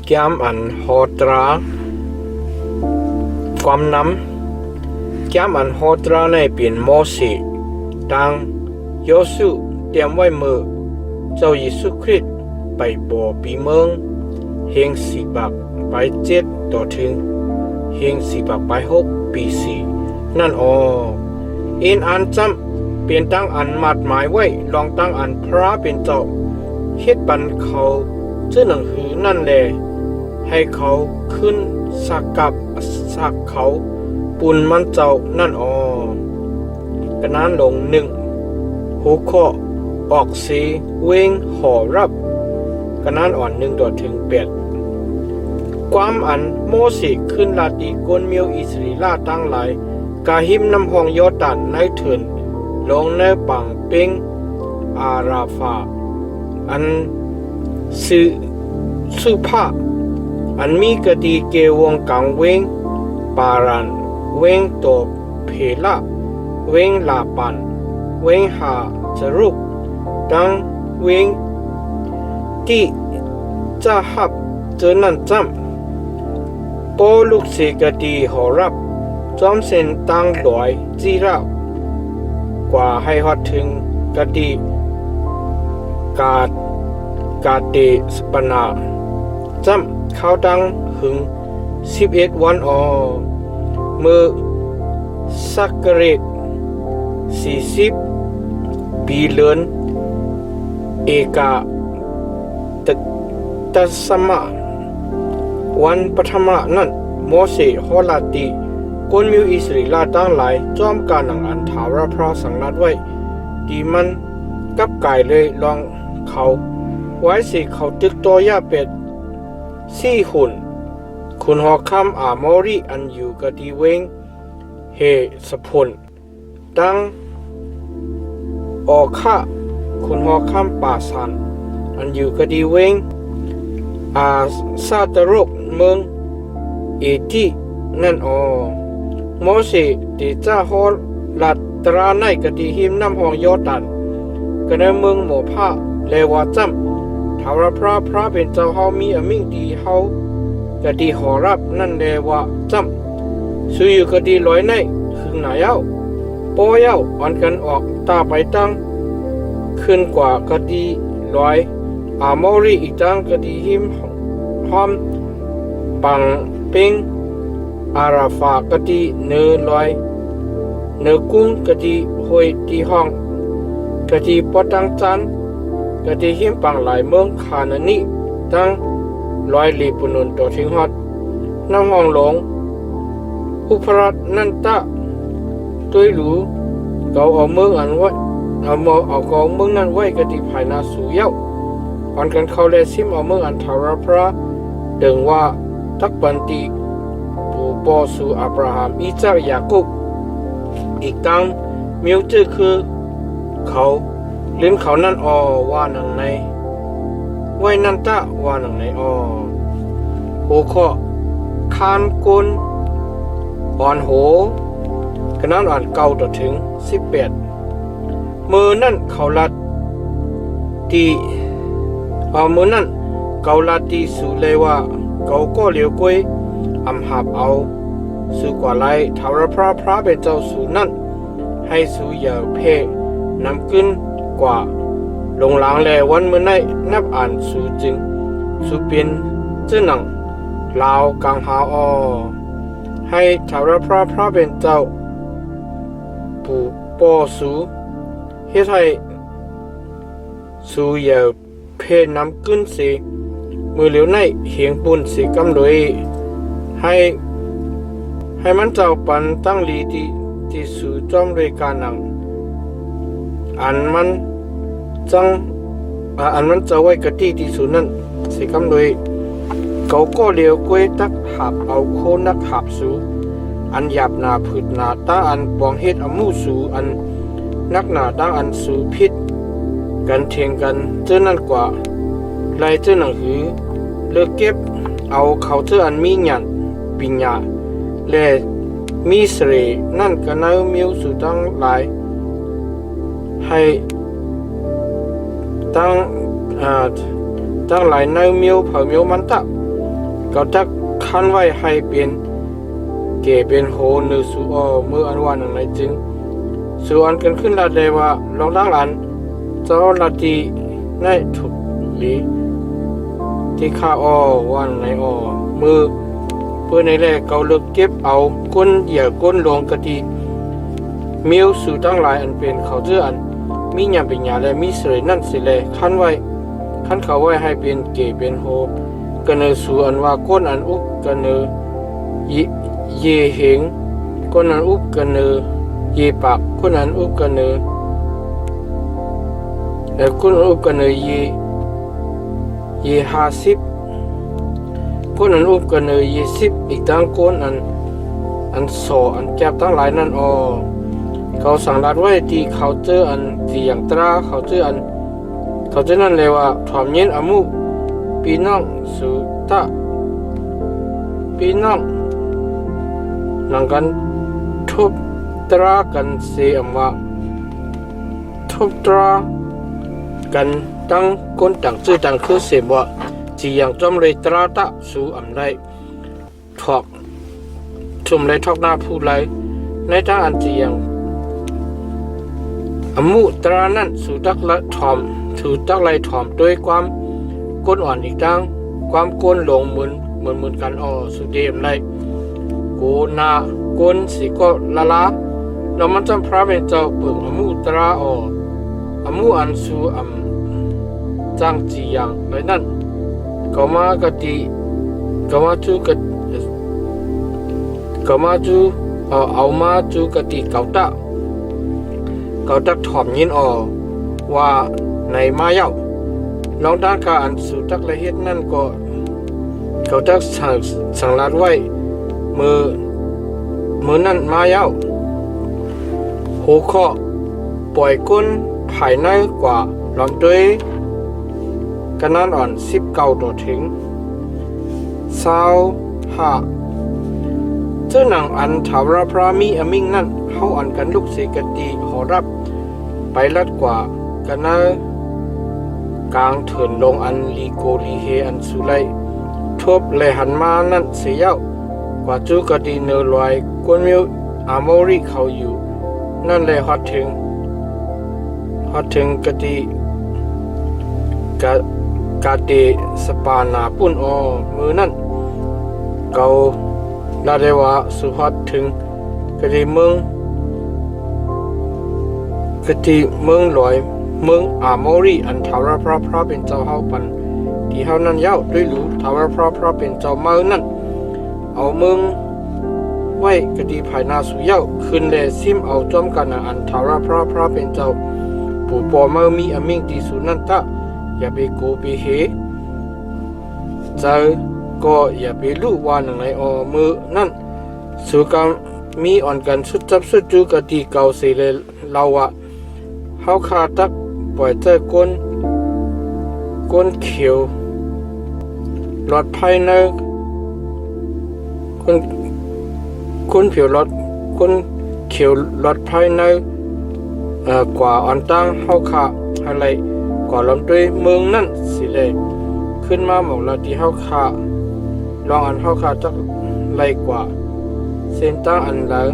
แก้มอันโหตราความน้ำแก้มอันโหตราในเปลี่ยนโมสีดังโยสุเตรียมไว้มือเจ้าเยซูคริสต์ไปบ่อปีเมืองเฮงสีบักไป7ต่อถึงเฮงสีบักไป6ปี4นั่นเอ็นอันจำเปลี่ยนตั้งอันมัดหมายไว้ลองตั้งอันพระเป็นเจ้าเฮ็ดบันเขาเจ้าหนังหือนั่นแลให้เขาขึ้นสักกับสักเขาปุ่นมันเจ้านั่นกระนั้นลง1หัวข้อออกสีเวงห่อรับกระนั้นอ่อน1ต่อถึง8ความอันโมเสสขึ้นลาติกนเมียวอิสราเอลตั้งหลายกาหิมน้ำห้องยอร์ดานในเถินลงในปังเป็งอาราฟาอันสุภาอันมีกดีเกวงกังเวงปารันเวงโตเพละเวงลาปันเวงหาจรุกดังเวงที่จะหับเจอนั่นจำปอลูกเสกดีหอรับจอมเส้นตั้งลอยจีราบกว่าให้ฮอดถึงกดีกาเตสปนาจำเข้าดังหึง11วันมือสักเกเรต40ปีเลือนเอกาตัสมะวันปฐมนั้นโมเสสฮอลาติกนมิวอิสราเอลตั้งหลายจอมการหนังอันถาวรพระสังนัดไว้ดีมันกับไก่เลยลองเขาไว้สิเขาตึกตัวยาเป็ด4 หุ่นคุณหอคำอาโมรีอันอยู่กะดีเวงเฮสพลดังออกข้าคุณหอคำป่าสันอันอยู่กะดีเวงซาตรกเมืองเอตินั่นโมเสสติจ้าฮอลัดตราในกะดีหิมน้ำห้องยอร์ดานกะในเมืองหมู่ผ้าเลวาจำถาวรพระเป็นเจ้าเฮามีอมิ่งดีเฮากะดีหอรับนั่นเลวาจำสุอยู่กะดีลอยในหึงหนาเย้าปอเย้าอันกันออกตาไปตั้งขึ้นกว่ากะดีลอยอาโมรีอีกตั้งกะดีหิมหอมปังเป็งอาราฟากะดีเนลอยเนกุ้งกะดีหอยดีห้องกะดีปอตังจันกะดีหิมปังหลายเมืองคานานิตั้งลอยลีปุนุนต่อทิ้งฮอดน้ำห้องหลงอุปรัตนันตะตุยหลูเขาเอาเมืองอันไว้เอากองเมืองนั้นไว้กะดีภายนาสู่เย้าอันกันเขาเลซิมเอาเมืองอันทาวรพระดึงว่าตักบันตีปูปอสู่อับราฮัมอิซักยากุบอีกตั้งมิวจือคือเขาเลี้ยงเขานั่นว่าหนังในไว้นันตะว่าหนังในโอข้อคานกุนอ่อนโหขนาดอ่านเก่าต่อถึง18มือนั่นเขาลัดตีมือนั่นเกาลัดตีสู่เลยว่าเกาก็เหลียวกวยอำหับเอาสู่กว่าไรทาวรพระเป็นเจ้าสู่นั่นให้สู่อย่าเพนำขึ้นกว่าลงหลังแลวันเมื่อไหนนับอ่านสู่จึงสู่เป็นเจ้าหนังลาวกังหาให้ทาวรพระเป็นเจ้าปู่ปอสู่เฮ็ดให้สู่อย่าเพนำขึ้นสิมือเหลียวในเหียงปุ่นสีกำโดยให้มันเจ้าปันตั้งลีที่สู่จอมด้วยการหนังอันมันเจ้าไว้กะที่ที่สู่นั้นสีกำโดยเขาก็เหลียวกวยตักหับเอาโคนักหับสู่อันหยาบหนาผืดหนาตาอันปองเฮ็ดอมูสู่อันนักหนาตั้งอันสู่พิษกันเทียงกันเจ้านั่นกว่าไล่เจ้าหนังหือเลิกเก็บเอาเขาเจ้าอันมีหยันปิญญาและมีเสรนั่นก็นายมิวสู่ตั้งหลายให้ตั้งหลายนายมิวเผามิวมันตะ ก็จะคันไว้ให้เป็นเกเป็นโหนือสู่เมื่ออันว่าหนึ่งในจึงสู่อันกันขึ้นละเลยว่าลองดังหลานเจ้าละตีในถูกหรือที่ข้าว่าหนึ่งในมือเพื่อในแรกเกาเลือกเก็บเอาก้นเหยียก้นลงกะทิมิวสู่ตั้งหลายอันเป็นเขาเจออันมีหยาเป็นหยาและมีเสยนั่นสิเลยคันไว้คันเขาไว้ให้เป็นเกเป็นโหกันเนอสู่อันว่าก้นอันอุบกันเนอเยเหงก้นอันอุบกันเนอเยปากก้นอันอุบกันเนอก้นอันอุบกันเนอเย50ก้นอันอุบกันเนอเย10อีกทั้งก้นอันโซอันแก็บทั้งหลายนั่นเขาสั่งรัดไว้ที่เขาเจออันที่อย่างตราเขาเจอนั่นเลยว่าถอมเย็นอมุปีน้องสุตะปีน้องนังกันทุบตรากันเสียว่าทุบตรากันตั้งคนต่างชื่อต่างคือเสียว่าที่อย่างจอมเลยตราตะสู่อำไรถอกชุมเลยทอกหน้าผู้ไรในทางอันที่อย่างอมุตรานั้นสู่ตักละถอมสู่ตักไลถอมด้วยความก้นอ่อนอีกทั้งความก้นลงเหมือนกันสุดเดมไรโกนาก้นสีก็ละแล้วมันจำพระเป็นเจ้าเปิงอมุตราอมุอันสู่จังจีอย่างไรนั่นก็มากติก็มาจูกก็มาจูเอามาจูกติเก่าตักถอมยินว่าในมาเย้าลองด้านการอันสู่ตักละเฮ็ดนั่นก็เขาตักสั่งลาดไว้มือนั่นมาเย้าหัวข้อปล่อยก้นภายในกว่าลำด้วยกันนั้นอ่อน19ต่อถึง25เจ้าหนังอันถาวรพระมีอมิงนั่นเข้าอันกันลูกเสกตีขอรับไปลัดกว่ากันนะกลางเถินลงอันลีโกลีเฮอันสุไลทบเลยหันมานั่นเสียเย้ากว่าจูกตีเนอลอยกวนมิวอามอริเขาอยู่นั่นเลยฮอดถึงกตีกาเตสปานาปุ่นมือนั่นเกาลาเดวะสุฮอดถึงกตีเมืองลอยเมืองอามอรีอันทาวรพระเป็นเจ้าเฮาปันที่เฮานั้นเย้าด้วยรู้ทาวรพระเป็นเจ้าเมืองนั่นเอาเมืองไว้กตีภายนาสุเย้าขึ้นแลซิมเอาจอมกันอันทาวรพระเป็นเจ้าปู่ปอเมืองมีอมิงที่สุนันตะอย่าไปโกไปเฮเจ้าก็อย่าไปรู้ว่าหนังในมือนั่นสุกรรมมีอ่อนกันสุดจับสุดจูกตีเก่าเสียเลยเราว่าเฮาขาตักปล่อยเจ้าก้นเขียวหลอดภายในก้นเขียวหลอดก้นเขียวหลอดภายในกว่าอ่อนตั้งเฮาขาอะไรกว่าลำด้วยเมืองนั่นสิเลยขึ้นมาหมอกเราที่เฮาขาลองอันเฮาขาจักไรกว่าเส้นตั้งอันแล้ว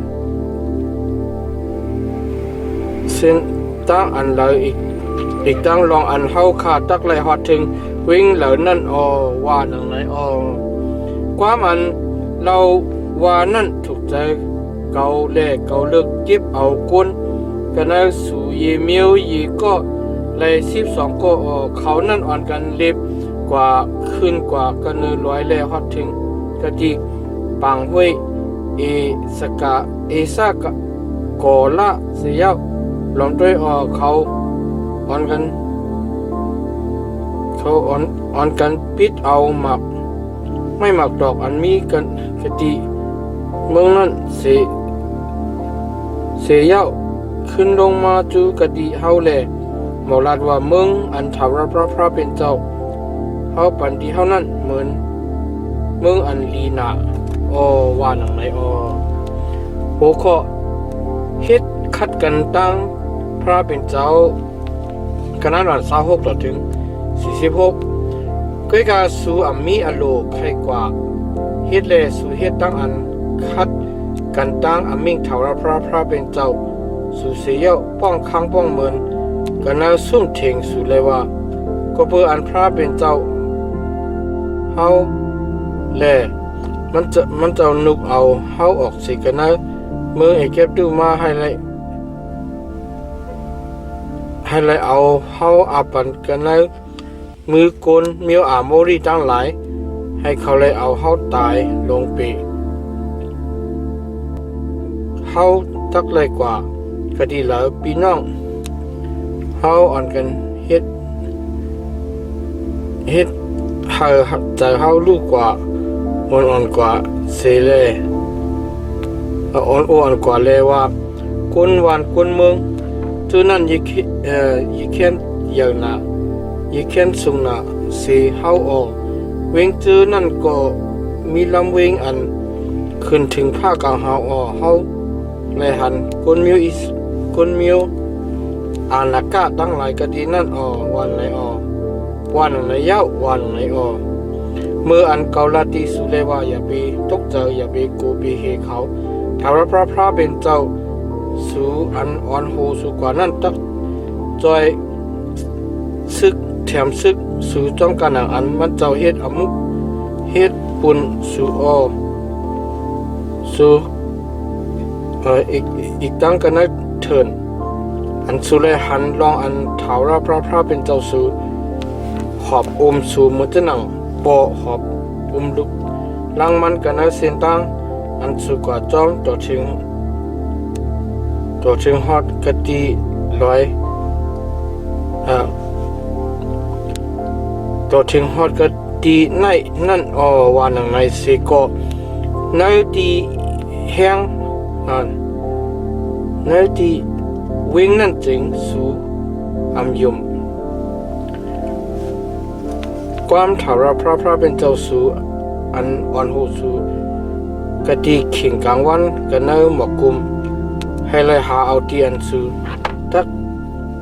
เส้นตั้งอันแล้วอีกตั้งลองอันเฮาขาตักไรฮอดถึงวิ่งเหล่านั่นว่าหนังไหนความอันเราว่านั่นถูกใจเกาเลิกเก็บเอาก้นกันนะสู่เยเมียวเยก็เลย12ก็เขานั่นอ่อนกันเล็บกว่าขึ้นกว่ากันเนร้อยแลฮอดถึงกะทิปังห้วยสกะกอละเสียลองด้วยเขาอ่อนกันปิดเอาหมักไม่หมักดอกอันมีกันกะทิเมืองนั้นเสียขึ้นลงมาจูกะทิเฮาแลหมอลาดว่าเมืองอันถาวรพระเป็นเจ้าเฮาปันที่เฮานั้นเหมือนเมืองอันลีนาว่าหนังไหนโหข้อเฮ็ดคัดกันตั้งพระเป็นเจ้าขนาดวัน26ต่อถึง46ก็กาสู่อัมมีอโลใครกว่า เฮ็ดแลสู่เฮ็ดตั้งอันคัดกันตั้งอมิ่งเถาระพระเป็นเจ้าสู่เสียวป้องค้างป้องเมินกันนาสุ่มเถงสู่เลยว่าก็เพื่ออันพระเป็นเจ้าเฮาแลมันจะนุกเอาเฮาออกสิกันนะมือไอ้เก็บดูมาให้เลยเอาเฮาอาปันกันนะมือกลเมียวอาโมรีตั้งหลายให้เขาเลยเอาเฮาตายลงไปเฮาตักเลยกว่าก็ดีแล้วพี่น้องเฮาอ่อนกันเฮ็ดเฮาใจเฮาลูกกว่าอ่อนกว่าเสเลยอ่อนกว่าเลยว่าคนหวานคนเมืองตัวนั้นยิ่งเขียนอย่างน่ะยิ่งเขียนสูงน่ะสิเฮาออกเวงจื้อนั่นก็มีลำเวงอันขึ้นถึงภาคกลางเฮาเฮาเลยหันคนมิวอานากะตั้งหลายก็ดีนั่นวันไหนวันไหนยาววันไหนเมื่ออันเกาลาติสุเลว่าอย่าไปตกใจอย่าไปกูไปเฮเขาถ้าพระเป็นเจ้าสู่อันอ่อนโหสู่กว่านั้นตักจอยซึกแถมซึกสู่จ้องกันอันมันเจ้าเฮ็ดอมุเฮ็ดปุ่นสู่สู่อีกตั้งกันนะเถินอันสุเลหันลองอันเถาระพระเป็นเจ้าสู่หอบอมสู่มือจะหนังปอหอบอมลุกลังมันกันนะเส้นตั้งอันสู่กว่าจ้องต่อถึงฮอดกะตีร้อยต่อถึงฮอดกะตีในนั่นว่าหนังในเสกในตีแห้งในตีวิ่งนั่นจึงสู่อำยมความถาระพระเป็นเจ้าสู่อันอ่อนโหสู่กะตีขิงกลางวันกันเนหมอกกุมให้เลยหาเอาเตียนสู่ตัก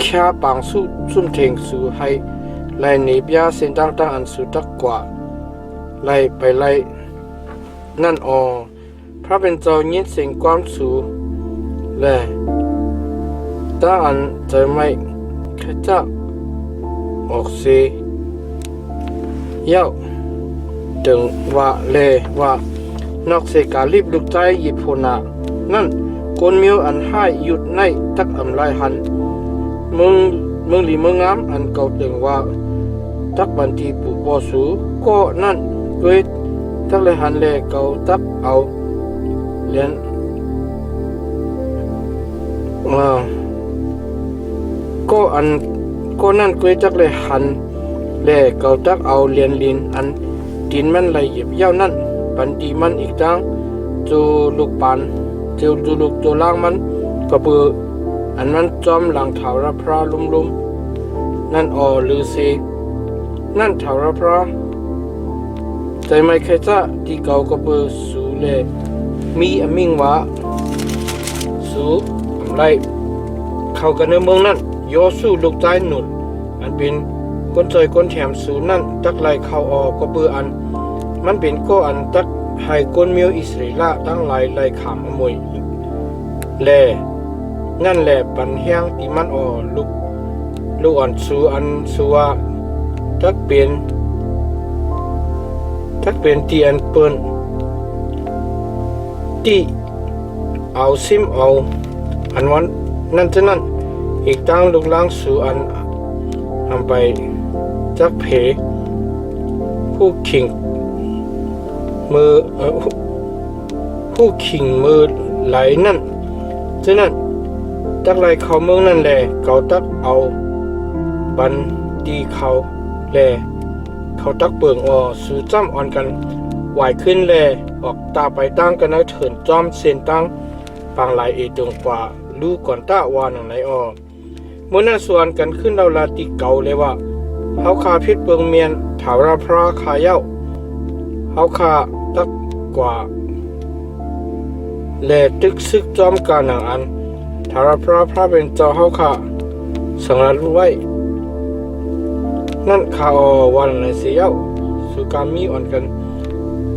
แค่ปางสู่ซุ่มเทงสู่ให้ไล่หนีบยาเส้นตั้งอันสู่ตักกว่าไล่ไปไล่นั่นพระเป็นเจ้ายินเสียงความสู่และตั้งอันใจไม่แค่จะออกเสียเย้าถึงว่าว่านอกเสกาลีบลุกใจหยิบโพนานั่นคนมิวอันให้หยุดในตักอำลายหันมึงหลีมึงงามอันเก่าถึงว่าตักบันทีปุปอสูก็นั่นด้วยตักเลยหันเลยเก่าตักเอาเลียนก็นั่นด้วยตักเลยหันเลยเก่าตักเอาเลียนลินอันดินมันไหลหยิบเย้านั่นปันดีมันอีกตั้งจูลูกปันจูลูกตัวล่างมันก็เปืออันมันจอมหลังเถาระพระลุ่มนั่นหรือเซนั่นเถาระพระใจไม่เคยจะที่เก่าก็เปือสูเลมีอมิงวะสูอะไรเข้ากันในเมืองนั่นโยสู้ลูกใจหนุนอันเป็นคนใจคนแถมสูนั่นตักไหลเข้าก็เปืออันมันเป็นก็อันตักให้คนมิวอิสราเอลตั้งหลายขามมวยแลนั่นแหละปันแห้งที่มันลูกอ่อนสูอันสูว่าตักเป็นที่อันเปิ้นที่เอาซิมเอาอันวันนั่นจะนั่นอีกตั้งลูกล้างสูอันทำไปจักเพผู้ขิงมือไหลนั่นฉะนั้นตักไหลเขาเมืองนั่นแหละเขาตักเอาบันดีเขาแหละเขาตักเปิงสู่จ้ำอ่อนกันไหวขึ้นแหละออกตาไปตั้งกันนะเถินจอมเส้นตั้งปางไหลตรงกว่าลูกก่อนตาวาหนังไหนเมื่อนั้นส่วนกันขึ้นเราลาติเก่าเลยว่าเขาคาพิษเปิงเมียนถาวรพระคาเย้าเขาคาตักกว่าแลตึกซึกจอมการหนังอันถาวรพระเป็นเจ้าเขาคาสังรัดไว้นั่นคาวันในเสียวสุกามีอ่อนกัน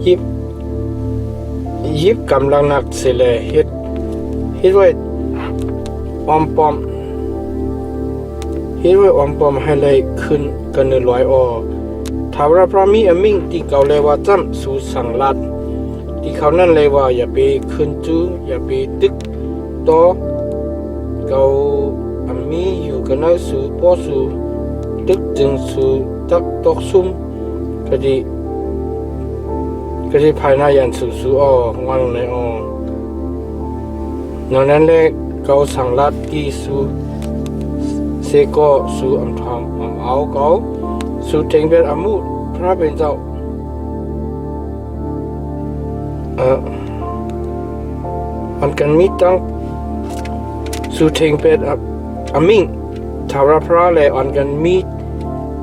ยิบ ยิบกำลังนักเสเลเฮ็ดไว้ออมปอมให้เลยขึ้นกันในลอยอทาวราพระมีอมิงที่เก่าเลยว่าจำสู่สังลัดที่เขานั่นเลยว่าอย่าไปขึ้นจูอย่าไปตึกโตเก่าอามีอยู่กันในสู่ป้อสู่ตึกจึงสู่ตักตกซุ่มก็ดีภายในยันสู่วันในนั้นเลยเก่าสังลัดที่สู่เสก็สู่อัมทอมเอาเก่าสู่เทงเป็นอามุพระเป็นเจ้าอันกันมีตั้งสู่เทงเป็นอามิงทาวราพระเลยอันกันมี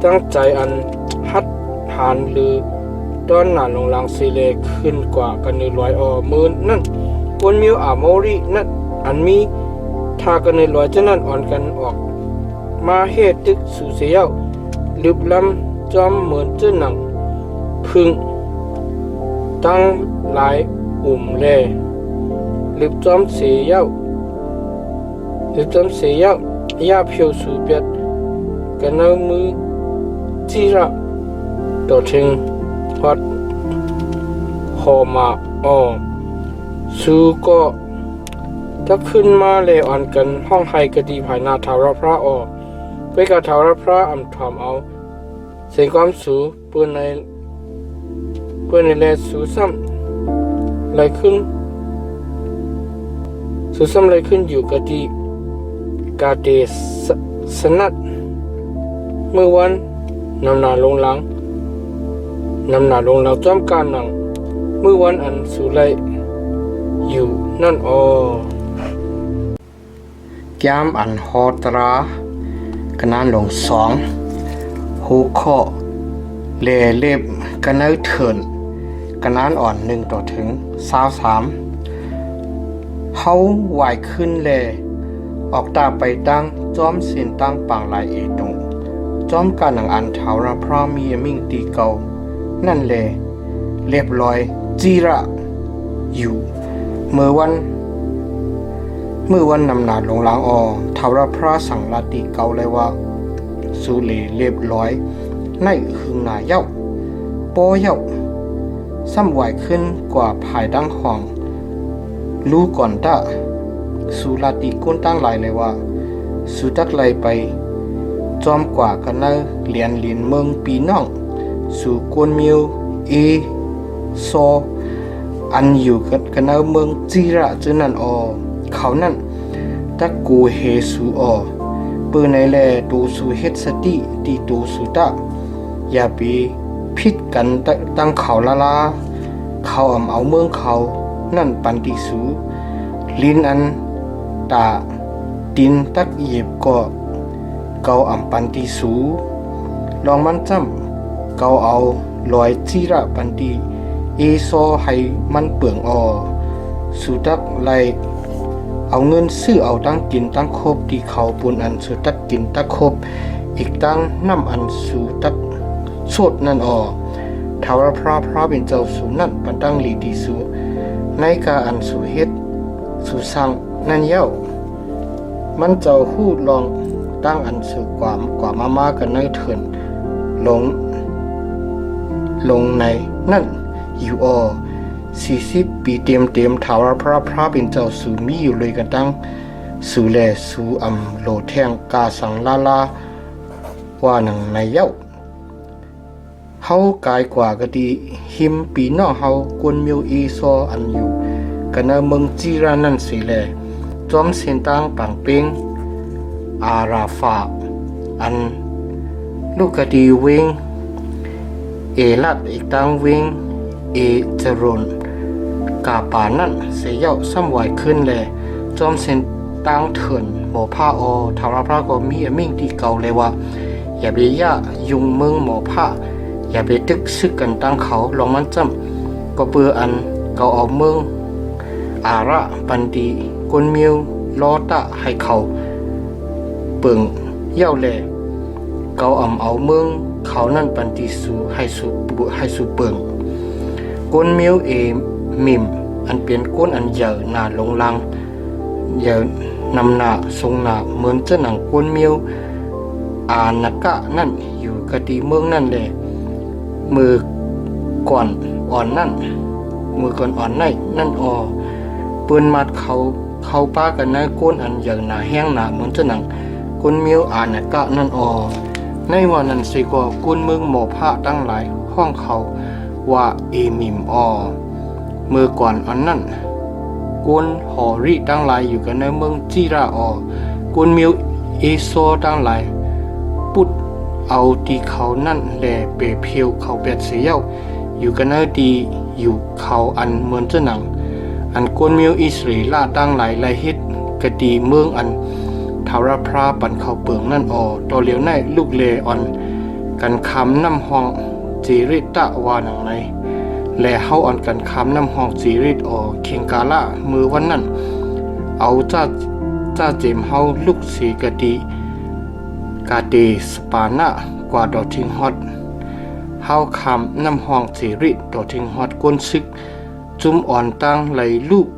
ตั้งใจอันฮัดหานหรือต้อนหนานลงลังสีเลขึ้นกว่ากันในลอยมือนั่นคนมิวอาโมรีนั่นอันมีทากันในลอยจะนั่นอ่อนกันออกมาเฮตึกสู่เสียวลึบลำจอมเหมือนเจ้าหนังพึ่งตั้งหลายแลลึบจอมเสียวยาเพียวสู่เปียดกันเอามือจีระต่อถึงพัดหอมาสู่ก็ถ้าขึ้นมาเลยอ่อนกันห้องไฮกดีภายนาทาวรพระไปกับทาวรพระอำถามเอาเสียงความสูเปื้อนในแลสูซ้ำไหลขึ้นอยู่กดีกาเดสนัดเมื่อวันนำหนาลงหลังจอมการหนังเมื่อวันอันสุไลอยู่นั่นยามอันฮอตรากันนั้นลงหูข้อเล็บกันนั้นเถินกันนั้นอ่อน1 ต่อถึง23เฮาไหวขึ้นออกตาไปตั้งจอมเส้นตั้งปางหลายตรงจอมการหนังอันเทาราพระมีมิ่งตีเก่านั่นเรียบร้อยจีระอยู่เมื่อวันนำหนาลงล้างทาวราพระสังลาติเก่าเลยว่าสูเลเรียบร้อยในหึงหนาเย้าโปเย้าซ้ำไหวขึ้นกว่าภายดังห้องรู้ก่อนตาสูลาติก้นตั้งหลายเลยว่าสูตักไหลไปจอมกว่ากันเนเลียนเมืองปีน้องสู่กวนมิวโซอันอยู่กันเนเมืองจีระจึงนั่นเขานั่นตะกูเฮสูเปื้อในแลตูสูเฮ็ดสติตีตูสูตะอย่าไปพิดกันตั้งเขาละเขาเอาเมืองเขานั่นปันติสูลินอันตาดินตักเหยียบก็เกาปันติสูลองมันจำเกาเอาลอยจีระปันติโซให้มันเปลืองสูตักไลเอาเงินซื้อเอาตั้งกินตั้งครบที่เขาปุนอันสูตักกินตักครบอีกตั้งน้ำอันสูตักโสดนั่นทาวรพระเป็นเจ้าสูนั่นปันตั้งหลีดีสูในกาอันสูเฮ็ดสูสั่งนั่นเย้ามันเจ้าฮู้ลองตั้งอันสูกว่ามากันในเถินลงในนั่นอยู่40 ปีเต็มทาวรพระเป็นเจ้าสูมีอยู่เลยกันตั้งสูแลสูโลแทงกาสังลาว่าหนังในเย้าเฮากายกว่ากะดีหิมปีน้องเฮากวนมิวโซอันอยู่กันเมืองจีรานั่นสิแลจอมเส้นตั้งปังเป้งอาราฟาอันลูกกะดีเวงลัดอีกตั้งเวงจรุนกาปานั่นเสียเย้าซ้ำไหวขึ้นแลจอมเส้นตั้งเถินหมอผ้าทาวรพระก็มีมิ่งที่เก่าเลยว่าอย่าไปยุงเมืองหมอผ้าอย่าไปตึกซึกกันตั้งเขาลองมันจำก็เปื้ออันเกาเอาเมืองอาระปันดีกวนมิวลอตะให้เขาเปิงเย้าแลเกาเอาเมืองเขานั่นปันดีสูให้สูเปิงกวนมิวมิม อันเป็นก้นอันใหญ่หนาลงลังใหญ่นำหนาทรงหนาเหมือนจะหนังก้นเมียวอานักกะนั่นอยู่กะดีเมืองนั่นแหละมือก่อนอ่อนนั่นมือก่อนอ่อนนั่นปืนมัดเขาป้ากันในก้นอันใหญ่หนาแห้งหนาเหมือนจะหนังก้นเมียวอานักกะนั่นในวันนั้นสิก็ก้นเมืองหมอผ้าตั้งหลายห้องเขาว่าเอมิมมือก่อนอันนั้นก้นหอริตั้งหลายอยู่กันในเมืองจีราก้นเมียวเอโซตั้งหลายปุดเอาดีเขานั่นแหล่เปเพียวเขาเป็ดเสียวอยู่กันในดีอยู่เขาอันเหมือนจะหนังอันก้นเมียวอิสราเอลตั้งหลายเฮ็ดกะดีเมืองอันทาวราพราปันเขาเปิงนั่นตัวเหลียวในลูกเลอ่อนกันคำน้ำห้องจีริตะวาหนังในและเฮาอ่อนกันคำน้ำห้องจีริตเคียงกาละมือวันนั้นเอาจ้าเจมเฮาลูกสีกะดีกาเดสปานะกว่าดอทิงฮอตเฮาคำน้ำห้องจีริตดอทิงฮอตก้นซึกจุ่มอ่อนตั้งไหลลูก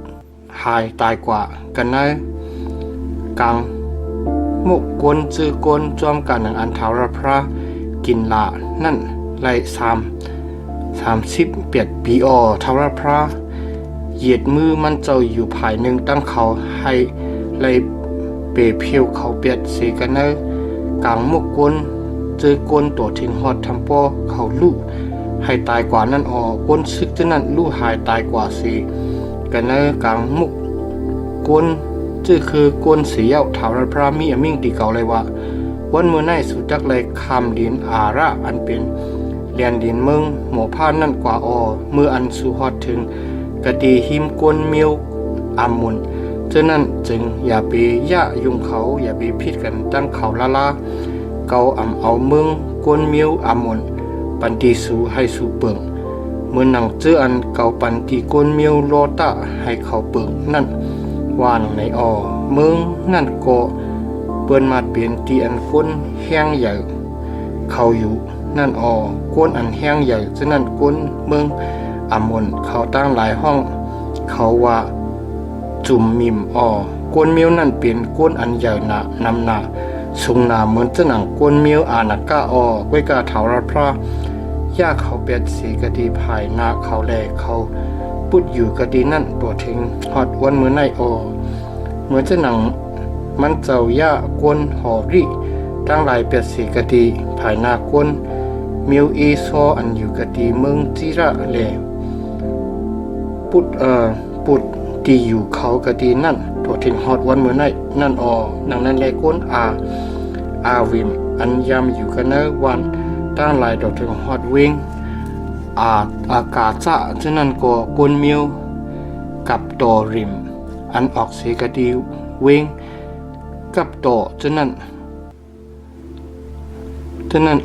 หายตายกว่ากันในกลางมุกกวนจือกวนจอมกันอันทาวรพระกินลานั่นไล่38 ปีทาวรพระเหยียดมือมันเจ้าอยู่ภายหนึ่งตั้งเขาให้ไล่เปเพียวเขาเปียดเสกันเนกลางมุกกวนจือกวนตัวทิ้งฮอดทำปอเขาลูกให้ตายกว่านั่นกวนซึกจะนั่นลูกหายตายกว่าสิกันเนกลางมุกกวนจื่อคือกวนเสียวถาวรพระมีอมิ่งตีเก่าเลยว่าวันเมื่อไหร่สุจักเลยคำดินอาระอันเป็นเรียนดินเมืองหมอผ้านั่นกว่าเมื่ออันสุฮอดถึงกะดีหิมกวนเมียวอามุนฉะนั้นจึงอย่าไปย่ายุงเขาอย่าไปพิดกันตั้งเขาละเกาเอาเมืองกวนเมียวอามุนปันตีสูให้สูเปิงเมื่อหนังเจออันเกาปันตีกวนเมียวโลตะให้เขาเปิงนั่นว่านในเมืองนั่นก็เปิ้นมาเปลี่ยนที่อันก้นแห้งใหญ่เขาอยู่นั่นก้นอันแห้งใหญ่ฉะนั้นก้นเมืองอามนเขาตั้งหลายห้องเขาว่าจุ่มมิมก้นเมียวนั่นเปลี่ยนก้นอันใหญ่นำหนาสูงหนาเหมือนจะหนังก้นเมียวอานักกะก้วยกาถาวรพระย่าเขาเป็ดสีกะดีภายหน้าเขาแลเขาปุดอยู่กะดีนั่นตัวทิ้งฮอดวันมือในเหมือนจะหนังมันเจ้าย่ากวนหอริตั้งหลายเป็ดสีกะดีภายหน้ากวนมิวอีโซอันอยู่กะดีเมืองจีระแลปุดดีอยู่เขากะดีนั่นตัวทิ้งฮอดวันมือในนั่นดังนั้นแลกวนอาวิมอันยำอยู่กันในวันตั้งหลายดอกถึงฮอดเวงอากาศจะฉะนั้นก็กวนเมียวกับตอริมอันออกเสียกะดีเวงกับตอฉะนั้น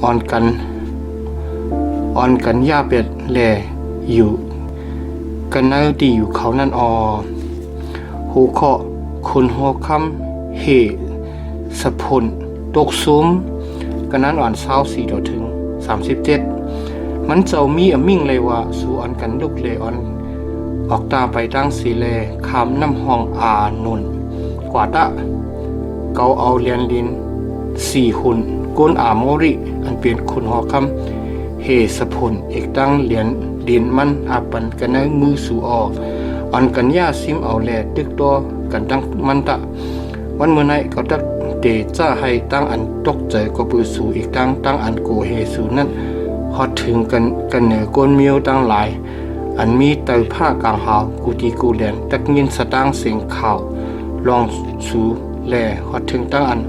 อ่อนกันย่าเป็ดแลอยู่กันในดีอยู่เขานั่นหูเคาะคุณหัวคำเหสะพลตกซุ้มกันนั้นอ่อน24ถึง37มันเจ้ามีอมิ่งเลยว่าสู่อันกันลุกเลออนออกตาไปตั้งสีเลคำน้ำห้องนุนกว่าตะเกาเอาเลียนลิน4หุ่นก้นโมริอันเป็นคุณหอคำเฮสพลเอกตั้งเลียนดินมันปันกันในมือสู่อันกันย่าซิมเอาแลตึกตัวกันตั้งมันตะวันเมื่อไหร่ก็ตักเดจ้าให้ตั้งอันตกใจก็ปือสู่อีกตั้งอันโกเฮสู่นั่นฮอดถึงกันเหนือก้นเมียวตั้งหลายอันมีเตยผ้ากลางหาวกูตีกูเลียนตักยินสตางเสียงข่าวลองสู่แลฮอดถึงตั้งอัน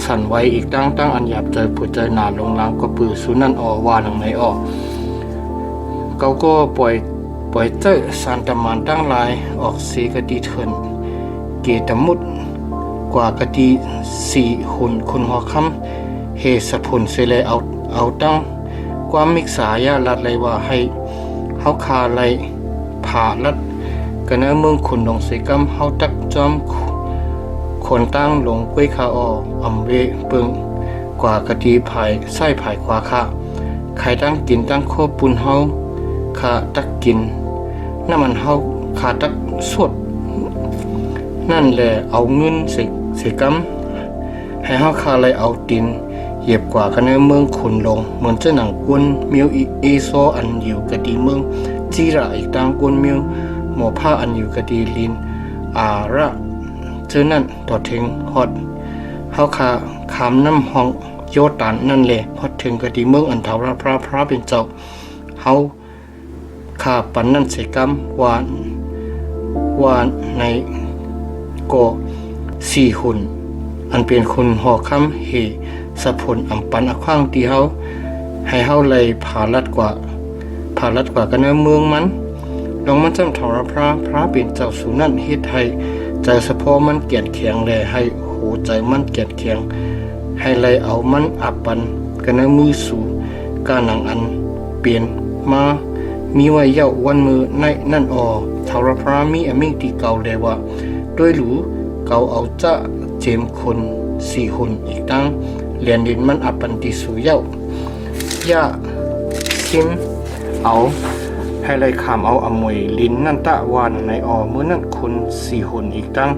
สั่นไว้อีกตั้งอันหยาบใจผู้ใจหนาลงล้างก็ปือสู่นั่นว่าหนังไหนเขาก็ปล่อยเจ้าสันตมันตั้งหลายออกสีกะดีเถินเกตมุดกว่ากะดี4หุ่นคุณหอคำเฮสพลเสเลเอาตั้งความมิกษายาลัดเลยว่าให้เฮาคาไลผ่าลัดกันเนเมืองขุนดงเสกำเฮาตักจอมคนตั้งหลงก้วยคาอำเวเปิงกว่ากะดีภายไส้ภายขวาค่ะใครตั้งกินตั้งโคปุนเฮาค่ะตักกินน้ำมันเฮา ขาตักสวดนั่นแหละเอาเงินสิกำให้เฮาคาเลยเอาดินเหยียบกว่ากันในเมืองขุนลงเหมือนเจ้าหนังกวนเมียวเอโซอันอยู่กะดีเมืองจีระอีกต่างกวนเมียวหมอผ้าอันอยู่กะดีลินอาระเจอนั่นต่อถึงฮอดเฮาคาขามน้ำห้องโยตันนั่นแหละฮอดถึงกะดีเมืองอันเทาราพระเป็นเจ้าเฮาคาปันนั่นใส่กำวานในก็สี่หุ่นอันเป็นคุณหอคำเหสะพลอำปันอขว้างที่เฮาให้เฮาเลยผ่าลัดกว่ากันในเมืองมันลองมันจำเทาราพระเป็นเจ้าสูนั่นเฮ็ดให้ใจสะพอมันเกียดแข็งแลให้หูใจมันเกียดแข็งให้เลยเอามันอับปันกันในมือสู่การหนังอันเปลี่ยนมามีไว้เย้าวันมือในนั่นเทาราพระมีอมิ่งที่เก่าเลยว่าด้วยหรูเก่าเอาจะเจมคนสี่หุ่นอีกตั้งเรียนดินมันอับปันติสู่เย้าย่าซิมเอาให้เลยขามเอาอมวยลิ้นนั่นตะวานในเมื่อนั่นคนสี่หุ่นอีกตั้ง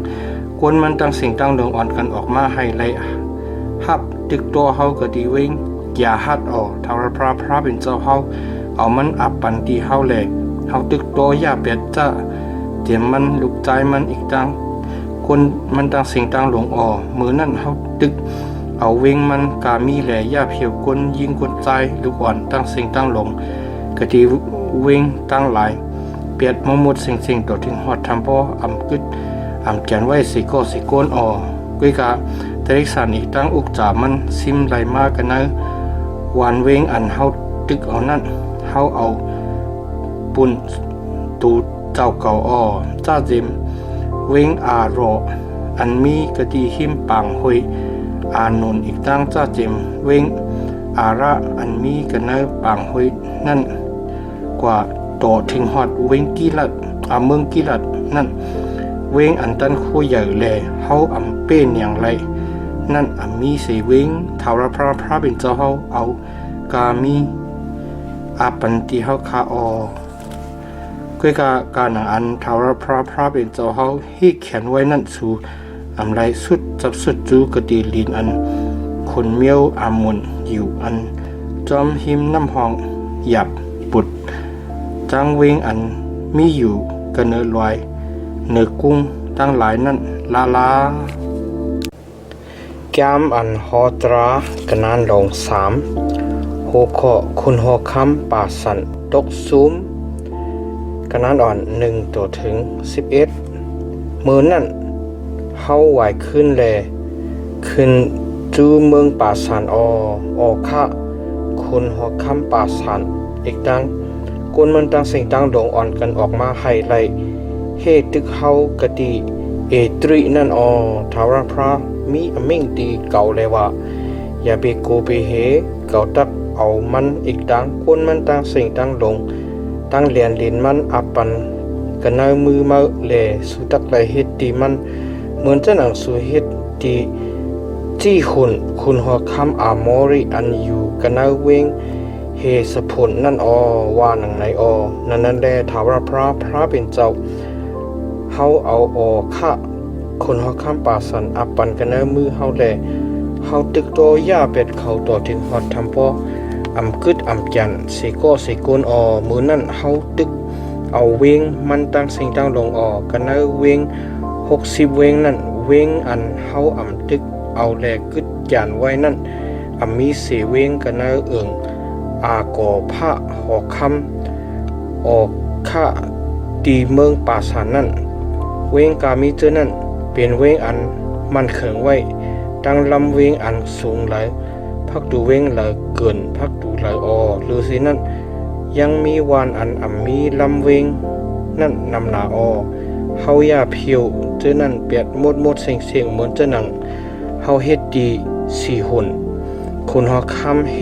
กวนมันตั้งสิ่งตั้งดวงอ่อนกันออกมาให้เลยฮับตึกตัวเฮาก็ดีเว้งอย่าฮัดเทาราพระเป็นเจ้าเฮาเอามันอับปันตีเฮาเลยเฮาตึกตัวอย่าเปียดจะเจียมมันลูกใจมันอีกตั้งคนมันตั้งสิ่งตั้งหลงมือนั่นเฮาตึกเอาเวงมันกามีแหล่ย่าเพียวคนยิงคนใจลูกอ่อนตั้งสิ่งตั้งหลงกะดีเวงตั้งหลายเปียดมมุดสิ่งตัวถึงฮอดทำพ่ออำกึดอำแกนไว้สิโกนกุ้ยกะแต่ริสันอีกตั้งอุกจามันซิมไหลมากกันนะวันเวงอันเฮาตึกเอานั่นเฮาเอาปุ่นตูเจ้าเก่าจ้าเจมเวงอาโรอันมีกะดีหิมปังหอยอานนอีกตั้งจ้าเจมเวงอาระอันมีกันนะปังหอยนั่นกว่าต่อถึงฮอดเวงกิลัดเมืองกิลัดนั่นเวงอันตันคู่ใหญ่แลเฮาอำเป็นอย่างไรนั่นมีเสเวงเทาราพระเป็นเจ้าเฮาเอากามีอาปันติเฮาคาก้วยการหนังอันเทาราพระเป็นเจ้าเฮาให้เขียนไว้นั่นสู่อำไรสุดจับสุดจูกติลินอันคนเมียวอามุนอยู่อันจอมหิมน้ำห้องหยับปุดจังเวงอันมีอยู่กันเนอลอยเนื้อกุ้งตั้งหลายนั่นลาแก้มอันฮอตรากันนานลง3หัวข้อคุณหอคำป่าสันตกซูมกันนานอ่อน1ตัวถึง11มือนั่นเฮาไหวขึ้นแลขึ้นจูเมืองป่าสันค่ะคุณหอคำป่าสันอีกดังกวนมันตั้งสิ่งตั้งดวงอ่อนกันออกมาให้ไล่เฮตึกเฮากะดีตรีนั่นเทาราพระมีอมิ่งตีเก่าเลยว่าอย่าไปโกไปเฮเก่าตักเอามันอีกดังกวนมันตั้งสิ่งตั้งลงตั้งเรียนลินมันอับปันกันเอามือมาแลสุตักไหลเฮ็ดตีมันเหมือนจะหนังสุเฮ็ดตีจี้คุณหอคำอามอริอันอยู่กันเอาเวงเฮสผลนั่นว่าหนังไหนนั่นแลเทาราพระเป็นเจ้าเฮาเอาค่ะคนเฮาข้ามป่าสันอับปันกันเนมือเฮาแลเฮาตึกตัวย่าเป็ดเขาต่อถึงฮอดทำพ่ออำกึดอำจันสิโกนมือนั่นเฮาตึกเอาเวงมันตั้งสิ่งตั้งลงกันเนเวง60เวงนั่นเวงอันเฮาอำตึกเอาแลกึดจันไว้นั่นมีเสเวงกันเนก่อผ้าหอคำค่าตีเมืองป่าสันนั่นเวงกามีเจอนั่นเป็นเวงอันมันเขิงไว้ตั้งลำเวงอันสูงหลายพักดูเวงหลายเกินพักดูหลายหรือสินั่นยังมีวานอันมีลำเวงนั่นนำหนาเฮาย่าเพียวเจอนั่นเปียดมดเสียงเหมือนเจอหนังเฮาเฮ็ดดี4หุ่นคุณฮอคำเฮ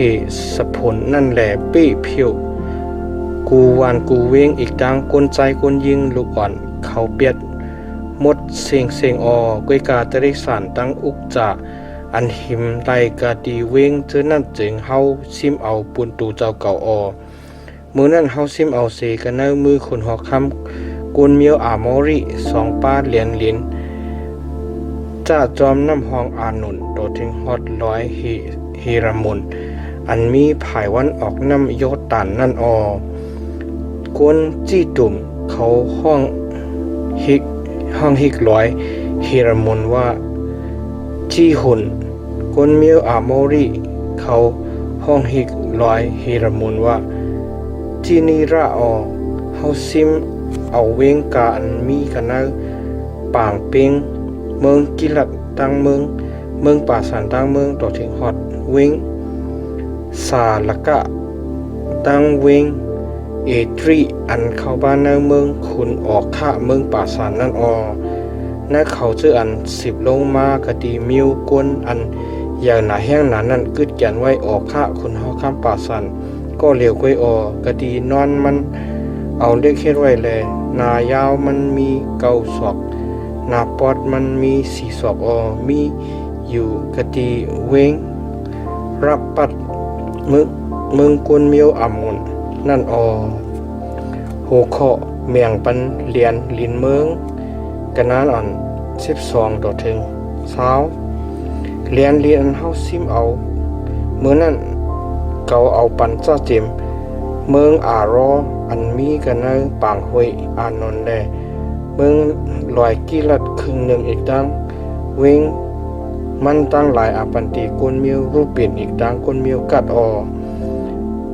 สะผลนั่นแหละเป้เพียวกูวานกูเวงอีกดังกลใจกลยิงลูกอ่อนเขาเปียดมดเสียงก้วยกาตริสานตั้งอุกจาอันหิมไตกาดีเวงเจอนั่นจึงเฮาซิมเอาปุนตูเจ้าเก่ามือนั่นเฮาซิมเอาเสกันเนมือคนหอคำ กุนเมียวอาโมริสองป้าเลียนลินจ้าจอมน้ำหองอานุนโตถึงฮอดร้อยเฮรามุนอันมีภายวันออกน้ำโยตันนั่นกวนจี้ตุ่มเขาห้องฮิกร้อยเฮรามุนว่าจี้หุ่นกวนเมียวอาโมริเขาห้องฮิกร้อยเฮรามุนว่าจีนีระเฮาซิมเอาเวงกาอันมีกันนะปางเปิงเมืองกิลัดตั้งเมืองป่าสันตั้งเมืองต่อถึงฮอดเวงซาละกะตั้งเวงเอตรีอันเข้าบ้านในเมืองคุณออกข้าเมืองป่าสันนั่นนั่นเขาชื่ออัน10ลงมากะดีมิวกวนอันอย่างหนาแห้งหนานั่นกึดแกนไว้ออกข้าคุณเฮาข้ามป่าสันก็เหลียวกวยกะดีนอนมันเอาเล็กเฮ็ดไว้แลนายาวมันมีเก้าศอกนาปอดมันมี4ศอกมีอยู่กะดีเวงรับปัดเมืองกวนเมียวอ่ำมุนนั่นโหเคาะเมียงปันเลียนลินเมืองกันนั้น12ต่อถึง20เลียนอันเฮาซิมเอาเมื่อนั้นเกาเอาปันจ้าเจมเมืองอารออันมีกันในปางห้วยอานนท์แลเมืองลอยกิลัดครึ่งหนึ่งอีกดังเวงมันตั้งหลายอาปันติกวนเมียวรูปเปลี่ยนอีกดังกวนเมียวกัด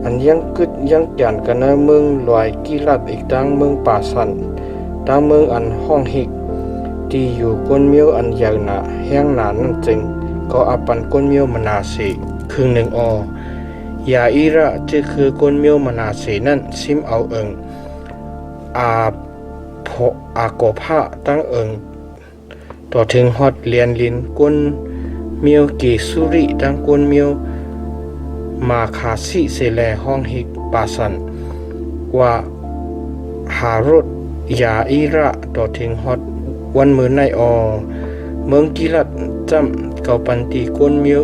อันยังกึดยังแก่นกันในเมืองลอยกิลัดอีกดังเมืองป่าสันดังเมืองอันห้องหิกที่อยู่กวนเมียวอันยาวหนาแห้งหนานั่นจึงก็อาปันกวนเมียวมนาสีครึ่งหนึ่งยาอีระจะคือกวนเมียวมนาสีนั่นซิมเอาอากอผ้าตั้งต่อถึงฮอดเลียนลินกวนเมียวกีสุริตั้งกวนเมียวมาคาสิเซแลห้องฮิกปาสันว่าหารถยาอีระต่อถึงฮอดวันมือในเมืองกิลัดจำเกาปันตีกวนเมียว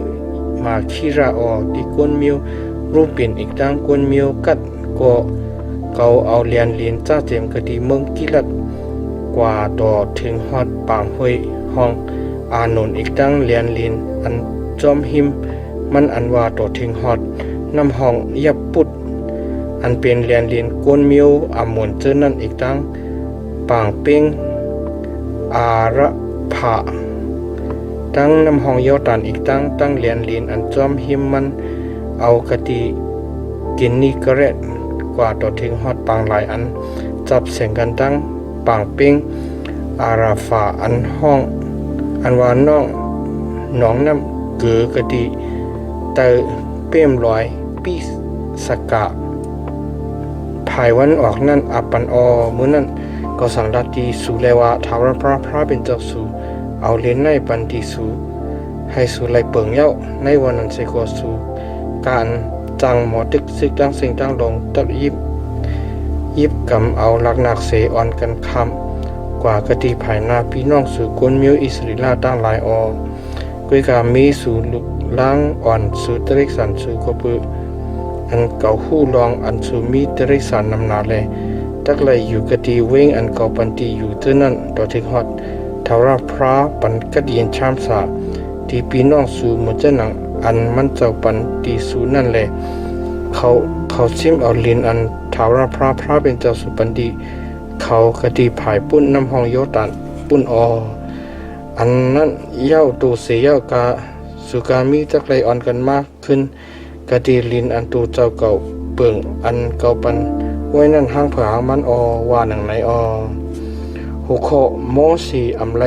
มาคีระตีกวนเมียวรูปเปลี่ยนอีกดังกวนเมียวกัดก็เกาเอาเลียนลินจ้าเจมกะดีเมืองกิลัดกว่าต่อถึงฮอดปางห้วยห้องอานนท์อีกดังเลียนลินอันจอมหิมมันอันว่าต่อถึงฮอดน้ำห้องยับปุดอันเป็นเลียนลินกวนเมียวอามวนเจอนั่นอีกดังปางเป้งอาระผะตั้งน้ำห้องเยาตันอีกตั้งเลียนลินอันจอมหิมมันเอากะดีกินนี่กระเร็ดกว่าต่อถึงฮอดปางหลายอันจับเสียงกันตั้งปางเป้งอาราฟาอันห้องอันว่าน้องหนองน้ำเกือกะดีเตอเป้มลอยปีสกะภายวันออกนั่นอัปปันมื้อนั้นก็สังรัตีสูเลวะทาวรพระเป็นเจ้าสูเอาเลนในปันติสูให้สูไลเปิงเย้าในวันนั้นเสกสูการจังหมอตึกซึกตั้งสิ่งตั้งลงตัดยิบกำเอาหลักหนักเสอ่อนกันคำกว่ากะติภายหน้าพี่น้องสู่กวนเมียวอิสริลาตั้งหลายกุยกามีสู่ลุกล้างอ่อนสู่ตริกสันสู่กบืออันเก่าหู้ลองอันสู่มีตริกสันนำนาแลตักไหลอยู่กะติเว้งอันเก่าปันตีอยู่เท่านั้นต่อถึงฮอดทาราพระปันกะเดียนชามสาที่พี่น้องสู่หมดเจ้าหนังอันมันเจ้าปันตีสู่นั่นแหละเขาซิมเอาลินอันทาราพระเป็นเจ้าสุปันดีเขากะดีภายปุ้นน้ำห้องโยตันปุ้นอันนั้นเย้าตูเสียเย้ากาสุกามีจักไรอ่อนกันมากขึ้นกะดีลินอันตูเจ้าเก่าเปิ่งอันเก่าปันไว้นั่นห้างเผาหางมันว่าหนังไหนหัวข้อโมสีอำไล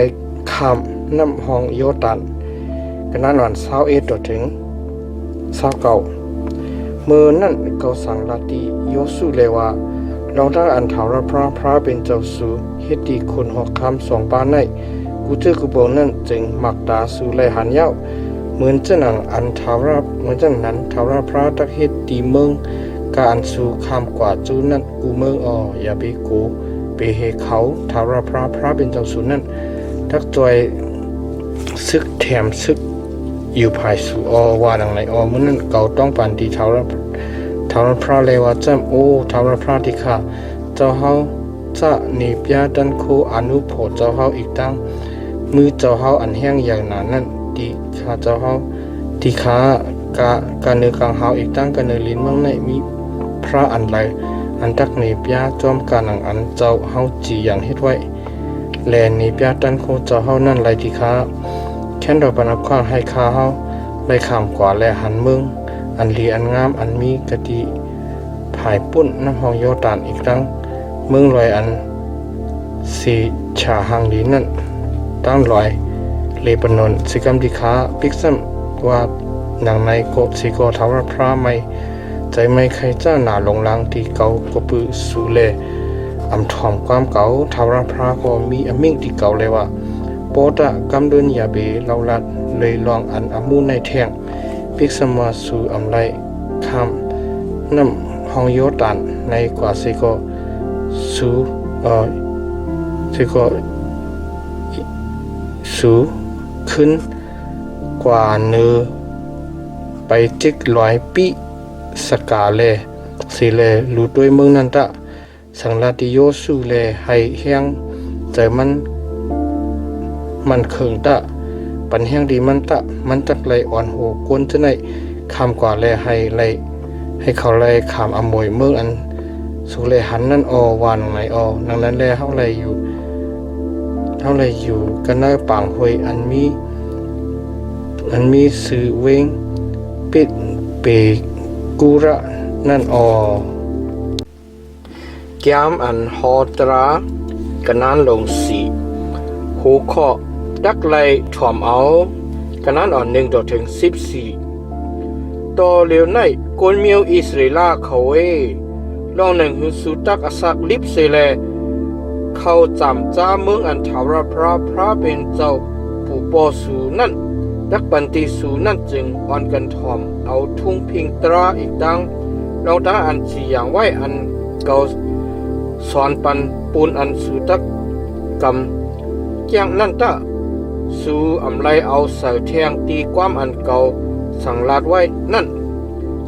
คำน้ำห้องโยตันกันนั้นวัน21ต่อถึง29เมื่อนั่นเขาสั่งลาติโยสุเลว่าลองตั้งอันถาวรพระเป็นเจ้าสูเฮ็ดดีคนหอกคำ2ปานในกูเจอกูบอกนั่นจึงมักตาสู่ไลหันเย้าเหมือนเจ้าหนังอันถาวรเหมือนเจ้านั้นถาวรพระตักเฮ็ดดีเมืองการสู่คำกว่าจูนั่นกูเมืองอย่าไปกูไปเฮเขาถาวรพระเป็นเจ้าสูนั่นทักจอยซึกแถมซึกอยู่ภายสู่ว่าดังไหนมื้อนั้นเก่าต้องปานที่ถาวรพระเลยว่าจำทาวรพระที่ข้าเจ้าเฮา จะเนปยาดันโคอนุโพเจ้าเฮาอีกตั้งมือเจ้าเฮาอันแห้งอย่างหนานั่นดีข้าเจ้าเฮาที่ข้การเนือกังเฮาอีกตั้งการเนือลิ้นเมืองในมีพระอันไรอันตักเนปยาจอมการหนังอันเจ้าเฮาจีอย่างเฮ็ดไว้แลเนปยาดันโคเจ้าเฮานั่นไรที่ข้าแค่นเราบรรณความให้ข้าเฮาไล่ขามกว่าแลหันเมืองอันลีอันงามอันมีกะติภายปุ้นน้ำหองโยตานอีกตั้งเมืองลอยอันสีชาหังดีนั่นตั้งลอยเลบานอนสิกรรมดิค้าพิกซัมว่าหนังในโกสิโกทาวพระไม่ใจไม่ใครเจ้าหนาลงลังที่เกาก็ปือสูเลอำถอมความเก่าทาวพระก็มีอมิ่งที่เก่าเลยว่าโปตะกำเดินยาเบเราลัดเลยลองอันอมูในแท่งพิกซัมมาสู่อำไรคำน้ำห้องโยตันในกว่าสิโกสูสิโกสูขึ้นกว่าเนื้อไปจิกลอยปีสกาเลสิเลรู้ด้วยเมืองนันตะสังลาติโยสูเลให้แห้งใจมันเคิงตะปันแห้งดีมันตะมันจักไหลอ่อนหัวกวนจะไหนคำกว่าเลให้เขาไหลขามอมวยเมืองอันสุเลหันนั่นอวานไหนนังนั้นแลเฮาไหลอยู่กันน้อยปางหวยอันมีสื่อเวงปิดเปกุระนั่นแก้มอันฮอตรากันนั้นลงสีหูเคาะดักไล่ถ่อมเอากันนั้น1ต่อถึง14ต่อเร็วในกวนเมียวอิสราเอลเขาลองหนึ่งหือสุตักอสักลิบเสเลเข้าจำจ้าเมืองอันทาวรพระเป็นเจ้าผู้ปอสูนั่นดักบันติสูนั่นจึงอ่อนกันถ่อมเอาทุ่งพิงตราอีกดังเราได้อันจีอย่างไว้อันเก่าสอนปันปูนอันสุตักกำแจ้งนั่นตะสูอำไลเอาเสาแทงตีความอันเก่าสั่งลาดไว้นั่น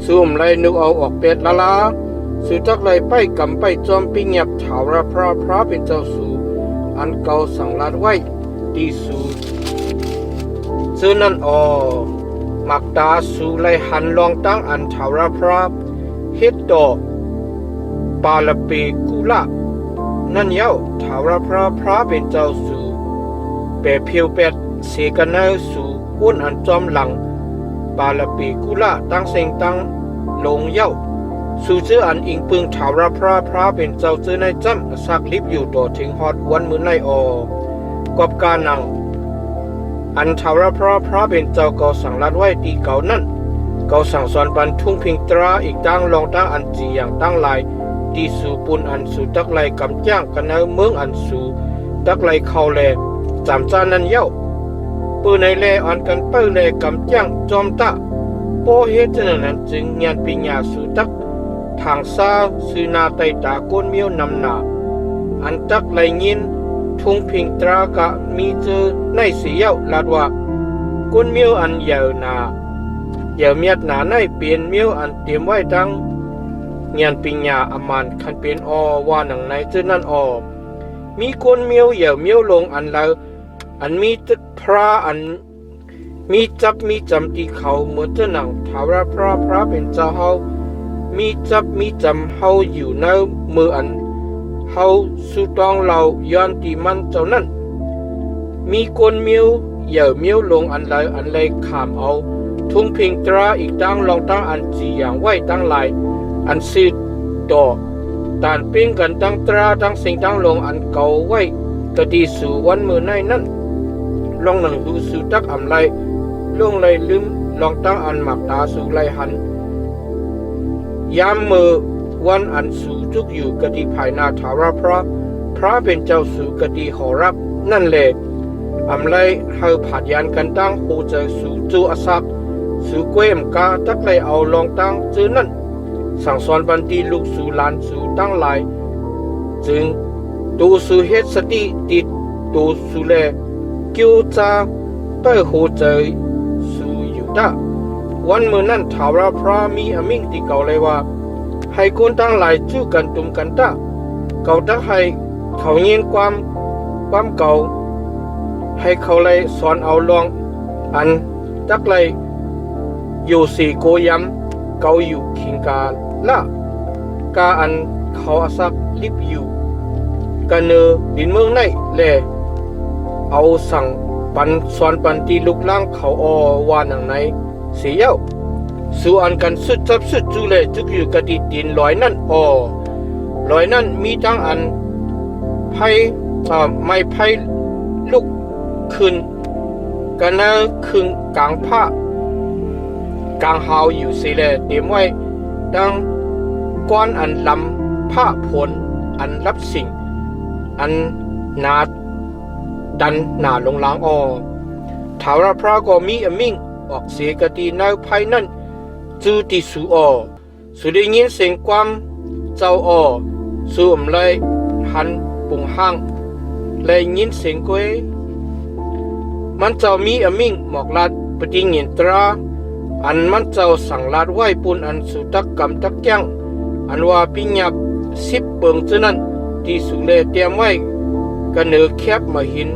สูอำไลนึกเอาออกเป็ดละสุจักไลไปกำไปจอมปิงยับถาวรพระเป็นเจ้าสูอันเก่าสั่งลาดไว้ตีสูซึ่งนั่นมักตาสูไลหันลองตั้งอันถาวรพระเฮ็ดดอกปาลเปกุละนั่นเย้าถาวรพระเป็นเจ้าสูเปเพียวเป็ดเสกันเนสูอ้วนอันจอมหลังปาลเปกุละตั้งเสียงตั้งลงเย้าสู่เจออันอิงปึงถาวรพระเป็นเจ้าเจอในจำสักลิบอยู่ต่อถึงฮอดวันมือในกอบการนังอันถาวรพระเป็นเจ้าก็สั่งลัดไว้ตีเก่านั่นก็สั่งสอนปันทุ่งพิงตราอีกตั้งลองตั้งอันจีอย่างตั้งลายตีสู่ปุนอันสู่ตักไลกำจ้างกันเนเมืองอันสู่ตักไลเข้าแลจำจานั้นเย้าปืนในแลอันกันเปิ้ลแลกำจ้างจอมตะโปเฮจนั้นจึงเงียนปิญญาสู่ตักทางซาสือนาไตตาก้นเมียวนำหนาอันตักไหลยินทุ่งพิงตรากะมีเจอในสีเย้าลาดว่าก้นเมียวอันเยาวนาเยาวเมียดหนาในเปลี่ยนเมียวอันเตรียมไว้ดังเงียนปิญญาอมันคันเป็นว่าหนังในเจอนั่นมีก้นเมียวเยาวเมียวลงอันแล้วอันมีพระอันมีจับมีจำที่เขาเหมือนเจ้าหนังถาวรพระเป็นเจ้าเฮามีจับมีจำเฮาอยู่ในมืออันเฮาสุตองเราย้อนตีมันเจ้านั้นมีคนเมียวเหย่อเมียวลงอันไรขามเอาทุ่งพิงตราอีกตั้งลองตั้งอันจีอย่างไว้ตั้งลายอันซีดอตานปิ้งกันตั้งตราตั้งสิ่งตั้งลงอันเก่าไว้กะดีสู่วันมือในนั้นลองหนังหูสู่ตักอำไรล่วงเลยลืมลองตั้งอันหมักตาสู่ไรหันยามมือวันอันสูจุกอยู่กติภายนาถาวรพระเป็นเจ้าสู่กติหอรับนั่นแหละอำไรเฮาผัดยานกันตั้งโหเจอสู่จูอสักสู่เกวมกาตักเลยเอาลองตั้งจื้อนั่นสั่งสอนบันตีลูกสู่หลานสู่ตั้งหลายจึงตูสู่เฮ็ดสติติดตูสู่แลกิวจาเป้โหเจอสู่อยู่ตะวันเมื่อนั้นถาวรพระมีอมิ่งที่เก่าเลยว่าให้คนตั้งหลายจู้กันตุมกันตะเก่าตั้งให้ เขายินความเก่าให้เขาเลยสอนเอาลองอันตักเลยอยู่สี่โกยำเกาอยู่คิงกาละกาอันเขาอาศักลิบอยู่กันเนอดินเมืองในแลเอาสั่งปันสอนปันตีลุกล่างเขาอวานังในเสียวสู่อันกันสุดจับสุดจูเลยจุกอยู่กะดีดินลอยนั่นลอยนั่นมีจังอันไพ่ไม่ไพ่ลุกขึ้นกันเนอคึงกลางผ้ากลางหาวอยู่เสียเลยเตรียมไว้ดังก้อนอันลำผ้าผลอันรับสิ่งอันนาดันหนาลงล้างถาวรพระก็มีอมิ่งออกเสียกตีในภายนั้นจูติสูสุได้ยินเสียงความเจ้าสูมเลยหันปุงห้างเลยยินเสียงกวยมันเจ้ามีอมิ่งหมอกลัดปฏิเงินตราอันมันเจ้าสั่งลาดไหวปุนอันสุตักกำตักยังอันว่าปิญญา10 เบิงเจนั้นที่สุเลเตรียมไว้กันเนือแคบมาหิน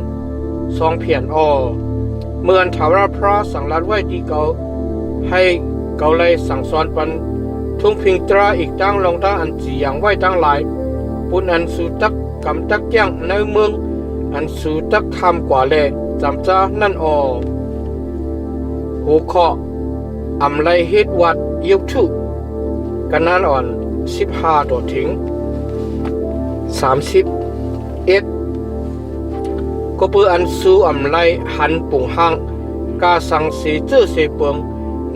2 เพียนเมื่อถาวรพระสั่งลาดไว้ที่เก่าให้เก่าเลยสั่งสอนปันทุ่งพิงตราอีกตั้งลงตั้งอันจีอย่างไว้ตั้งหลายปุนอันสุตักกำตักยังในเมืองอันสุตักทำกว่าเลยจำจ้านั่นหัวข้ออำไลเฮ็ดวัดยุคทุกันนั้น15ต่อถึง31ก็เพื่ออันสู้อำไลหันปุ่งห้างกาสังเสเจอเสเปิง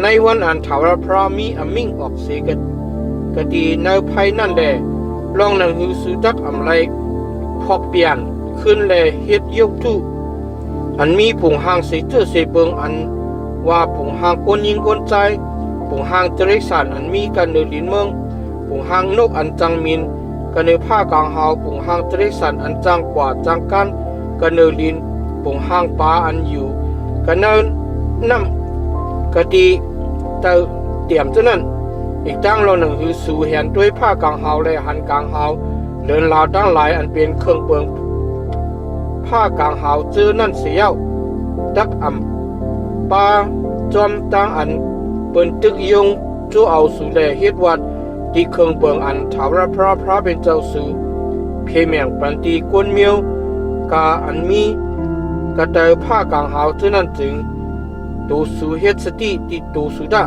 ในวันอันถาวรพระมีอมิ่งออกเสกดีในภายนั่นแลลองนังหือสุจักอำไลพอเปลี่ยนขึ้นแลเฮ็ดยุคทุอันมีปุ่งห้างเสเจอเสเปิงอันว่าปุ่งห้างก้นยิงก้นใจปุ่งห้างเจริญสารอันมีกันเนือลินเมืองปุ่งห้างนกอันจังมินกันเนือผ้ากลางหาวปุ่งห้างเจริญสารอันจังกว่าจังกันกันเนือลินปุ่งห้างปลาอันอยู่กันเนือน้ำกะดีเตรียมเท่านั้นอีกตั้งเราหนึ่งคือสู่เห็นด้วยผ้ากลางหาวและหันกลางหาวเดินลาวตั้งหลายอันเป็นเครื่องเปลืองผ้ากลางหาวเจอนั่นเสียวดักปาจอมตั้งอันเปิ้นตึกยงจูเอาสู่แลเฮ็ดวัดที่เครื่องเปิงอันถาวรพระเป็นเจ้าสู่เพเมียงปันตีกวนเมียวกาอันมีกระเตอผ้ากลางหาวเท่านั้นจึงตูสู่เฮ็ดสติติตูสุดา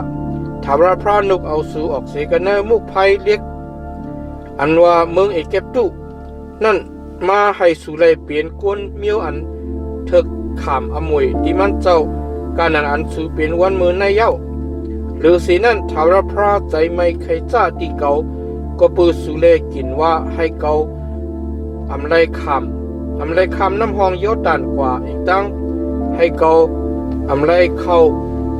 ถาวรพระนกเอาสู่ออกเสกันเนมุกภัยเล็กอันว่าเมืองเอเก็บตุนั่นมาให้สู่แลเปลี่ยนกวนเมียวอันเถิกขามอมวยที่มันเจ้าการนั้นอันสูเป็นวันมือในเย้าหรือสีนั้นถาวรพระใจไม่เคยจ้าตีเก่าก็ปือสุเลกินว่าให้เก่าอำไลคำน้ำห้องโยตันกว่าอีกตั้งให้เก่าอำไลเข้า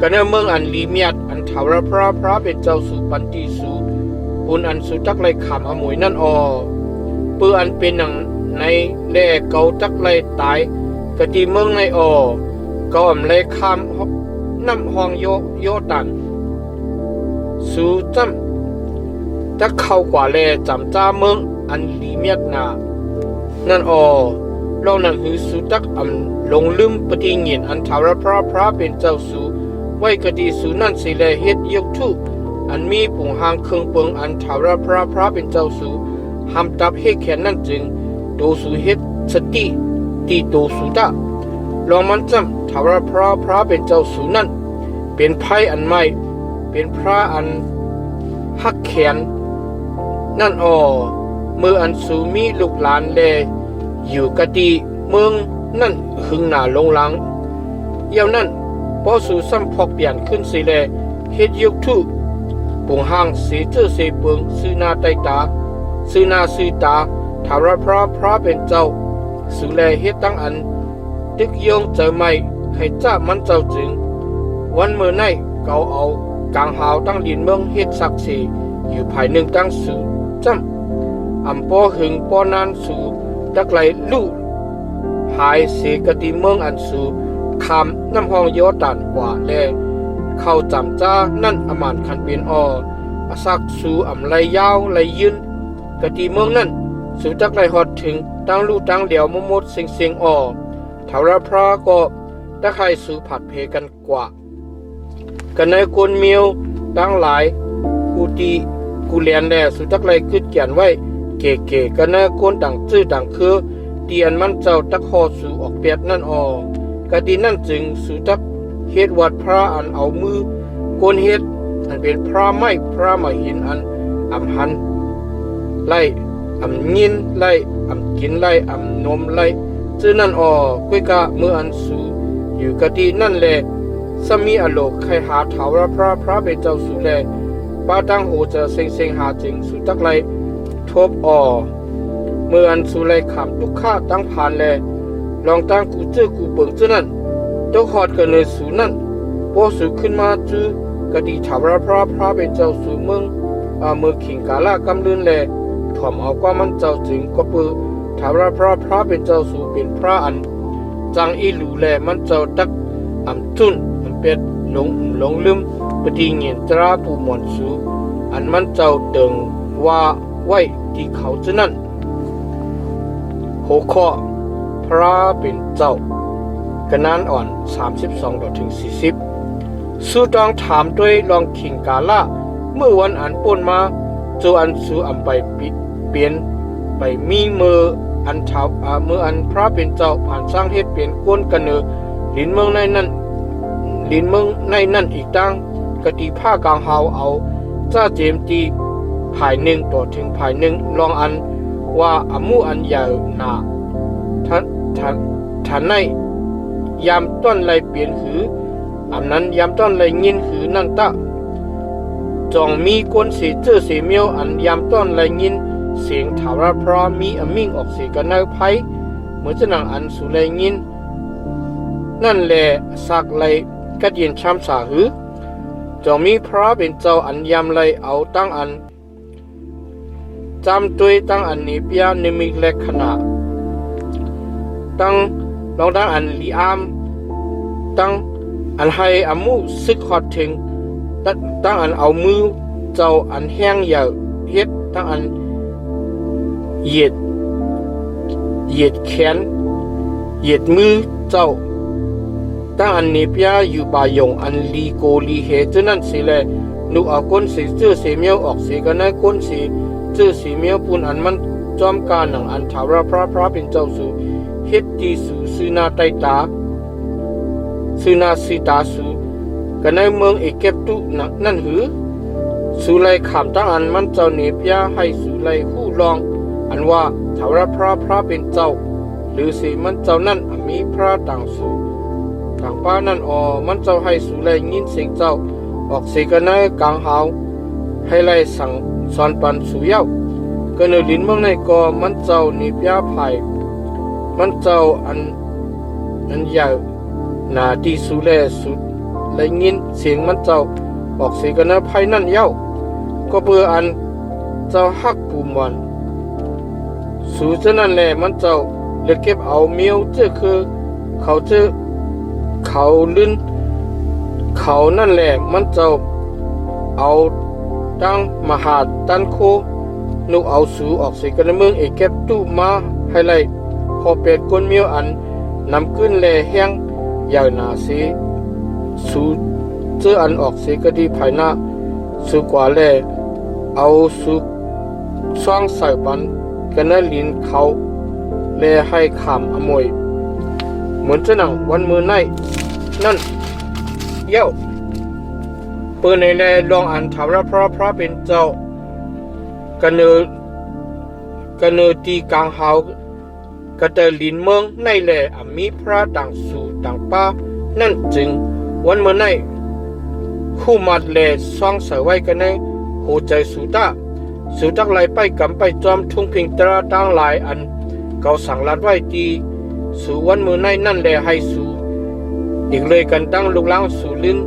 กันเมืองอันลีเมียดอันถาวรพระเป็นเจ้าสู่ปันติสูปุนอันสุจักไลคำอมวยนั่นปืออันเป็นหนังในแล่เก่าจักไลตายกะตีเมืองในก็อำไลคำน้ำห้องโยตันสู่จำจะเข้ากว่าแลจำจ้าเมืองอันลีเมียดนานั่นเรานั่นคือสุจักลงลืมปฏิเงียนอันถาวรพระเป็นเจ้าสู่ไว้กะดีสู่นั่นสิแลเฮ็ดยกทุอันมีปุ่งหางเครื่องเปิงอันถาวรพระเป็นเจ้าสู่ห้ามตับให้แขนนั่นจึงโตสู่เฮ็ดสติตีโตสู่ตาลองมันจำถาวรพระเป็นเจ้าสู่นั่นเป็นไพ่อันใหม่เป็นพระอันหักแขนนั่นมืออันสูมีลูกหลานแลอยู่กะดีเมืองนั่นหึงหนาลงหลังเยี่ยวนั่นพอสู่ซ้ำพอกเปลี่ยนขึ้นสิแลเฮ็ดยุกทุปุ่งห้างเสเจอเสเปิงซื้อหน้าใต้ตาซื้อหน้าซื้อตาถาวรพระเป็นเจ้าสู่แลเฮ็ดตั้งอันตึกยงเจอไม่ให้จ้ามันเจ้าจึงวันเมื่อไหนเกาเอากลางหาวตั้งดินเมืองเฮ็ดศักดิ์ศรีอยู่ภายหนึ่งตั้งสู่จำปอหึงปอนานสู่ตักไหลลู่หายเสกติเมืองอันสู่คำน้ำห้องโยตันกว่าแลเข้าจำจ้านั่นอมานคันเป็นอาศักสู่ไหลยาวไหลยืนกติเมืองนั่น สู่จักไรฮอดถึงตั้งลู่ตั้งเหลียวมุดเสียงอ่อถาวรพระก็ตะไคร่สู่ผัดเพกันกว่ากันในกวนเมียวตั้งหลายกูตีกูเลียนแด่สู่จักไรกึดเกียนไว้เก๋ๆกันในกวนต่างจื้อต่างคือเตียนมันเจ้าตักคอสู่ออกเปียดนั่นอ่อกะดีนั่นจึงสู่จักเฮ็ดวัดพระอันเอามือกวนเฮ็ดอันเป็นพระไม้พระมาหินอันอำหันไล่อำยินไล่อำกินไล่อำนมไล่จื้อนั่นกุ้ยกะมืออันสู่อยู่กะดีนั่นแหละสมีอโลกใครหาถาวรพระเป็นเจ้าสู่แลป้าตั้งโหจะเซ็งหาจึงสู่จักไรทบเมื่ออันสู่ไรขำทุกข้าตั้งผ่านแลลองตั้งกูเจอกูเบิ่งจื้อนั่นตกหอดกันเลยสู่นั่นโปสู่ขึ้นมาจื้อกะดีถาวรพระเป็นเจ้าสู่เมืองขิงกาลากำลืนแลถ่อมเอาความมันเจ้าจึงก็ปือถาวรพระเป็นเจ้าสู่เป็นพระอันจังอีหลูแลมันเจ้าตักอำจุนอำเป็ดหลงลืมปฏิเงียนตราปูหมอนสู่อันมันเจ้าเดิงว่าไว้ที่เขาจื้อนั่นหัวข้อพระเป็นเจ้ากะนานอ่อน32-40สู้ต้องถามด้วยลองขิงกาละเมื่อวันอันป่นมาจูอันสู่อำไปเปลี่ยนไปมีมืออันเท้ามืออันพระเป็นเจ้าผ่านสร้างเฮ็ดเปลี่ยนก้นกันเนอลินเมืองในนั่นอีกตั้งกะตีผ้ากลางเฮาเอาจ้าเจมตีภายหนึ่งต่อถึงภายหนึ่งลองอันว่าอมูอันยาวหนาท่านในยามต้นไรเปลี่ยนหืออันนั้นยามต้นไรยินหือนั่นตะจองมีก้นเสียเจอเสียเมียวอันยามต้นไรยินเสียงถาวรพระมีอมิ่งออกเสียกันในไพ่เหมือนจะนังอันสุไรยินนั่นแหละสักไรกัดเย็นช้ำสาหือจองมีพระเป็นเจ้าอันยามไรเอาตั้งอันจำตัวตั้งอันนี้เปียนิมิเล็กขนาดตั้งลองตั้งอันลีอามตั้งอันให้อามูซึกฮอดถึงตั้งอันเอามือเจ้าอันแห้งเหยาเฮ็ดตั้งอันเหยียดแขนเหยียดมือเจ้าตั้งอันนี้เปียอยู่บายงอันลีโกลีเฮจนั่นสิแลนุเอาก้นสีเจื้อสีเมียวออกสีกันในก้นสีเจื้อสีเมียวปูนอันมันจอมการหนังอันถาวรพระเป็นเจ้าสู่เฮ็ดดีสู่ซื้อนาไตตาซื้อนาสีตาสู่กันในเมืองเอเกปตุนั่นหือสู่ไลขามตั้งอันมันเจ้าเนปยาให้สู่ไลคู่ลองอันว่าถาวรพระเป็นเจ้าหรือสิมันเจ้านั่นมีพระต่างสู่ต่างป้านั่นมันเจ้าให้สู่ไลยินเสียงเจ้าออกสีกันในกลางหาวให้ไลสั่งสอนปันสู่เย้ากันในลิ้นเมืองในก็มันเจ้าเนปยาภายมันเจ้าอันใหญ่หนาที่สูแลสุดและยินเสียงมันเจ้าออกเสียกันนะภายนั่นเย้าก็เบื่ออันเจ้าฮักปูมันสูเจ้านั่นแหละมันเจ้าเลือกเก็บเอาเมียวเจ้าคือเขาลื่นเขานั่นแหละมันเจ้าเอาตั้งมหาตันโคนุกเอาสูออกเสียกันในเมืองเอเก็บตู้มาให้ไล่พอเป็ดก้นเมียวอันนำขึ้นแลแห้งยาวหนาเสีสูเจออันออกเสียก็ดีภายหน้าสูกว่าแลเอาสูช่องใส่ปันกันในลิ้นเขาแลให้ขามอมวยเหมือนจะหนังวันมือในนั่นเย้าเปิดในแลลองอันถาวรพระเป็นเจ้ากันเนอตีกลางเฮากระเตลินเมืองในแหล่มีพระต่างสู่ต่างป้านั่นจึงวันเมื่อในคู่มัดแหล่ซ่องใส่ไว้กันในหัวใจสู่ตักไหลไปกำไปจอมทุ่งพิงตราตั้งหลายอันเกาสั่งลัดไว้ตีสู่วันเมื่อในนั่นแหล่ให้สู่อีกเลยกันตั้งลูกล้างสู่ลิ้น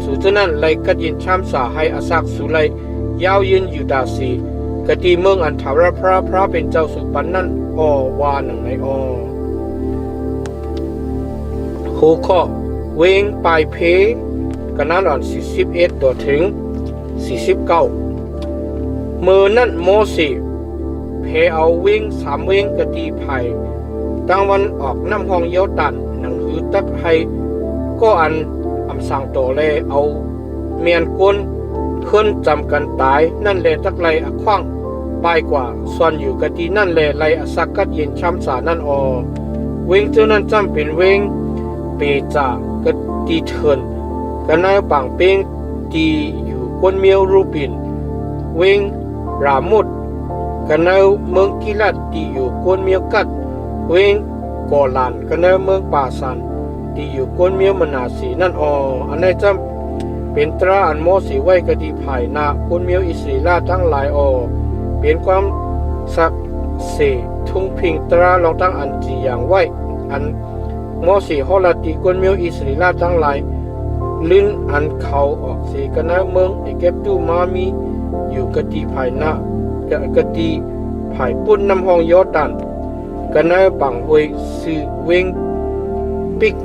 สู่เจ้านั่นไหลกัดยินช้ำสาให้อาศักสู่ไหลยาวยืนอยู่ดาสีกะตีเมืองอันถาวรพระเป็นเจ้าสู่ปันนั่นวาหนังในหัวข้อเวงปลายเพกันนั้นอ่อน41ต่อถึง49เมื่อนั้นโมเสส เพเอาวิ่ง3วิ่งกะตีไผ่ตั้งวันออกน้ำห้องเยาตันหนังหือตักให้ก็อันอำสั่งโตแลเอาเมียนก้นขึ้นจำกันตายนั่นแลตักไลอคว้างปลายกว่าส่วนอยู่กะตีนั่นแลไลอสักกัดเย็นช้ำสานั่นเวงเจ้านั้นจำเป็นเวงเปจากะตีเถินกันนายปังเป้งตีอยู่ก้นเมียวรูปินเวงรามุดกันนายเมืองกิลัดตีอยู่ก้นเมียวกัดเวงกอลันกันนายเมืองป่าสันตีอยู่ก้นเมียวมนาสีนั่นอันนี้จำเป็นตราอันโมสีไว้กะตีภายนาก้นเมียวอิสราทั้งหลายเป็นความศักดิ์สิทธิ์ทุ่งพิงตราลองตั้งอันจีอย่างไว้อันโมสีฮอลาตีก้นเมียวอิสราทั้งหลายลิ้นอันเขาออกสีกันนะเมืองเอเกปตูมามีอยู่กะตีภายนากะตีภายปุ่นน้ำห้องยอดันกันนะบังหวยสือเวงปิก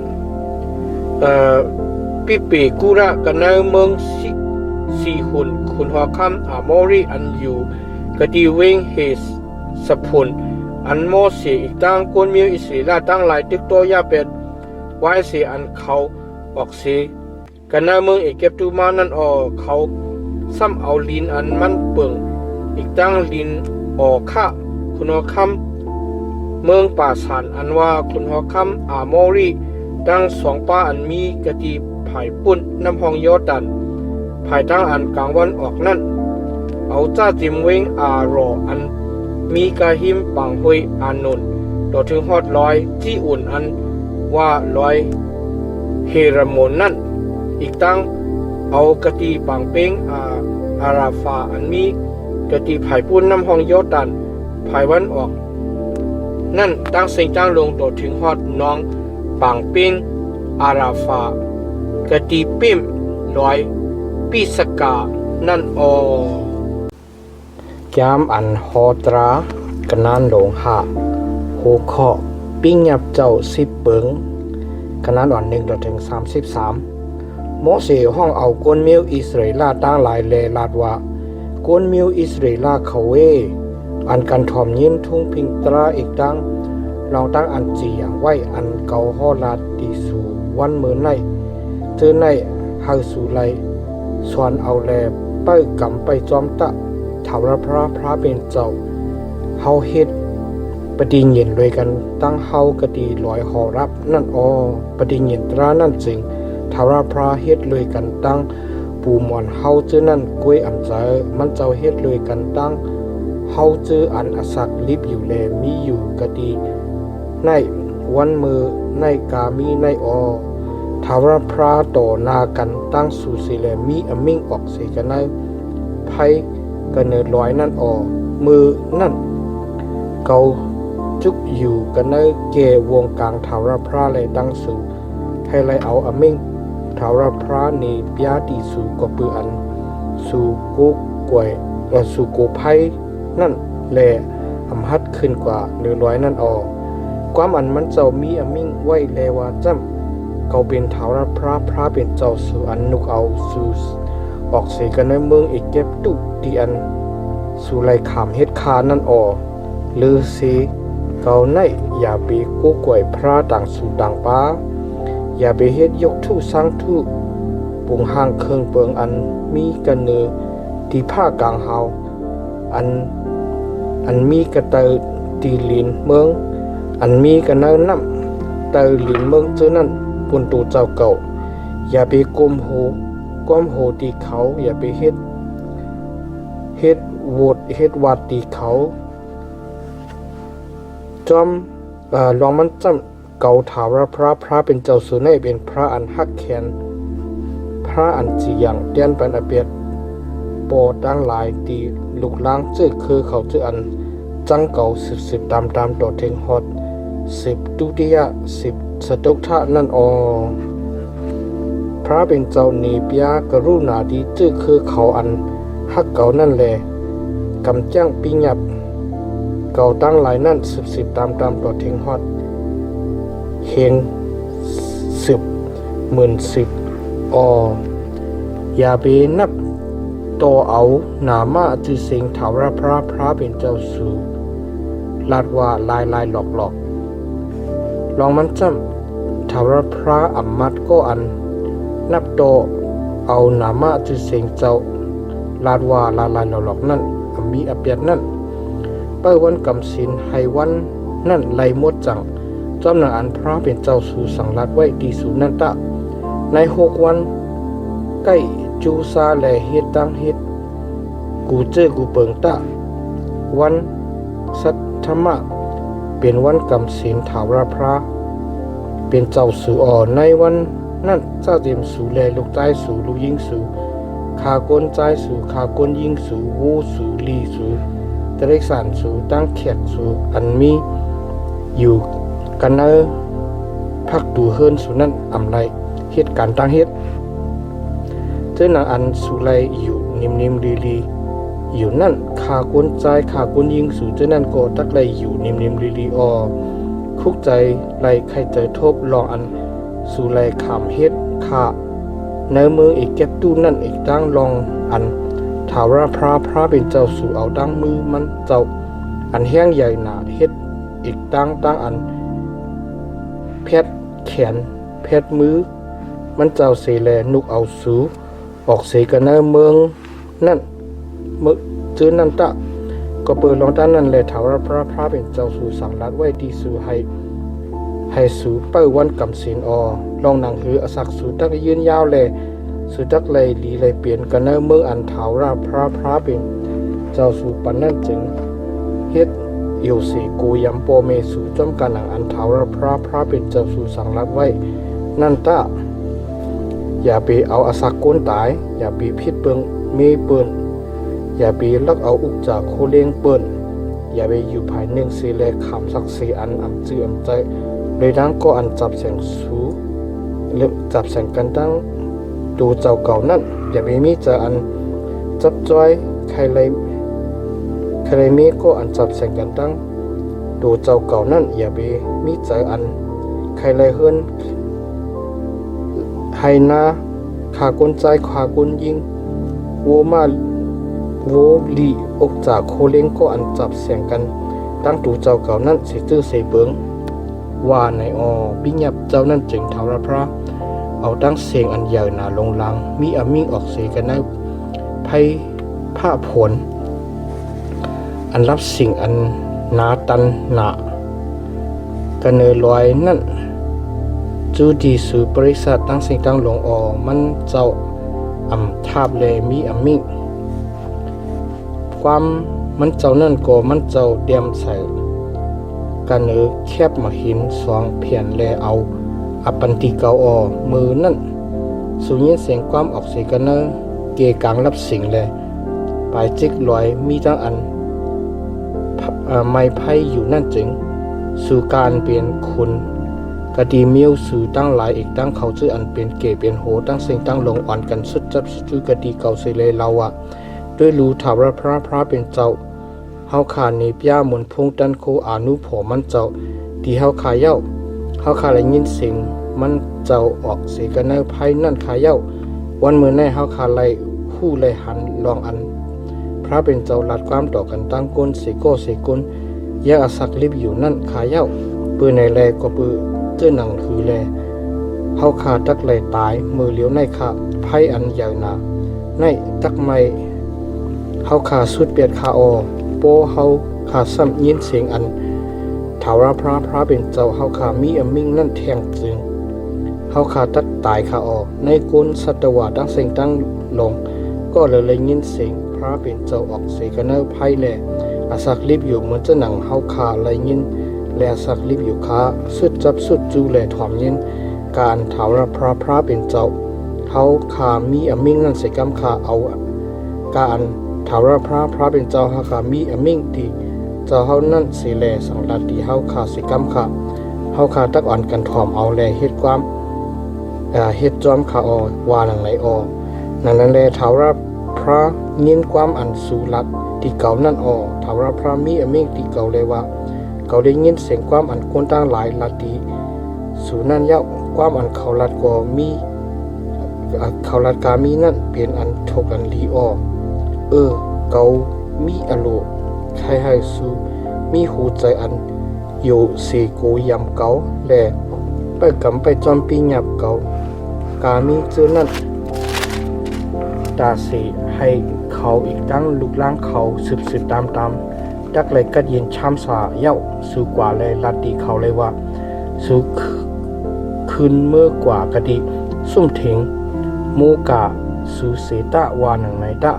ปิเปกุระกันนะเมืองสีหุ่นคุณหัวคำอามอรีอันอยู่กะตีเวงเฮสสพุนอันโมเสอีกตั้งก้นเมียวอิสราตั้งหลายตึกตัวยาเป็ดไว้เสียอันเขาออกเสียกันหน้าเมืองเอเกปตูมานั่นเขาซ้ำเอาลินอันมันเปิงอีกตั้งลินค่าคุณหัวคำเมืองป่าสันอันว่าคุณหัวคำอามอรีตั้ง2 ป้าอันมีกะตีภายปุ่นน้ำห้องยอดันภายตั้งอันกลางวันออกนั่นเอาจ้าจิมเวงอารออันมีกาหิมปังหวยอานนท์ต่อถึงฮอดลอยที่อุ่นอันว่าลอยเฮรามนนั่นอีกตั้งเอากะตีปังเป้งอาราฟาอันมีกะตีภายปุ่นน้ำห้องยอดันภายวันออกนั่นตั้งเสียงตั้งลงต่อถึงฮอดน้องปังเป้งอาราฟากะตีปิมลอยปิสกานั่นยามอันฮอตรากนานหลงหาโหเคาะปิ้งยับเจ้า10 เปิงกนานอ่อน1 ถึง 33โมเสห้องเอาก้นมิวอิสราเอลตั้งหลายแลลาดว่าก้นมิวอิสราเอลเขาเวอันกันถอมยิ้มทุ่งพิงตราอีกตั้งลองตั้งอันจีอย่างไว้อันเกาฮอลาดตีสู่วันเมื่อในเจอในเฮาสู่ไลสวนเอาแลเป้กำไปจอมตะถาวรพระเป็นเจ้าเฮาเฮ็ดปฏิญญนด้วยกันตั้งเฮากะดีลอยหอรับนั่นปฏิญญนตรานั่นจริงถาวรพระเฮ็ดเลยกันตั้งปูหมอนเฮาเจอนั่นกล้วยอำใจมันเจ้าเฮ็ดเลยกันตั้งเฮาเจออันอสักลิบอยู่แลมีอยู่กะดีในวันมือในกามีในถาวรพระต่อนากันตั้งสู่สิแลมีอมิ่งออกเสกันในไผกันเนิดลอยนั่นมือนั่นเกาจุกอยู่กันเนเกวงกลางถาวรพระเลยตั้งสู่ให้ไลเอาอมิ่งถาวรพระนีปยาตีสู่กปืออันสู่กุกวยสู่โกไพนั่นแลอำหัดขึ้นกว่าเนื้อลอยนั่นความอันมันเจ้ามีอมิ่งไว้แลว่าจ้ำเกาเป็นถาวรพระเป็นเจ้าสู่อันนุกเอาสู่ออกเสียกันในเมืองอีกเก็บตุตีอันสู่ไลขามเฮ็ดคานั่นหรือสิเกาในอย่าไปกู้กวยพระต่างสู่ต่างป้าอย่าไปเฮ็ดยกทุสร้างทุปุงห่างเครื่องเปิงอันมีกันเนือที่ผ้ากลางเฮาอันมีกระเตอตีลินเมืองอันมีกันเนือน้ำเตอลินเมืองเจอนั่นปุ่นตูเจ้าเก่าอย่าไปก้มโหตีเขาอย่าไปเฮ็ดโหวดเฮ็ดวัดตีเขาจอมลองมันจำเก่าถาวรพระเป็นเจ้าสุนัยเป็นพระอันฮักแขนพระอันจีอย่างเตียนเป็นอเปียดปอตั้งหลายตีลูกล้างจื้อคือเขาจื้ออันจังเก่าสิบตามต่อเทงฮอด10 ตุติยะ10 สตุกทะนั่นพระเป็นเจ้านีปยากรุณาดีจื้อคือเขาอันฮักเก่านั่นแลกำจ้างปิญับเก่าตั้งหลายนั่นสิบตามต่อเทงฮอดเฮง10,000อย่าไปนับต่อเอาหนามาจื้อเสียงถาวรพระเป็นเจ้าสู่ ลาดว่าลายหลอกลองมันจำทาวรพระอัมมัดก็อันนับโตเอาหนามาจุเสียงเจ้าลาดว่าลายหลอกนั่นมีอเปียดนั่นเป้วันกำสินให้วันนั่นไลมดจังจอมนางอันพระเป็นเจ้าสู่สังลาดไว้ดีสู่นั่นตะใน6 วันใกล้จูซาแลเฮ็ดตั้งเฮ็ดกูเจอกูเปิงตะวันสัทธมะเป็นวันกำสินถาวรพระเป็นเจ้าสู่ในวันนั่นเจ้าเตรียมสู่แลลูกใต้สู่ลูกยิงสู่ขากนใจสู่ขากนยิงสู่วูสู่ลีสู่ตริกสานสู่ตั้งเขียดสู่อันมีอยู่กันเนอพักดูเฮิรนสู่นั่นอำไรเฮ็ดการตั้งเฮ็ดเจ้านางอันสู่ไรอยู่นิ่มๆลีอยู่นั่นขากนใจขากนยิงสู่เจ้านั่นก็ตักไรอยู่นิ่มๆลีคุกใจไรใครใจทบลองอันสู่ไรขามเฮ็ดขาเนื้อมืออีกเก็บตู้นั่นอีกตั้งลองอันถาวรพระเป็นเจ้าสู่เอาดังมือมันเจ้าอันแห้งใหญ่หนาเฮ็ดอีกตั้งอันเพชรแขนเพชรมือมันเจ้าเสแลนุกเอาสู่ออกเสกันเนื้อเมืองนั่นมือจื้อนั่นตะก็เปิดลองด้านนั้นแลถาวรพระเป็นเจ้าสู่สังลัดไว้ดีสู่ให้สู่เป้าวันกำสินลองนังหืออสักสู่ตักยืนยาวแลสู่ตักเลยลีเลยเปลี่ยนกันเนอเมืองอันถาวรพระเป็นเจ้าสู่ปันนั่นจึงเฮ็ดเอียวเสโกยำโปเมสู่จอมกันหนังอันถาวรพระเป็นเจ้าสู่สังลัดไว้นั่นตะอย่าไปเอาอสักก้นตายอย่าไปพิษเปิงเมเปิ้นอย่าไปลักเอาอุกจากโคเลี้ยงเปิ้นอย่าไปอยู่ภายหนึ่งเสแลขำสักสีอันอำจืออำใจเลยดังก็อันจับแสงสูเลือกจับแสงกันตั้งดูเจ้าเก่านั่นอย่าไปมีเจออันจับจ้อยใครเลยมีก็อันจับแสงกันตั้งดูเจ้าเก่านั่นอย่าไปมีเจออันใครเลยเฮือนให้นาขากนใจขากนยิงโวมาโวลีอกจากโคเล้งก็อันจับแสงกันตั้งดูเจ้าเก่านั่นสิตื้อเสเบิงว่าในบิญับเจ้านั่นจึงถาวรพระเอาตั้งเสียงอันใหญ่หนาลงลังมีอมิ่งออกเสียกันในไพ่ผ้าผลอันรับสิ่งอันหนาตันหนากันเนลอยนั่นจูดีสู่บริษัทตั้งสิ่งตั้งลงมันเจ้าทาบเลยมีอมิ่งความมันเจ้านั่นก็มันเจ้าเดียมใส่กันเนอแคบมาหินสองเพียนแลเอาอปันติเกามือนั่นสูญยินเสียงความออกเสียกันเนอเกกลางรับสิ่งแลปลายจิกลอยมีทั้งอันไม้ไพ่อยู่นั่นจึงสู่การเปลี่ยนคุณกะดีเมียวสู่ตั้งหลายอีกตั้งเขาชื่ออันเป็นเกเปลี่ยนโหตั้งเสียงตั้งลงอ่อนกันสุดจับสุดกะดีเก่าเสเลเราด้วยรู้ถาวรพระเป็นเจ้าเฮาขาในย่าหมุนพงตันโคอานุผมันเจ้าที่เฮาขาเย้าเฮาขาได้ยินเสียงมันเจ้าออกเสียกันในไพ่นั่นขาเย้าวันมื้อในเฮาขาไล่ฮู้ไล่หันลองอันพระเป็นเจ้าลัดความต่อกันตั้งก้นเสโกเสกุนแยกอสักลิบอยู่นั่นขาเย้าปืนในแลก็ปือเจ้าหนังคือแลเฮาขาตักไหลตายมือเลี้ยวในขาไพ่อันใหญ่หนาในตักไม้เฮาขาสุดเปียดขาโปเฮาขาซ้ำยินเสียงอันถาวรพระเป็นเจ้าเฮาขามีอมิ่งนั่นแทงจึงเฮาขาตัดตายขาในก้นสัตวะตั้งเสียงตั้งลงก็เลยยินเสียงพระเป็นเจ้าออกเสียกันเนอไพ่แลอาศักลิบอยู่เหมือนจะหนังเฮาขาเลยยินแลสักลิบอยู่ขาสุดจับสุดจูแลถอมยินการถาวรพระเป็นเจ้าเฮาขามีอมิ่งนั่นเสียกำขาเอาการถาวรพระเป็นเจ้าเฮาขามีอมิ่งที่เจ้าเฮานั่นสิแลสังลัดที่เฮาขาสิกรรมขาเฮาขาตักอ่อนกันถ่อมเอาแลเฮ็ดความเฮ็ดจอมขาว่าหนังไหนนั่นแลถาวรพระยินความอันสูลัดที่เก่านั่นถาวรพระมีอมิ่งที่เก่าเลยว่าเก่าได้ยินเสียงความอันคนตั้งหลายลัดที่สู่นั่นเย้าความอันเขาลัดก็มีเขาลัดกามีนั่นเป็นอันทกันลีเกามีอโลใครให้สู่ มีหูใจอันอยู่สีกูยำเกาแลไปกำไปจอมปีหยับเกากามีเจอนั่นตาสีให้เขาอีกตั้งลูกล้างเขาสืบตามดักเลยกัดยินช้ำสาเย้าสู่กว่าเลยลัดดีเขาเลยว่าสู่คืนเมื่อกว่ากะดีซุ่มถิงมูกาสู่เสตะวานังในตะ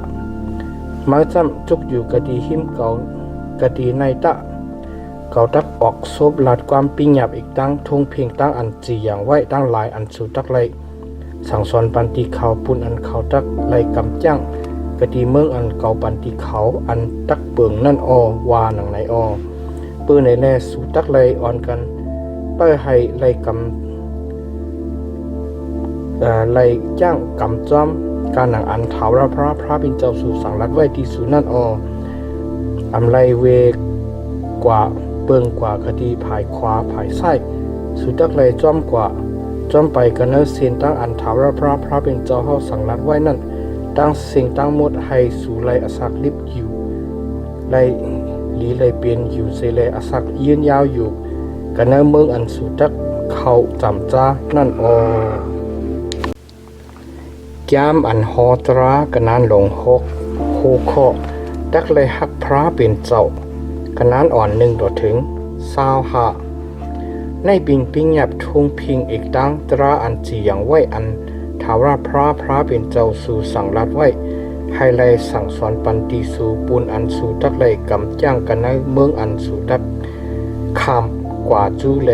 มาจำจุกอยู่กะดีหิมเกากะดีในตะเกาตักออกซบลาดความปิญญาบอีกตั้งทงเพียงตั้งอันจีอย่างไว้ตั้งหลายอันสู่ตักเลยสั่งสอนปันติเขาปุ่นอันเขาตักไล่กำจังกะดีเมืองอันเก่าปันติเขาอันตักเปิงนั่นอวานังในปื้อในแน่สู่ตักไล่อ่อนกันเป้ให้ไล่กำไล่จ้างกำจอมการหนังอันถาวรพระเป็นเจ้าสู่สังรัดไว้ที่สู่นั่นอำไลเวกว่าเปิงกว่าคดีภายขวาภายซ้ายสุดตักไล่จอมกว่าจอมไปกันเนเสียนตั้งอันถาวรพระเป็นเจ้าเฮาสังรัดไว้นั่นตั้งสิ่งตั้งหมดให้สู่ไล่อสักลิบอยู่ไล่หลีไล่เปลี่ยนอยู่เสไล่อสักยืนยาวอยู่กันเนเมืองอันสุดตักเขาจำจ้านั่นยามอันฮอตรากะนานหลงหกโคเคาะดักเลยฮักพระเป็นเจ้ากะนานอ่อน1ต่อถึง25ในปิงหยับทุ่งพิงอีกตั้งตราอันจีอย่างไว้อันถาวรพระเป็นเจ้าสู่สั่งรัดไว้ให้ไลสั่งสอนปันติสู่ปูนอันสู่ตักเลยกำจ้างกันในเมืองอันสู่ตักคำกว่าจูแล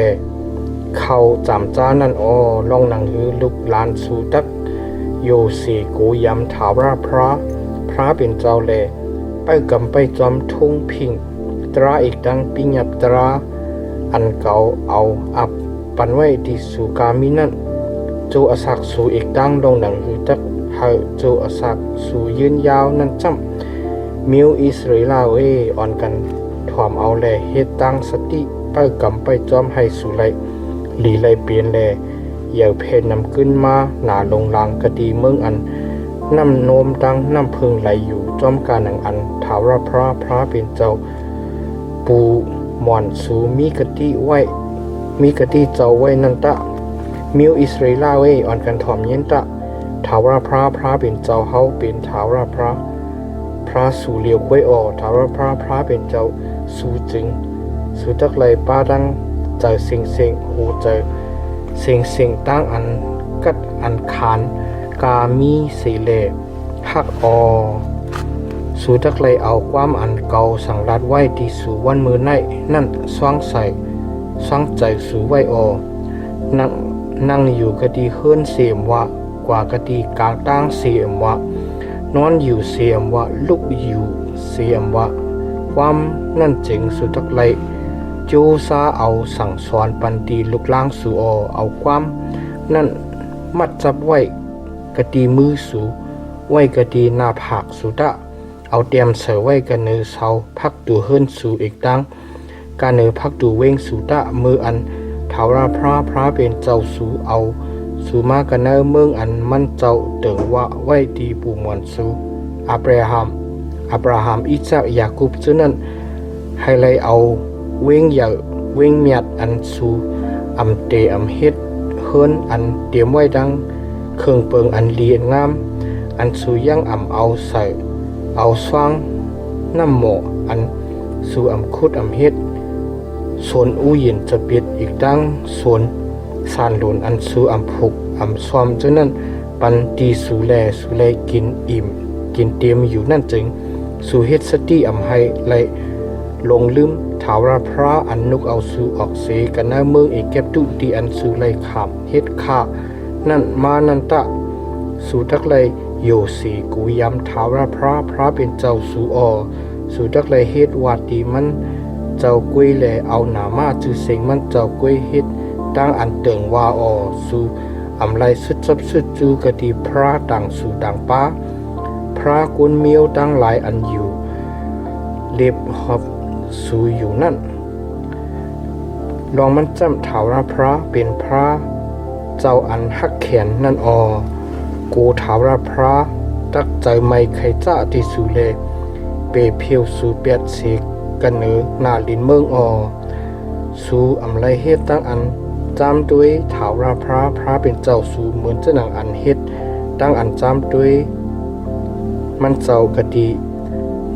เขาจำจ้านั่นลองหนังหือลุกลานสู่ตักโยสีกูยำถาวรพระเป็นเจ้าแลไปกำไปจอมทุ่งพิงตราอีกดังปิญญาตราอันเก่าเอาอับปันไว้ที่สู่กามินั่นจูอสักสู่อีกดังลงหนังหือตักเฮาจูอสักสู่ยืนยาวนั่นจำมิวอิสราเอลอ่อนกันถ่อมเอาแลเฮ็ดตั้งสติไปกำไปจอมให้สู่ไลหลีไลเปลี่ยนแลอย่าเพนนำขึ้นมาหนาลงลางกะดีเมืองอันน้ำโนมดังน้ำพึงไหลอยู่จอมการหนังอันถาวรพระเป็นเจ้าปูหมอนสูมีกะดีไว้มีกะดีเจ้าไว้นั่นตะมิวอิสราเอลอ่อนกันถ่อมเย็นตะถาวรพระเป็นเจ้าเฮาเป็นถาวรพระสู่เลียวไว้ถาวรพระเป็นเจ้าสู่จึงสู่ตักไหลป้าดังเจอเสียงหูเจอเสียงตั้งอันกัดอันขานกามีสีเลหักสู่ตักเลยเอาความอันเก่าสั่งรัดไว้ที่สู่วันมือในนั่นสว่างใสสว่างใจสู่ไว้นั่งอยู่กะดีเฮิรนเสียมว่ากว่ากะดีกลางตั้งเสียมว่านอนอยู่เสียมว่าลุกอยู่เสียมว่าความนั่นจึงสู่ตักเลยจูซาเอาสั่งสอนปันตีลุกล้างสู่เอาความนั่นมัดจับไว้กะดีมือสู่ไว้กะดีหน้าผากสู่ตะเอาเตรียมเสือไว้กันเนือเสาพักตูเฮิรนสู่อีกดังการเนือพักตูเว้งสู่ตะมืออันถาวรพระเป็นเจ้าสู่เอาสู่มากันเนือเมืองอันมันเจ้าเติงว่าไว้ดีปูมวนสู่อับราฮัมอิซักยาคูบซึ่งนั้นให้เลยเอาเว้งอย่าเว้งเมียดอันสู่อำเตอำเฮ็ดเฮิรนอันเตรียมไว้ดังเครื่องเปิงอันเลียนงามอันสู่ยังเอาใส่เอาสว่างน้ำหมออันสู่คุดเฮ็ดส่วนอูยินจะปิดอีกดังส่วนสานหลุนอันสู่ผูกซ้อมจนนั้นปันตีสู่แลกินอิ่มกินเตรียมอยู่นั่นจึงสู่เฮ็ดสติให้ไลลงลืมถาวรพระอันนุกเอาสู่ออกเสกันหน้าเมืองเอเก็บตุตีอันสู่ไลขามเฮ็ดข้านั่นมานันตะสู่ทักไลโยสีกูยำถาวรพระเป็นเจ้าสู่ทักไลเฮ็ดวาดีมันเจ้ากุ้ยแลเอาหนามาจือเสงมันเจ้ากุ้ยเฮ็ดตั้งอันเติงว่าสู่ไลสุดซับสุดจูกะดีพระดังสู่ดังป้าพระกุนเมียวตั้งหลายอันอยู่เล็บหอบสู่อยู่นั่นลองมันจำถาวรพระเป็นพระเจ้าอันหักแขนนั่นกูถาวรพระตักใจไม่ใครจ้าที่สู่เลเปเพียวสู่เปียดเสกก กันเนอหน้าลินเมืองอสู่อำไลเฮ็ดตั้งอันจามด้วยถาวราพระเป็นเจ้าสู่เหมือนเจ้าหนังอันเฮ็ดตั้งอันจามด้วยมันเจ้ากะดี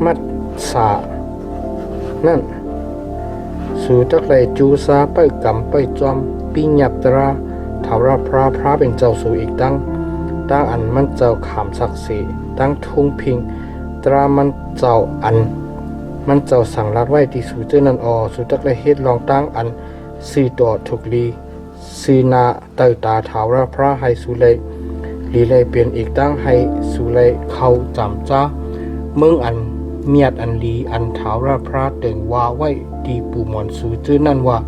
มัดสานั่นสู่จักไรจูซาไปกำไปจอมปีหยับตราถาวราพระเป็นเจ้าสู่อีกตั้งอันมันเจ้าขามศักดิ์ศรีตั้งทุ่งพิงตรามันเจ้าอันมันเจ้าสั่งรัดไว้ที่สู่เจ้านันสู่จักไรเฮ็ดลองตั้งอันสื่อต่อถูกลีสื่อนาเตตาถาวราพระให้สู่เลยลีเลยเปลี่ยนอีกตั้งให้สู่เลยเข้าจำจ้าเมืองอันเมียดอันลีอันถาวราพระเตึงว่าไว้ดีปู่หมอนสู่เจ้านั่นว่า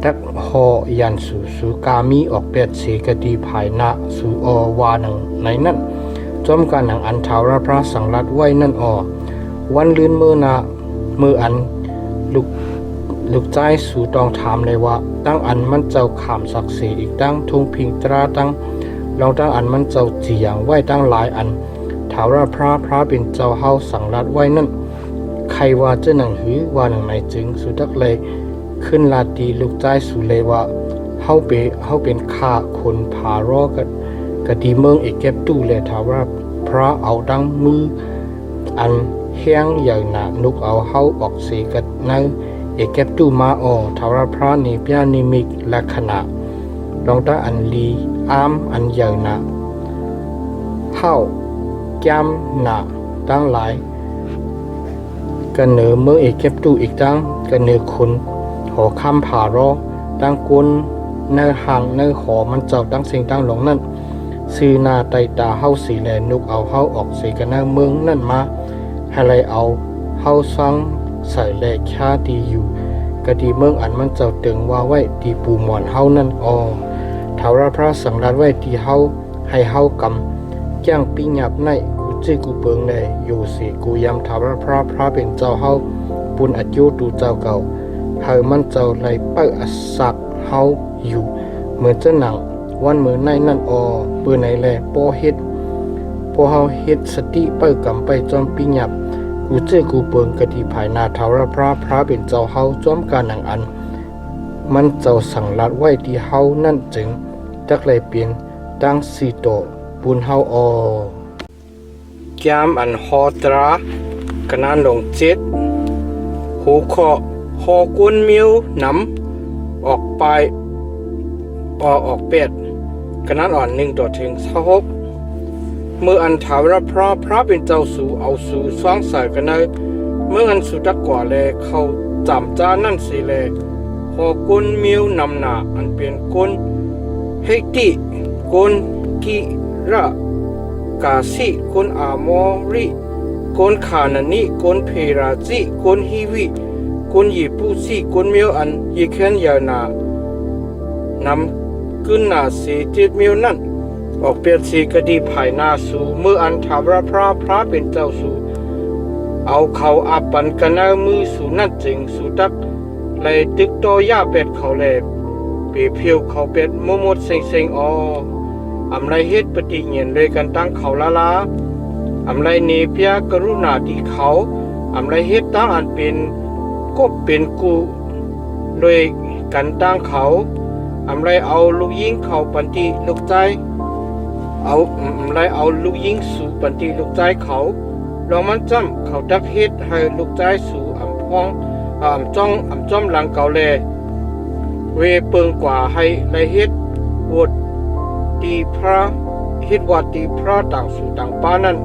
ตักหอยันสู่กามีออกเปียดเสกดีภายนาสู่วานังในนั้นจอมการหนังอันถาวราพระสังรัดไว้นั่นวันลื่นมือนามืออันลูกใจสู่ตองถามเลยว่าตั้งอันมันเจ้าขามศักดิ์ศรีอีกตั้งทุ่งพิงตราตั้งลองตั้งอันมันเจ้าจีอย่างไว้ตั้งหลายอันถาวราพระเป็นเจ้าเฮาสังรัดไว้นั่นใครว่าเจ้าหนังหือว่าหนังไหนจึงสู่ตักเลยขึ้นลาตีลูกใจสู่เลยว่าเฮาเป็นข้าคนผารอกะดีเมืองเอกเก็บตู้เลยถาวราพระเอาดังมืออันแห้งใหญ่หนานุกเอาเฮาออกเสกัดในเอกเก็บตู้มาถาวราพระนิพยานิมิกลักษณะลองตั้งอันลีอามอันใหญ่หนาเฮาแก้มหนาตั้งหลายกันเหนือเมืองเอกเก็บตู้อีกตั้งกันเหนือคนหอคำผารอตั้งกุนเนื้อห่างเนื้อหอมันเจ้าตั้งสิ่งตั้งหลงนั่นซื้อนาไตตาเฮาสีแลนุกเอาเฮาออกสีกันเนื้อเมืองนั่นมาให้ไรเอาเฮาซังใส่แลชาดีอยู่กะดีเมืองอันมันเจ้าตึงว่าไว้ดีปูหมอนเฮานั่นถาวราพระสังรัดไว้ดีเฮาให้เฮากำจ้างปีหยับในกูจื้อกูเปิงแลอยู่สีกูยำถาวราพระเป็นเจ้าเฮาปุนอัจยุตูเจ้าเก่าเฮามันเจ้าไหลเปิดอัสักเฮาอยู่เหมือนเจ้าหนังวันมือในนั่นเปื้อไหนแลปอเฮ็ดพอเฮาเฮ็ดสติเปิดกำไปจอมปีหยับกูเจอกูเปิงกะดีภายนาถาวราพระเป็นเจ้าเฮาจอมการหนังอันมันเจ้าสั่งรัดไว้ที่เฮานั่นจึงจักเลยเปลี่ยนตั้งสีโตปุนเฮาแก้มอันฮอตรากะนานลงเจ็ดหูเคาะหอกุนมิวนำออกไปออกเป็ดกะนานอ่อน1ต่อถึง26เมื่ออันถาวราพระเป็นเจ้าสู่เอาสู่สว่างใส่กันเลยเมื่ออันสุดักกว่าแลเขาจำจานั่นสิแลหอกุนมิวนำหนาอันเป็นกุนเฮติกุนกิระกาสิกุนอามอริกุนคานานิกุนเพราจิกุนฮิวิกุนยิปุสิกุนมิวอันยิเคนยานานำกุนนาเสจิตมิวนั่นออกเปียดสีกดีภายนาสู่เมื่ออันถาวราพระเป็นเจ้าสู่เอาเขาอาปันกันเอามือสู่นั่นจึงสู่ตักเลยตึกโตย่าเป็ดเขาแลเปียเพียวเขาเป็ดมมดเซ็งอำไรเฮ็ดปฏิเงียนเลยกันตั้งเขาลาอำไรเนเปียกรุณาที่เขาอำไรเฮ็ดตั้งอันเป็นก็เป็นกูโดยกันตั้งเขาอำไรเอาลูกยิงเขาปันติลูกใจเอาไรเอาลูกยิงสู่ปันติลูกใจเขาลองมันจำเขาดักเฮ็ดให้ลูกใจสู่อำพองอำจ้อมหลังเก่าแลเวเปิงกว่าให้ไรเฮ็ดวดตีพระเฮ็ดวัดตีพระต่างสู่ต่างป้านั่น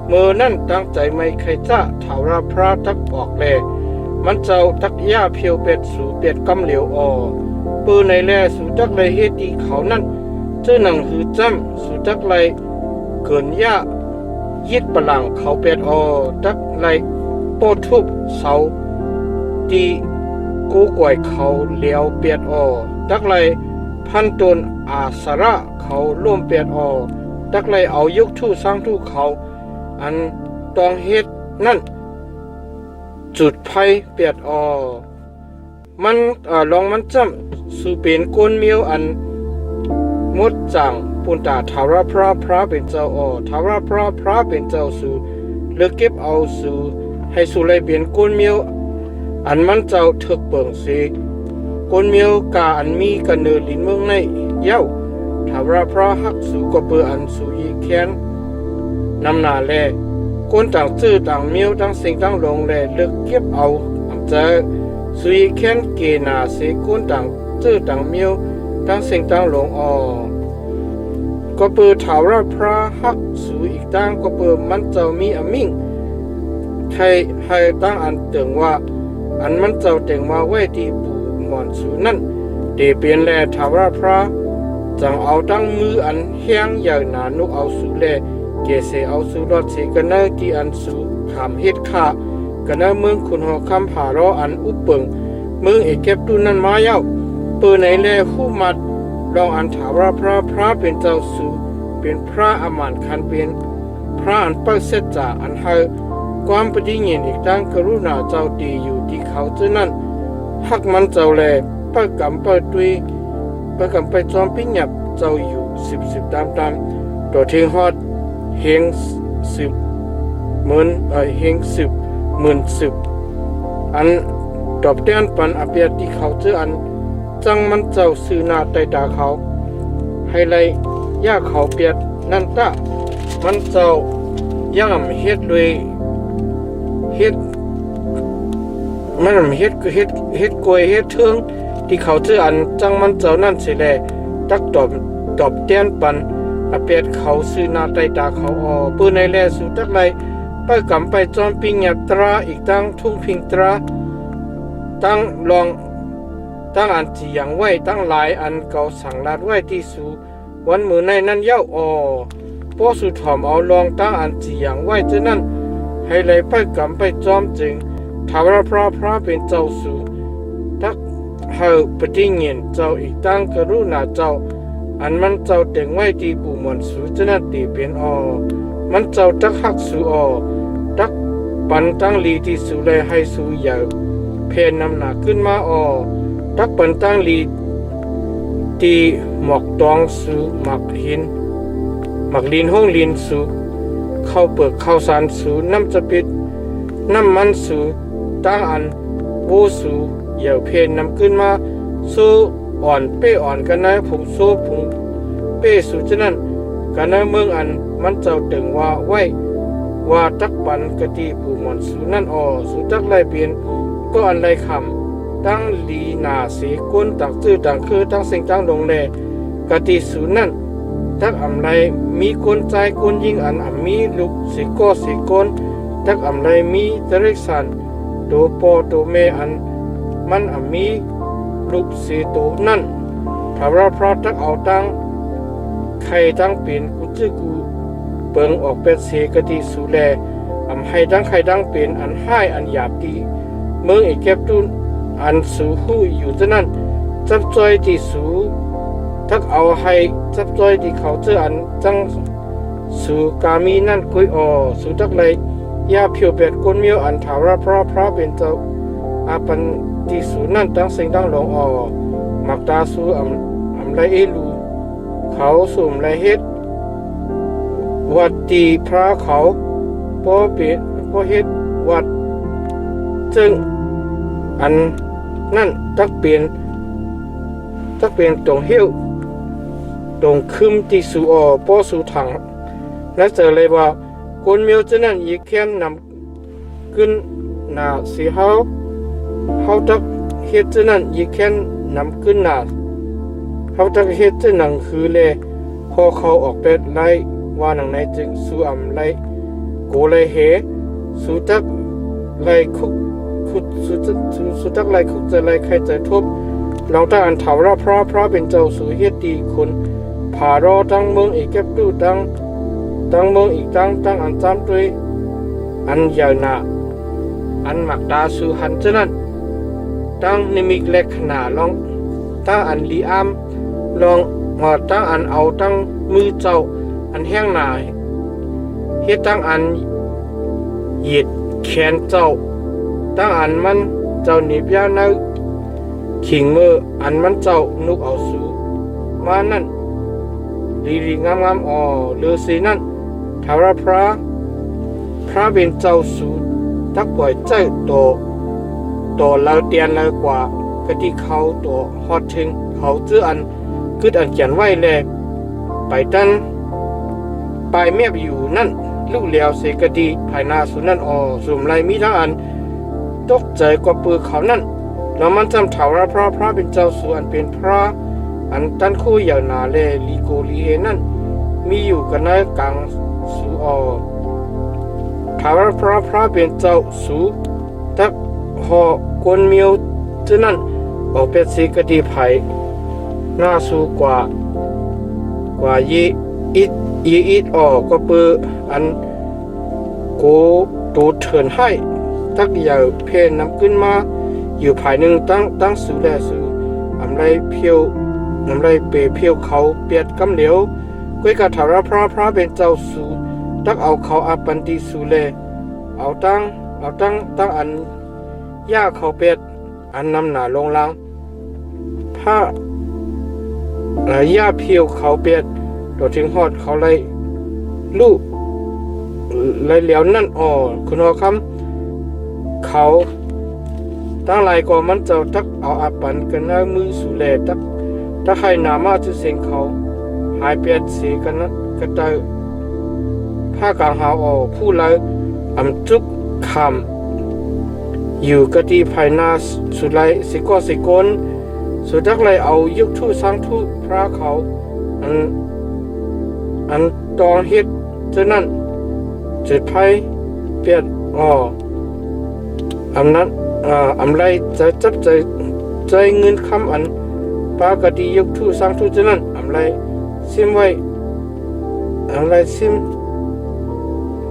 เมื่อนั่นตั้งใจไม่ใครจะถาวราพระทักออกแลมันเจ้าทักย่าเพียวเป็ดสู่เป็ดกำเหลียวปืนในแลสู่จักไรเฮ็ดตีเขานั่นเจ้าหนังหือจำสู่จักไรเกินย่ายิดปลังเขาเป็ดจักไรโปทุบเสาตีกูกวยเขาเลี้ยวเป็ดจักไรพันตนอาสระเขาร่วมเป็ดจักไรเอายกทู่สร้างทู่เขาอันต้องเฮ็ดนั่นจุดไฟเป็ดมันลองมันจำสู่เป็นก้นเมียวอันมดจังปุนตาถาวราพระเป็นเจ้าถาวราพระเป็นเจ้าสู่เลือกเก็บเอาสู่ ให้สู่เลยเปลี่ยนก้นเมียวอันมันเจ้าถึกเปิงสีก้นเมียวกาอันมีกันเนือลินเมืองในเย้าถ้าว่าพระหักสู่ก็เปืออันสู่อีแค้นนำหน้าแลก้นต่างซื่อต่างเมียวต่างสิ่งต่างลงแลเลือกเก็บเอาอำเจอสู่อีแค้นเกนาเสก้นต่างซื่อต่างเมียวต่างสิ่งต่างลงก็เปือถ้าว่าพระหักสู่อีกต่างก็เปือมันเจ้ามีอมิ่งให้ตั้งอันเตืองว่าอันมันเจ้าเต็งมาไว้ที่ปู่หมอนสูนั่นเดเปลี่ยนแลทาวราพระจังเอาตั้งมืออันเฮียงอย่างหนานุกเอาสูแลเกเสเอาสูรอดเสกันเนที่อันสูขามเฮ็ดค่ากันเนเมืองคุณหอคำผารออันอุปเปิงเมืองเอกเก็บตุนั่นมาเย้าเปิดในแลคู่มัดลองอันทาวราพระเป็นเจ้าสูเป็นพระอมานคันเป็นพระอันเปิดเสจาอันเฮความปฏิญาณอีกตั้งกรุณาเจ้าดีอยู่ที่เขาเจ้านั้นหักมันเจ้าแลเปิดกำเปิดตุยเปิดกำไปจอมปิ้งหยับเจ้าอยู่สิบตามตัวเทียงฮอดเฮงเฮง10,000อันตอบแทนปันอภิยที่เขาเจ้าอันจังมันเจ้าสื่อหน้าใต้ตาเขาให้ไล่ย่าเขาเปียดนั่นตะมันเจ้าย่างเฮ็ดด้วยเฮ็ดมันเฮ็ดกล้วยเฮ็ดเทิงที่เขาชื่ออันจังมันเจ้านั่นสิแลตักตอบแทนปันอเปียดเขาซื้อหน้าใต้ตาเขาปืนในแลสู่ตักไรไปกำไปจอมปิงยาตราอีกตั้งทุ่งพิงตราตั้งลองตั้งอันจียังไว้ตั้งหลายอันเก่าสั่งลาดไว้ที่สู่วันมือในนั้นเย้าพอสู่ถอมเอาลองตั้งอันจียังไว้เจ้านั้นให้เลยไปกำไปจอมจึงทาวราพระเป็นเจ้าสู่ทักเฮาปฏิญาณเจ้าอีกตั้งกรุณาเจ้าอันมันเจ้าเต็งไว้ที่ปู่มนสู่เจ้านั้นตีเป็นมันเจ้าตักหักสู่ตักปันตั้งลีที่สู่เลยให้สู่อย่าเพนนำหนาขึ้นมาตักปันตั้งลีที่หมอกตองสู่หมักลินห้องลินสู่เข้าเปิดเข้าสารสู่น้ำจะปิดน้ำมันสู่ตั้งอันโบสู่อย่าเพนนำขึ้นมาสู่อ่อนเป้อ่อนกันนะผงโซ่ผงเป้สู่ฉะนั้นกันนะเมืองอันมันเจ้าตึงว่าไว้ว่าตักปันกติปู่หมอนสู่นั่นสู่ตักไล่เปลี่ยนก็อันไรคำตั้งลีนาเสกุลต่างชื่อต่างคือตั้งสิ่งตั้งลงแลกติสู่นั่นตักอำไรมีคนใจคนยิ่งอันมีลูกสิกนตักอำไรมีตริกสันโตปอโตเมอันมันมีลูกสิโตนั่นถ้าว่าพระตักเอาตั้งใครตั้งเป็นกุจื้อกูเปิงออกเป็นเสกติสู่แลให้ตั้งใครตั้งเป็นอันให้อันหยาบดีเมืองเอกเก็บตุนอันสู่หู้อยู่เท่านั้นจับจอยที่สู่ทักเอาให้จับจอยที่เขาเจออันจังสู่กามีนั่นกุยสู่ทักเลยยาเพียวเป็ดก้นเมียวอันถาวรพระเป็นเจ้าอาปันที่สู่นั่นตั้งสิ่งตั้งหลงมักตาสู่อำไรเอลูเขาสุ่มไรเฮ็ดวัดตีพระเขาพอเฮ็ดวัดจึงอันนั่นตักเปลี่ยนตรงเหี้ยวตรงคึมที่สู่ป้อสู่ถังและเจอเลยว่าคนเมียวจะนั่นอีกแค่นำขึ้นหน้าสีเฮาตักเฮ็ดจะนั่นอีกแค่นำขึ้นหน้าเฮาตักเฮ็ดจะหนังคือเลยพอเขาออกเป็ดไล่ว่าหนังในจึงสู่อำไล่โกเลยเหสู่ตักไล่คุกสุตักไล่คุกจะไล่ใครจะทบลองตั้งอันถาวรพระเป็นเจ้าสู่เฮ็ดดีคนผารอตั้งเมืองเอกเก็บตู้ตั้งเมืองอีกตั้งอันจำด้วยอันยาวหนาอันหมักตาสู่หันเจ้านั้นตั้งนิมิกเล็กขนาลองตั้งอันลีอามลองตั้งอันเอาตั้งมือเจ้าอันแห้งหนาเฮ็ดตั้งอันเหยียดแขนเจ้าตั้งอันมันเจ้าหนีบยาในขิงมืออันมันเจ้านุกเอาสู่มานั่นดีงามเลือสีนั่นทาวรพระเป็นเจ้าสู่ ตักป่วยใจตัวเราเตียนเรากว่ากะที่เขาตัวฮอดถึงเขาจื้ออันกึดอันเขียนไว้แลไปตั้นปลายเมียบอยู่นั่นลูกเลียวเสกะดีภายหน้าสุนั่นสุ่มไรมีทั้งอันตกใจกว่าปือเขานั่นแล้วมันจำเถาระพระเป็นเจ้าสู่อันเป็นพระอันตั้นคู่อย่างนาเลลีโกลีเฮนั่นมีอยู่กันในกลางสู่เถาระพระเป็นเจ้าสู่ตักหอกวนเมียวฉะนั้นออกเป็นสีกดีไผ่หน้าสู่กว่ายีอิดก็เปืออันโกตูเถินให้ตักยาวเพนน้ำขึ้นมาอยู่ภายหนึ่งตั้งสู่แลสู่อำไรเพียวอำไรเปเพียวเขาเปียดกำเหลียวก้อยกะถาระพระเป็นเจ้าสู่ตักเอาเขาอาปันติสู่แลเอาตั้งอันย่าเขาเปียดอันนำหนาลงลังผ้าย่าเพียวเขาเปียดตัวถึงหอดเขาเลยลูกเลยเหลียวนั่นคุณคำเขาตั้งหลายก็มันเจ้าตักเอาอาปันกันหน้ามือสู่แลตักให้นามาจะเสียงเขาหายเปียดเสียกันนั้นกระต่ายผ้ากลางหาผู้เลยอำจุกคำอยู่กะที่ภายหน้าสุดไรสิกนสุดทักเลยเอายุกทู่สร้างทู่พระเขาอันตองเฮ็ดฉะนั้นจุดไพ่เปลี่ยนอำนั้นอำไรจะจับใจเงินคำอันปากะดียุกทู่สร้างทู่ฉะนั้นอำไรซิมไว้อำไรซิม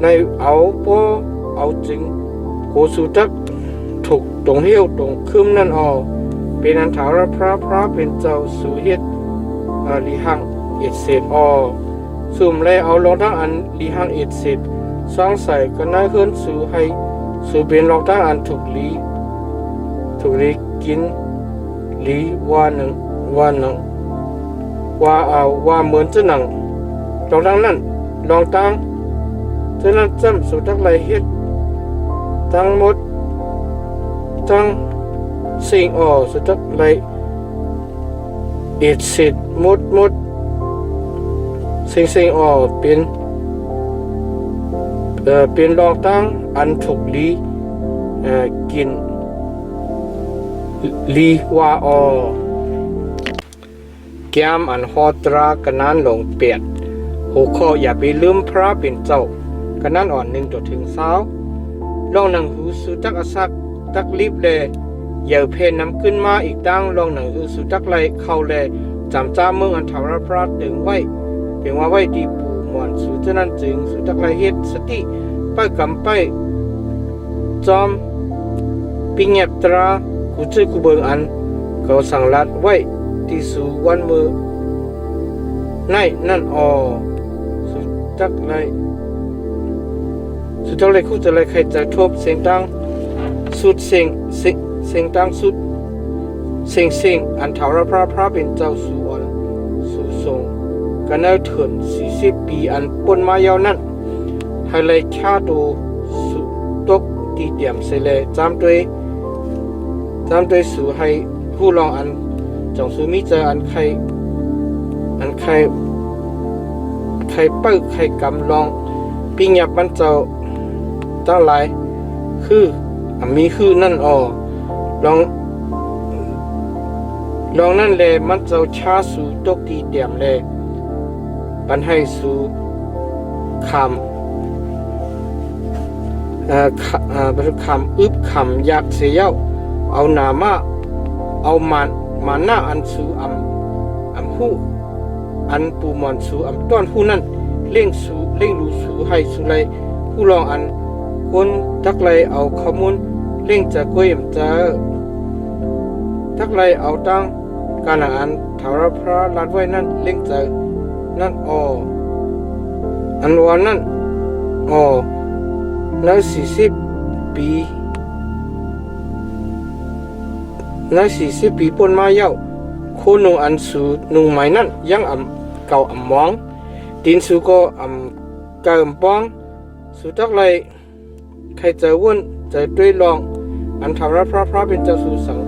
ในเอาจึงโกสุทักถูกตรงเหี้ยวตรงคืมนั่นเป็นอันถาระพระเป็นเจ้าสุเฮ็ดลีหังเอ็ดเศษสุ่มเลยเอาลองทั้งอันลีหังเอ็ดเศษสร้างใส่ก็น่าขึ้นสู่ให้สู่เป็นลองทั้งอันถูกลีกินลีว่าหนึ่งว่าเหมือนจะหนังลองทั้งนั้นลองตั้งฉะนั้นจำสู่ทักไรเฮ็ดทั้งหมดทั้งสิ่งสุดท้ายเลยเอ็ดเสร็จหมดสิ่งเป็นรองตั้งอันถูกกินลีว่าแก้มอันฮอตรากันนั้นลงเปียดหัวข้ออย่าไปลืมพระเป็นเจ้ากันนั้น1จนถึง20ลองหนังหูสุจักอสักตักลิบเลยอย่าเพนน้ำขึ้นมาอีกตั้งลองหนังหูสุจักไหลเข้าเลยจำจ้าเมืองอันถาวรพระถึงว่าไว้ดีปูหมอนสุฉะนั้นจึงสุจักไหลเฮ็ดสติไปกำไปจอมปิงเงียบตรากูชื่อกูเบิงอันเขาสั่งลัดไว้ที่สู่วันมือนั่นสุจักไหลคู่จะเลยใครจะทบเสียงดังสุดเสียงดังสุดเสียงอันถาวรพระเป็นเจ้าสู่อันสู่ทรงกันเอาเถิน40 ปีอันปนมายาวนั้นให้เลยชาโตสุตกตีเตียมเสเลยจำด้วยสู่ให้ผู้ลองอันจงสู่มิเจออันใครเปิ้ลใครกำลองปิงหยับมันเจ้าตั้งหลายคือมีคือนั่นลองนั่นแลมันเจ้าชาสู่ตกตีเตียมแลปันให้สู่คำอึบคำอยากเสียเอาหนามาเอามาหน้าอันสู่อำหูอันปูมอนสู่อำต้อนหูนั่นเล่งรู้สู่ให้สู่ไรผู้ลองอันคนทักไรเอาข้อมูลเล่งจะก้อยจะทักไรเอาตั้งการอ่านถาวรพระลัดไว้นั่นเล่งจะนั่นอันวันนั่นแล้ว40 ปีปนมาเย้าโคนุงอันสูนุงไม้นั่นยังเก่ามองดินสูก็เก่าป้องสุดทักไรใครจะวน ใจด้วยลองอันทำรับพระเป็นเจ้าสู่สัง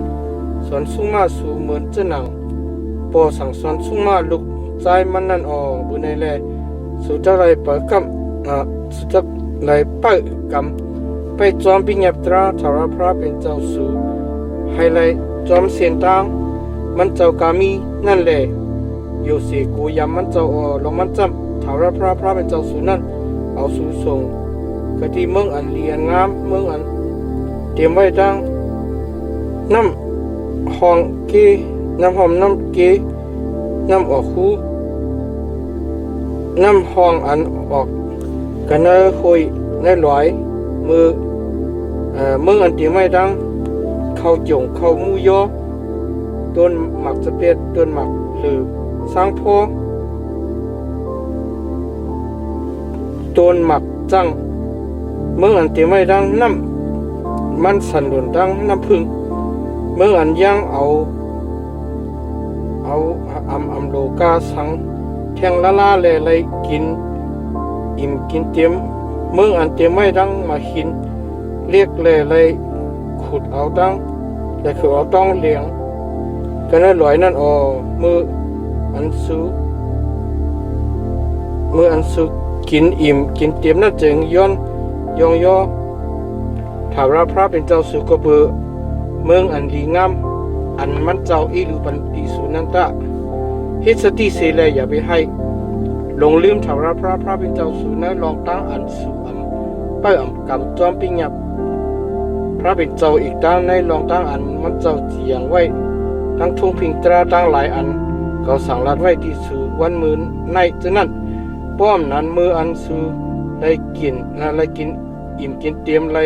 สอนสุ่งมาสู่เหมือนเจ้าหนังปอสั่งสอนสุ่งมาลุกใจมันนั่นออกบุญในแลสู่เจ้าไรเปิดกำสู่เจ้าไรเปิดกำไปจอมปิญญาตราทำรับพระเป็นเจ้าสู่ให้ไรจอมเสียนตังมันเจ้ากามีนั่นแหละอยู่เสียกูยำมันเจ้าลงมันจำทำรับพระเป็นเจ้าสู่นั่นเอาสู่ส่งกะที่เมืองอันเลียนงามเมืองอันเตรียมไว้ดังน้ำห้องเกน้ำหอมน้ำเกน้ำออกหูน้ำห้องอันออกกันเนอคุยในหลอยมือเมืองอันเตรียมไว้ดังเข้าจงเข้ามูยอต้นหมักสเปียดต้นหมักหรือสร้างพอต้นหมักจังเมืองอันเตรียมไว้ดังน้ำมันสันหลุนดังน้ำพึ่งเมื่ออันย่างเอาโลกาสังแทงละเลยกินอิ่มกินเตรียมเมื่ออันเตรียมไม่ดังมาหินเรียกเลยขุดเอาดังแต่คือเอาต้องเลี้ยงกันนั่นลอยนั่นมืออันสุกินอิ่มกินเตรียมนั่นจึงย่อถามพระเป็นเจ้าสุกเบือเมืองอันดีงามอันมันเจ้าอีหรือปันติสุนันตะเฮ็ดสติเสเลอย่าไปให้หลงลืมถามพระเป็นเจ้าสุนะลองตั้งอันสุไปกำจอมปิญญาพระเป็นเจ้าอีกตั้งในลองตั้งอันมันเจ้าเจียงไว้ตั้งทุ่งพิงตราตั้งหลายอันก็สั่งรัดไว้ที่สุวันมือในฉะนั้นป้อมนั้นมืออันสุได้กินอิ่มกินเตรียมไร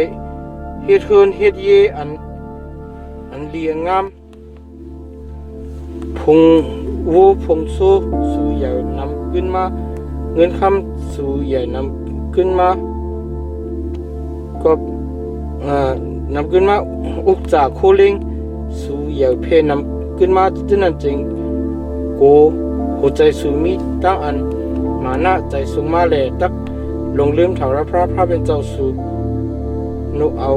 เฮ็ดเฮือนเฮ็ดเยอันเลียงงามพงวูพงโซสู่ใหญ่นำขึ้นมาเงินคำสู่ใหญ่นำขึ้นมาก็นำขึ้นมาอุกจากโคลิงสู่ใหญ่เพนำขึ้นมาฉะนั้นจึงโกหัวใจสู่มีตั้งอันมานะใจสูงมาแลตักลงลืมถาวรพระเป็นเจ้าสู่นุเอา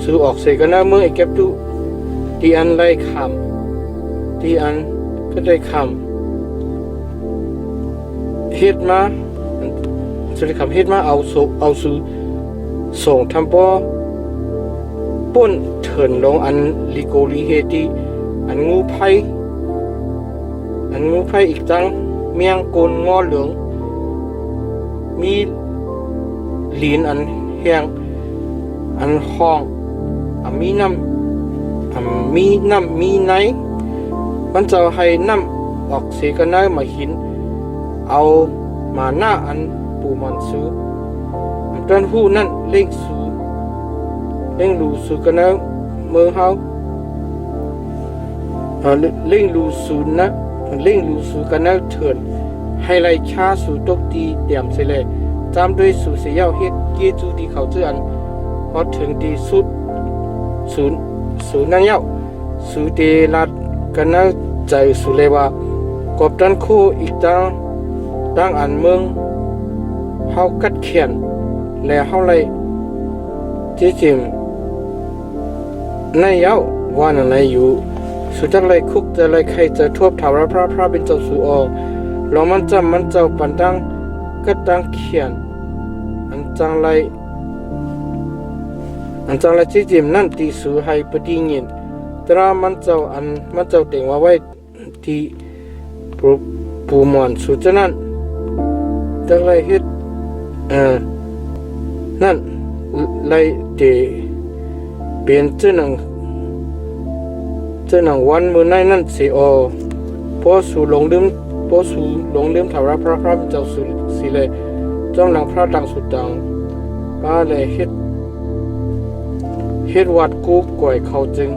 ซื้อออกเสกันนะเมื่อไอ้แก็บดูที่อันไล่คำที่อันก็ได้คำเฮ็ดมาสุดคำเฮ็ดมาเอาซื้อส่งทำป้อป่นเถินลงอันลิโกลิเฮตีอันงูไผ่อีกจังเมียงโกนงอเหลืองมีลีนอันแห้งอันห้องมีน้ำมีไหนมันจะให้น้ำออกเสกันได้มาหินเอามาหน้าอันปูมันซื้อตอนหูนั่นเล่งรูสูกันได้เมื่อเฮาเล่งรูสูกันได้เถินให้ไรชาสูตกตีเตรียมเสร็จตามด้วยสูเสียเฮ็ดเกียจูที่เขาเจือนพอถึงที่สุดศูนย์นั่นเย้าสูเตลัดกันนะใจสุเลว่ากบดันคู่อีกตั้งอันเมืองเฮากัดเขียนและเฮาไรจิมในเย้าว่านั่นไรอยู่สุดจักไรคุกจะไรใครจะทวบถาวรพระเป็นเจ้าสู่อลองมันเจ้าปันดังก็ดังเขียนอันจังไรจิจิมนั่นตีสูให้ปฏิญญ์ตรามันเจ้าเต็งว่าไว้ที่ปูมอนสุดนั้นจังไรเฮ็ดนั่นไรเตเปลี่ยนเจ้าหนังวันมือในนั่นสิพอสู่หลงลืมถาวรพระเจ้าสิเลยจ้องหลังพระดังสุดดังป้าเลยเฮ็ดวัดกูก่อยเขาจึง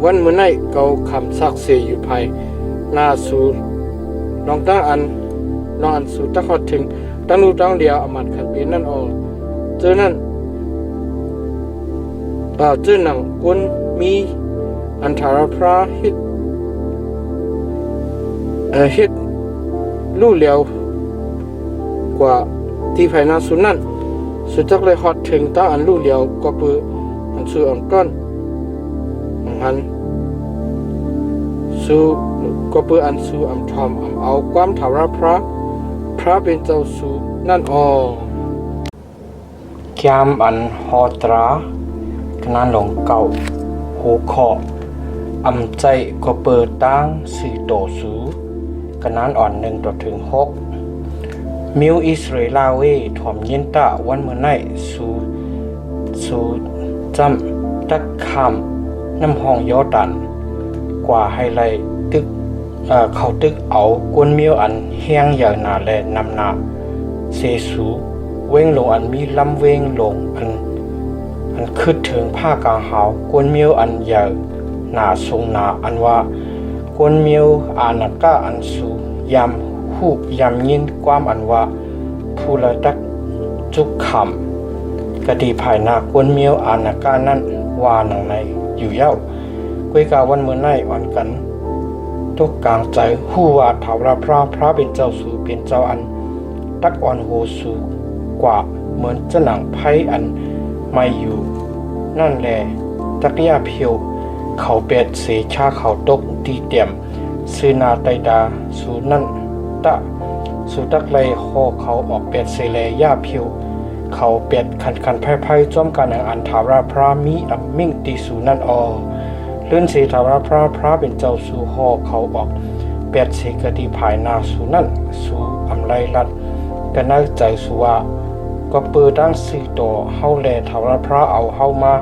วันมือในเกาคำซักเสยอยู่ภายหน้าสู่ลองตั้งอันสู่ตะขอดถึงตั้งนูตั้งเดียวอมัดขันเปลี่ยนนั่นเจอนั่นเจอหนังกุนมีอันถารพระเฮ็ดลู่เหลียว กว่าที่ภายนาสุนั่นสุดจักเลยฮอดถึงตั้งอันลูกเดียวก็ปืออันซื้ออันก้อนอันสู้ก็ปืออันสู้อันทอมอันเอาความถาวรพระเป็นเจ้าสู้นั่นออแคมอันฮอตราขนาดหลงเก่าหูคออำใจก็เปิดตั้งสี่โตสูขนาดอ่อน1-6มิวอิสราเอลเวถอมยินตะวันเมื่อไหนสูจำตักคำน้ำห้องยอดันกว่าให้ไล่ตึกเขาตึกเอากวนมิวอันแห้งอย่างหนาและนำหนาเสสูเว้งลงอันมีลำเว้งลงอันคืดถึงผ้ากลางหาวกวนมิวอันใหญ่หนาทรงหนาอันว่ากวนมิวอานักกะอันสูยำฮูกยำยินความอันว่าผู้ละดักจุกคำกะดีภายหน้ากวนมิวอานักกะนั้นว่าหนังในอยู่เย้ากุยกาวันเมื่อไหนอ่อนกันทุกกลางใจฮู้ว่าถาวรพระเป็นเจ้าสูเป็นเจ้าอันตักอ่อนโหสูกว่าเหมือนจะหนังไพ่อันไม่อยู่นั่นแหละตักยาเพียวเขาเป็ดเสชาเขาตกดีเตี่ยมซื้อนาไตดาสูนั่นตะสูตักไลคอเขาออกเป็ดเสเลยยาเพียวเขาเป็ดคันไพ่จ้อมกันอันถาวรพระมีอับมิ่งตีสูนั่นอเลื่อนเสถาวรพระเป็นเจ้าสูหอเขาออกเป็ดเสกดีภายนาสูนั่นสูอำไลลัดกันน่าใจสูว่าก็เปิดดังสี่ต่อเฮาแลถาวรพระเอาเฮามา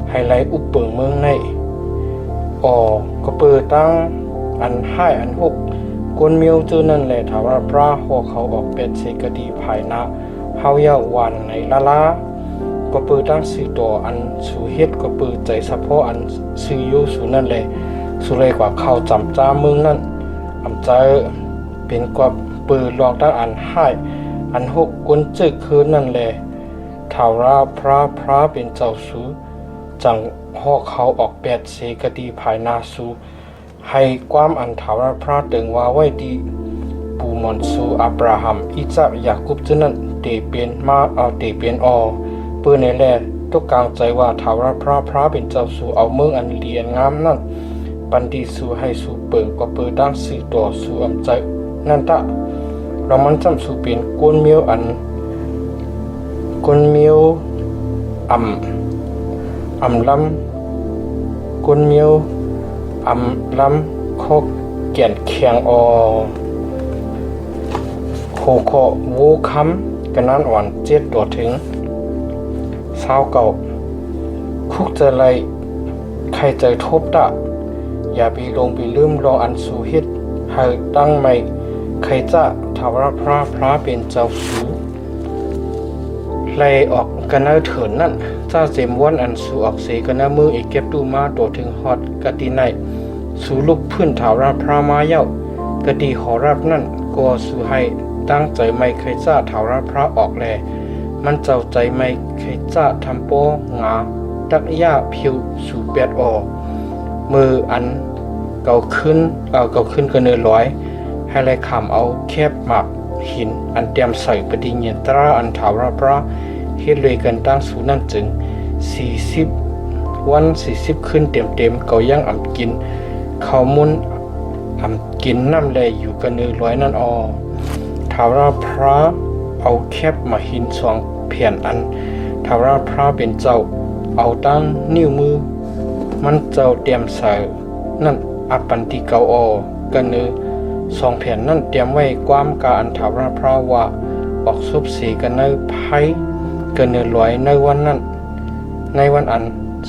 ให้ไลอุปเปิงเมืองในก็เปิดตั้งอันห้อัน6กวนมิวเจอนั่นแหละถาวรพระหอเขาออกเป็ดเสกดีภายนาเฮาเยาวันในละก็เปิดตั้งสี่ต่ออันสูเฮ็ดก็เปิดใจเฉพาะอันซื้ออยู่สูนั่นแหละสุเลยกว่าเขาจำจ้าเมืองนั่นอำใจเป็นกว่าเปิดลอกตั้งอันห้อัน6กวนจึกคืนนั่นแหละถาวรพระเป็นเจ้าสูจังหอเขาออกเป็ดเสกดีภายนาสูให้ความอันถาวรพระตึงว่าไว้ดีปูมอนสูอับราฮัมอิซักยาคุบจึนั้นเตเปลี่ยนมาเตเปลี่ยนเปื้อในแลทุกกลางใจว่าถาวรพระเป็นเจ้าสูเอาเมืองอันเลียนงามนั่นปันดีสูให้สูเปิงก็เปิดดังสื่อต่อสูอำใจนั่นตะเรามันจำสูเป็นกวนมิวอำลำกวนมิวอำลำคกแก่นเคียงโควูคำกันนั้นอ่อน7ตัวถึงเช้าเก่าคุกจะไลใครใจทบตะอย่าไปลงไปลืมรออันสูเฮ็ดให้ตั้งไม่ใครจะถาวรพระเป็นเจ้าสูไล่ออกกันเอาเถินนั่นจ้าเจมวันอันสูออกเสกันเอามืออีกเก็บดูมาตัวถึงฮอดกะดีในสูลุกพื้นถาวรพระมาเย้ากะดีขอรับนั่นก็สูให้ตั้งใจไม่ใครจะถาวรพระออกแลมันเจ้าใจไม่เคยจะทำโป้งาตักยาผิวสู่เปียดมืออันเก่าขึ้นกันเนื้อร้อยให้ไรขำเอาแคบหมักหินอันเตรียมใส่ปฏิญญาตราอันถาวรพระเฮ็ดเลยกันตั้งสูนั่นจึง40 วัน40ขึ้นเต็มเก่ายังอ่ำกินข้าวมุนอ่ำกินน้ำแลอยู่กันเนื้อร้อยนั่นถาวรพระเอาแคบมาหิน2 แผ่นอันถาวรพระเป็นเจ้าเอาตั้งนิ้วมือมันเจ้าเตรียมใส่นั่นอปันติเกากันเนื้อ2 แผ่นนั่นเตรียมไว้ความกาอันถาวรพระว่าออกซุบสีกันเนื้อไพ่กันเนื้อลอยในวันนั้นในวันอัน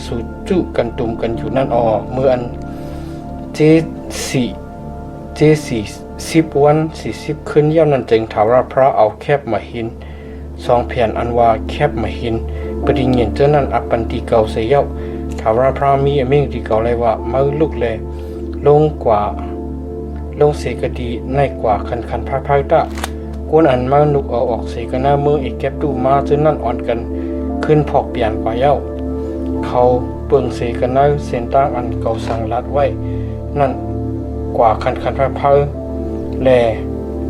สูจุกันตุ่มกันอยู่นั่นเมื่ออันเจ10 วัน40ขึ้นเย่านั้นจึงถาวรพระเอาแคบมาหิน2 แผ่นอันว่าแคบมาหินปฏิญญาเจ้านั้นอปันติเกาเสียเย่าถาวรพระมีอเมงที่เกาเลยว่ามือลุกแลลงเสกดีในกว่าคันพายตะกวนอันมานุกเอาออกเสกหน้ามืออีกแก็บดูมาเจ้านั้นอ่อนกันขึ้นพอกเปลี่ยนกว่าเย่าเขาเปิงเสกหน้าเส้นตั้งอันเกาสังลัดไว้นั่นกว่าคันพายแล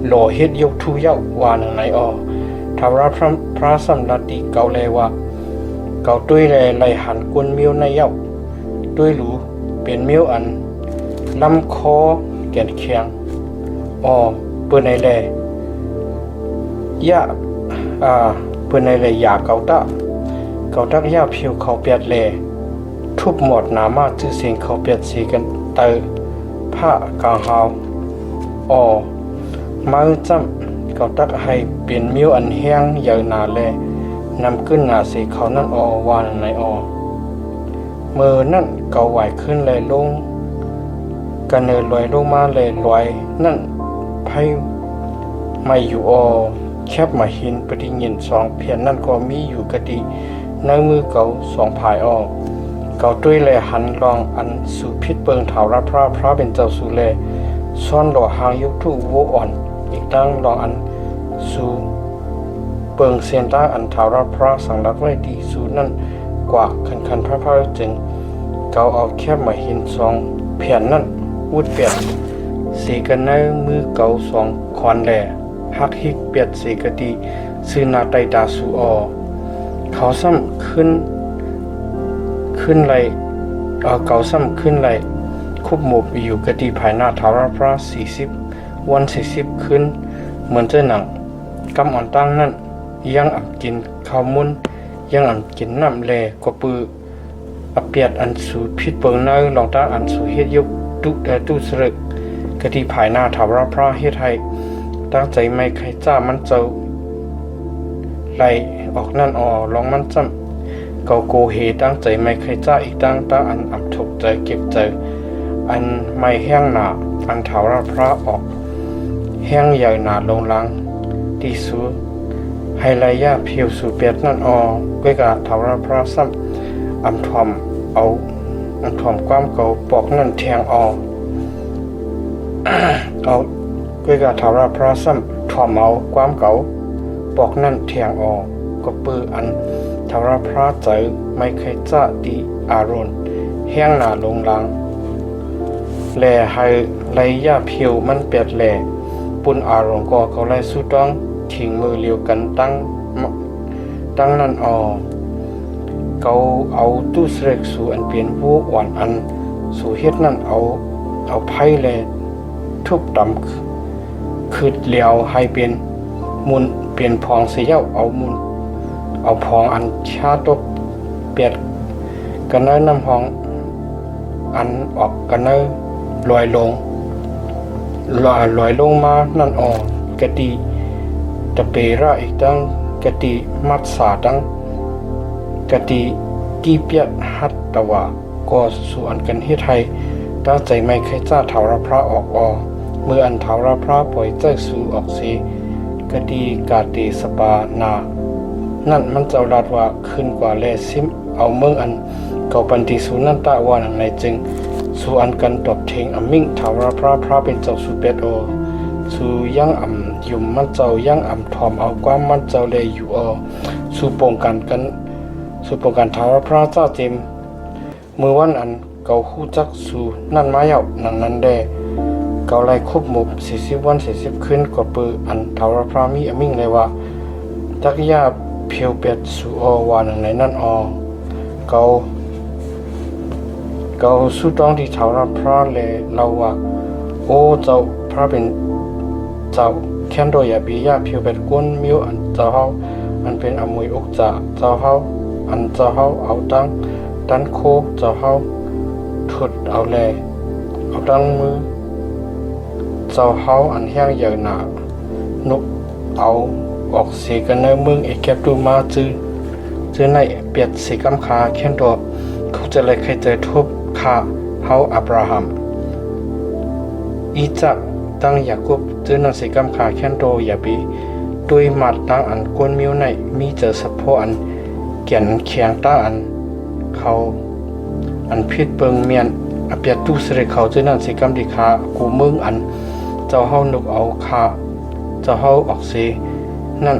หล่อเฮ็ดยกทุเย้าว่าหนังไหนออทาวราพระสัมรัติเกาแลว่าเกาตุ้ยแลไหลหันกวนมิวในเย้าตุ้ยหรูเป็นมิวอันลำคอแก่นเคียงออเปิ้นในแลยะเปิ้นในแลยาเกาตักยาผิวเขาเปียดแลทุบหมดหนามาจื้อเสียงเขาเปียดสีกันเตอผ้ากางหาวออมาจำเกาตักให้เป็นมิวอันแห้งใหญ่หนาแลนำขึ้นหนาสีเขานั่นออวานในออเมื่อนั่นเกาไหวขึ้นเลยลงกันเนลอยลงมาเลยลอยนั่นไพ่ไม่อยู่ออแคบมาหินปฏิญินสองเพียนนั่นก็มีอยู่กะดีในมือเกาสองผายออกเกาด้วยแลหันลองอันสู่พิษเปิงเถารับพระเป็นเจ้าสู่แลซ่อนหล่อหางยุกทุโวอ่อนอีกตั้งลองอันสู่เปิงเซียนตั้งอันเถารับพระสังรักไว้ดีสู่นั่นกว่าคันพระจึงเกาเอาแคบมาหินสองเพียนนั่นวุดเปียดสีกันในมือเกาสองคอนแลฮักฮิกเปียดสีกะดีซื้อนาไตตาสู่ออเขาซ้ำขึ้นไหลเก่าซ้ำขึ้นไหลคุบหมบอยู่กะดีภายหน้าทาวราพระ40วัน40ขึ้นเหมือนเจ้าหนังกำอ่อนตั้งนั่นยังอับกินข้าวมุนยังอับกินน้ำแลกว่าปืออับเปียดอันสูพิษเปิงเนยลองตั้งอันสูเฮ็ดยกตุสรึกกะดีภายหน้าทาวราพระเฮ็ดให้ตั้งใจไม่ใครจ้ามันเจ้าไหลออกนั่นออลองมันจำเกาโกเฮตั้งใจไม่เคยจ้าอีกตั้งอันอับถกใจเก็บใจอันไม่แห้งหนาอันเถาราพระออกแห้งใหญ่หนาลงลังดีสูให้ไรยาเพียวสู่เปียดนั่นออก้วยกะเถาราพระซ้ำอันถ่อมความเก่าปอกนั่นแทงออเอาก้วยกะเถาราพระซ้ำถ่อมเอาความเก่าปอกนั่นแทงออกก็ปืออันทาวราพระใจไม่เคยจะดีอารมณ์แห้งหนาลงลังแลให้ไหลยาเพียวมันเปียดแหล่ปุ่นอารมณ์ก็เขาไล่สู้ต้องทิ้งมือเลียวกันตั้งนั่นออเขาเอาตู้เสกสู่อันเปลี่ยนวูอ่อนอันสู่เฮ็ดนั่นเอาไพ่แลทุบดำคืดเหลียวให้เป็นมุนเปลี่ยนพองเสียเอามุนเอาพองอันชาตกเปียดกันเนยน้ำพองอันออกกันเนยลอยลงมานั่นออกกะดีตะเประอีกตั้งกะดีมัดสาตั้งกะดีกีเปียดฮัดตะวะก็สู่อันกันเฮ็ดให้ตั้งใจไม่เคยจ้าเถาราพระออกเมื่ออันเถาราพระปล่อยใจสู่ออกสีกะดีกาตีสปานานั่นมันเจ้าลาดว่าขึ้นกว่าแลซิมเอาเมืองอันเก่าปันติสูนั่นตะว่าหนังในจึงสู่อันกันตอบเทงอมิ่งถาวรพระเป็นเจ้าสุเปตสู่ยังยุ่มมันเจ้ายังทอมเอาความมันเจ้าเลยอยู่สู่ป้องกันถาวรพระเจ้าเต็มมือวันอันเก่าคู่จักสู่นั่นมาเยาหนังนั้นแดเก่าไล่ครบหมบ40วัน40คืนกว่าปืออันถาวรพระมีอมิ่งเลยว่าตักยาเพียวเป็ดสู่วาหนึ่งในนั่นเกาสู้ต้องที่เถาราพระเลยเราว่าโอ้เจ้าพระเป็นเจ้าแค้นโดยบียาเพียวเป็ดก้นมิวอันเจ้าเฮาอันเป็นอมวยอกจ่าเจ้าเฮาอันเจ้าเฮาเอาดันโคเจ้าเฮาถุดเอาแลเอาดังมือเจ้าเฮาอันแห้งใหญ่หนานุกเอาออกเสียกันในเมืองเอกแคบดูมาจื้อในเปียดสีกำคาแค่นตัวเขาจะเลยเคยเจอทุบคาเฮาอับราฮัมอีจักตั้งยากุบจื้อนันสีกำคาแค่นโตอย่าบีด้วยมัดตั้งอันกวนมิวในมีเจอสะโพอันเกียนเคียงตั้งอันเขาอันพิษเปิงเมียนอเปียตุสเรเขาจื้อนันสีกำดิคากูเมืองอันเจ้าเฮานุกเอาคาเจ้าเฮาออกเสียนั่น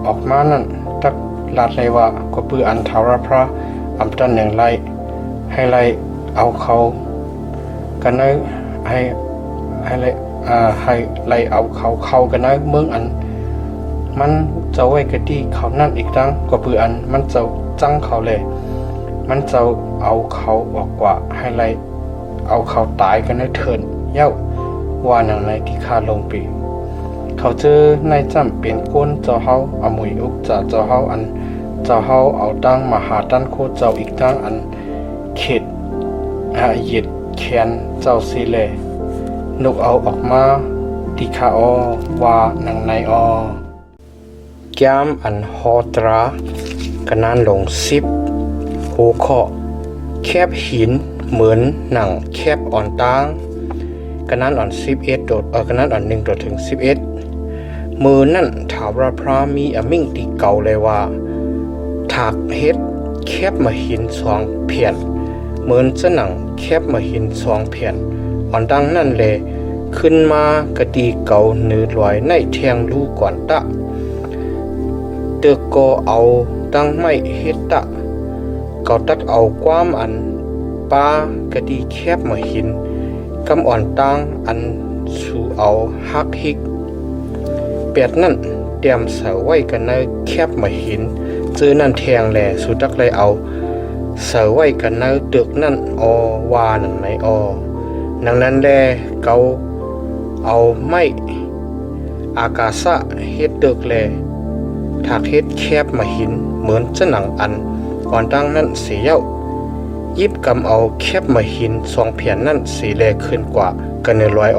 ออกมานั่นตักลาดเลยว่าก็ปืออันเถาราพระตันหนึ่งไล่ให้ไล่เอาเขากันให้ไล่ ให้ไล่เอาเขากันนะเมืองอันมันจะไว้กะที่เขานั่นอีกตั้งก็ปืออันมันจะจังเขาเลยมันจะเอาเขาออกกว่าให้ไล่เอาเขาตายกันในเถินเย้าว่าหนังในที่ข้าลงปีเขาเจอในจำเป็นก้นเจ้าเฮาเอามวยอุกจะเจ้าเฮาอันเจ้าเฮาเอาตั้งมหาตั้นโคเจ้าอีกตั้งอันเขตเหยียดแขนเจ้าซีเลนกเอาออกมาที่ข้าอว่าหนังในแก้มอันฮอตรากระนานลง10หัวข้อแคบหินเหมือนหนังแคบอ่อนตั้งกระนั้นอ่อน11โดดกระนั้นอ่อน1โดดถึง11มือนั่นถาวรพระมีอมิ่งตีเก่าเลยว่าถากเฮ็ดแคบมาหิน2เพียนเหมือนจะหนังแคบมาหิน2เพียนอ่อนดังนั่นแลขึ้นมากะตีเก่าเนื้อลอยในแทงลูกก่อนตะเตอก็เอาตั้งไม่เฮ็ดตะเก่าตัดเอาความอันปากะตีแคบมาหินกำอ่อนตั้งอันสู่เอาฮักฮิกเปียดนั่นเตรียมเสาไว้กันในแคบมาหินเจอนั่นแทงแหล่สุดักเลยเอาเสาไว้กันในตึกนั่นวาหนังในหนังนั้นแลเกาเอาไม้อากาศะเฮ็ดตึกแลถากเฮ็ดแคบมาหินเหมือนจะหนังอันก่อนตั้งนั้นเสียเย้ายิบกำเอาแคบมาหิน2เพียนนั่นสีแลขึ้นกว่ากันในลอย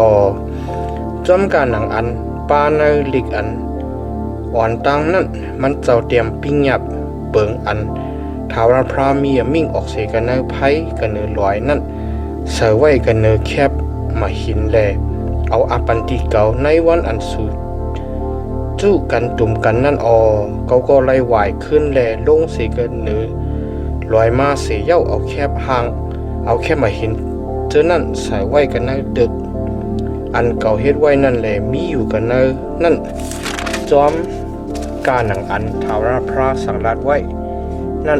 จอมการหนังอันปาในลิกอันอ่อนตั้งนั่นมันเจ้าเตรียมปิ้งหยับเปิงอันถาวรพรามีมิ่งออกเสกันในไพ่กันในลอยนั่นเสไว้กันในแคบมาหินแลเอาอาปันติเก่าในวันอันสูจู้กันตุ่มกันนั่นเขาก็ไล่ไหวขึ้นแลลงเสกันเนื้อลอยมาเสียเย้าเอาแคบหางเอาแคบมาหินเจอนั่นใส่ไว้กันในตึกอันเก่าเฮ็ดไว้นั่นแหละมีอยู่กันในนั่นจอมการหนังอันถาวรพระสังรัดไว้นั่น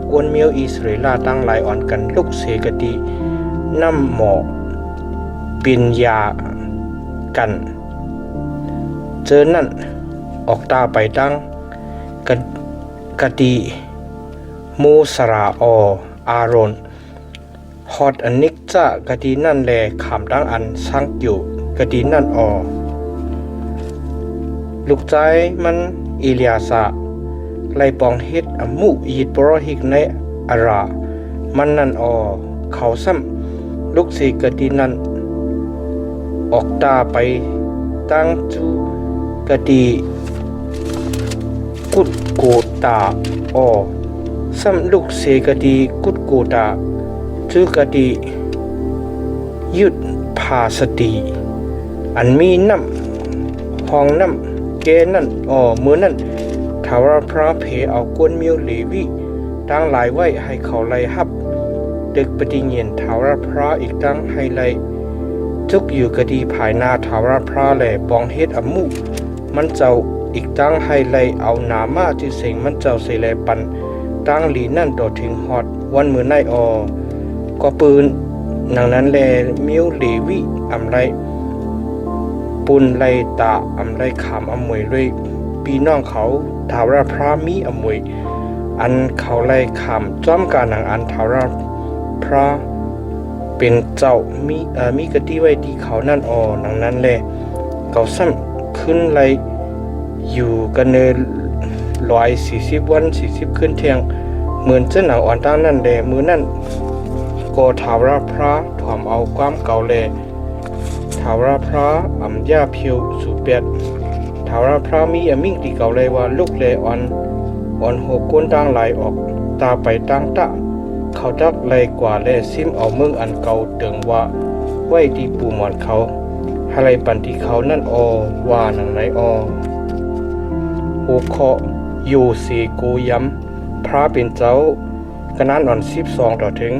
กวนเมียวอิสราเอลตั้งหลายอ่อนกันลุกเสกติน้ำหมอกปินยากันเจอนั่นออกตาไปตั้งกะดีมูสราอารอนฮอดอันนิกจะกะดีนั่นแลขามดังอันสังอยู่กะดีนั่นลูกใจมันอิเลียสะไลปองเฮ็ดอมุยิดปรหิกในอารามันนั่นเขาซ้ำลูกสีกะดีนั่นออกตาไปตั้งจูกะดีกุดโกตาซ้ำลูกเสกะดีกุดโกตาจูกะดียุดภาสติอันมีน้ำห้องน้ำเกนั่นมือนั่นถาวรพระเพเอากวนมิวเลวีตั้งหลายไว้ให้เขาไล่ฮับดึกปฏิเนียนถาวรพระอีกตั้งให้ไล่จุกอยู่กะดีภายหน้าถาวรพระแหล่ปองเฮ็ดอมุมันเจ้าอีกตั้งให้ไล่เอาหนามาที่เสงมันเจ้าเสแลปันตั้งหลีนั่นต่อถึงฮอดวันมือในก็ปืนหนังนั้นแลมิวเลวีอำไรปุนไลตาอำไรขามอมวยเลยปีน้องเขาถาวรพระมีอมวยอันเขาไล่ขามจ้อมการหนังอันถาวรพระเป็นเจ้ามีกะที่ไว้ที่เขานั่นหนังนั้นแลเขาซ้ำขึ้นไล่อยู่กันเน140วัน40ขึ้นเที่ยงเหมือนเจ้าหนังอ่อนตั้งนั่นแลมือนั่นก็ถาวรพระถ่อมเอาความเก่าแลถาวรพระอำยาเพียวสุเปียดถาวรพระมีมิ่งตีเก่าเลยว่าลูกเลอ่อนหกก้นตั้งหลายออกตาไปตั้งตะเขาดักเลยกว่าแลซิมเอาเมืองอันเก่าเติงว่าไว้ที่ปูหมอนเขาอะไรปันที่เขานั่นว่าหนังไหนโอเคโยเสโกย้ำพระเป็นเจ้ากระนั้นอ่อน12ต่อถึง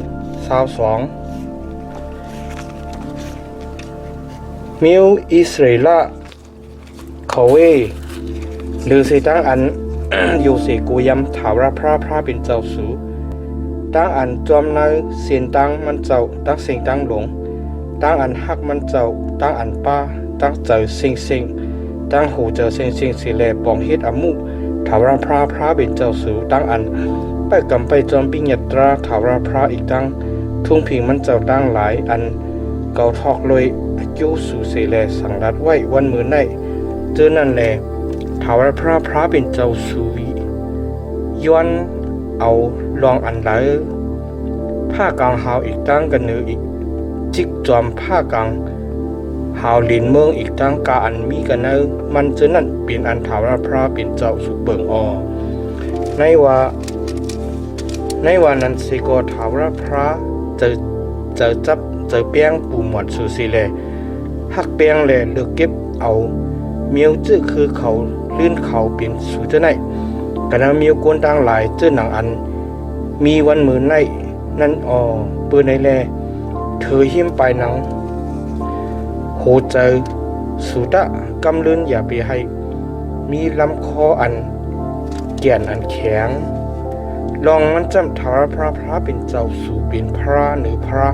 22มิวอิสราเอลเขาหรือเสตั้งอัน โยเสโกย้ำถาวรพระเป็นเจ้าสูตั้งอันจอมในเสียนตั้งมันเจ้าตั้งเสียงตั้งหลงตั้งอันฮักมันเจ้าตั้งอันป้า ตั้งเจอสิงตั้งหูเจอสิงสิแลปองเฮ็ดอมุถาวรพระเป็นเจ้าสูตั้งอันไปกำไปจอมปิญญตราถาวรพระอีกตั้งทุ่งพิงมันเจ้าตั้งหลายอันเกาทอกเลยอายุสู่เสแลสังรัดไว้วันมือในเจอนั่นแลถาวรพระเป็นเจ้าสูย้อนเอาลองอันไหลผ้ากลางหาวอีกตั้งกันเนืออีกจิกจอมผ้ากลางหาวลินเมืองอีกตั้งกาอันมีกันเนือมันเจอนั่นเป็นอันถาวรพระเป็นเจ้าสุเบิงในว่านั้นสิกอถาวรพระเจอจับเจอเปียงปูหมวดสู่สิแลหักเปียงแลเลือกเก็บเอาเมียวจื้อคือเขาลื่นเขาเป็นสู่เจ้าไหนกันเมียวกวนต่างหลายเจ้าหนังอันมีวันมือในนั่นเปื้อในแลเธอหิมไปหนังโหเจอสุดะกำเลื่อนอย่าไปให้มีลำคออันเกียนอันแข็งลองมันจำถาวรพระเป็นเจ้าสู่เป็นพระหรือพระ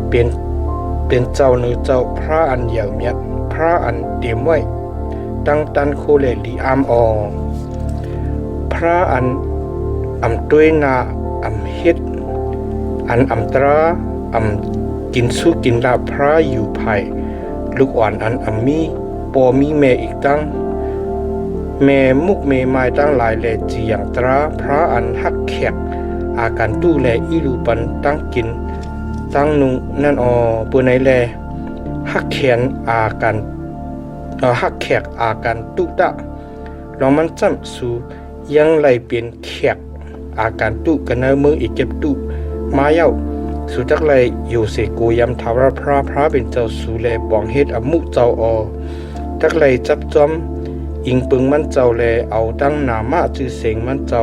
เป็นเจ้าหรือเจ้าพระอันเหยวเมียพระอันเตรียมไว้ตั้งตันโคเลลีอามพระอันด้วยนาเฮ็ดอันตรากินสู้กินลาพระอยู่ภายลูกอ่อนอันมีปอมีแม่อีกตั้งแม่มุกเมไม้ตั้งหลายแลจีอย่างตราพระอันหักแขกอาการตู้แลอีลูปันตั้งกินตั้งนุงนั่นปืนไหนแลหักแขนอาการหักแขกอาการตู้ตะลองมันจำสู่ยังไหลเปลี่ยนแขกอาการตู้กันเนอมืออีกเก็บตู้มาเย้าสุจักไหลอยู่เสโกยำถาวรพระเป็นเจ้าสูแลปองเฮ็ดอมุเจ้าจักไหลจับจอมอิงปึงมันเจ้าแลเอาตั้งหนามาจือเสงมันเจ้า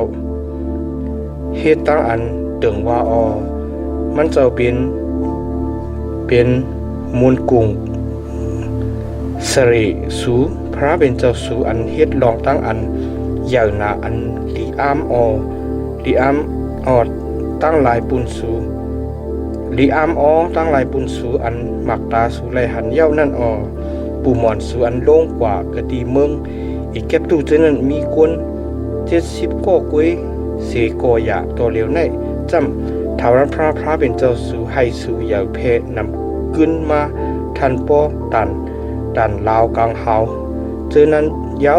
เฮ็ดตั้งอันเติงว่ามันเจ้าเป็นมูลกุงสริสูพระเป็นเจ้าสูอันเฮ็ดลองตั้งอันยาวนาอันลีอามตั้งหลายปุนสูลีอามตั้งหลายปุนสูอันหมักตาสูไหลหันเย้านั่นปูหมอนสูอันโล่งกว่ากะดีเมืองอีกแก็บตู้เจนั้นมีคน70ก้อกุ้ยเสกอยาตัวเหลียวในจำถาวรพระเป็นเจ้าสูให้สูยาวเพนำกึ้นมาทันป้อดันลาวกลางเฮาเจนั้นเย้า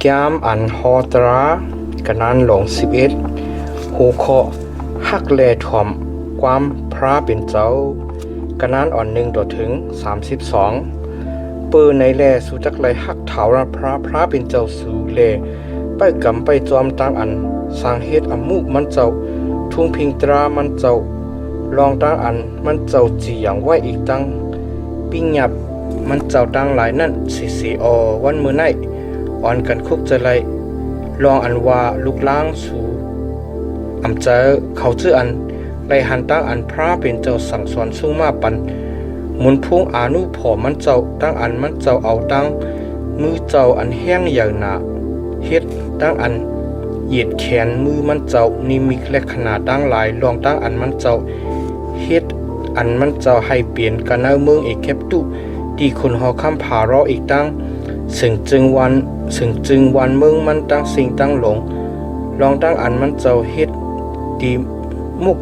แก้มอันฮอตรากะนั้นหลง11หูเคาะหักแลถ่อมความพระเป็นเจ้ากะนั้นอ่อน1ต่อถึง32ปืนในแลสุจักไหลหักถาวรพระเป็นเจ้าสูแลไปกำไปจอมตั้งอันสร้างเฮ็ดอมุมันเจ้าทุ่งพิงตรามันเจ้าลองตั้งอันมันเจ้าจีอย่างไว้อีกตั้งปิ้งหยับมันเจ้าตั้งหลายนั่นสิวันมือในอ่อนกันคุกจะไหลลองอันว่าลูกล้างสู่เจอเขาชื่ออันไหลหันตั้งอันพระเป็นเจ้าสั่งสอนสู้มาปันมุนพุ่งอานุผอมันเจ้าตั้งอันมันเจ้าเอาตั้งมือเจ้าอันแห้งอย่างหนาเฮ็ดตั้งอันเหยียดแขนมือมันเจ้านิมิตและขนาดตั้งหลายลองตั้งอันมันเจ้าเฮ็ดอันมันเจ้าให้เปลี่ยนกันเอาเมืองอีกแคบตู้ที่คนหอคำผารออีกตั้งซึ่งจึงวันเมืองมันตั้งสิ่งตั้งหลงลองตั้งอันมันเจ้าเฮ็ดดีมุก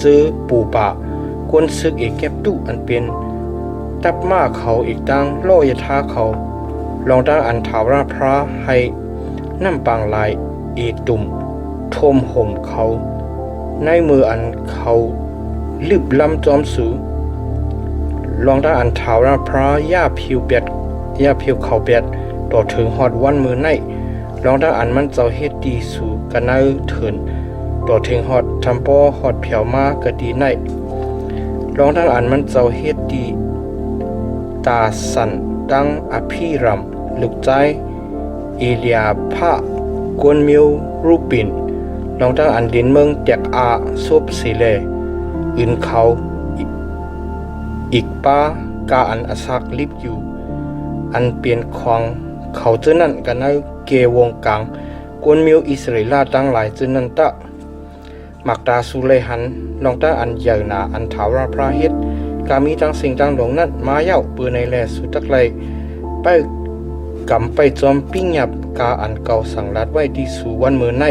จื้อปูป่ากวนซึกอีกแคบตู้อันเป็นตับมาเขาอีกตั้งโลยทาเขาลองตั้งอันถาวรพระให้น้ำปางลายอีตุ่มทมห่มเขาในมืออันเขาลืบลำจอมสูลองตั้งอันถาวรพระย่าผิวเขาเปียดต่อถึงหอดวันมือในลองตั้งอันมันเจ้าเฮ็ดดีสู่กันในเถินต่อถึงหอดทำป้อหอดเผียวมากะดีในลองตั้งอันมันเจ้าเฮ็ดดีตาสันตั้งอภิรัมลึกใจเอเลียพระกวนมิวรูปินลองตั้งอันดินเมืองแตกซบสีเลอื่นเขาอีกป้ากาอันอสักลิบอยู่อันเปลี่ยนของเขาเจนั่นกันในเกวงกลางกวนมิวอิสราเอลตั้งหลายเจนันตะมักตาสุเลหันลองตั้งอันใหญ่หนาอันถาวรพระเฮ็ด กามีตั้งสิ่งตั้งหลงนั้นมาเย้าเปือในแลสุตักไลไปกำไปจอมปิ้งหยับกาอันเก่าสั่งรัดไว้ที่สู่วันมือใน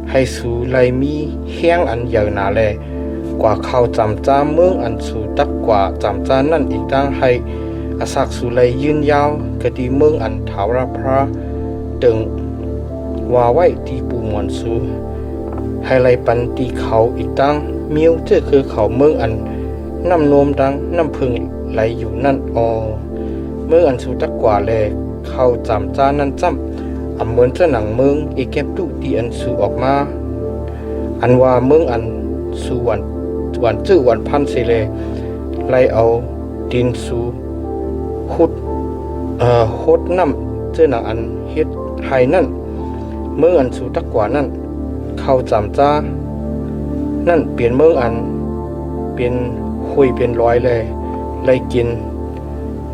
ให้สู่ไลมีแห้งอันใหญ่หนาแลกว่าเขาจำจ้าเมืองอันสู่ตักกว่าจำจ้านั่นอีกตั้งให้อาศักสู่ไลยืนยาวกะดีเมืองอันถาวรพระตึงว่าไว้ที่ปูมวนสู่ให้ไลปันตีเขาอีกตั้งมิวเจ้าคือเขาเมืองอันน้ำโนมดังน้ำพึงไหลอยู่นั่นเมืองอันสู่ตักกว่าแลเขาจำจ้านั่นจำเหมือนเจ้าหนังเมืองอีเก็บตู้ตีอันสู่ออกมาอันว่าเมืองอันสู่วันจื้อวันพันเสเลไล่เอาดินสู่โคดน้ำเจ้าหนังอันเฮ็ดไห้นั่นเมืองอันสู่ตักกว่านั่นเขาจำจ้านั่นเปลี่ยนเมืองอันเป็นคุยเป็นร้อยเลยไล่กิน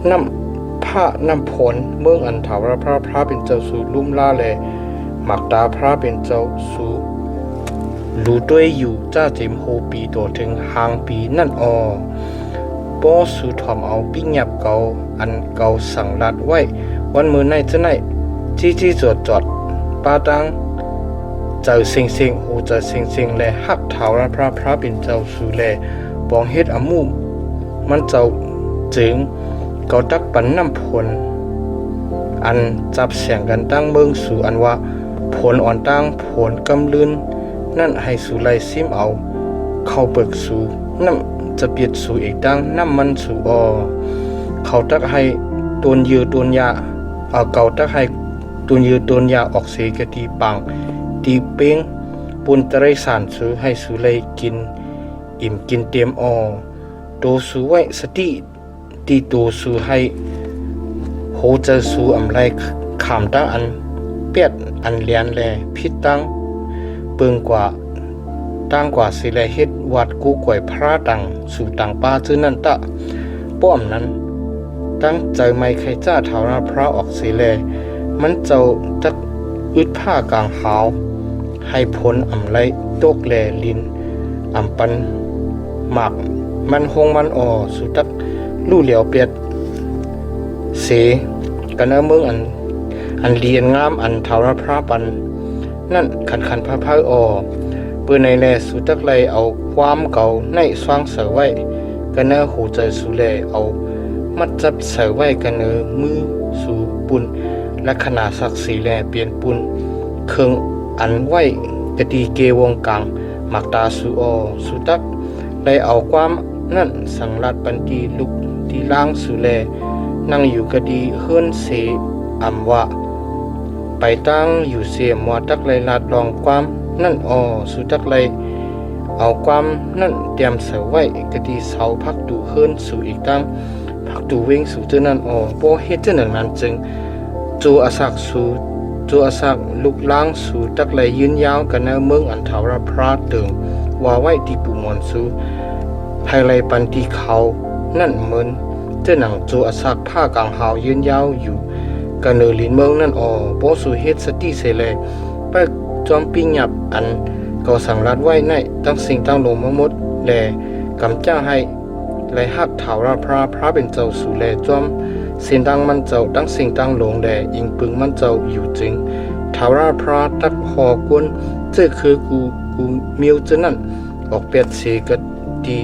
น้ำผ้าน้ำผลเมืองอันถาวรพระเป็นเจ้าสู่ลุ่มล่าเลยหมักตาพระเป็นเจ้าสู่รู้ด้วยอยู่จ้าเจมโฮปีตัวถึงหางปีนั่นป้อสู่ถอมเอาปิ้งหยับเก่าอันเก่าสั่งรัดไว้วันมือในจะไหนจี้จอดป้าตังเจ้าเซ็งโหเจ้าเซ็งแลหักถาวรพระเป็นเจ้าสู่แลปองเฮ็ดอมูมันเจ้าจึงเกาตักปันน้ำผลอันจับเสียงกันตั้งเมืองสู่อันว่าผลอ่อนตั้งผลกำลืนนั่นให้สู่ไลซิมเอาเข้าเปิกสู่น้ำจะเปียดสู่อีกตั้งน้ำมันสู่เขาตักให้ตูนยือตูนยาเก่าตักให้ตูนยือตูนยาออกเสียกะตีปังตีเป้งปุนตะไรสารสู่ให้สู่ไลกินอิ่มกินเต็มโตสู่ไว้สติตีตูสู่ให้โหเจอสู่อำไรขามตั้งอันเปียดอันเลียนแลพิษตั้งเปิงกว่าตั้งกว่าสิแลเฮ็ดวัดกูก่วยพระตังสู่ต่างป้าซื่อนั่นตะป้อมนั้นตั้งใจไม่ใครจ้าถาวรพระออกสิแลมันเจ้าจักอึดผ้ากลางหาวให้ผลอำไรตกแลลินอำปันหมากมันหงมันสู่ตักลู่เหลียวเปียดเสกันเมืองอันเรียนงามอันถาวรพระปันนั่นขันพระเปื้อในแลสู่ตักไลเอาความเก่าในสว่างเสือไว้กันหูใจสู่แลเอามัดจับเสือไว้กันมือสู่ปุ่นและขนาดศักดิ์ศรีแลเปลี่ยนปุ่นเครื่องอันไว้กะตีเกวงกลางหมักตาสู่สู่ตักไลเอาความนั่นสังรัดปันตีลุกที่ล่างสู่แลนั่งอยู่กะดีเฮือนเสอำว่าไปตั้งอยู่เสียมัวตักไลลาดลองความนั่นสู่ตักไลเอาความนั่นเตรียมเสไว้กะดีเสาพักดูเฮือนสู่อีกตั้งพักดูเวงสู่เจ้านั่นบ่เฮ็ดเจ้าหนึ่งนั้นจึงจูอาศักลุกล้างสู่ตักไลยืนยาวกันเมืองอันถาวรพระตึงว่าไว้ที่ปูมอนสู่ไฮไลปันที่เขานั่นเหมือนเจ้าหนังจูอาศักผ้ากลางหาวยืนยาวอยู่กันลินเมืองนั่นป้อสู่เฮ็ดสติเสเลไปจอมปิ้งหยับอันก็สั่งรัดไว้ในตั้งสิ่งตั้งลงมาหมดแลกำจ้าให้ไลหักถาวรพระเป็นเจ้าสู่แลจอมสิ่งตั้งมันเจ้าตั้งสิ่งตั้งลงแลอิงปึงมันเจ้าอยู่จริงถาวรพระตักหอกวนเจ้าคือกูมิวเจ้านั่นออกเปียดเสกดี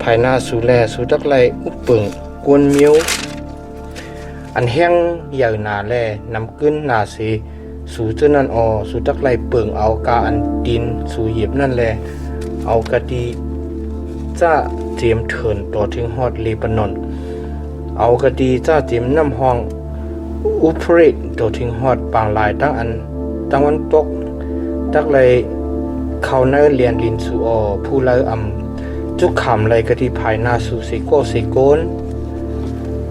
ภายหน้าสู่แลสู่ตักไลอุปึงกวนมิวอันแห้งใหญ่หนาแลนำขึ้นหนาเสสู่เจ้านั่นสู่ตักไลเปิงเอากาอันดินสู่เหยียบนั่นแลเอากะดีจ้าเจียมเถินต่อถึงฮอดเลบานอนเอากะดีจ้าเจียมน้ำห้องอุปเรตต่อถึงฮอดปางลายตั้งอันตะวันตกตักไลเขาเนเรียนลินสู่ผู้ไลจุกขำไลกะดีภายหน้าสู่เสโกน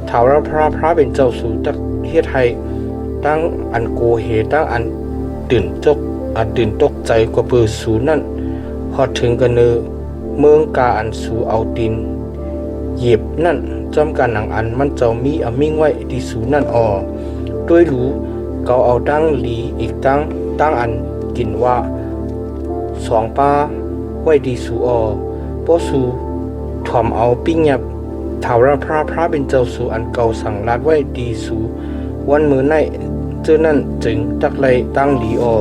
ถาวรพระเป็นเจ้าสู่ตักเฮ็ดให้ตั้งอันโกเหตั้งอันตื่นตกใจกว่าเปือสู่นั่นพอถึงกันเมืองกาอันสู่เอาตินเหยียบนั่นจอมกันหนังอันมันเจ้ามีมิ่งไว้ที่สู่นั่นด้วยรู้เกาเอาตั้งหลีอีกตั้งอันกินว่าสองป้าไว้ดีสู่ป้อสู่ถ่อมเอาปิ้งหยับ ถาวรพระเป็นเจ้าสู่อันเก่าสั่งรัดไว้ดีสู่วันมือในเจ้านั่นจึงตักไลตั้งดีออ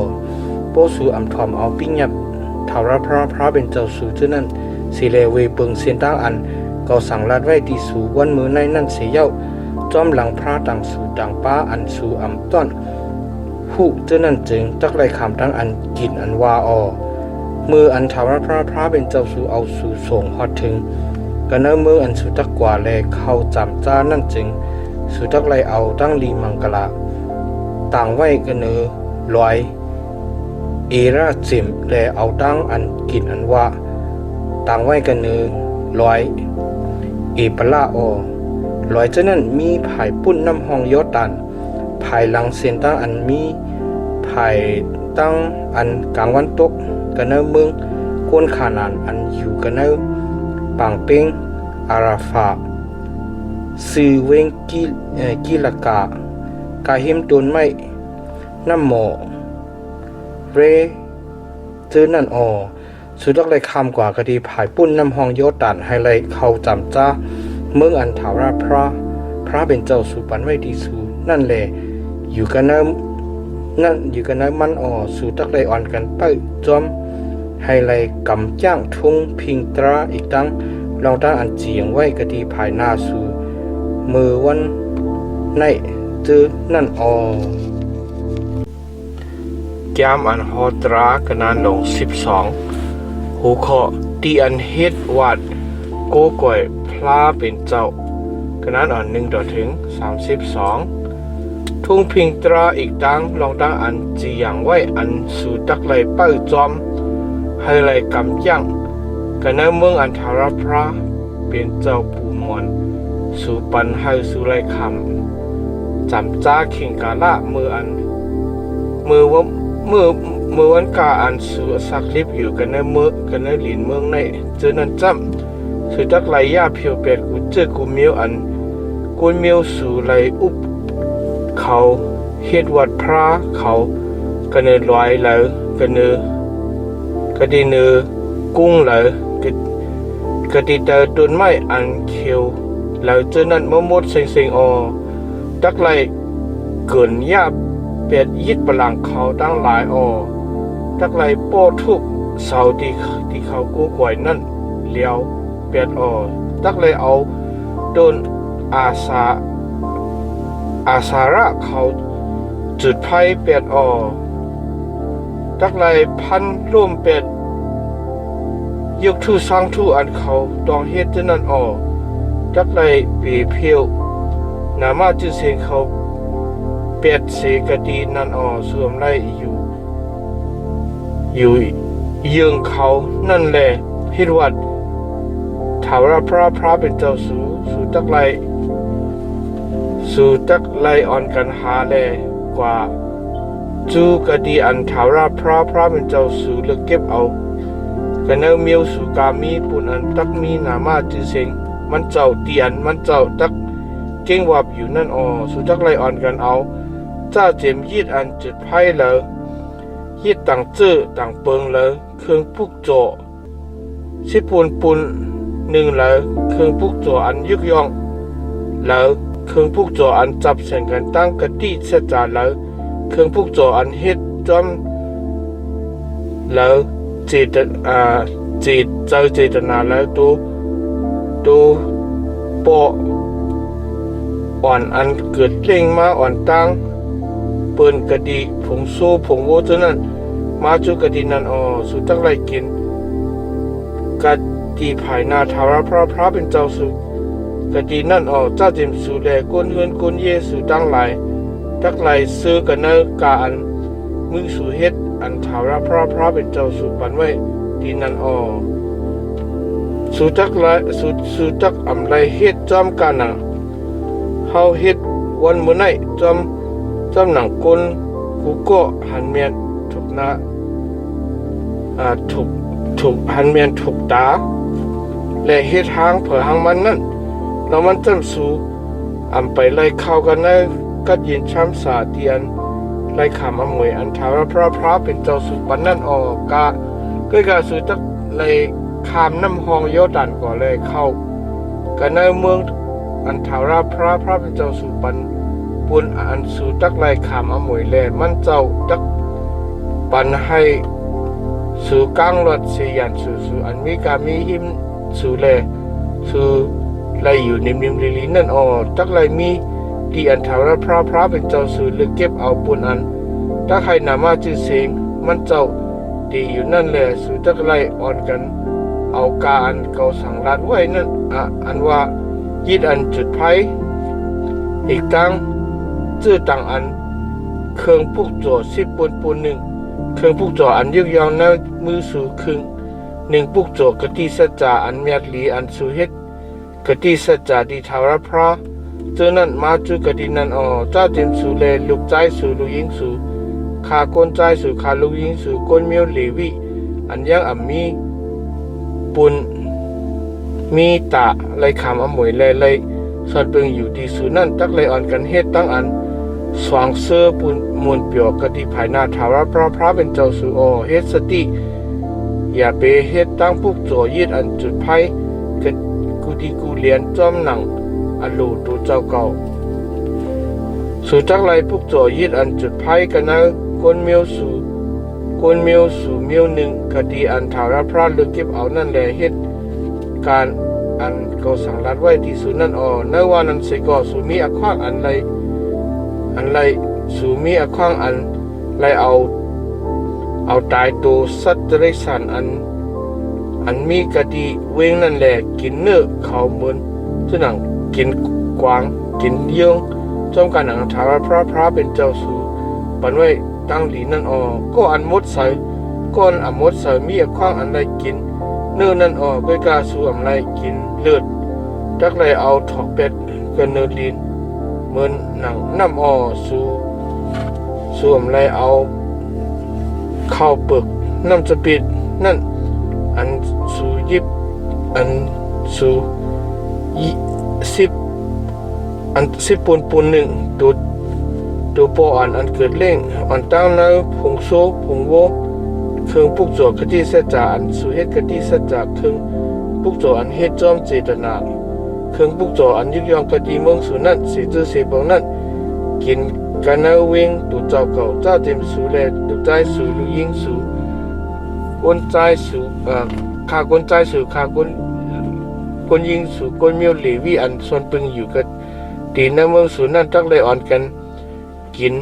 โปสู่อำทอมเอาปิ้งยับถาวรพระเป็นเจ้าสู่เจ้านั่นสิเลเวเปิงเสียนตั้งอันเก่าสั่งรัดไว้ดีสู่วันมือในนั่นเสียเย้าจอมหลังพระต่างสู่ต่างป้าอันสู่อำต้อนผู้เจ้านั่นจึงตักไลคำตั้งอันกินอันวาออมืออันถาวรพระเป็นเจ้าสู่เอาสู่ส่งฮอดถึงกันเนมืออันสุตักกว่าแลเข้าจำจ้านั่นจึงสุตักไลเอาตั้งลีมังกลาต่างไว้กันเนลอยเอราจิมแลเอาตั้งอันกินอันว่าต่างไว้กันเนลอยเอปลาออลอยเจ้านั้นมีภายปุ่นน้ำห้องยอดตันภายหลังเสียนตั้งอันมีภายตั้งอันกลางวันตกกันเนเมืองก้นขานานอันอยู่กันเนปางเป้งอาราฟาซื้อเวงกิลกากาหิมตุนไม่น้ำหมอเรเจอนั่นอสุดเลยคำกว่ากะดีผายปุ้นน้ำห้องโยตันให้เลยเข้าจำจ้าเมืองอันถาวรพระเป็นเจ้าสุปันไว้ดีสูนั่นแหละอยู่กันนั่นอยู่กันมันสุดเลยอ่อนกันไปจอมให้เลยกำจ้างทุ่งพิงตราอีกตั้งลองตั้งอันเจียงไว้กะดีภายหน้าสู่มือวันในเจอนั่นแก้มอันฮอตรากนานลง12หูข้อตีอันเฮ็ดวัดโกก่อยพลาเป็นเจ้ากนานอ่อน1ต่อถึง32ทุ่งพิงตราอีกตั้งลองตั้งอันเจียงไว้อันสู่ตักไหลเป้าจอมให้ไหลกำย่างกันในเมืองอันทารพระเป็นเจ้าปูมวนสู่ปันให้สู่ไรคำจำจ้าขิงกาละมือวันกาอันสู่สักลิบอยู่กันในเมืองกันในหลินเมืองในเจอนันจำสู่ตักไหลยาเพียวเป็ดกูเจอกูเมียวอันกูเมียวสู่ไหลอุบเขาเฮ็ดวัดพระเขากันในลอยแล้วกันเนกระดีเนกุ้งแล้วกระดีเตอต้นไม้อันเขียวแล้วเจอนั่นมมดเซ็งตักไหลเกินยาเป็ดยิดปลังเขาตั้งหลายตักไหลโป้ทุกเสาที่เขากู้ก่อยนั่นเลี้ยวเป็ดตักไหลเอาโดนอาสาระเขาจุดไฟเป็ดตักไหลพันร่วมเป็ดยกทู่สร้างทู่อันเขาต้องเฮ็ดจนนั่นตักไหลปีเพียวนามาจืเสียงเขาเป็ดเสกดีนั่นสวมไล่อยู่เยืองเขานั่นแหละฮิดวัดถาวรพระเป็นเจ้าสู่ตักไหลอ่อนกันหาแลกว่าจูกดีอันถาวรพระเป็นเจ้าสู่เลือกเก็บเอากันเนเมียวสู่กามีปุ่นอันตักมีนามาจืเสียงมันเจ้าเตียนมันเจ้าตักเก่งวับอยู่นั่นสู่ตักไหลอ่อนกันเอาจ้าเจมยีดอันจุดไพ่เลยยีดต่างเจอต่างเปิงเลยเครื่องปุกโจสิปูนหนึ่งเลยเครื่องปุกโจอันยึกย่องแล้วเครื่องปุกโจอันจับเส้นกันตั้งกะติเสจาแล้วเครื่องปุกโจอันเฮ็ดจอมแล้วเจตนาแล้วตัวปออ่อนอันเกิดเล่งมาอ่อนตั้งเปิ้นกะดีผงโซผงโวจนนั้นมาจุกะดีนั่นสุตักไหลกินกะดีภายหน้าถาวรพระเป็นเจ้าสุกะดีนั่นเจ้าเจมสุแลก้นเฮือนก้นเยสุตั้งหลายตักไหลซื้อกันเนกาอันมือสู่เฮ็ดอันถาวรพระเป็นเจ้าสุปันไว้ดีนั่นสุตักอำไรเฮ็ดจอมกาน่ะเฮาเฮ็ดวันมื้อไหนจอมหนังก้นกูก็หันเมียนถูกนะถูกหันเมียนถูกตาและเฮ็ดหางเผอหางมันนั่นแล้วมันจำสูอำไปไล่เข้ากันนะกัดยินช้ำสาเตียนไล่ขามอมวยอันถาวรพระเป็นเจ้าสุปันนั่นกะสุตักไล่ขามน้ำห้องโยดันก่อเลยเข้า กันในเมืองอันทาราพระเป็นเจ้าสู่ปันปุนอันสู่ตักไลขามอมวยแลมันเจ้าตักปันให้สู่กลางรถเสียนสู่อันมีกามีหิมสู่แลสู่ไลอยู่นิมลีนั่นตักไลมีที่อันทาราพระเป็นเจ้าสู่ลึกเก็บเอาปุนอันถ้าใครนามาจื่อเสียงมันเจ้าดีอยู่นั่นแหละสู่ตักไลอ่อนกันเอากาอันเก่าสั่งรัดไว้นั่นอันว่ายิดอันจุดไฟอีกตั้งจื้อต่างอันเครื่องปุกจ่อ10ปูนหนึ่งเครื่องปุกจ่ออันยึกยองในมือสู่ครึ่งหนึ่งปุกจ่อกะติสัจจาอันเมียดหลีอันสู่เฮ็ดกะติสัจจาดีทาวรพระเจอนั้นมาจุกะตินั้นเจ้าเต็มสู่แลลูกใจสู่ลูกยิงสู่ขาก้นใจสู่ขาลูกยิงสู่ก้นเมียวเลวิอันยังอัมมีปุนมีตาไลขามอมวยไลส่วนเปิงอยู่ที่สู่นั่นตักไลอ่อนกันเฮ็ดตั้งอันสว่างเสื้อปุนมวนเปียวกะติภายหน้าทาวรพระเป็นเจ้าสู่เฮ็ดสติอย่าไปเฮ็ดตั้งปุกจ่อยึดอันจุดไผกะกูดีกูเลียนจอมหนังอันโลตัวเจ้าเก่าสู่จักไลปุกจ่อยึดอันจุดไผกันนะก้นเมียวสู่เมียวหนึ่งกะติอันทาวรพระลึกเก็บเอานั่นแหละเฮ็ดการอันก็สั่งรัดไว้ที่ศูนย์นั่นในว่านั้นเสก็สูมีอควางอันไรสูมีอควางอันไรเอาตายตัวสัตว์ไรสันอันมีกะดีเวงนั่นแหละกินเนื้อเขาเหมือนซึ่งหนังกินกวางกินเยื่องจอมการหนังทาวพระเป็นเจ้าสูปันไว้ตั้งหลีนั่นก็อันมดใส่ก้อนอันมดใส่มีอควางอันไรกินเนื้อนั่นก็กล้าสู่อำไรกินเลือดจักไรเอาถอกเป็ดกันเนื้อลีนเหมือนหนังน้ำสู่อำไรเอาข้าวเปลือกน้ำจะปิดนั่นอันสู่ยิบอันสู่10ปูนหนึ่งตัวปออันเกิดเล่งอันตั้งในผงโซผงโวเครื่องปุกจ่อกะติสัจจาอันสู่เฮ็ดกะติสัจจาเครื่องปุกจ่ออันเฮ็ดจอมเจตนาเครื่องปุกจ่ออันยึกยองกะติเมืองสู่นั้นสิจื้อเสบองนั้นกินกันเอาเวงตัวเจ้าเก่าเจ้าเต็มสู่แลตัวใจสู่ลูกยิงสู่ก้นใจสู่ขาก้นใจสู่ขาก้นยิงสู่ก้นเมียวเลวีอันส่วนปึงอยู่กับตีในเมืองสู่นั้นตักเลยอ่อนกันกิน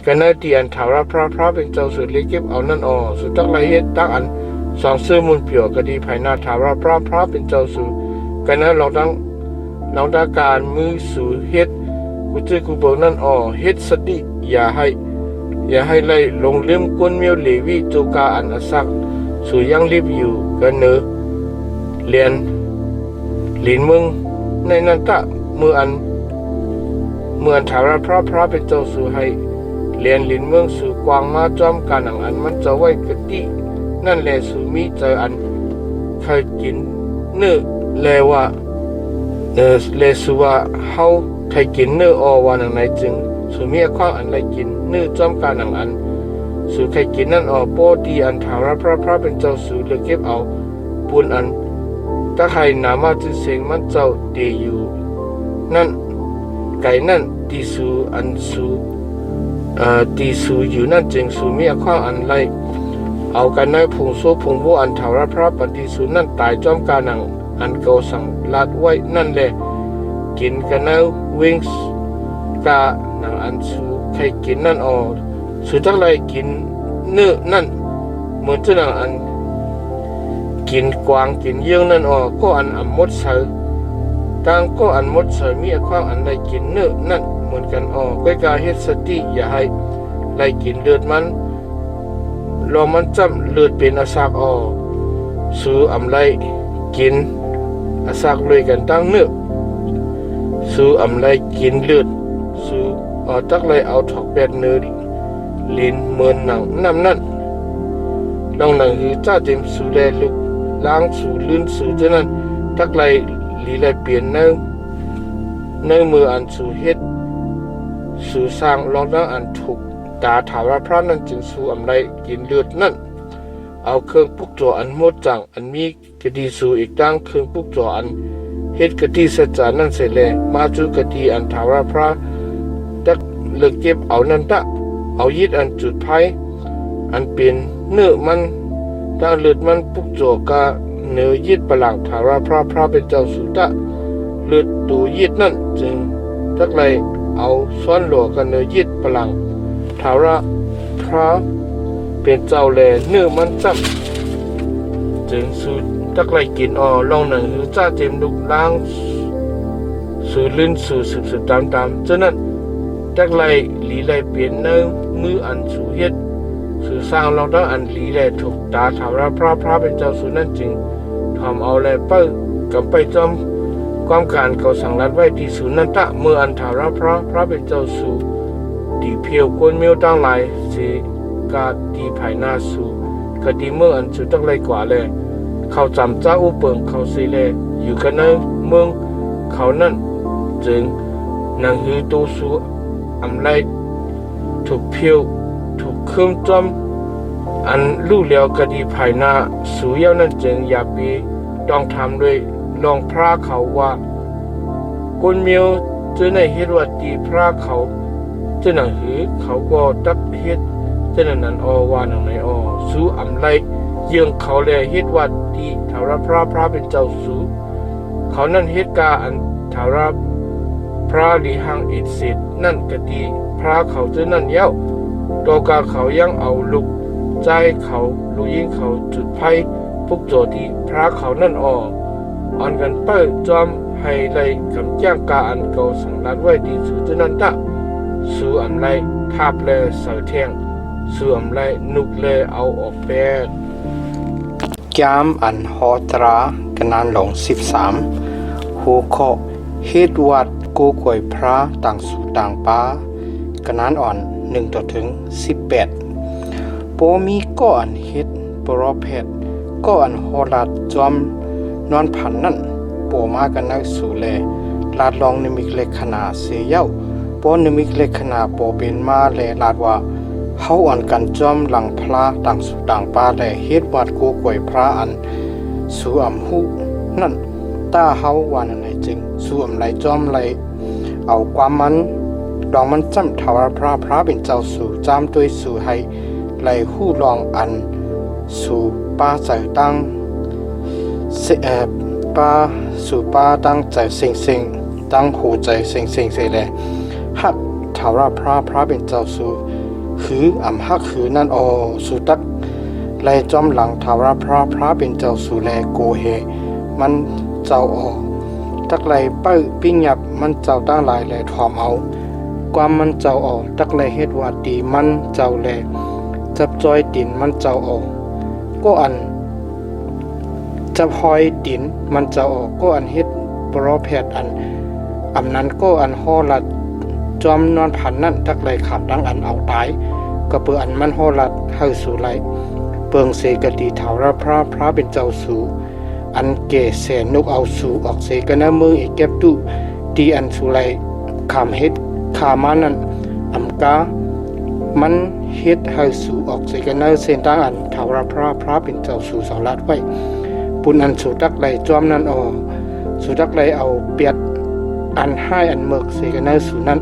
กันในที่อันทาวรพระเป็นเจ้าสุดเล็กเก็บเอานั่นสุดตักไรเฮ็ดตักอันสองซื้อมุนเปียวกะดีภายหน้าทาวรพระเป็นเจ้าสุดกันนั้นเราดังการมือสู่เฮ็ดกูเจอกูบอกนั่นเฮ็ดสติอย่าให้ไล่ลงเล่มก้นเมียวเลวีโจกาอันอสักสู่ยังรีบอยู่กันเนอเรียนหลินมึงในนั้นตะเมื่ออันทาวรพระเป็นเจ้าสุดให้เรียนลินเมืองสู่กวางมาจอมการอันมันจะไว้กะตินั่นแหละสู่มีเจออันเคยกินเนื้อแลว่าเลสู่ว่าเฮาเคยกินเนื้อว่านังไหนจึงสู่มีความอันไรกินเนื้อจอมการอันสู่เคยกินนั่นโปดีอันทาวรพระเป็นเจ้าสู่เลยเก็บเอาปูนอันถ้าใครนามาจื้อเสียงมันเจ้าดีอยู่นั่นไก่นั่นที่สู่อันสู่ตีสูอยู่นั่นจึงสูมีความอันไรเอากันในผงโซผงโวอันทาวรพระปฏิสูนั่นตายจอมกาหนังอันเก่าสั่งลาดไว้นั่นแหละกินกันในวิ่งกาหนังอันสูใครกินนั่นสูจักไรกินเนื้อนั่นเหมือนจะหนังอันกินกวางกินเยื่อนั่นก็อันมดเสือต่างก็อันมดเสือมีความอันไรกินเนื้อนั่นเหมือนกันก็การเฮ็ดสติอย่าให้ไล่กินเลือดมันรอมันจำเลือดเป็นอาซากสู่อำไรกินอาซากเลยกันตั้งเนื้อสู่อำไรกินเลือดสู่ตักเลยเอาถอกแปดเนื้อลินเหมือนหนังน้ำนั่นลองหนังคือจ้าเต็มสู่แลลุกล้างสู่ลื่นสู่เท่านั้นตักเลยลีเลยเปลี่ยนเนื้อมืออันสู่เฮ็ดสู่สร้างลองดังอันถูกตาถาวรพระนั้นจึงสู่อำไรกินเลือดนั่นเอาเครื่องปุกจ่ออันโมดจังอันมีกระดีสู่อีกตั้งเครื่องปุกจ่ออัน เฮ็ดกะที่สัจจานั่นเสร็จแล้วมาจุกะที่อันถาวรพระตักเลิกเก็บเอานั่นตะเอายิดอันจุดไผอันเป็นเนื้อมันตั้งเลือดมันปุกโจกะเนื้อยิดปลังถาวรพระเป็นเจ้าสุตะเลือดตูยิดนั่นจึงตักเลยเอาซ้อนหลวกันเนื้อยิดปลังถาวรพระเป็นเจ้าแลเนื้อมันจำจึงสูตักเลยกินลองหนึ่งหือจ้าเต็มลุกล้างสู่ลื่นสู่สืบตามฉะนั้นตักเลยหลีเลยเปลี่ยนเนื้อมืออันสู่เฮ็ดสู่สร้างเราต้องอันหลีเลยถูกตาถาวรพระเป็นเจ้าสู่นั่นจึงทำเอาแลเปิ้ลกับไปจอมความการเขาสั่งรัดไว้ที่สู่นั่นตะเมื่ออันถาวรพระเป็นเจ้าสู่ดีเพียวกวนเมียวตั้งหลายสิกาดีภายหน้าสู่กะดีเมื่ออันสู่ตักเลยกว่าเลยเขาจำเจ้าอุเปิงเขาสิเลอยู่กันในเมืองเขานั่นจึงนางฮือตูสูอำไลถูกเพียวถูกคืมจอมอันลู่เลียวกะดีภายหน้าสูเย้านั่นจึงอย่าปีต้องทำด้วยลองพระเขาว่ากุนเมียวจะในเฮ็ดว่าตีพระเขาจะนางฮือเขาก็ตักเฮ็ดจะนั้นว่านังไหนสูอำไลเยื่องเขาแลเฮ็ดว่าดีถาวรพระเป็นเจ้าสูเขานั่นเฮ็ดกาอันถาวรพระลีหังอิดสิทธิ์นั่นกะดีพระเขาจะนั่นเย้าตอกาเขายังเอาลูกใจเขาลูกยิงเขาจุดไฟพุกโจที่พระเขานั่นอ่อนกันเปิ้ลจอมให้เลยกำจ้างกาอันเก่าสังรัดไว้ดีสูจะนั่นตะสูอำไลทาบแลเสาเทียงสูอำไลนุกแลเอาออกแปดยามอันฮอตรากนานหลง13หัวข้อเฮ็ดวัดโกกวยพระต่างสู่ต่างป้ากนานอ่อน1ต่อถึง18บ่มีก้อนเฮ็ดปรเพศก้อนฮอลัดจอมนอนผันนั่นบ่มากันนักสู่แลลาดลองนิมิกเลขนาเสียเย้าบ่นิมิกเลขนาบ่เป็นมาแลลาดว่าเฮาอ่อนกันจอมหลังพระต่างสู่ต่างป้าแลเฮ็ดวัดโกกวยพระอันสู่อำฮูนั่นตาเฮาว่านั่นไหนจึงสู่อำไลจอมไลเอาความมันดองมันจำถาวรพระเป็นเจ้าสู่จามด้วยสู่ให้ไลฮู้ลองอันสู่ป้าใจตั้งป้าสู่ป้าตั้งใจสิงตั้งหูใจสิงเสแลฮักถาวรพระเป็นเจ้าสู่คืออำฮักคือนั่นสู่ตักไลจอมหลังถาวรพระเป็นเจ้าสู่แลโกเฮมันเจ้าตักไลเปิ้ปิ้งหยับมันเจ้าตั้งหลายแลถอมเอาความมันเจ้าตักไลเฮ็ดว่าดีมันเจ้าแลจับจอยดินมันเจ้าก็อันจับหอยดินมันเจ้าก็อันเฮ็ดปรเพศอันอำนั้นก็อันฮอลัดจอมนอนผันนั่นตักไลขับดังอันเอาตายก็เปืออันมันฮอลัดเฮาสู่ไลเปิงเสกดีถาวรพระเป็นเจ้าสู่อันเกเสนกเอาสู่ออกเสกนะมืออีกเก็บตุดีอันสู่ไลขามเฮ็ดขามานั่นอำกามันเฮ็ดให้สู่ออกเสกนะเส้นทางอันถาวรพระเป็นเจ้าสู่สารัดไว้ปุณอันสู่ตักไลจอมนั่นสู่ตักไลเอาเปียดอันให้อันเมือกเสกนะสู่นั่น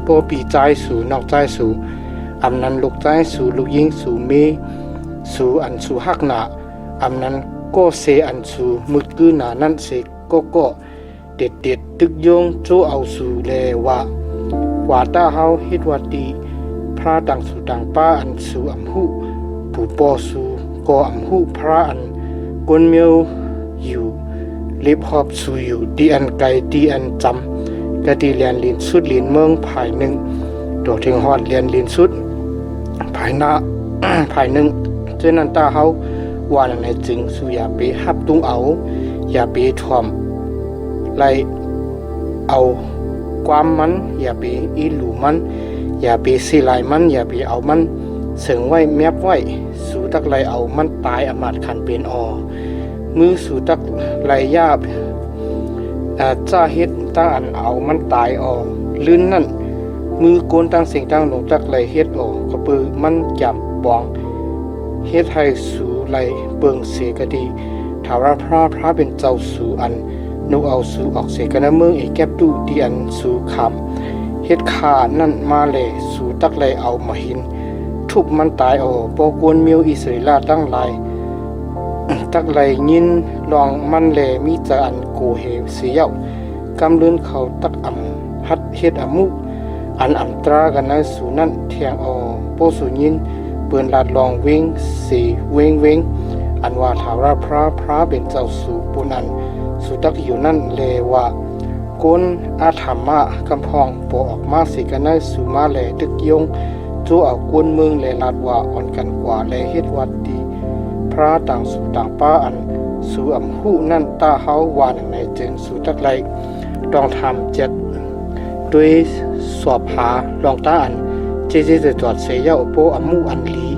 โปปีใจสู่นอกใจสู่อำนั้นลูกใจสู่ลูกยิงสู่เมสู่อันสู่ฮักหนาอำนั้นก็เสอันสู่มึกกือหนานั่นเสก็เด็ดตึกโยงโจเอาสู่แลว่าตาเฮาเฮ็ดว่าดีพระต่างสู่ต่างป้าอันสู่อำหูผู้ปอสู่ก็อำหูพระอันกวนเมียวอยู่เล็บหอบสู่อยู่ดีอันไกลดีอันจำกะดีเรียนลินสุดลินเมืองภายหนึ่งโดดถึงฮอดเรียนลินสุดภายหน้า ภายหนึ่งเจนันตาเฮาว่าในจึงสู่อย่าไปฮับตุงเอาอย่าไปถ่อมไล่เอาความมันอย่าไปอีหลูมันอย่าไปสิลายมันอย่าไปเอามันเสิงไว้แมบไว้สู่ตักไล่เอามันตายอำมาตย์ขันเป็นมือสู่ตักไล่ยาบจ้าเฮ็ดตั้งอันเอามันตายลื่นนั่นมือโกนตั้งสิ่งตั้งหลงตักไล่เฮ็ดก็ปือมันจับปองเฮ็ดให้สู่ไล่เบิงเสกดีถาวรพระเป็นเจ้าสู่อัน นกเอาสู่ออกเสกันนะเมืองแก็บตู้ที่อันสู่คำเฮ็ดขานั่นมาเลยสู่ตักเลยเอามาหินทุบมันตายปอกวนมิวอิสราเอลตั้งหลายตักเลยยินลองมันเลยมีจะอันโกเหเสียวกำเลือนเขาตักฮัดเฮ็ดมุอันตรากันนะสู่นั่นเทียงโปสู่ยินเปืนลาดลองเวงสีเวงอันว่าถาราพระเป็นเจ้าสู่ปุนันสู่ตักอยู่นั่นเลว่าก้นอาธรรมะกำพองโปออกมาสิกันนะสู่มาแลตึกยงจูเอากวนเมืองแลลาดว่าอ่อนกันกว่าแลเฮ็ดวัดดีพระต่างสู่ต่างป้าอันสู่หูนั่นตาเฮาวานในจึงสู่ตักไรต้องทำเจ็ดด้วยสอบหาลองตาอันเจจะจอดเสียโปมูอันลี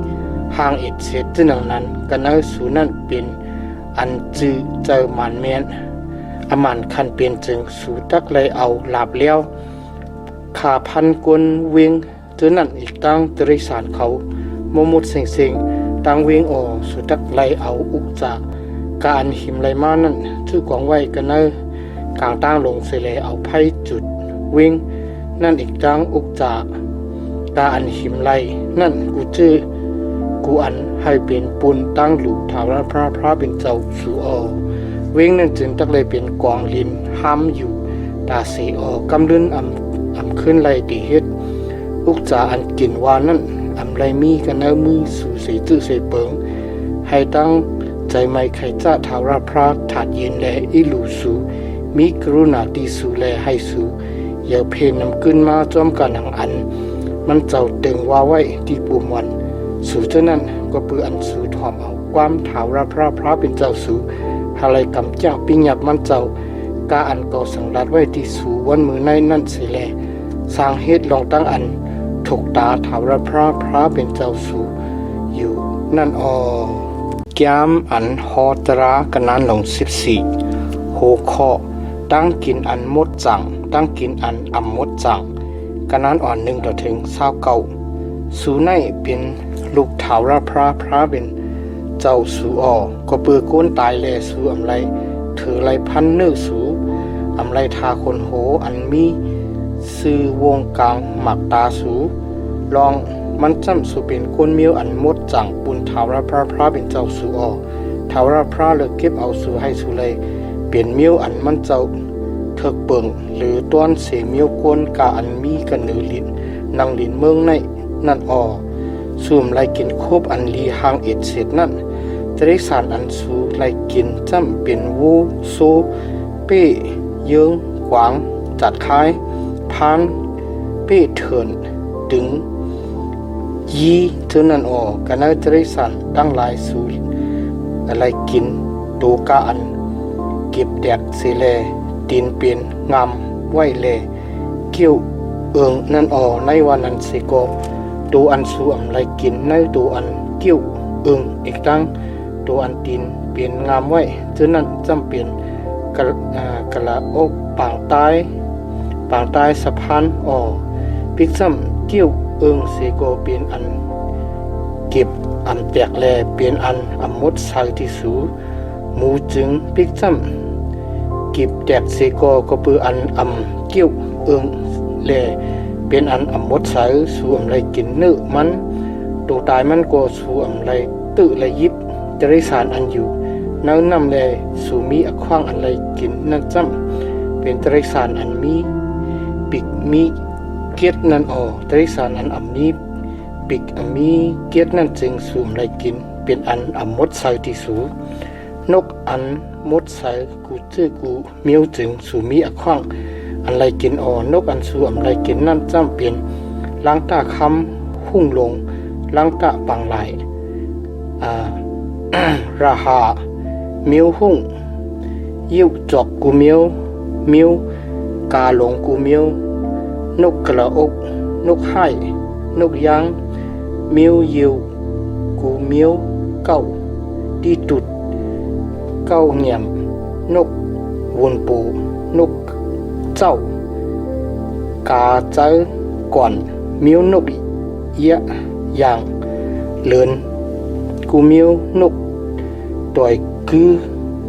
ห่างเอ็ดเสร็จจึงนั้นกันนะสู่นั่นเป็นอันจือเจอมันเมียนมันคันเปลี่ยนจึงสู่ตักเลยเอาหลาบเลี้ยวขาพันกวนเวียงจนนั่นอีกตั้งตริสารเขาโมมุดเสียงตั้งเวียงสู่ตักเลยเอาอุกจากการหิมไหลมานั่นชื่อกองไว้กันเนกลางตั้งลงเสลเอาไพ่จุดเวียงนั่นอีกตั้งอุกจากการหิมไหลนั่นกูชื่อกูอันให้เป็นปุนตั้งหลูถาวรพระเป็นเจ้าสู่เว้งนั่นจึงตักเลยเป็นกองลินห้ามอยู่ตาเสีกำเลื่อนขึ้นไหลตีเฮ็ดอุกจาอันกินวานั่นไหลมีกันเนื้อมือสู่สีจื้อเสเปิงให้ตั้งใจไม่ใครจะถาวรพระถาดเย็นแลอิลูสู่มีกรุณาตีสู่แลให้สู่อย่าเพนนำขึ้นมาจอมกันหังอันมันเจ้าตึงว่าไว้ที่ปุ่มวันสู่เจ้านั้นก็เปืออันสู่ถอมเอาความถาวรพระเป็นเจ้าสู่อะไรกำจังปิญญามันเจ้ากาอันก่อสังรัดไว้ที่สู่วันมือในนั่นเสียแลสร้างเหตุลองตั้งอันถูกตาถาวรพระเป็นเจ้าสู่อยู่นั่นแก้มอันฮอตรากันนั้นลง14โหข้อตั้งกินอันมดจังตั้งกินอันมดจังกันนั้น1ต่อถึง29สู่ในเป็นลูกถาวรพระเป็นเจ้าสู่ก็เปือก้นตายแลสู่ไรถือไรพันเนื้อสู่ไรทาคนโหอันมีซื้อวงกลางหมักตาสู่ลองมันจำสู่เป็นก้นมิวอันมดจังปุนถาวรพระเป็นเจ้าสู่ถาวรพระเลิกเก็บเอาสู่ให้สู่เลยเปลี่ยนมิวอันมันเจ้าเถิกเปิงหรือต้นเสียมิวก้นกาอันมีกันเนือลินนางลินเมืองในนั่นสูมไลกินคบอันลีหางเอ็ดเสร็จนั่นจะได้สารอันสูไลกินจำเป็นวูโซเป้เยื้องขวางจัดคายพานเป้เถินดึงยีเท่านั้นกันนั้นจะได้สารตั้งหลายสูอะไรกินโตกาอันเก็บแดกเสเลตีนเปลี่ยนงามไหวเลเกี่ยวนั่นในวันนั้นเสกตัวอันสูไรกินในตัวอันเกี่ยวอีกตั้งตัวอันตีนเปลี่ยนงามไว้ฉะนั้นจำเป็นกะละอกปางตายสะพานพิกซ้ำเกี่ยวเสโกเปลี่ยนอันเก็บอันแตกแลเปลี่ยนอันมดสายที่สูหมูจึงพิกซ้ำเก็บแตกเสโกก็เปืออันเกี่ยวแลเป็นอันมดสายสู่ไรกินเนื้อมันตัวตายมันก็สู่ไรตื้อไรยิบจะได้สารอันอยู่น้ำนำแลสู่มีขว้างอันไรกินนั่นจำเป็นจะได้สารอันมีปิกมีเกียรนั่นจะได้สารอันมีปิกมีเกียรนั่นจึงสู่ไรกินเป็นอันมดสายที่สูนกอันมดสายกูชื่อกูเมียวจึงสู่มีขว้างอันไรกินนกอันสูไรกินนั่นจำเป็นล้างตาคำหุ่งลงล้างตาปังไหลราหาเมียวหุ่งยิ้วจอกกูเมียวกาหลงกูเมียวนกกระอกนกไห้นกยางเมียวยิวกูเมียวเก้าดีตุดเก้าเงียมนกวนปูนกเจ้ากาเจ้าก่อนเมียวนกเยะอย่างเลินกูเมียวนกต่อยคือ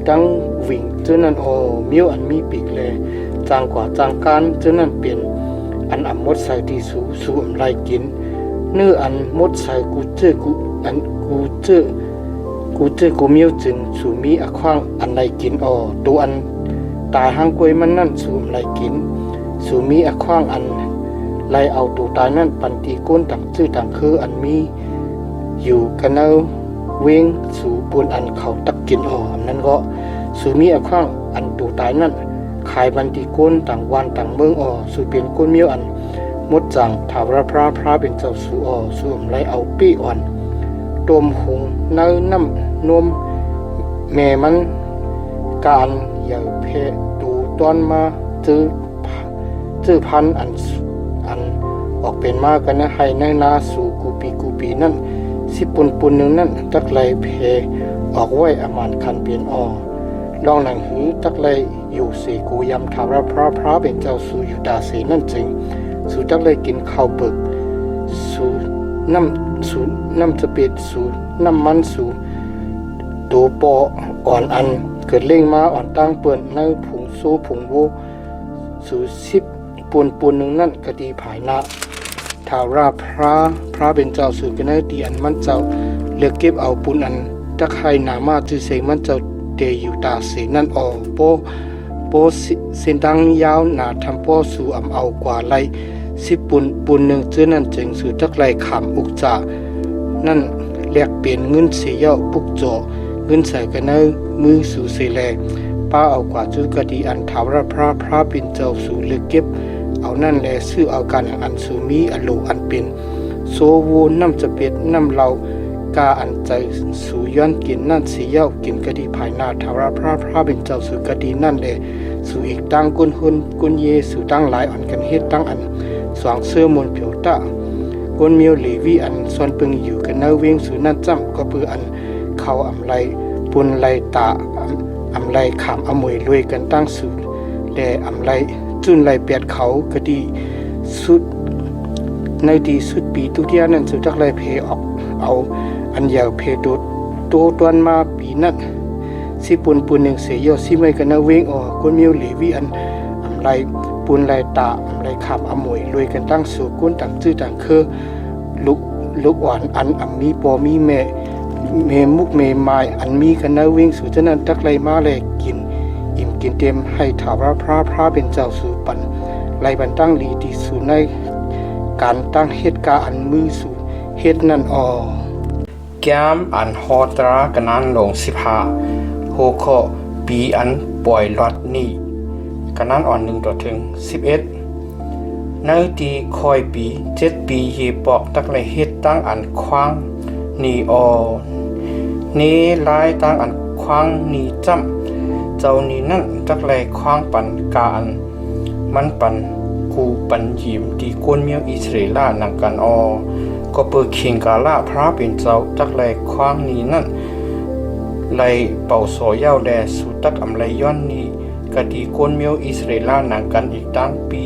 ตั้งวิ่งเจ้านั้นมิวอันมีปีกแลจางกว่าจางการเจ้านั้นเป็นอันมดใส่ที่สู่อำไรกินเนื้ออันมดใส่กูเจอกูมิวจึงสู่มีขว้างอันไรกินตัวอันตายหางกวยมันนั่นสู่อำไรกินสู่มีขว้างอันไล่เอาตัวตายนั่นปันตีก้นต่างชื่อต่างคืออันมีอยู่กันเอาเวงสู่ปูนอันเขาตักกินอันนั้นก็สู่มีขว้างอันตัวตายนั่นขายบันตีก้นต่างวันต่างเมืองสู่เป็นก้นเมียวอันมดจังถาวรพระเป็นเจ้าสู่อำไรเอาปีอ่อนตมหงเนื้อน้ำนมแม่มันการอย่าเพตูตอนมาจื้อพันอันออกเป็นมากันนะให้ในนาสู่กูปีนั่นสิปุ่นหนึ่งนั่นตักไหลเพออกไว้อมานคันเปลี่ยนลองหนังหือตักไหลอยู่สีกูยำถาวรพระเป็นเจ้าสู่อยู่ตาสีนั่นจริงสู่ตักไหลกินข้าวเบิกสู่น้ำจะเปียดสู่น้ำมันสู่ตัวปออ่อนอันเกิดเล่งมาอ่อนตั้งเปิ่นในผงโซผงโวสู่สิบปูนหนึ่งนั่นกะดีภายนาถาวราพระเป็นเจ้าสู่กันในตีอันมันเจ้าเลือกเก็บเอาปูนอันตักให้นามาจือเสงมันเจ้าเตอยู่ตาเสนั่นโปเส้นดังยาวหนาทำป้อสู่เอากว่าไรสิปูนหนึ่งเจ้านั่นจึงสู่ตักไรขามอุกจานั่นแลกเปลี่ยนเงินเสียเยาปุกจ่อเงินใส่กันในมือสู่เสแลป้าเอากว่าจุกดีอันถาวรพระเป็นเจ้าสู่เลือกเก็บเอานั่นแลซื้อเอาการอันสูมีอโลอันเป็นโซโวน้ำจะเป็ดน้ำเหลากาอันใจสู่ย้อนกินนั่นสีเย้ากินกะดีภายนาถาวรพระเป็นเจ้าสู่กะดีนั่นแลสู่อีกตั้งกุนหุนกุนเยสู่ตั้งหลายอ่อนกันเฮ็ดตั้งอันสว่างเสื้อมนเปียวตะกุนเมียวเลวีอันส่วนปึงอยู่กันเนเวงสู่นั่นจ้ำก็ปืออันเขาอำไรปุนไรตาอำไรขามอมวยรวยกันตั้งสู่แลอำไรจุนไหลเปียดเขาก็ดีสุดในดีสุดปีตุเดียนั่นสุดจักไหลเพออกเอาอันยาวเพโดตัวตวนมาปีนั่นสิปุนหนึ่งเสียยอสิไม่กันนะเวงกุนเมียวเลวีอันอำไรปุนไหลตาอำไรขามอมวยรวยกันตั้งสู่กุนต่างชื่อต่างคือลูกอ่อนอันมีปอมีแม่มุกเมไม้อันมีกันนะเวงสู่จันนั้นจักไหลมาแลกินอิ่มกินเต็มให้ถาวรพระเป็นเจ้าสู่ปันไล่บันตั้งลีดีสู่ในการตั้งเหตุการณ์อันมือสู่เหตุนั่นแก้มอันฮอตรากันนั้นลง15โฮโคปีอันปล่อยลอดนี่กันนั้นอ่อน1ต่อถึง11ในตีคอยปี7ปีเฮปอกตักไหลเหตุตั้งอันคว้างนี่นี้ลายตั้งอันคว้างนี่จ้ำเจ้านี้นั่นจักแลคว้างปันกาอันมันปันกูปันยิมที่ก้นเมียวอิสราเอลนังกันก็เปิดเคียงกาลาพระเป็นเจ้าจักแลคว้างนี้นั่นไลเป่าโซเย้าแลสุตักอำไลย้อนนี้กะดีก้นเมียวอิสราเอลนังกันอีกตั้งปี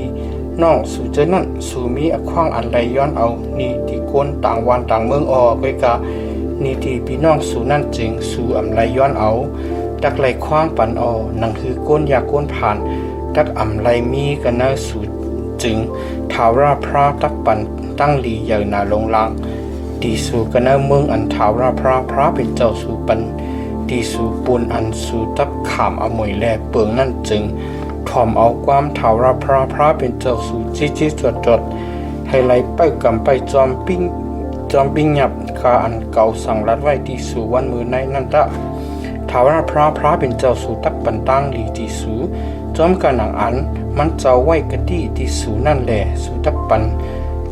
น้องสู่เจนั่นสู่มีคว้างอันไลย้อนเอานี่ที่ก้นต่างวันต่างเมืองก็กะนี่ที่พี่น้องสู่นั่นจึงสู่อำไลย้อนเอาตักไหลคว้างปันนั่นคือก้นยาก้นผ่านตักอำไลมีกันนะสู่จึงถาวรพระตักปันตั้งลีใหญ่นาลงลางดีสู่กันนะเมืองอันถาวรพระเป็นเจ้าสู่ปันดีสู่ปูนอันสู่ตักขามอมวยแลเปิงนั่นจึงถ่อมเอาความถาวรพระเป็นเจ้าสู่จี้จดให้ไหลไปกำไปจอมปิ้งหยับคาอันเก่าสั่งรัดไว้ดีสู่วันมือในนั่นละถาวรพระเป็นเจ้าสู่ตักปันตั้งลีที่สูจอมกันหนังอันมันเจ้าไว้กะดีที่สูนั่นแหละสู่ตักปัน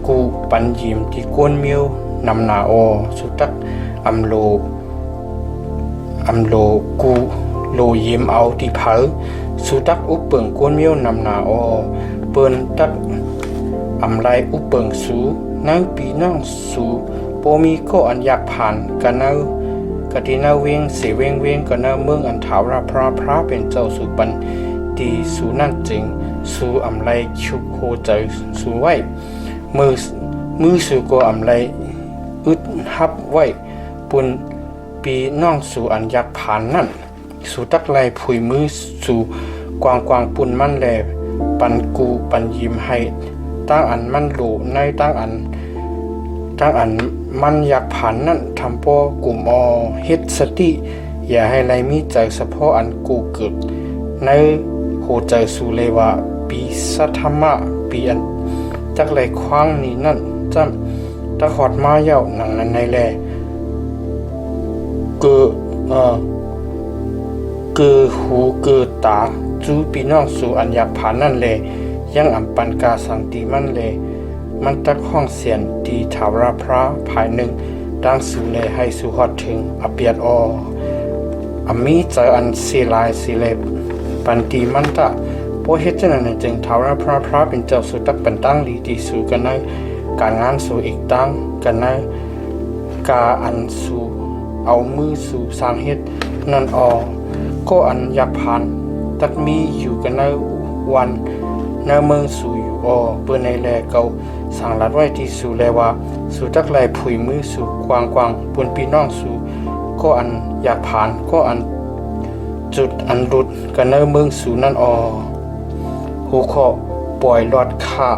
กูปันยิมที่ก้นเมียวนำนาสู่ตักอำโลกูโลยิมเอาที่เผาสู่ตักอุปเปิงก้นเมียวนำนาเปิ้นตักอำไลอุปเปิงสูนังปีน้องสูโปมีก็อันอยากผ่านกันเอากตินาเวงเสเวงกันนาเมืองอันถาวรพระเป็นเจ้าสุปันตีสูนั่นจริงสูอำไลชุบโคใจสูไว้มือสูก็อำไลอึดฮับไว้ปุ่นปีน้องสูอันยักผ่านนั่น สู่ตักไลผุยมือสู่กวางกวางปุ่นมันแลปันกูปันยิ้มให้ตั้งอันมันหลูในตั้งอันมันอยากผ่านนั่นทำป้อกลุ่มเฮ็ดสติอย่าให้ไรมีใจเฉพาะอันกูเกิดในโหใจสู่เลยว่าปีสัทธรรมะปีอันจักไรคว้างนี้นั่นจำตะขอดมาเย้าหนังนั้นในแลเกือหูเกือตาจูปีน้องสู่อันอยากผ่านนั่นแลยังอำปันกาสังตีมันแลมันตักห้องเสียนตีถาวรพระภายหนึ่งดังสู่แลให้สู่ฮอดถึงอเปียดมีใจอันสีลายสีเล็บปันตีมันตะเพราะเหตุนั้นจึงถาวรพระเป็นเจ้าสู่ตักเป็นตั้งลีตีสู่กันในการงานสู่อีกตั้งกันในกาอันสู่เอามือสู่สร้างเฮ็ดนั่นก็อันอยากผ่านตักมีอยู่กันในวันในเมืองสู่อยู่เปิ้นในแลเก่าสั่งรัดไว้ที่สู่แลว่าสู่ตักไหลผุยมือสู่กวางปนพี่น้องสู่ก็อันอยากผ่านก็อันจุดอันหลุดกันในเมืองสู่นั่นหัวข้อปล่อยหลอดค่า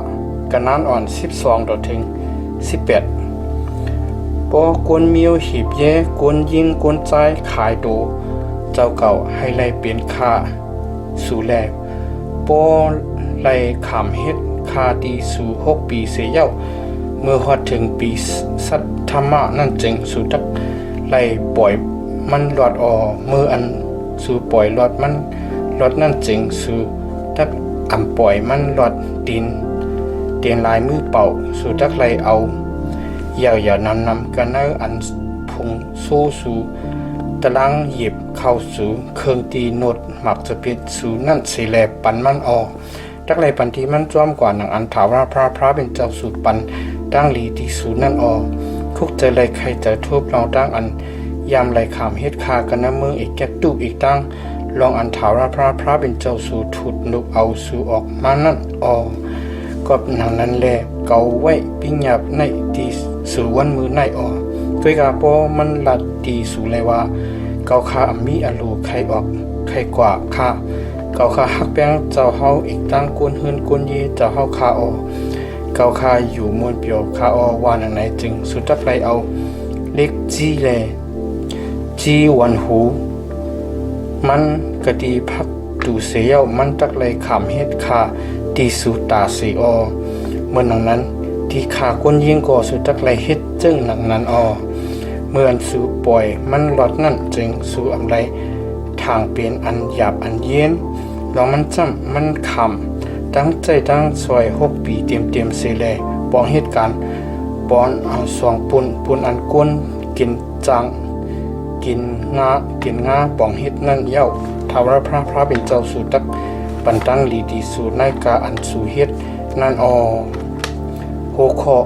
กันนั้นอ่อน12ถึง18ปอกวนมิวหีบแย่กวนยิงกวนใจขายโดเจ้าเก่าให้ไล่เปลี่ยนค่าสู่แลปอไล่ขามเฮ็ดค่าดีสู่6ปีเสียเย้าเมื่อฮอดถึงปีสัทธรรมะนั่นจึงสู่ตักไล่ปล่อยมันหลอดเมื่ออันสู่ปล่อยหลอดมันหลอดนั่นจึงสู่ตักอำปล่อยมันหลอดดินเตียนลายมือเป่าสู่ตักไล่เอาอย่านำกันในอันพงสู้สู่ตะลังหยิบเข้าสู่เครื่องตีโนดหมักจะปิดสู่นั่นสิแลปันมันตักไล่ปันที่มันจ้อมกว่าหนังอันถาวรพระเป็นเจ้าสู่ปันตั้งลีที่สู่นั่นคุกใจไล่ใครใจทุบลองตั้งอันยามไล่ขามเฮ็ดคากันน้ำเมืองอีกแก๊กตูบอีกตั้งลองอันถาวรพระเป็นเจ้าสู่ถุดนุกเอาสู่ออกมานั่นก็หนังนั้นแลเกาไว้ปิ้งหยับในที่สู่วันมือในด้วยกาปอมันลัดตีสู่เลยว่าเกาคามีอลูใครออกใครกว่าคาเกาคาฮักแป้งเจ้าเฮาอีกตั้งกวนเฮือนกวนเยเจ้าเฮาคาเกาคาอยู่มวนเปียวคาว่านังไหนจึงสุดทักไรเอาเล็กจีแลจีวันหูมันกะดีพักดูเสียวมันตักไรขามเฮ็ดคาตีสุตาสีเมื่อนังนั้นที่ขาก้นยิงก่อสุดตักไรเฮ็ดจึงหนังนั้นเมื่ออันสู่ปล่อยมันหลอดนั่นจึงสู่อำไรทางเปลี่ยนอันหยาบอันเย็นลองมันจำมันคำตั้งใจตั้งซอย6 ปีเต็มเสแลปองเหตุการณ์ปอนสองปุ่นอันก้นกินจังกินงาปองเฮ็ดนั่นเย้าถาวรพระเป็นเจ้าสู่ตักปันตั้งลีดีสู่ในกาอันสู่เฮ็ดนั่นโหคอ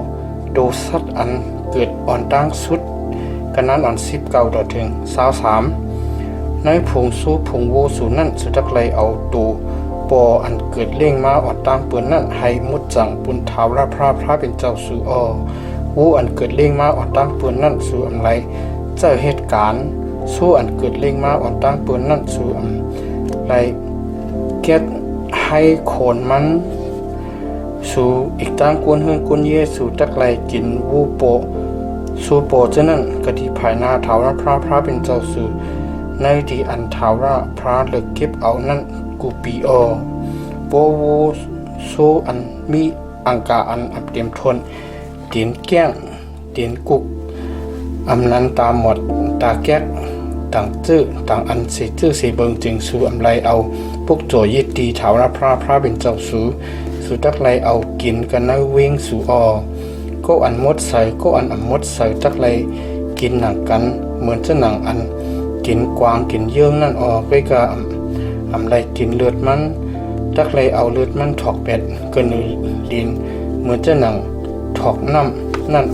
โดสัตอันเกิดอ่อนตั้งสุดกันนั้นอ่อน19ถึง23ในผงสู้ผงโวสู่นั่นสุดทักไลเอาตูปออันเกิดเล่งมาอ่อนตั้งเปืนนั่นให้มุดจังปุนถาวรพระเป็นเจ้าสู่วูอันเกิดเล่งมาอ่อนตั้งเปืนนั่นสู่อำไรเจ้าเหตุการณ์สู้อันเกิดเล่งมาอ่อนตั้งเปืนนั่นสู่อำไรเก็ดให้โคนมันสู่อีกตั้งกวนเฮือนกวนเยสู่ตักไลกินวูโปสู่โปเจ้านั่นกะที่ภายหน้าถาวรพระเป็นเจ้าสู่ในที่อันถาวรพระเลิกเก็บเอานั่นกูปีโปโวสู่อันมีอังกาอันอับเตรียมทนเตียนแก้งเตียนกุกอำนั้นตาหมดตาแก๊กต่างจื้อต่างอันสิจื้อสิเบิงจึงสู่อำไรเอาพวกโจยิตีถาวรพระเป็นเจ้าสู่ตักไลเอากินกันนะเวงสู่ก็อันมดใส่ก็อันมดใส่ตักไลกินหนังกันเหมือนจะหนังอันกินกวางกินเยื่องนั่นไปกะอำไรกินเลือดมันตักไลเอาเลือดมันถอกเป็ดกันลินเหมือนจะหนังถอกน้ำนั่น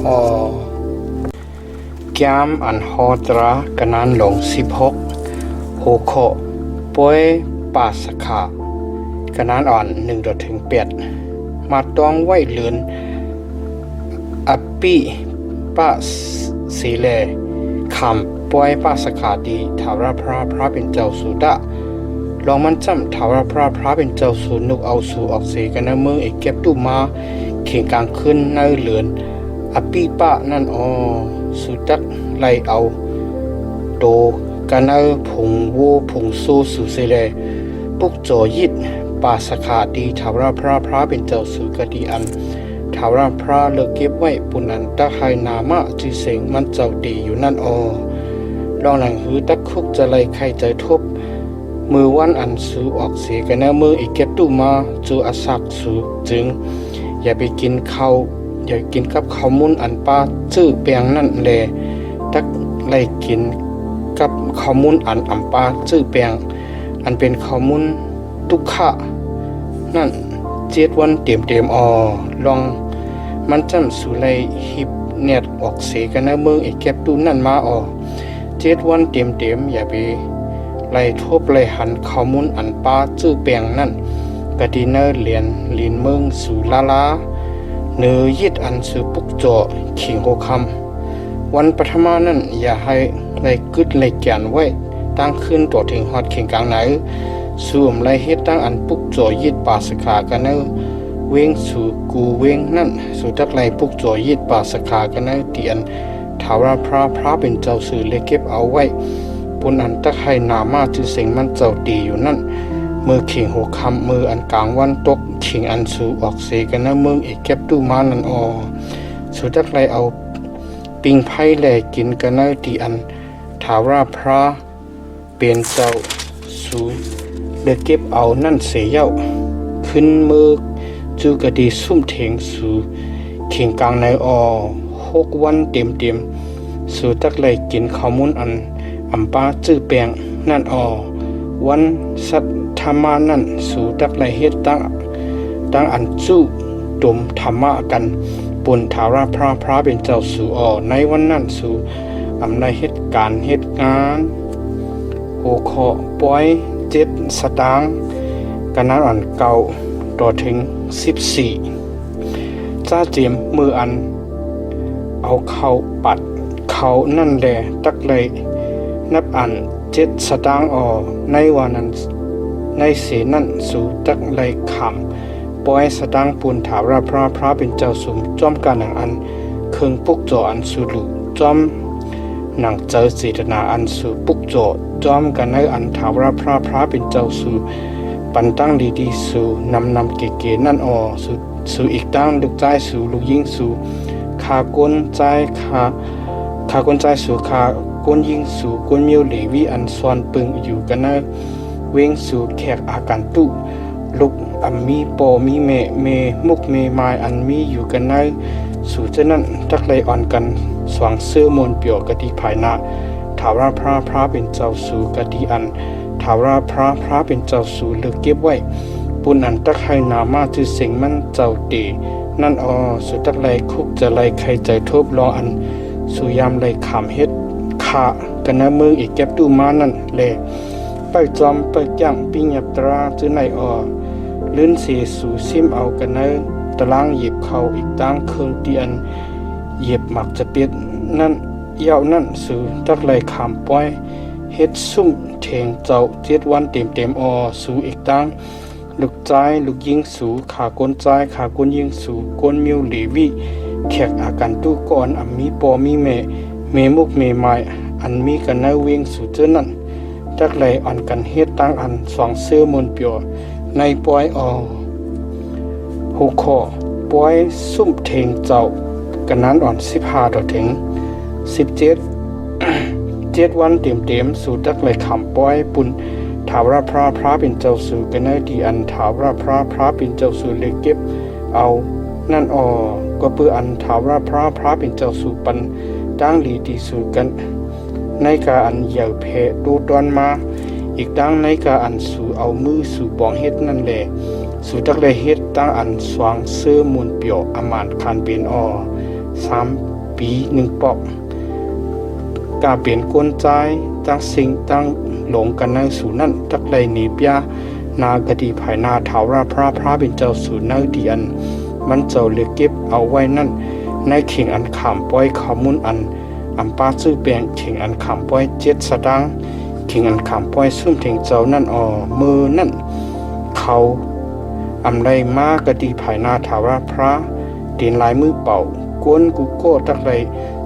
แก้มอันฮอตรากันนั้นลง16โหโคป่วยปาสขากันนั้นอ่อน1ถึง8มาต้องไว้เลือนอปปี้ป้าสีแลคำ ปอยปาสขาดีทาวราพระเป็นเจ้าสุดะลองมันจำทาวราพระเป็นเจ้าสูนุกเอาสู่ออกเสกันนะเมืองเอกเก็บตู้มาเข่งกลางขึ้นในเหลือนอปีปะนั่นสุดักไล่เอาโตกันเอาผงโวผงโซสุเสเลปุกจอยิดปาสขาดีทาวราพระเป็นเจ้าสูกดีอันทาวราพระเลิกเก็บไว้ปุนันตะไฮนามะจีเสงมันเจ้าดีอยู่นั่นลองหลังหือตักคุกจะไล่ใครใจทบมือวันอันสูออกเสียกันนะมืออีกเก็บตู้มาจูอาศักสูจึงอย่าไปกินข้าวอย่ากินกับข้าวมุนอันป้าชื่อเปียงนั่นแลตักไล่กินกับข้าวมุนอันอัมป้าชื่อเปียงอันเป็นข้าวมุนทุกขะนั่น7 วันเต็มลองมันจำสูไล่หิบเน็ตออกเสียกันนะมืออีกเก็บตู้นั่นมา7 วันเต็มอย่าไปไล่ทบไล่หันข้อมูลอันป้าชื่อเปียงนั่นกะดีเนอร์เหรียญลินเมืองสู่ลาเนื้อยิดอันสือปุกจ่อขิงโหคำวันปฐมานั่นอย่าให้ไล่กึดไล่แกนไว้ตั้งขึ้นตัวถึงฮอดเข่งกลางไหนส่วมไล่เฮ็ดตั้งอันปุกจ่อยิดป่าสขากันเนอเวงสู่กูเวงนั่นสู่ทักไล่ปุกจ่อยิดป่าสขากันเนอเตียนทาวราพระเป็นเจ้าสื่อเลยเก็บเอาไว้ปุนอันตะไคนามาจือเสียงมันเจ้าดีอยู่นั่นมือขิงหัวคำมืออันกลางวันตกขิงอันสูออกเสกันนะเมืองเอกเก็บตู้มานั่นสุดทักไรเอาปิงไผ่แหลกินกันนะดีอันถาราพระเป็นเจ้าสูเลือเก็บเอานั่นเสียเย้าขึ้นมือจูกะดีซุ่มเถงสูขิงกลางใน6 วันเต็มสุดทักไรกินข้าวมุนอันอัมปาจื้อแปลงนั่นวันสัตธรรมานั่นสู่ดักไลเฮ็ดตั้งอันจู้ตุมธรรมะกันปุนถาราพระเป็นเจ้าสู่ในวันนั้นสู่อำไลเฮ็ดการเฮ็ดงานโอขอปอย7 สตางค์กันนั้นอันเก่าต่อถึง14จ้าเจียมมืออันเอาเข้าปัดเขานั่นแหละตักเลยนับอัน7 สตางค์ในวันนั้นในเสนั่นสู่ตักไลขำปอยสตางค์ปูนถาราพระเป็นเจ้าสมจอมการหนังอันเคืองปุกจออันสุลุจอมหนังเจอเจตนาอันสู่ปุกจอจอมกันในอันถาราพระเป็นเจ้าสู่ปันตั้งดีสู่นำเก๋ๆนั่นสู่อีกตั้งลูกใจสู่ลูกยิงสู่ขาก้นใจขาก้นใจสู่ขาก้นยิงสู่ก้นเมียวเหลวีอันซอนปึงอยู่กันนะเวงสู่แขกอาการตุลุกอัมมีปอมีเมมุกเมมายอันมีอยู่กันนะสู่เจนั้นทักไลอ่อนกันสว่างเสื้อมนเปียวกะดีภายนาถาราพระเป็นเจ้าสู่กะดีอันถาราพระเป็นเจ้าสู่เลือกเก็บไว้ปุนอันตักไห้นามาจือเสียงมันเจ้าตีนั่นสู่ตักไลคุกจะไลใครใจทบรออันสู่ยามไลขามเฮ็ดขากันนะมืออีกเก็บตู้มานั่นแลไปจอมไปย่างปิญญาตราจื้อในลื่นเสสู่ซิมเอากันนะตารางหยิบเข้าอีกตั้งเครื่องเตียนเหยียบหมักจะเปียดนั่นยาวนั่นสู่ตักไลขามป้อยเฮ็ดซุ่มเถงเจ้า7 วันเต็มสู่อีกตั้งลูกใจลูกยิงสู่ขาก้นใจขาก้นยิงสู่ก้นมิวเหลวีแขกอาการตู้ก่อนมีปอมีเมมุกเมมายอันมีกันนะเวงสู่เจ้านั่นจักไหลอ่อนกันเฮ็ดตั้งอันสองเสื้อมนเปียวในปอยหูคอปอยซุ่มเถงเจ้ากันนั้นอ่อน15ต่อถึง7 วันเต็มสู่จักไหลขำปอยปุ่นถาราพระเป็นเจ้าสู่กันนะดีอันถาราพระเป็นเจ้าสู่เลยเก็บเอานั่นก็เพื่ออันถาราพระเป็นเจ้าสู่ปันตั้งหลีดีสู่กันในกาอันเหยียวเพดูตอนมาอีกตั้งในกาอันสู่เอามือสู่บองเฮ็ดนั่นแหละสู่ตักเลยเฮ็ดตั้งอันสว่างเสื้อมูลเปียวอามานคานเป็น3 ปี1 ปอกกาเปลี่ยนกวนใจตั้งสิ่งตั้งหลงกันในสู่นั่นตักเลยหนีปยานากดีภายนาถาราพระเป็นเจ้าสู่ในดีอันมันเจ้าเลยเก็บเอาไว้นั่นในเข่งอันขามปล่อยข้อมูลอัน อัมปาซื้อเปียงถิงอันขำป้อย7 สตางค์ถิงอันขำป้อยซุ่มถิงเจ้านั่นมือนั่นเขาอำไรมากะดีภายหน้าถาวรพระดินลายมือเป่ากวนกุโก้ตักไร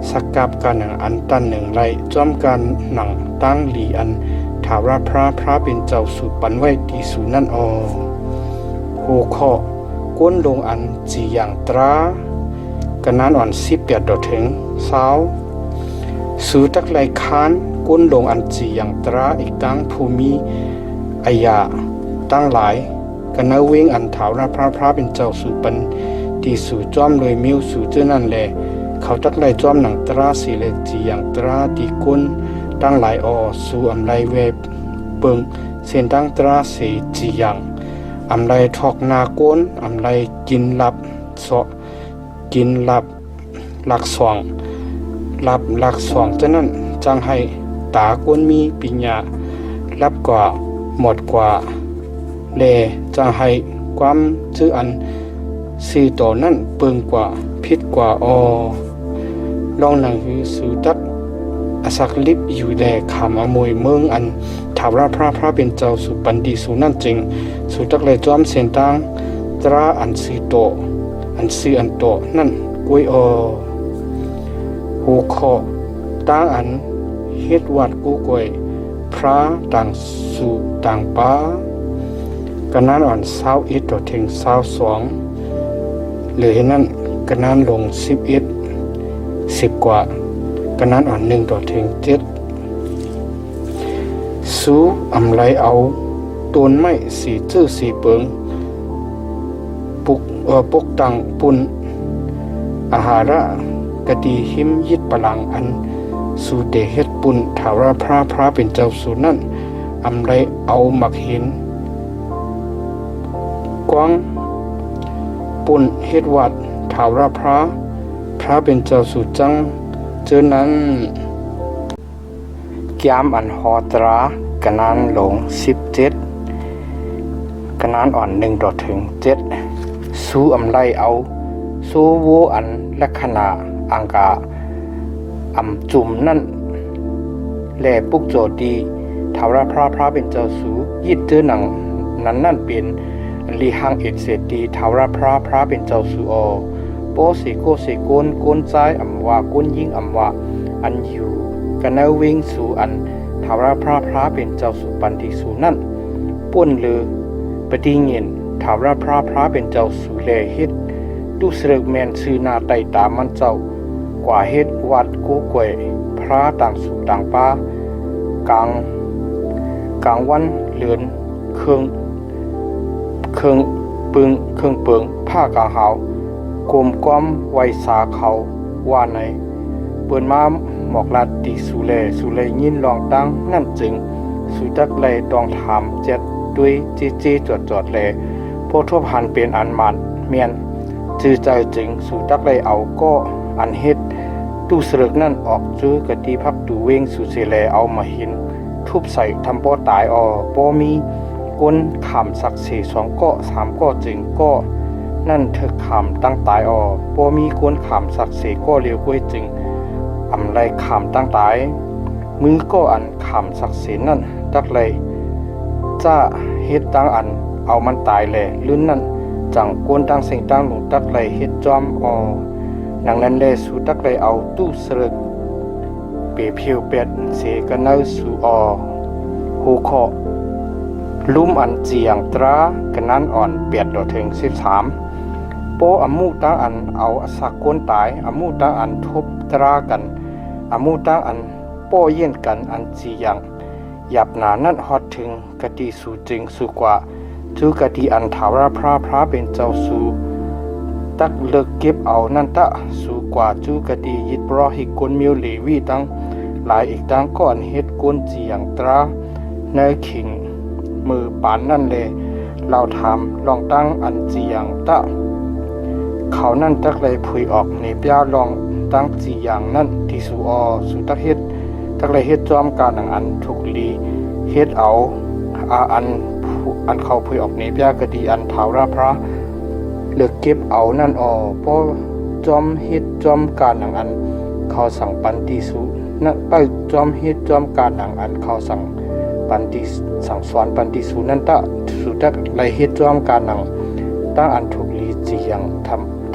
สักกับกันหนังอันตันหนึ่งไรจอมกันหนังตั้งหลีอันถาวรพระเป็นเจ้าสุปันไว้ดีสูนั่นโหข้อกวนลงอันจีอย่างตรากันนั้นอ่อน18ดอกถึง20สูตักไรค้านกวนลงอันจีอย่างตราอีกตั้งภูมิอายาตั้งหลายกันนาเวงอันถาวรพระเป็นเจ้าสุปันที่สู่จอมเลยมิวสู่เจ้านั่นแหละเขาตักไล่จอมหนังตราสีเลจีอย่างตราดีกุนตั้งหลายสู่อำไลเวบเปิงเส้นตั้งตราสีจีอย่างอำไลทอกนากุนอำไลกินลับเสาะกินลับหลักสองลับหลักสองเจ้านั่นจังให้ตากุนมีปัญญารับกว่าหมดกว่าเลจังให้ความชื่ออันสื่อต่อนั่นเปิงกว่าพิษกว่าลองหนังหือสู่ตักอสักลิบอยู่แดขามอมวยเมืองอันถาวรพระเป็นเจ้าสุปันดีสู่นั่นจริงสู่ตักเลยจอมเส้นตังตราอันสื่อโตอันสื่ออันโตนั่นกุยหูคอตั้งอันเฮ็ดวัดกูกวยพระต่างสู่ต่างป้ากันนั้นอ่อน21ต่อถึง22เหลือนั่นกันนั้นลง10กว่ากันนั้นอ่อน1ต่อถึง7สู้อำไรเอาต้นไม้สีจื้อสีเปิงปกตังปุ่นอาหาระกะดีหิมยิดปลังอันสู่เดเฮ็ดปุ่นถาวรพระเป็นเจ้าสู่นั่นอำไรเอามักเห็นกว้างปุ่นเฮ็ดวัดถาวรพระเป็นเจ้าสู่จังเจอนั้นแก้มอันหอตรากะนานหลง17กะนานอ่อน1ต่อถึง7สู้อำไลเอาสู้โวอันลักษณะอังกาอำจุ่มนั่นแลปุกโจดีถาวรพระเป็นเจ้าสู่ยิดเจอหนังนั้นเป็นลีหังเอ็ดเสตีถาวรพระเป็นเจ้าสู่โปเสโกเสโกนโกนใจอำว่าโกนยิ่งอำว่าอันอยู่กันนาเวงสู่อันถาวรพระเป็นเจ้าสู่ปันติสู่นั่นป่นเลยปฏิเงินถาวรพระเป็นเจ้าสู่แลเฮ็ดตุสรึกแมนซื้อนาไตตามันเจ้ากว่าเฮ็ดวัดกูกวยพระต่างสู่ต่างป้ากลางวันเลือนเครื่องปึงเครื่องเปิงผ้ากางหาวกลมก้อมไว้สาเขาว่าไหนเปิ้นมาหมอกลัดตีสุเลยินลองตั้งนั่นจึงสุจักเลยต้องถามเจ็ดด้วยจี้จดแลพวกทบหันเป็นอันมันเมียนจื้อใจจึงสุจักเลยเอาก็อันเฮ็ดตู้สรึกนั่นออกจื้อกะตีพักตูเวงสุเสแลเอามาหินทุบใส่ทำป้อตายป้อมีก้นขามสัก2 ก็3 ก็จึงก็นั่นเธอขามตั้งตายป้อมีก้นขามสักก็เลียวกล้วยจึงอำไรขามตั้งตายมือก็อันขามสักนั่นตักเลยจ้าเฮ็ดตั้งอันเอามันตายแลลื่นนั่นจังก้นตั้งเสียงตั้งหลงตักเลยเฮ็ดจอมดังนั้นแลสู่ตักเลยเอาตู้สรึกเปเพียวเป็ดเสกันเนาสู่หูคอลุ่มอันเจียงตรากันนั้นอ่อน8ต่อถึง13โปอมูตั้งอันเอาสักก้นตายอมูตั้งอันทบตรากันอมูตั้งอันโป้เย็นกันอันเจียงหยับหนานั่นฮอดถึงกะดีสู่จึงสู่กว่าจูกะดีอันถาวรพระเป็นเจ้าสู่ตักเลิกเก็บเอานั่นตะสู่กว่าจูกะดียิดบรอหิกลมิวเลวีตั้งหลายอีกตั้งก่อนเฮ็ดก้นเจียงตราในขิงมือปานนั่นเลยเราทำลองตั้งอันเจียงตะเขานั่นตักเลยพุยออกในเปียลองตั้งเจียงนั่นที่สู่สู่ตักเฮ็ดตักเลยเฮ็ดจอมการอันทุกลีเฮ็ดเอาอันเขาพุยออกในเปียกะดีอันถาวรพระเลือกเก็บเอานั่นพอจอมเฮ็ดจอมการอัน เขาสั่งปันติสุนั่นเป้าจอมเฮ็ดจอมการหนังอันเขาสั่งปันติสั่งสอนปันติสุนั่นตะสุดักไลเฮ็ดจอมการหนังตั้งอันถูกลีจียัง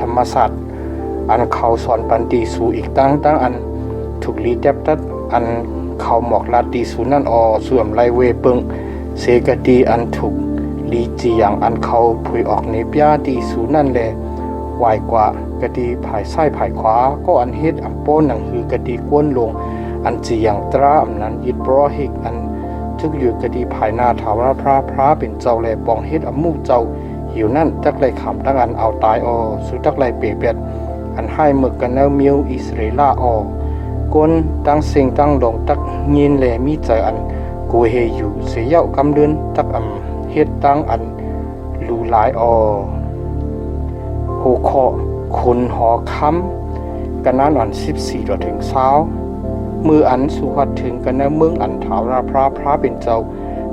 ธรรมศาสตร์อันเขาสอนปันติสุอีกตั้งอันถูกลีแทบตัดอันเขาหมอกลาติสุนั่นส่วนไลเวเปิงเสกตีอันถูกลีจียังอันเขาผุยออกในปยาติสุนั่นแลวายกว่ากะดีภายซ้ายภายขวาก็อันเฮ็ดอัมโป้นหนังคือกะดีกวนลงอันจียังตราอำนั้นยิดบรอฮิกอันทึกอยู่กะดีภายหน้าถาวรพระเป็นเจ้าแลปองเฮ็ดอัมมูเจ้าหิวนั่นตักไลขำตั้งอันเอาตายสุตักไลเปเปียดอันให้มึกกันเนอมิวอิสราเอลกวนตั้งเสียงตั้งลงตักยินแลมีใจอันกูเฮอยู่เสียเย้ากำเดินตักเฮ็ดตั้งอันลูหลายหัวข้อคนหอค้ำกันนั้นอัน14ถึง20มืออันสุหัดถึงกันนะเมืองอันถาวรพระเป็นเจ้า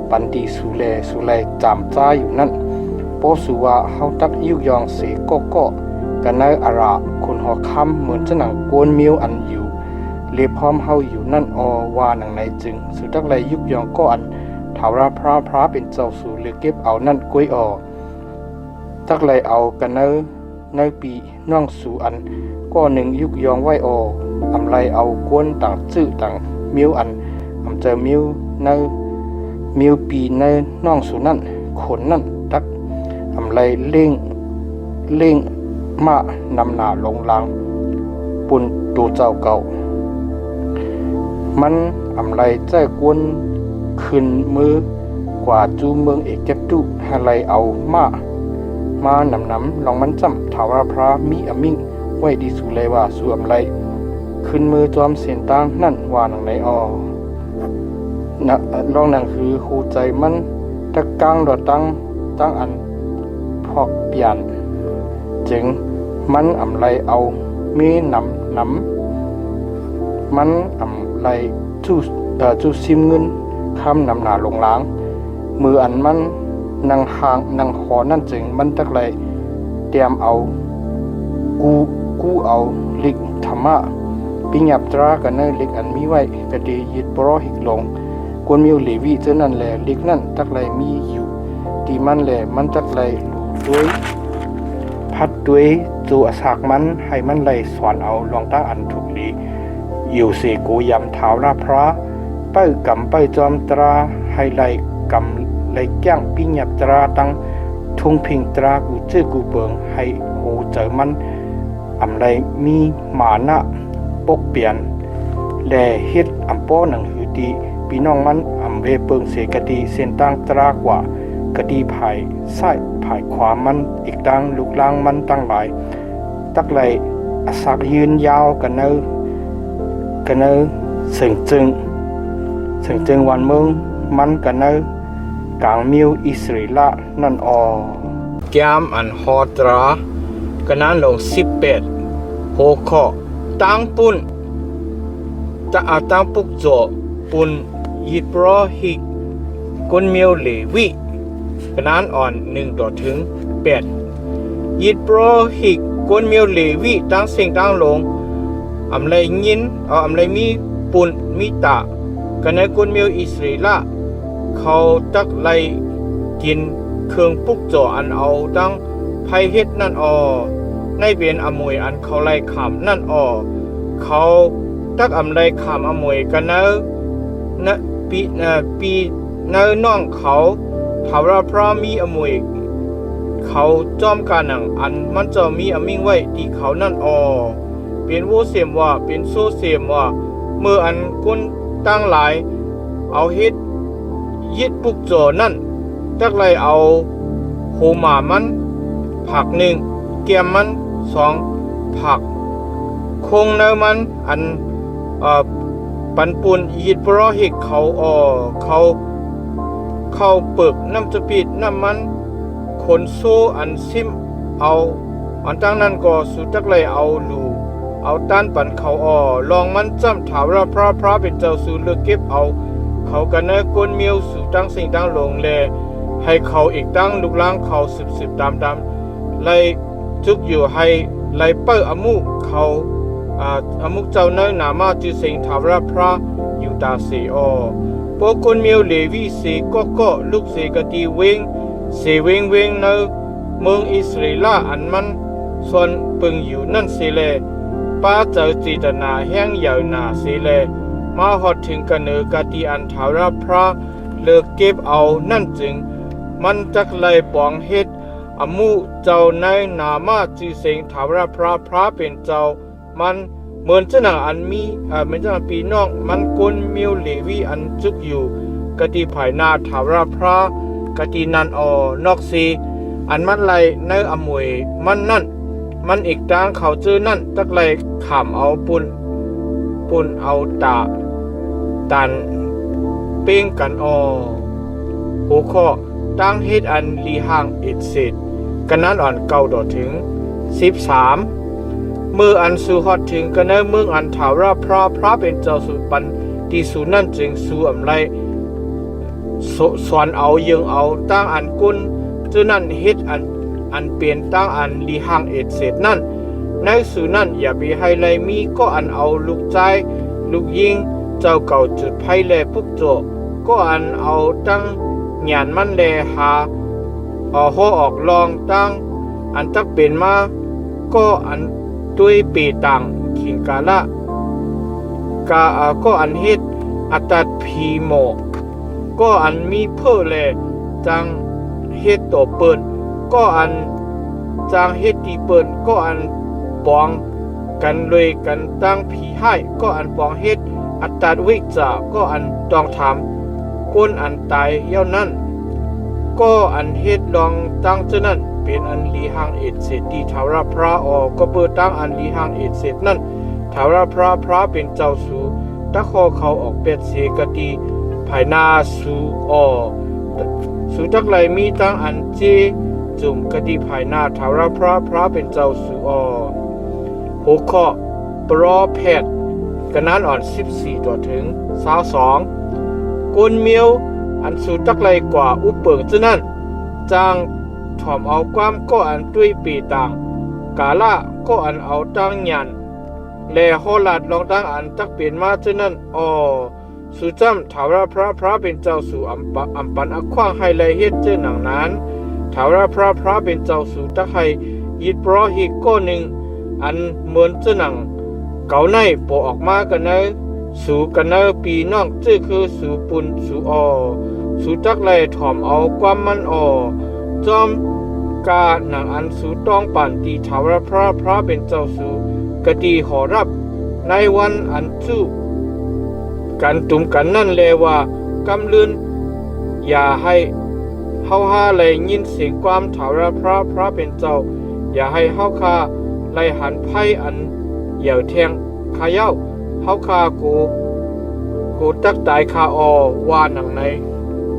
ปันติสุไลจามจ้าอยู่นั่นโปสุวาเฮาตักยุยองเสก็กันนะอาระคนหอค้ำเหมือนจะหนังโกนมิวอันอยู่เลพร้อมเฮาอยู่นั่นว่าหนังไหนจึงสุตักไลยุยองก็อันถาวรพระเป็นเจ้าสู่เลือเก็บเอานั่นกล้วยตักไลเอากันนะในปีน้องสู่อันก็หนึ่งยุกยองไว้อำไรเอากวนต่างจื้อต่างมิวอันเจอมิวในมิวปีในน้องสู่นั่นขนนั่นตักอำไรเล่งมานำหนาลงลางปุ่นตัวเจ้าเก่ามันอำไรใจกวนขึ้นมือกว่าจูเมืองเอกเก็บตุให้ไรเอามานำลองมันจำถาวรพระมีอมิ่งไว้ดีสุเลยว่าสู่อำไรขึ้นมือจอมเสียนตั้งนั่นว่าหนังไหนนะลองหนังคือหูใจมันตะกังดอตั้งอันพอกเปลี่ยนจึงมันอำไรเอามีนำมันอำไรจูซิมเงินคำนำหนาลงล้างมืออันมันนางหอนั่นจึงมันตักไรเตรียมเอากูเอาลิกธรรมะปิญญาตรากันเนลิกอันมีไว้กะดียิดปรอหิกลงกวนมิวเลวีเจ้านั่นแหละลิกนั่นตักไรมีอยู่ที่มันแหละมันตักไรด้วยพัดด้วยจูอสากมันให้มันไหลสวนเอาลองตั้งอันถูกลีอยู่เสกูยำเท้าลาพระเป้ากำเป้จอมตราให้ไหลกำไหลแก้งปิญญาตราตั้งทุ่งพิงตรากูจื้อกูเบิงให้โหเจอมันอำไรมีหมานะปกเปลี่ยนแลเฮ็ดอำป้อหนังหือดีพี่น้องมันอำเวเปิงเสกดีเส้นตั้งตรากว่ากะดีภายซ้ายภายขวามันอีกดังลูกล่างมันตั้งหลายตักไหลอสักยืนยาวกันเนอเสิงจึงวันเมืองมันกันเนอกลางมิวอิสราเอลนั่นแก้มอันฮอตรากันนั้นลง18หัวข้อตั้งปุ่นตั้งปุกโจปุ่นยิดรอฮิกกุนเมียวเลวิกันนั้นอ่อน1ต่อถึง8ยิดรอฮิกกุนเมียวเลวิตั้งเสียงตั้งลงอำไรยินอำไรมีปุ่นมีตากันในกุนเมียวอิสราเอลเขาตักไลกินเครื่องปุกโจอันเอาตั้งไผเฮ็ดนั่นในเวียนอมวยอันเขาไล่ขามนั่นเขาตักอำไล่ขามอมวยกันนะปีน้องเขาถาวรพระมีอมวยเขาจอมการหนังอันมันจะมีอมิ่งไว้ที่เขานั่นเป็นโวเสียมว่าเป็นโซเสียมว่าเมื่ออันก้นตั้งหลายเอาเฮ็ดยิดปุกโจนั่นตักไล่เอาโหมามันผัก1แก้มมัน2ผักคงเนมันอันปันปุนยิดปรอหิกเขาเปิกน้ำจะปิดน้ำมันขนโซอันซิมเอาอันตั้งนั้นก็สุดตักเลยเอาต้านปันเขาลองมันจำถาวรพระเป็นเจ้าสู่เลือกเก็บเอาเขากันเนกวนเมียวสู่ตั้งสิ่งตั้งลงแลให้เขาอีกตั้งลูกล้างเขาสืบตามไล่จุกอยู่ให้ไล่เปิ้อมูเขา อมุกเจ้าเนนามาจุเสงทาวราพระอยู่ตาเสอพวกคนเมียวเลวีเสก็ลูกเสกตีเวงเสเวงเนเมืองอิสราเอลอันมันส่วนปึงอยู่นั่นเสเลป้าเจ้าจิตนาแห้งยาวนาเสเลมาหอดถึงกันเนกตีอันทาวราพระเลิกเก็บเอานั่นจึงมันจักไลปองเฮ็ดอมูเจ้าในนามาจืเสงทาวราพระเป็นเจ้ามันเหมือนเจ้าหนังอันมีเหมือนเจ้าหนังปีน้องมันก้นมิวเลวีอันจุกอยู่กะติภายนาทาวราพระกะตินันนอกซีอันมันไลในอมวยมันนั่นมันอีกทางเขาเจอนั่นตักไลขำเอาปุ่นเอาตันเป้งกันหัวข้อตั้งเฮ็ดอันลีห่างอิดเสร็จกันนั้นอ่อนเก่าดอถึง13เมื่ออันสู่ฮอดถึงกันเนเมืองอันถาวราพระเป็นเจ้าสุปันที่สู่นั่นจึงสู่อำไลสอนเอายังเอาตั้งอันกุนเจอนั่นเฮ็ดอันเปลี่ยนตั้งอันลีห่างอิดเสร็จนั่นในสู่นั่นอย่าไปให้ไลมีก็อันเอาลูกใจลูกยิงเจ้าเก่าจุดไพ่แลพุกโจก็อันเอาตั้งหยานมันแลหาห่อออกลองตั้งอันตักเป็นมาก็อันตุยปีต่างขิงกาละก็อันเฮ็ดอัตัดพีโมก็อันมีเพื่อแลจังเฮ็ดตัวเปิ้นก็อันจังเฮ็ดตีเปิ้นก็อันปองกันเลยกันตั้งผีให้ก็อันปองเฮ็ดอัตัดวิจาก็อันต้องถามก้นอันตายเย่านั้นก็อันเฮ็ดลองตั้งเจ้านั้นเป็นอันลีหังเอ็ดเสร็จที่ทาวราพระก็เปิดตั้งอันลีหังเอ็ดเสร็จนั้นทาวราพระเป็นเจ้าสู่ตะคอเขาออกเป็ดเสกตีภายนาสู่สู่ตักไหลมีตั้งอันเจจุ่มกติภายนาทาวราพระเป็นเจ้าสู่หัวข้อปรอแพทย์กันนั้นอ่อน14ตัวถึง22กุนเมียวอันสู่ตักไหลกว่าอุปเปิงเจ้านั้นจางถ่อมเอาความก็อันตุ้ยปีต่างกาละก็อันเอาตั้งหยันแลโหลาดลองตั้งอันตักเปลี่ยนมาเจ้านั้นสู่จำถาวรพระเป็นเจ้าสู่อัมปันอขว้างให้ไลเฮ็ดเจ้าหนังนั้นถาวรพระเป็นเจ้าสู่ตักให้ยิดเพราะฮีก็หนึ่งอันเหมือนเจ้าหนังเก่าในโปออกมากันเนสู่กันเนปีน้องเจ้าคือสู่ปุ่นสู่สู่ตักไลถ่อมเอาความมันจอมกาหนังอันสู่ต้องปั่นตีถาวรพระเป็นเจ้าสู่กตีหอรับในวันอันสู้กันตุ่มกันนั่นแลว่ากำลืนอย่าให้เฮาหาไลยินเสียงความถาวรพระเป็นเจ้าอย่าให้เฮาคาไลหันไพ่อันเหยี่ยวแทงขายาวเฮาคากูตักตายคาว่าหนังใน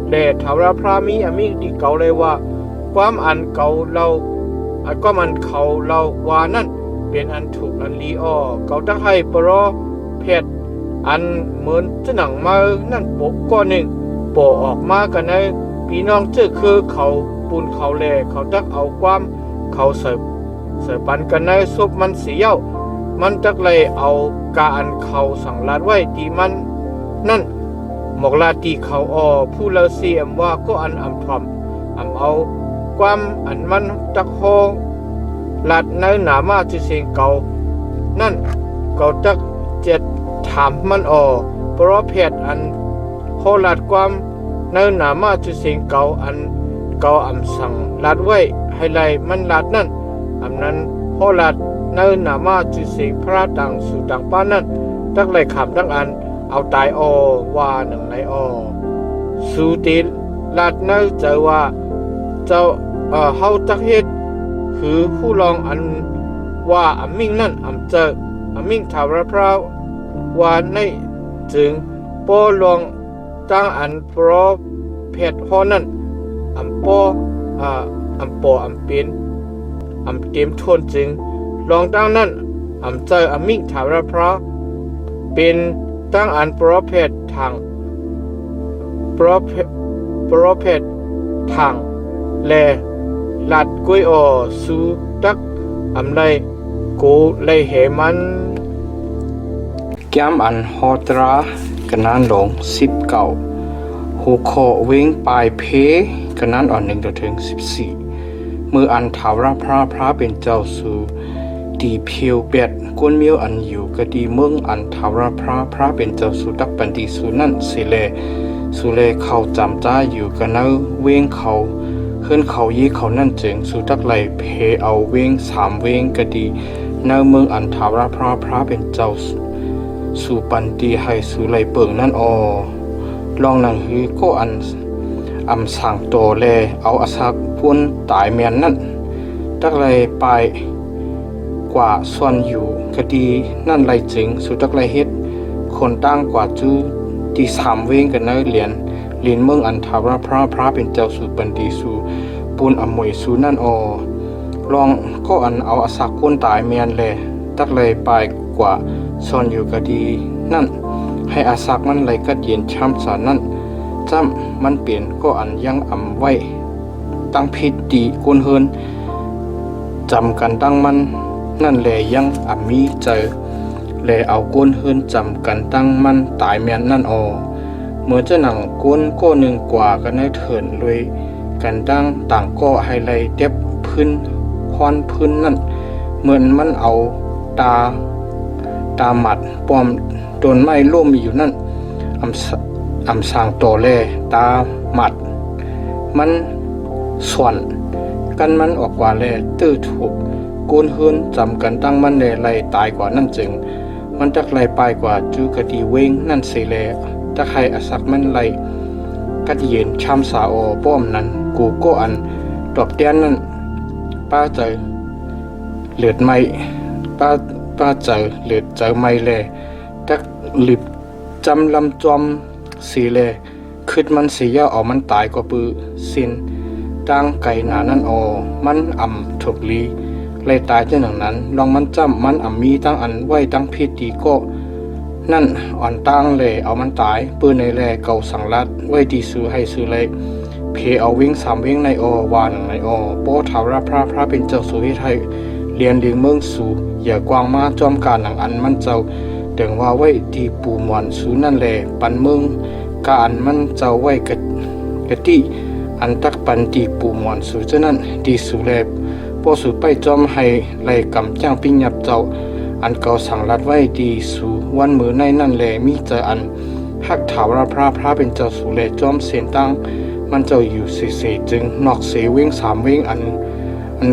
แลถาวรพระมีอมิดีเก่าเลยว่าความอันเก่าเราก็มันเขาเราว่านั่นเป็นอันถูกอันลีเก่าตั้งให้ปรอเพชรอันเหมือนจะหนังมานั่นโปกก้อนหนึ่งโปออกมากันในพี่น้องเจ้าคือเขาปูนเขาแลเขาตักเอาความเขาเสิปันกันในศพมันเสียวมันตักเลยเอากาอันเขาสั่งลาดไว้ที่มันนั่นหมอกลาตีเขาผู้เลเสียมว่าก็อันอำทอมเอาความอันมันตักโฮลัดในหนามาที่เสียงเก่านั่นเก่าตักเจ็ดถามมันเพราะเพศอันโฮลัดความในหนามาที่เสียงเก่าอันเก่าสั่งลัดไว้ให้ไลมันลัดนั่นนั้นโฮลัดในหนามาที่เสียงพระต่างสู่ต่างป้านนั่นตักไลขำทั้งอันเอาตายว่าหนึ่งในสู่ตีลัดในเจอว่าเจ้าเฮาตักเฮ็ดคือผู้ลองอันว่าอมิ่งนั่นเจออมิ่งถาวรพระว่าในจึงปอลองตั้งอันเพราะเพชรฮอนั่นปอเป็นเต็มทนจึงลองตั้งนั่นเจออมิ่งถาวรพระเป็นตั้งอันเพราะเพชรทางเพราะเพชรทางแลลัดกุ้ยสูตักไลโกไลเหมัน แก้มอันฮอตรากันนั้นลง19หัวข้อเวงปลายเพกันนั้นอ่อน1ถึง14มืออันถาวรพระเป็นเจ้าสู่ดีเพียวเป็ดกวนเมียวอันอยู่กะดีเมืองอันถาวรพระเป็นเจ้าสู่ตักปันดีสู่นั่นสิเลสุเลเขาจำจ้าอยู่กันเนเวงเขาขึ้นเขายี่เขานั่นจึงสู่ตักไหลเพเอาเวง3เวงกะดีเนเมืองอันถาวรพระเป็นเจ้าสู่ปันดีให้สู่ไหลเปิงนั่นลองหนังฮือก็อันสั่งโตแลเอาอาศักพุ่นตายเมียนนั่นตักไหลไปกว่าส่วนอยู่กะดีนั่นไหลจึงสู่ตักไหลเฮ็ดคนตั้งกว่าจูที่3เวงกันเนเหรียญเมืองอันถาวรพระเป็นเจ้าสู่ปันดีสู่ปูนอมวยสู่นั่นลองก็อันเอาอาศักพุ่นตายเมียนแลตักไหลไปกว่าส่วนอยู่กะดีนั่นให้อาศักมันไหลกัดเย็นช้ำสารนั่นจ้ำมันเปลี่ยนก็อันยังไว้ตั้งพิษดีกุนเฮินจำกันตั้งมันนั่นแลยังมีเจอแลเอากุนเฮินจำกันตั้งมันตายเมียนนั่นเมื่อจะหนังกุนก็หนึ่งกว่ากันให้เถินเลยกันตั้งต่างก็ให้ไหลเด็บพื้นควันพื้นนั่นเหมือนมันเอาตาหมัดปอมโดนไม้ล่มอยู่นั่นอำสางโตแลตาหมัดมันส่วนกันมันออกกว่าแลตื้อถูกกูนเฮือนจำกันตั้งมันแลไหลตายกว่านั่นจึงมันจักไหลไปกว่าจูกะดีเวงนั่นสิแลตะไคอาศักมันไหลกัดเย็นช้ำสาป้อมนั้นกูก็อันดอกเตียนนั่นป้าเจอเลือดไม่ป้าเจอเลือดเจอไม่แลจักหลิบจำลำจอมสีแลขึ้นมันสีย่ามันตายกว่าปือสินตั้งไก่หนานั่นมันถูกลีเลยตายเจ้าหนังนั้นลองมันจำมันมีตั้งอันไว้ตั้งพิษดีก็นั่นอ่อนตั้งเลยเอามันตายปืนในแลเก่าสังลัดไว้ดีซื้อให้ซื้อเลยเพเอาวิ่ง3วิ่งในวานในโปถาวรพระเป็นเจ้าสุวิไทยเรียนดึงเมืองสู่อย่ากวางมาจอมการหนังอันมันเจ้าถึงว่าไว้ดีปูมวนสูนั่นแหละปันเมืองกาอันมันเจ้าไว้กะติอันตักปันดีปูมวนสูเจ้านั้นดีสูแลพอสูไปจอมให้ไหลกำจ้างปิ้งยับเจ้าอันเก่าสั่งรัดไว้ดีสูวันมือในนั่นแหละมีเจออันหักถาวรพระเป็นเจ้าสูแลจอมเสียนตั้งมันเจ้าอยู่เสจึงนอกเสเวง3เวงอัน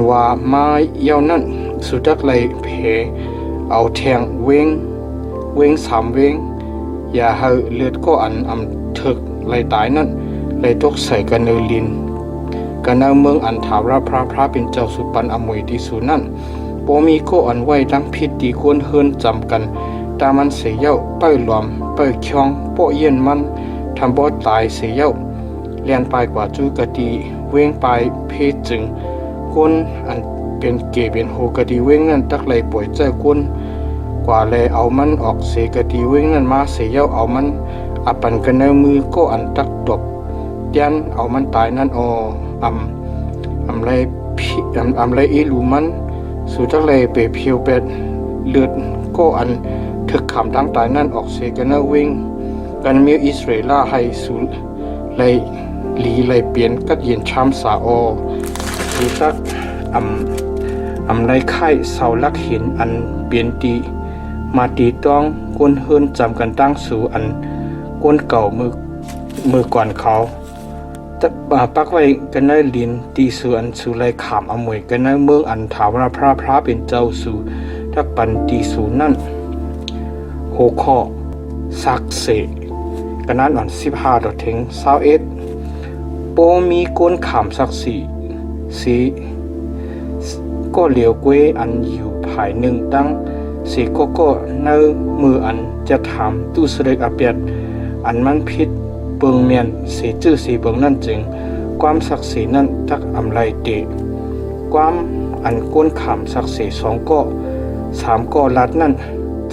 ว่ามาเย้านั่นสุดักไหลเพเอาแทงเวง3เวงอย่าให้เลือดก็อันถึกไหลตายนั่นไหลตกใส่กันเนลินกันเนเมืองอันถาวรพระเป็นเจ้าสุปันอมวยที่สูนั่นโปมีก็อันไว้ดังพิษดีควรเฮินจำกันตามันเสียเย้าเป้ยหลอมเป้ยคองโปเย็นมันทำบ่ตายเสียเย้าเลียนไปกว่าจูกะดีเวงไปเพศจึงคนอันเป็นเกเป็นโหกะดีเวงนั่นตักไหลป่วยเจ้าคนกว่าแลเอามันออกเสกะดีเวงนั่นมาเสียเย้าเอามันปันกันในมือก็อันตักตบยันเอามันตายนั่นไรอีลูมันสู่ตักไหลเปเพียวเป็ดเลือดก็อันถึกขำตั้งตายนั่นออกเสกันในเวงกันมีอิสราเอลให้สู่ไหลไหลเปลี่ยนกัดเย็นช้ำสาสู่ตักไรไข่เสาลักหินอันเปลี่ยนตีมาตีต้องก้นเฮินจำกันตั้งสู่อันก้นเก่ามือก่อนเขาแต่ปักไว้กันในลินตีสู่อันสู่ไรขามอมวยกันในเมืองอันถาวรพระเป็นเจ้าสู่ทักปันตีสู่นั่นโหข้อสักเสกันนั้นอ่อน15 ถึง 21โปมีก้นขามสักสีก็เหลียวเกวอันอยู่ภายหนึ่งตั้งสีก็เนื้อมืออันจะถามตู้เสด็จอาเปียดอันมันพิษเปิงเมียนสีจื้อสีเบิงนั่นจึงความศักดิ์ศรีนั่นทักไรเตะความอันก้นขามศักดิ์ศรี2ก็3ก็ลัดนั่น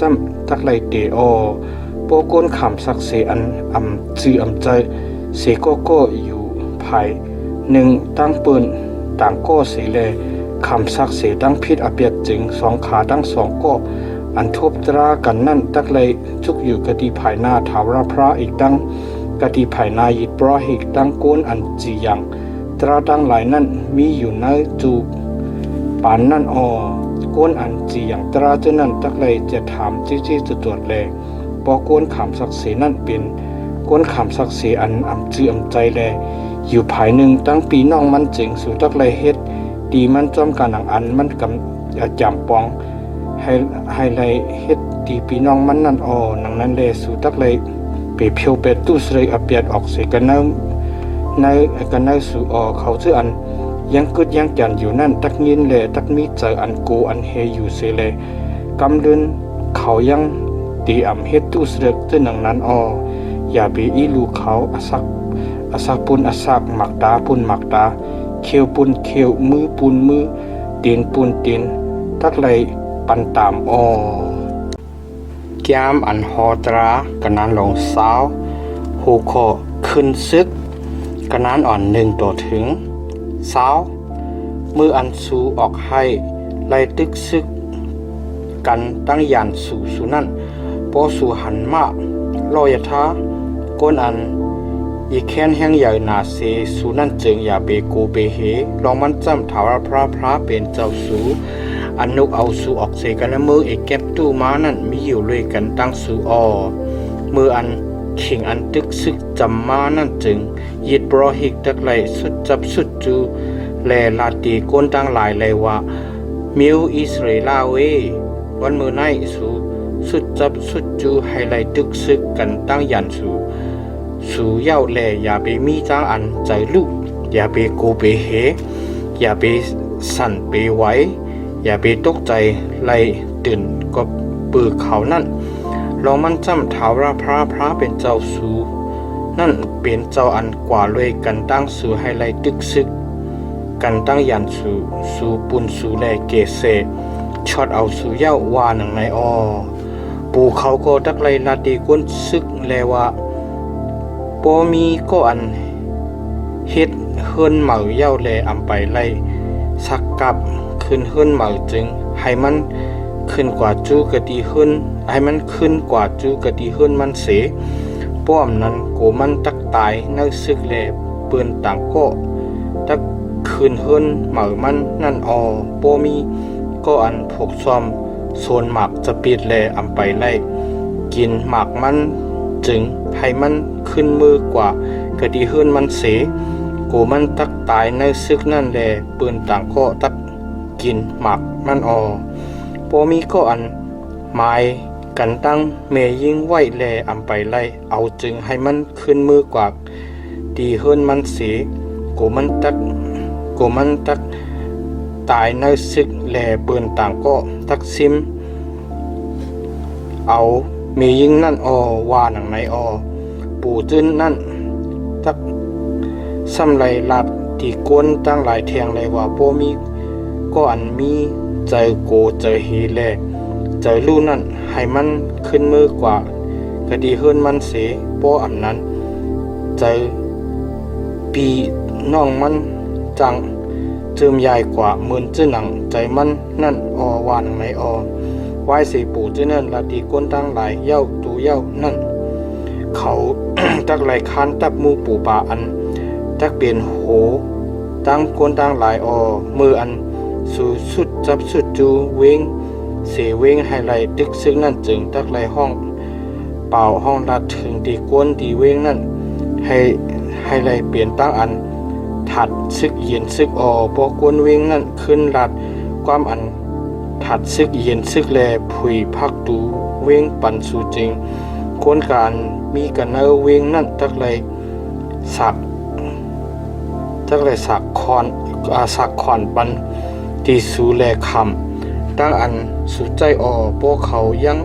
จำทักไรเตะโปก้นขามศักดิ์ศรีอันจื้อใจสีก็อยู่ภายหนึ่งตั้งปืนต่างก็สีแลคำศักดิ์ศรีตั้งพิษอาเปียดจึง2ขาตั้ง2ก็ อันทบตรากันนั่นตักเลยชุกอยู่กติภายหน้าถาวรพระอีกตั้งกติภายหน้ายิดปรออีกตั้งโกนอันจียังตราตั้งหลายนั่นมีอยู่ในจูปานนั่นโกนอันจียังตราเจ้านั่นตักเลยจะถามจี้ๆตรวจแลปอโกนขำศักดิ์ศรีนั่นเป็นโกนขำศักดิ์ศรีอันอำจืออำใจแลอยู่ภายหนึ่งตั้งปีน้องมันจึงสู่ตักเลยเฮ็ดดีมันจอมกันอันมันกำจำปองให้เลยเฮ็ดดีปีน้องมันนั่นหนังนั้นเลยสู่ตักเลยเปเพียวเป็ดตู้สเลยอเปียดออกเสกันในกันในสู่เขาชื่ออันยังกึดยังจันอยู่นั่นตักยินเลยตักมีเจออันกูอันเฮอยู่เสเลยกำเดินเขายังตีอ่ำเฮ็ดตู้สเลยชื่อหนังนั้นอย่าไปอีลูเขาอาศักปุนอาศักหมักตาปุนหมักตาเขียวปุนเขียวมือปุนมือตีนปุนตีนตักเลยปันตามแก้มอันฮอตรากันนั้นลงสาวหูคอขึ้นซึกกันนั้นอ่อนหนึ่งตัวถึงสาวมืออันสูออกให้ไล่ตึกซึกกันตั้งยานสู่นั่นพอสู่หันมาลอยท้าก้นอันอีแค้นแห้งใหญ่นาเสสู่นั่นจึงอย่าเปโกเปเหลองมันจำถาวรพระเป็นเจ้าสู่อันนกเอาสู่ออกเสกันมือเอกเก็บตู้ม้านั่นมีอยู่เลยกันตั้งสู่มืออันขิงอันตึกซึกจำมานั่นจึงยิดบรอหิกตักไหลสุดจับสุดจูแลลาตีก้นตั้งหลายเลยว่ามิวอิสราเอลเววันมือในสู่สุดจับสุดจูให้ไหลตึกซึกกันตั้งยันสู่เย้าแลอย่าไปมีจ้างอันใจลูกอย่าไปโกไปเหอย่าไปสั่นไปไหวอย่าไปตกใจไล่ตื่นก็ปือเขานั่นลองมันจำถาวรพระเป็นเจ้าสู่นั่นเป็นเจ้าอันกว่าเลยกันตั้งสู่ให้ไล่ตึกซึกกันตั้งยันสู่ปุนสู่แลเกเสช็อตเอาสู่เย้าว่าหนังในปู่เขาก็ตักไล่ลาตีก้นซึกแลว่าปอมีก็อันเฮ็ดเฮิรนเหมาเย้าแลอำไปไล่สักกับขึ้นเฮิรนเหมาจึงให้มันขึ้นกว่าจูกะตีเฮิรนให้มันขึ้นกว่าจูกะตีเฮิรนมันเสป้อมนั้นโกมันตักตายในซึกแลปืนต่างก็ตักขึ้นเฮิรนเหมามันนั่นปอมีก็อันพวกซ้อมโซนหมากจะปิดแลอำไปไล่กินหมากมันจึงให้มันขึ้นมือกว่ากะดีเฮิรนมันเสโกมันตักตายในซึกนั่นแลปืนต่างก็ตักกินหมักมันปอมีก็อันหมายกันตั้งเมยิงไหวแลอำไปไล่เอาจึงให้มันขึ้นมือกว่าดีเฮิรนมันเสโกมันตักตายในซึกแลปืนต่างก็ตักซิมเอาเมยิงนั่นว่าหนังในปู่จื้นนั่นตักซ้ำไรลาดที่ก้นตั้งหลายแทงเลยว่าปอมีก็อันมีใจโกใจเฮแลใจลู่นั่นให้มันขึ้นมือกว่ากะดีเฮิรนมันเสป้ออันนั้นใจปีน้องมันจังเจิมใหญ่กว่าหมื่นจื้อหนังใจมันนั่นว่าหนังในไว้สีปู่จื้อนั่นลาตีก้นตั้งหลายเย้าตูเย้านั่นเขา ตักไหลคานตับมูปู่ป่าอันตักเปลี่ยนโหตั้งก้นตั้งหลายมืออันสู่สุดจับสุดจูเวงเสเวงให้ไหลตึกซึ่งนั่นจึงตักไหลห้องเป่าห้องลัดถึงตีก้นตีเวงนั่นให้ไหลเปลี่ยนตั้งอันถัดซึกเย็นซึกปอกวนเวงนั่นขึ้นลัดความอันถัดซึกเย็นซึกแลผุยพักตูเวงปันสู่จริงคนการมีกันเนเวงนั่นตักไหลสักคอนปันที่สูแลคำตั้งอันสุใจพวกเขายัง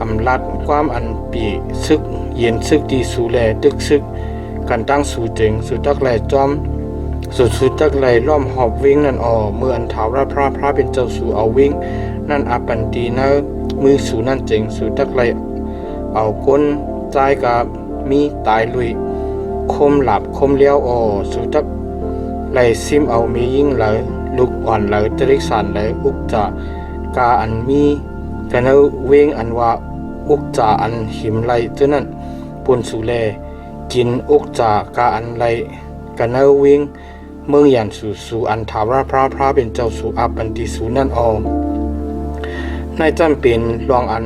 อำลัดความอันปีซึกเย็นซึกที่สูแลตึกซึกกันตั้งสูเจงสุตักไหลจอมสุดตักไหลล้อมหอบวิ่งนั่นเมื่ออันถาวรพระเป็นเจ้าสูเอาวิ่งนั่นอาปันตีนะมือสูนั่นเจงสุตักไหลเอาก้นใจกับมีตายลุยคมหลับคมเลี้ยวสุตักไหลซิมเอามียิ่งไหลลูกอ่อนไหลตริกสันไหลอุกจะกาอันมี กันเอาเวงอันว่าอุกจาอันหิมไหลเจ้านั้นปนสูแลกินอุกจากาอันไหลกันเอาเวงเมืองยันสู่อันถาวรพระเป็นเจ้าสู่อับอันติสูนั่นออมในจำเป็นลองอัน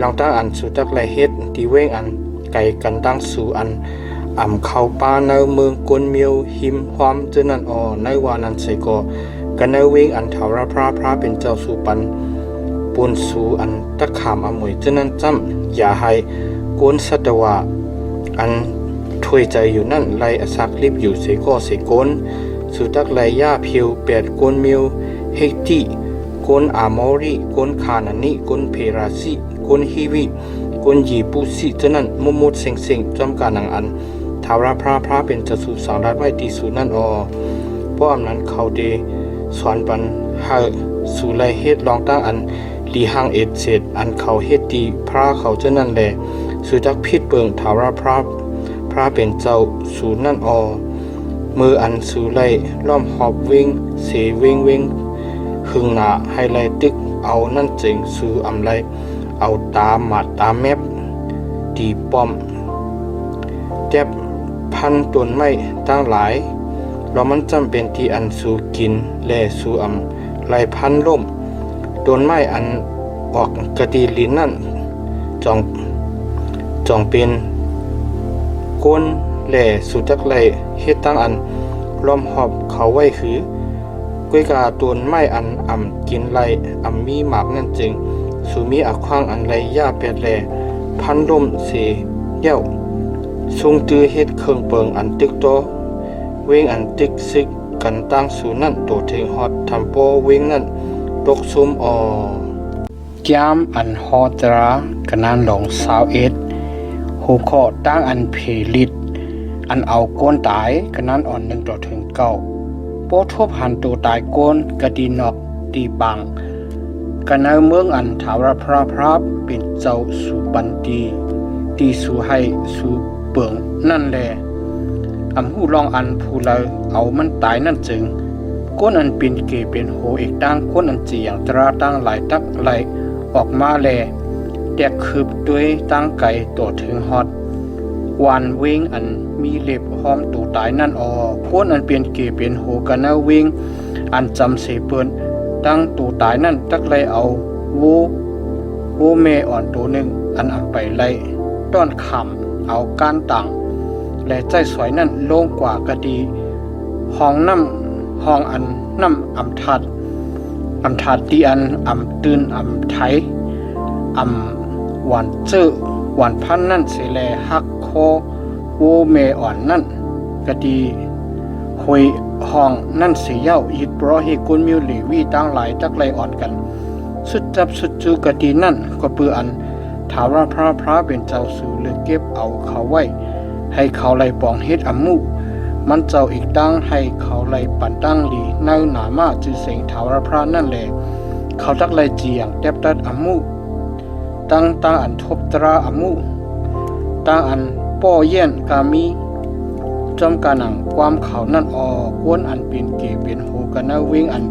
ลองตั้งอันสู่ตักไหลเฮ็ดที่เวงอันไก่กันตั้งสู่อันเข้าป่าในเมืองกวนเมียวหิมความเจ้านั้นออในวานั้นใส่ก็กันเอาเวงอันถาวรพระเป็นเจ้าสู่ปันปนสู่อันตักขามอมวยเจ้านั้นจำอย่าให้กวนสัตวะอันถวยใจอยู่นั่นไลอสักลิบอยู่เสก็เสกนสุตักไลย่าเพียวแปดกวนเมียวเฮติกวนอามอรีกวนคานานิกวนเพราซิกวนฮิวิกวนยีปุสิเจ้านั้นมุดเซ็งจอมการนังอันทาวราพระเป็นจะสู่สังรัดไว้ที่สู่นั่นอเพราะอำนั้นเขาเดสอนปันให้สู่ไลเฮ็ดลองตั้งอันลีหังเอ็ดเศษอันเขาเฮ็ดตีพระเขาเจ้านั่นแหละสู่จักพิษเปิงทาวราพระเป็นเจ้าสู่นั่นมืออันสู่ไลล้อมหอบวิ่งเสวิ่งหึงหนาให้ไลตึกเอานั่นเจิงสู่อำไลเอาตาหมัดตาแมบตีป้อมแจ็บพันต้นไม้ตั้งหลายเรามันจำเป็นที่อันสู่กินและสู่ไลพันล่มต้นไม้อันออกกระดีลินนั่นจองเป็นก้นแหล่สุจักไลเฮ็ดตั้งอันล้อมหอบเขาไว้คือกล้วยกาต้นไม้อันกินไลมีหมากนั่นจึงสุมีอักขวางอันไลย่าแปดแหล่พันล่มเสเย้าทรงตือเฮ็ดเครื่องเปิงอันตึกโตเวงอันตึกซึกกันตั้งสู่นั่นโตเทงฮอดทำโปเวงนั่นตกซุมยามอันฮอตรากันนานหลง21หูข้อตั้งอันเพลิดอันเอาโกนตายกันนั้นอ่อน1ต่อถึง9โปทบหันตัวตายโกนกะดีนอกตีบังกันในเมืองอันถาวรพระเป็นเจ้าสู่ปันตีสู่ให้สู่เปิงนั่นแลหูลองอันผู้เลยเอามันตายนั่นจึงก้นอันเป็นเกเป็นโหเอกตั้งก้นอันจีอย่างตราตั้งหลายตักไหลออกมาแลแตกคืบด้วยตั้งไก่ตัวถึงฮอดวานเวงอันมีเล็บหอมตัวตายนั่นก้นอันเป็นเกเป็นโหกันนาเวงอันจำเสเปิ้นตั้งตัวตายนั่นตักไหลเอาโวเมอ่อนตัวหนึ่งอันไปไหลต้อนคำเอาก้านต่างและใจสวยนั่นโล่งกว่ากะดีห้องอันน้ำทัดที่อันตื่นไทยหวานเจ้อหวานพันนั่นเสแลฮักโคโวเมอ่อนนั่นกะดีหวยห้องนั่นเสียเย้ายิดเพราะเฮกุนมิวเลวีตั้งหลายจักไลอ่อนกันสุดจับสุดจูกะดีนั่นก็เปืออันถาวรพระเป็นเจ้าสู่เลือกเก็บเอาเขาไว้ให้เขาไลปองเฮ็ดมุมันเจ้าอีกตั้งให้เขาไลปั่นตั้งลีในหนามาจือเสียงถาวรพระนั่นแหละเขาจักไลเจียงแทบตัดมุตั้งอันทบตรามุตั้งอันป้อเยี่ยนกามีจอมกาหนังความเขานั่นกวนอันเป็นเกเป็นโหกันนาเวงอัน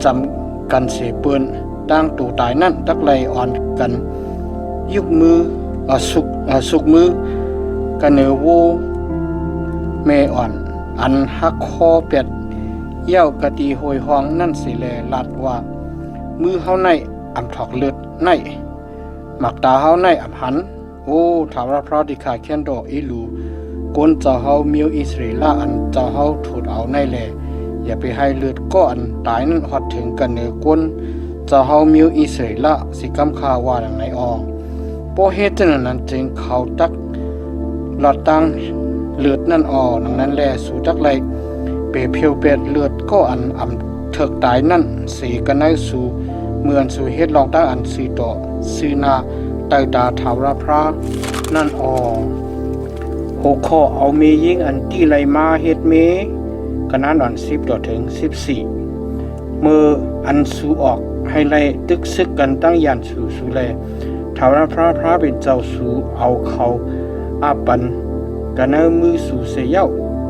จำกันเสเปิ้นตั้งตูตายนั่นตักไลอ่อนกันยุกมือสุกมือกันเนโวเมอ่อนอันฮักคอเป็ดเย้ากะตีโหยห้องนั่นสิแลลัดว่ามือเฮาในถอกเลือดในหมักตาเฮาในหันโอ้ถาวรพระดิขาเขียนดอกอีลูก้นเจ้าเฮามิวอิสราเอลอันเจ้าเฮาถูดเอาในแลอย่าไปให้เลือดก้อนตายนั่นฮอดถึงกันเนก้นเจ้าเฮามิวอิสราเอลสิกำคาว่าดังไหนโปเฮ็ดจังนั้นจึงเขาตักหลอดตั้งเลือดนั่นดังนั้นแลสู่จักไลเปเพียวเป็ดเลือดก็อันเถิกตายนั่นสีกันในสู่เมือนสู่เฮ็ดลองตั้งอันสีต่อซื้อนาไตตาถาวรพระนั่นหกข้อเอาเมยิงอันที่ไลมาเฮ็ดเมกันนั้นอัน10ต่อถึง14เมื่ออันสู่ออกให้ไลตึกซึกกันตั้งยานสู่แลถาวรพระเป็นเจ้าสู่เอาเขาอาปันกันมือสู่เสียเย้า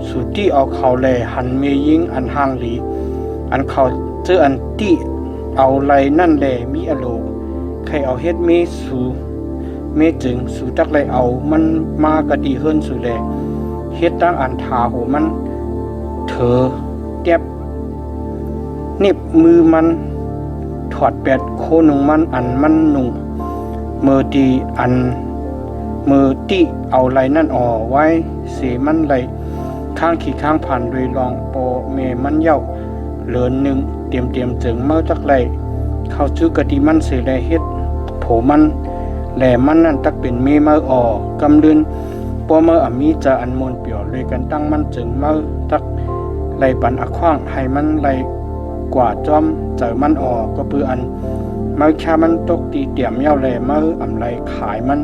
สู่ที่เอาเขาแลหันเมยิงอันห่างหลีอันเขาเจออันที่เอาไลนั่นแลมีอโล ใครเอาเฮ็ดเมสู่เมจึงสู่ตักเลยเอามันมากะดีเฮิรนสู่แลเฮ็ดตั้งอันทาโหมันเถอเตียบนิบมือมันถอดแปดโคนุงมันอันมันนุงเมื่อดีอันเมื่อติเอาไหลนั่นออไว้เสมันไหลข้างขี่ข้างผ่านโดยลองโปเมมันเย้าเหลือหนึ่งเตรียมจึงเมื่อตักไหลเข้าจื้อกะดีมันเสแลเฮ็ดโผมันแหลมันนั่นตักเป็นเมเมื่อออกำลืนปอเมื่ออามีจะอันมนเปียวเลยกันตั้งมันจึงเมื่อตักไหลปันอขว้างให้มันไหลกว่าจอมเจอมันออกก็ปืออันเมื่อแค่มันตกตีเตี่ยมเย้าแลเมื่ออำไรขายมัน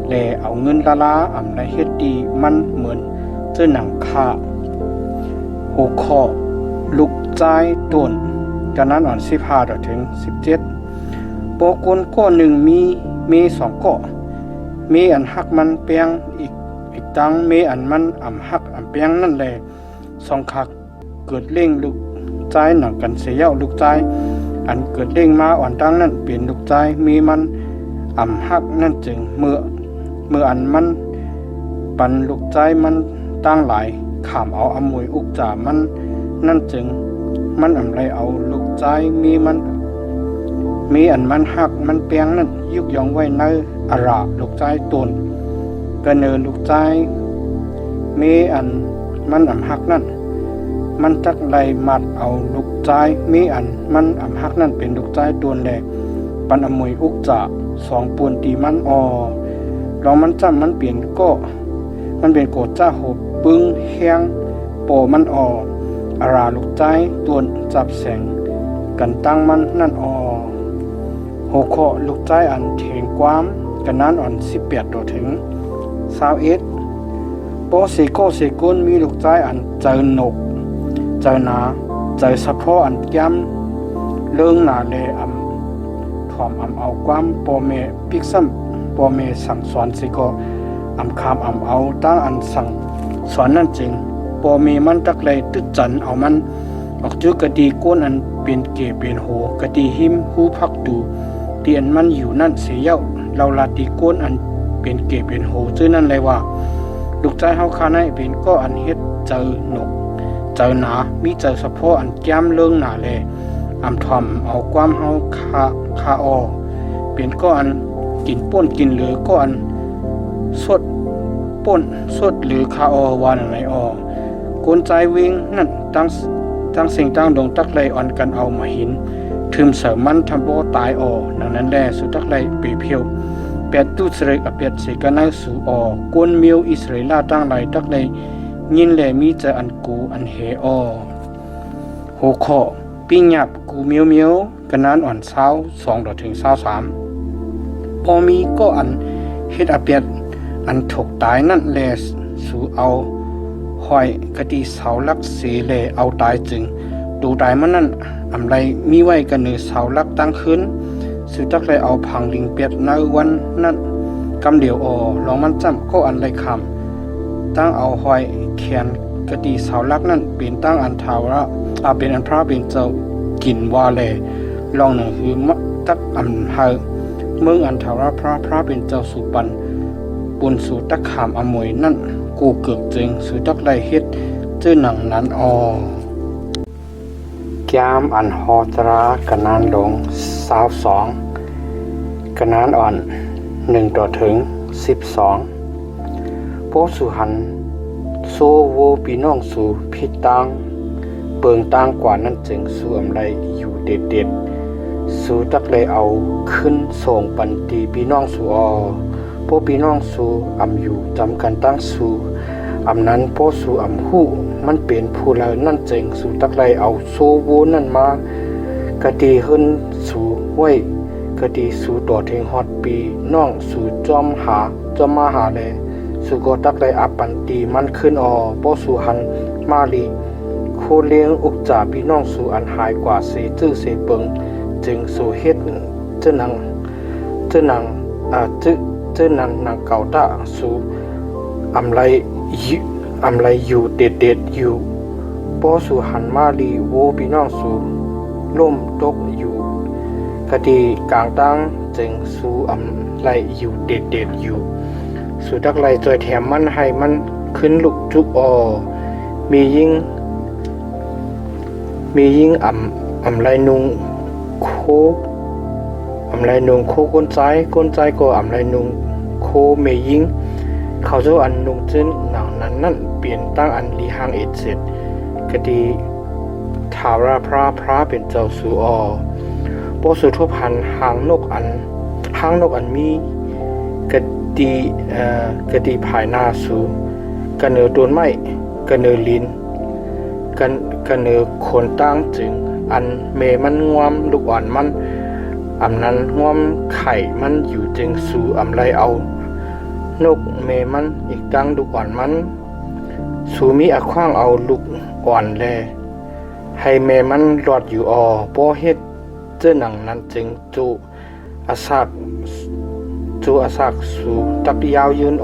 แลเอาเงินละอำไรเฮ็ดดีมันเหมือนเจ้าหนังค่าหัวข้อลูกใจต้นกันนั้นอ่อน15ถึง17โปกุนก้อหนึ่งมี2ก้อมีอันหักมันเปียงอีกตังมีอันมันอ่ำหักอ่ำเปียงนั่นแหละ2คักเกิดเร่งลูกใจหนังกันเสียลูกใจอันเกิดเร่งมาอ่อนตังนั่นเปลี่ยนลูกใจมีมันอ่ำหักนั่นจึงเมื่ออันมันปันลูกใจมันตั้งหลายขามเอาอมวยอุกจ่ามันนั่นจึงมันอำไรเอาลูกใจมีอันมันหักมันเปียงนั่นยุกยองไว้ในอาราลูกใจตนกระเนินลูกใจมีอันมันอำหักนั่นมันจักไลมัดเอาลูกใจมีอันมันอำหักนั่นเป็นลูกใจตนแดกปันอมวยอุกจ่า2ปูนตีมันออลองมันจำมันเปลี่ยนก็มันเป็นโกดจ้าโหปึ้งแห้งโปมันอออาราลูกใจตวนจับแสงกันตั้งมันนั่นออหัวข้อลูกใจอันเถงความกันนั้นอ่อน18ตัวถึง21โปเสโกเสกุนมีลูกใจอันเจอหนกเจอหนาเจอสะโพกอันแก้มเลื่องหนาเลถ่อมเอาความโปเมปิกซัมโปเมสั่งสอนสิโกคำเอาตั้งอันสั่งสอนนั่นจริงปอมีมันตักเลยตึกจันเอามันออกจุกะดีก้นอันเป็นเกเป็นโหกะดีหิมหูพักดูเตียนมันอยู่นั่นเสียเย้าเราลาตีก้นอันเป็นเกเป็นโหชื่อนั่นเลยว่าลูกใจเฮาคาในเป็นก็อันเฮ็ดเจอหนกเจอหนามีเจอสะโพกอันแก้มเลื่องหนาแลทอมเอาความเฮาคาออเป็นก็อันกินป้นกินเหลือก็อันสดป่นสดหรือคาอวานไหนออกลใจวิ่งนั่นตั้งสิ่งตั้งดงตักเลยอ่อนกันเอามาหินทึมเสริมมันทำโบตายดังนั้นแลสุตักเลยปีเพียวเปียตุสเรกอเปียเสกันในสู่กวนมิวอิสราเอลตั้งไหลตักเลยยินแลมีจะอันกูอันเฮหัวข้อปิ้งหยับกูเมียวกันนั้นอ่อนเช้า2ถึง23พอมีก็อันเฮ็ดอเปียอันถูกตายนั่นแลสู่เอาห้อยกะดีเสาลักเสเลเอาตายจึงดูตายมันนั่นอำไรมีไว้กันเนือเสาลักตั้งขึ้นสู่จักเลยเอาพังลิงเปียดในวันนั้นกำเดียวลองมันจำก็อันไรคำตั้งเอาห้อยแขนกะดีเสาลักนั่นเป็นตั้งอันทาวระเป็นอันพระเป็นเจ้ากินว่าแลลองหนึ่งคือมัตักอันเฮาเมืองอันทาวระพระเป็นเจ้าสุปันปุนสู่ตักขามอมวยนั่นกูเกือกจึงสู่ตักไลเฮ็ดชื่อหนังนั้นแก้มอันฮอตรากันนานลง22กันนานอ่อน1ต่อถึง12โปสุหันโซโวปีน้องสู่พิตังเปิงต่างกว่านั้นจึงสู่อำไรอยู่เด็ดสู่ตักเลยเอาขึ้นส่งปันตีปีน้องสู่พวกพี่น้องสู่อยู่จำกันตั้งสู่นั้นพวกสู่หู้มันเป็นผู้ละนั่นเจงสู่ตักไลเอาโซโวนั่นมากะดีขึ้นสู่ห้วยกะดีสู่ต่อเทงฮอดปีน้องสู่จอมมาหาแลสู่ก็ตักไลปันตีมันขึ้นพวกสู่หันมาลีโคเลี้ยงอุกจ่าพี่น้องสู่อันหายกว่าเสจื้อเสเปิงจึงสู่เฮ็ดเจ้านังเจ้านังเก่าตาสู่อำไรอยู่เด็ดอยู่ปอสู่หันมาลีโวพี่น้องสู่ล่มตกอยู่คดีกลางตั้งจึ จึงสู้อำไลอยู่เด็ดๆอยู่สู้ตักไลจอยแถมมันให้มันขึ้นลุกจุกมียิ่งอำไลนุงโคอำไลนุงโคก้นใจก็อำไลนุงโคเมยิงเขาเจ้าอันนุงจึ้นหนังนั้นนั่นเปลี่ยนตั้งอันลีหางเอ็ดเสร็จกดีทาราพระเป็นเจ้าสูปสุทุพันหางนกอันมีกดีภายหน้าสูกระเนือโดนไม้กระเนือลินกระเนือโคนตั้งจึงอันเมมันงวมลูกอ่อนมันอำนั้นงวมไข่มันอยู่จึงสูอำไรเอานกเมมันอีกตั้งลูกอ่อนมันสูมีอะขว้างเอาลูกอ่อนแลให้เมมันรอดอยู่บ่เฮ็ดเจ้าหนังนั้นจึงจูอาซากสูตักยาวยืน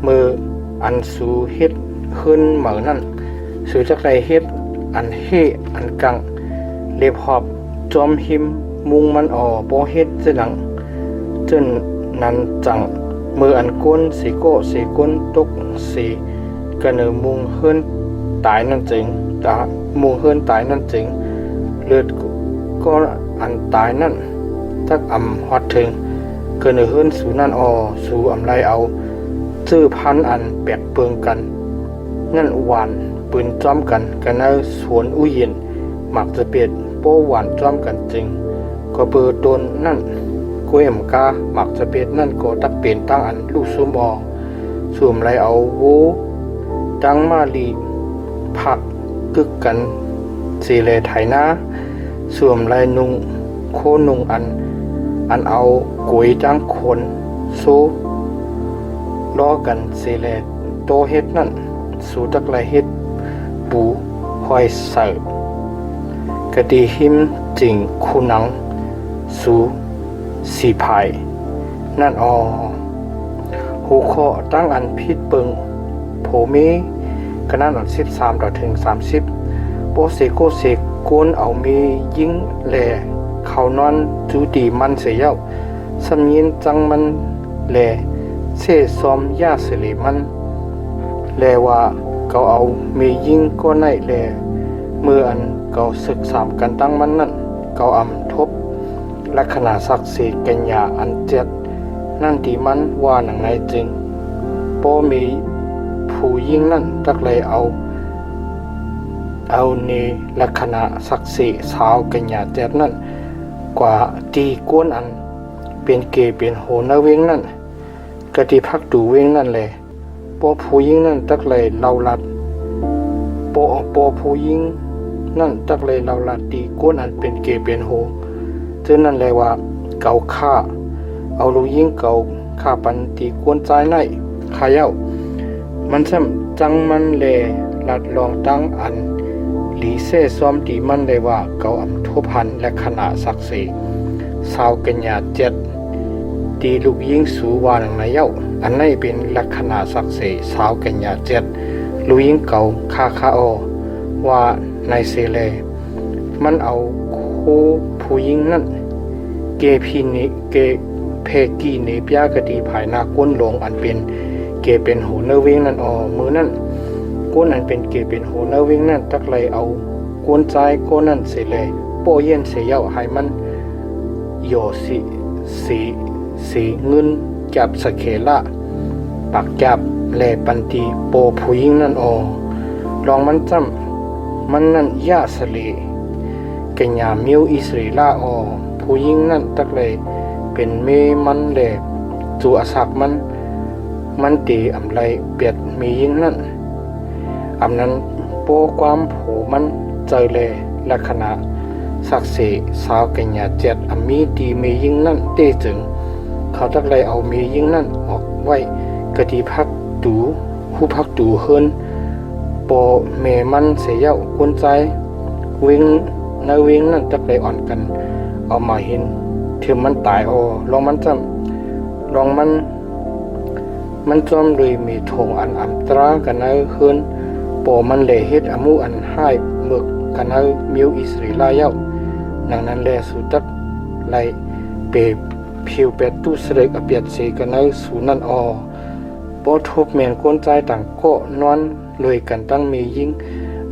มืออันสูเฮ็ดขึ้นเหมือนั่นสูจักไรเฮ็ดอันเฮอันกังเล็บหอบจอมหิมมุงมันบ่เฮ็ดเจ้าหนังเจ้านั้นจังมืออันก้นสีโกสีก้นตกสีกระเนอมุงเฮิรนตายนั่นจึงมุงเฮิรนตายนั่นจึงเลือดก็อันตายนั่นจักฮอดถึงกระเนอเฮิรนสูนั่นสูอำไรเอาชื่อพันอันแปดเปิงกันนั่นหวานปืนจ้อมกันกันเอาสวนอุเย็นหมักจะเปียดโป้หวานจ้อมกันจึงก็เบอร์ตนนั่นก้วยมกาหมักจะเปียดนั่นก็ตักเป็นตั้งอันลูกซุมสวมไรเอาโวดังมาลีผักกึกกันสีเลไถนาสวมไรนุงโคนุงอันเอากุยจังคนโซล้อกันสีเลโตเฮ็ดนั่นสูตักไรเฮ็ดปูหอยใส่กะดีหิมจิงคูนังสูสีภายนั่นหูคอตั้งอันพิษเปิงโผเมกะนั่นอัน13ต่อถึง30โปเซโกเซโกนเอามียิงแลเขานอนจูดีมันเสียเย้าสำยินจังมันแลเซซอมยาสิริมันแลว่าเขาเอามียิงก็ในแลเมื่ออันเขาศึกษากันตั้งมันนั่นเขาทบลักษณะศักดิ์สิทธิ์กัญญาอันเจ็ดนั่นที่มันว่าหนังในจึงบ่มีผู้ยิงนั่นตักเลยเอาในลักษณะศักดิ์สิทธิ์สาวกัญญาเจ็ดนั่นกว่าตีก้นอันเป็นเกเป็นโหนเวงนั่นกะที่พักดูเวงนั่นแหละบ่ผู้ยิงนั่นตักเลยเล่าลัดบ่ผู้ยิงนั่นตักเลยเล่าลัดตีก้นอันเป็นเกเป็นโหเจ้านั่นเลยว่าเก่าฆ่าเอาลูกยิงเก่าฆ่าปันตีกวนใจในขายเอามันซ้ำจังมันแลลัดลองตั้งอันหลีเซ่ซ้อมตีมันเลยว่าเก่าทุพันและขณะศักดิ์ศรีสาวกัญญาเจ็ดตีลูกยิงสูวาหนังในเย้าอันนี้เป็นลักษณะศักดิ์ศรีสาวกัญญาเจ็ดลูกยิงเก่าฆ่าว่าในเซเลมันเอาผู้ยิงนั่นเกพีนิเกเพกีเนปยากดีภายหน้าก้นลงอันเป็นเกเป็นโหเนเวงนั่นมือนั่นก้นอันเป็นเกเป็นโหเนเวงนั่นตักเลยเอาก้นใจก้นนั่นเสเลยโปเย็นเสียเย้าให้มันโยสีเงินจับสเคละปักจับแลปันตีโปผู้ยิงนั่นลองมันจ้ำมันนั่นยาสลีกัญญามิวอิสริลาผู้ยิงนั่นตักเลยเป็นเมมันแหลจูอาศักมันตีอำไรเปียดมียิงนั่นนั้นโปความโผมันเจอเลยลักษณะศักดิ์ศรีสาวกัญญาเจ็ดมีตีมียิงนั่นเตจึงเขาตักเลยเอามียิงนั่นออกไว้กะดีพักดูผู้พักดูเฮิรนโปเมมันเสียเย้าคนใจวิ่งในวิ่งนั่นตักเลยอ่อนกันเอามาเห็นถึงมันตายลองมันจำลองมันจอมเลยมีทงอันตรากันเอาคืนปอมันเลยเฮ็ดอมูอันให้เมือกกันเอามิวอิสริลาเย้าดังนั้นแลสุตักไลเป ผิวเป็ดตู้เสด็จอเปียดเสกันในสูนั่นอปอทุบแมนก้นใจต่างก็นอนเลยกันตั้งมียิ่ง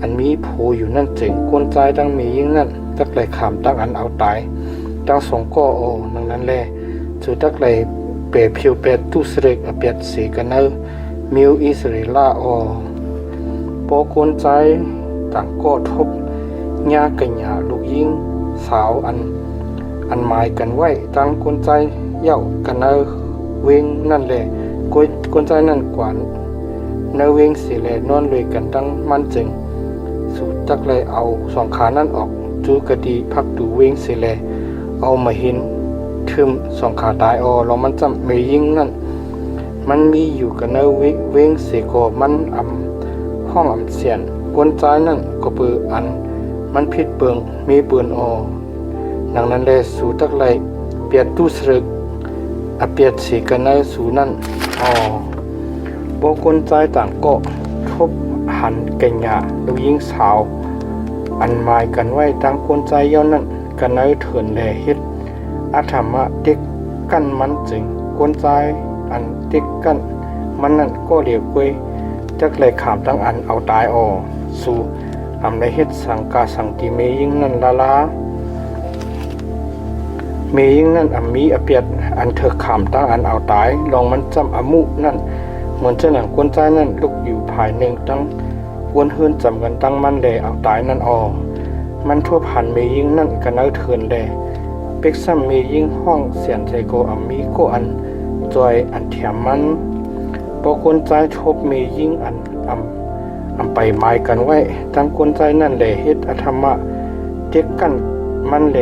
อันมีโผอยู่นั่นเจ๋งก้นใจตั้งมียิ่งนั่นตักไหลขามตั้งอันเอาตายตั้งสองก็นังนั้นแหละจูตักไหลเปรผิวเป็ดตู้เสด็จอเปียดเสกันในมิวอิสราเอลปอก้นใจต่างก็ทุบญากันญาลูกยิ่งสาวอันหมายกันไว้ตั้งก้นใจเย่ากันในเวงนั่นแหละก้นใจนั่นกว่าในเวงสิแลนอนเลยกันตั้งมันจึงสูดตักเลยเอาสองขานั่นออกจูกะดีพักดูเวงสิแลเอามาเห็นทึมสองขาตายลองมันจำไม่ยิ่งนั่นมันมีอยู่กันในเวงเสกมันห้องเสียนก้นใจนั่นก็เปืออันมันผิดเปิงมีปืนดังนั้นเลยสูตักเลยเปียดตู้สรึกเปียดสีกันในสูนั่นบอกคนใจต่างก็ทบหันเก่งหยาลูกยิงสาวอันหมายกันไว้ตั้งคนใจเย้านั่นกันในเถินแลเฮ็ดอาธรรมะเด็กกันมันจึงคนใจอันเด็กกันมันนั่นก็เดียวกวยจักเลยขามตั้งอันเอาตายสู่ได้เฮ็ดสังกาสังติเมยิ่งนั่นลาเมยิ่งนั่นมีเปียดอันเธอขามตั้งอันเอาตายลองมันจำมุนั่นเหมือนเจ้าหนังก้นใจนั่นลุกอยู่ภายหนึ่งตั้งวนเฮือนจำกันตั้งมันแลเอาตายนั่นมันทั่วผ่านเมยิ่งนั่นกันเอาเถินแลเป็กซ้ำเมยิ่งห้องเสียนใจโกมีโกอันจอยอันแถมมันพอก้นใจทบเมยิ่งอันไปหมายกันไว้ตั้งก้นใจนั่นแลเฮ็ดอธรรมะเด็กกันมันแล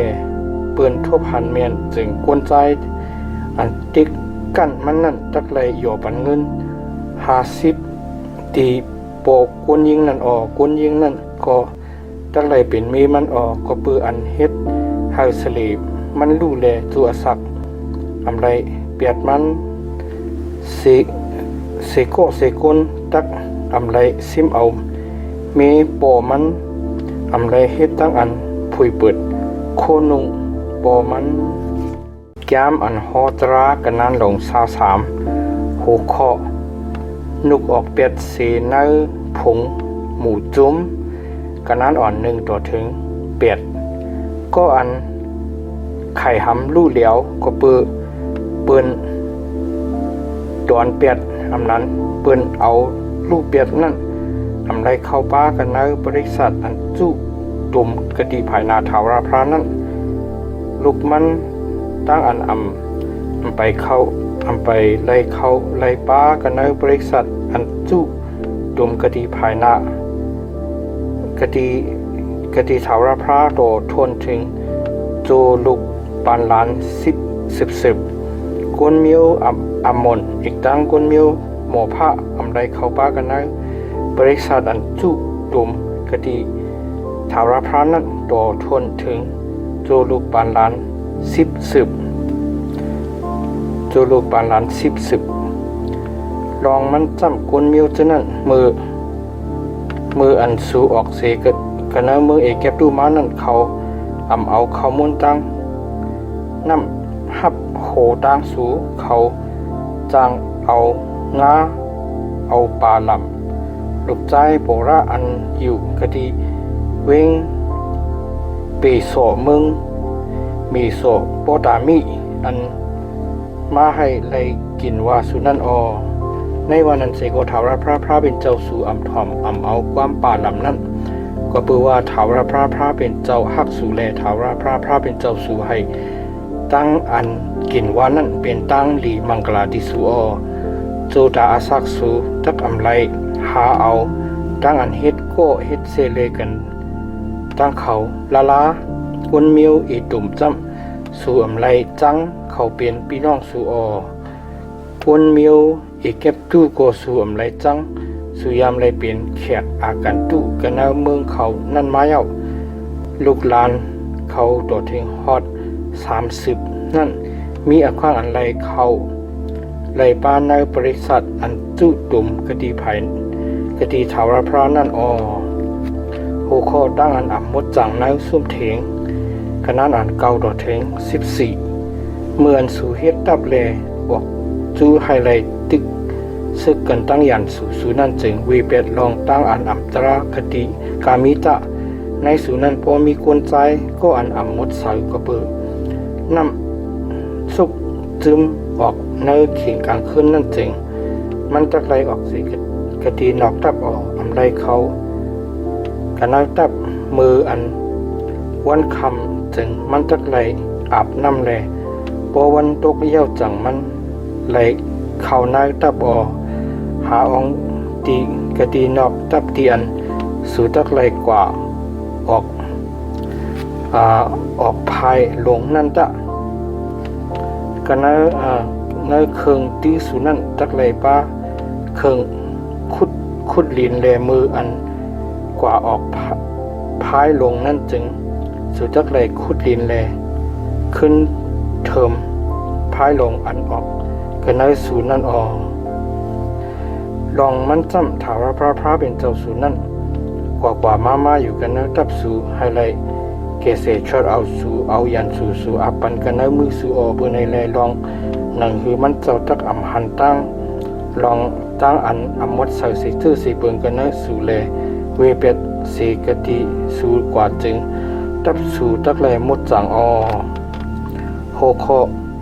เปื้อนทั่วผ่านเมียนจึงก้นใจอันเด็กกันมันนั่นตักเลยหย่อปันเงิน50ตีโปกก้นยิงนั่นก้นยิงนั่นก็ตักเลยเป็นมีมันก็เปื้ออันเฮ็ดไฮสลีมันรู้แลตัวสักไรเปียดมันเสโกเสกนตักไรซิมเอาเมปอมันไรเฮ็ดตั้งอันผุยเปิดโคนุงปอมันแก้มอันฮอตรากันนั้นลง23หูเคาะนุกออกเปียดเสนผงหมูจุ้มกันนั้นอ่อน1ต่อถึงเปียดก็อันไข่หำลู่เหลียวก็เปืนดอนเปียดนั้นเปืนเอาลูกเปียดนั่นไรเข้าป้ากันในบริษัทอันจู้ตุ่มกะดีภายนาถาวรพระนั่นลูกมันตั้งอันไปเข้าไปไล่เข้าไล่ป้ากันในบริษัทอันจู้ตุ่มกะดีภายนากะดีถาวรพระโตทนถึงโจลูกปานล้าน10กวนมิวมนอีกตั้งกวนมิวหมอพระไรเข้าป้ากันในบริษัทอันจู้ตุ่มกะดีถาวรพระนั้นโตทนถึงโจลูกปานล้านโจลูกปานล้านลองมันจำกวนมิวจะนั่นมืออันสูออกเสกันนะมือเอกแก็บดูมานั่นเขาเอาเขามุนตั้งน้ำฮับโหตั้งสูเขาจางเอางาเอาปลาลำลูกใจโบราอันอยู่กะดีเวงปีโสมึงมีโสโปตามิอันมาให้เลยกินว่าสุนันในวันนั้นเสกถาวรพระเป็นเจ้าสู่ถ่อมเอาความป่าลำนั้นก็เปือว่าถาวรพระเป็นเจ้าฮักสู่แลถาวรพระเป็นเจ้าสู่ให้ตั้งอันกินว่านั้นเป็นตั้งหลีมังกลาดิสุโจตาอาศักสู่ตักไรหาเอาตั้งอันเฮ็ดก็เฮ็ดเซเลกันตั้งเขาลากุนมิวอีตุ่มจ้ำสู่ไรจังเขาเป็นพี่น้องสู่กุนมิวอีเก็บตู้ก็สู่ไรจังสู่ยามไรเป็นแขกอากันตู้กันเอาเมืองเขานั่นมาเย้าลูกหลานเขาตัวเทงฮอด30นั่นมีอาความอันไรเขาไรป้าในบริษัทอันจุตุ่มกะดีไผ่กะดีถาวรพระนั่นหัวข้อตั้งอันมดจังในซุ่มเถงขนาดอันเก่าต่อเถง14 เมื่ออันสู่เฮ็ดตับแลบอกจูไฮไลท์ตึกซึกกันตั้งยันสู่นั่นจึงวีเป็ดลองตั้งอันอัมตราคติกามิตะในสู่นั้นพอมีกวนใจก็อันอัมมดสายกระเบือนำสุกซึมออกในเข่งกลางคืนนั่นจึงมันจักไหลออกสิกตินอกตับออกอำไรเขากันนักตับมืออันวันคำจึงมันจักไหลอาบน้ำแลพอวันตกเยี่ยวจังมันไหลเข้านายตับออกหาองตีกตินอกตับเตียนสู่จักไหลกว่าออกภายหลงนั่นตะกันในเคืองตีสุนั่นจักไหลป้าเคืองขุดลินแลมืออันกว่าออกภายหลงนั่นจึงสู่จักไหลขุดลินแลขึ้นเทิมภายหลงอันออกกันในสูนั่นออกลองมันจำถาวรพระเป็นเจ้าสูนั่นกว่ามาอยู่กันนะตับสู่ไฮไลท์เกษตรชดเอาสู่เอายันสู่อับปันกันนะมือสู่ออเบอร์ในแลลองหนังคือมันเจ้าตักอ่ำหันตั้งลองตั้งอันอ่ำมดใส่สีทื่อสีเปิงกันนะสู่แลเวเป็ดสีกะติสู่กว่าจึงตับสู่ตักแลมดจังออโหโค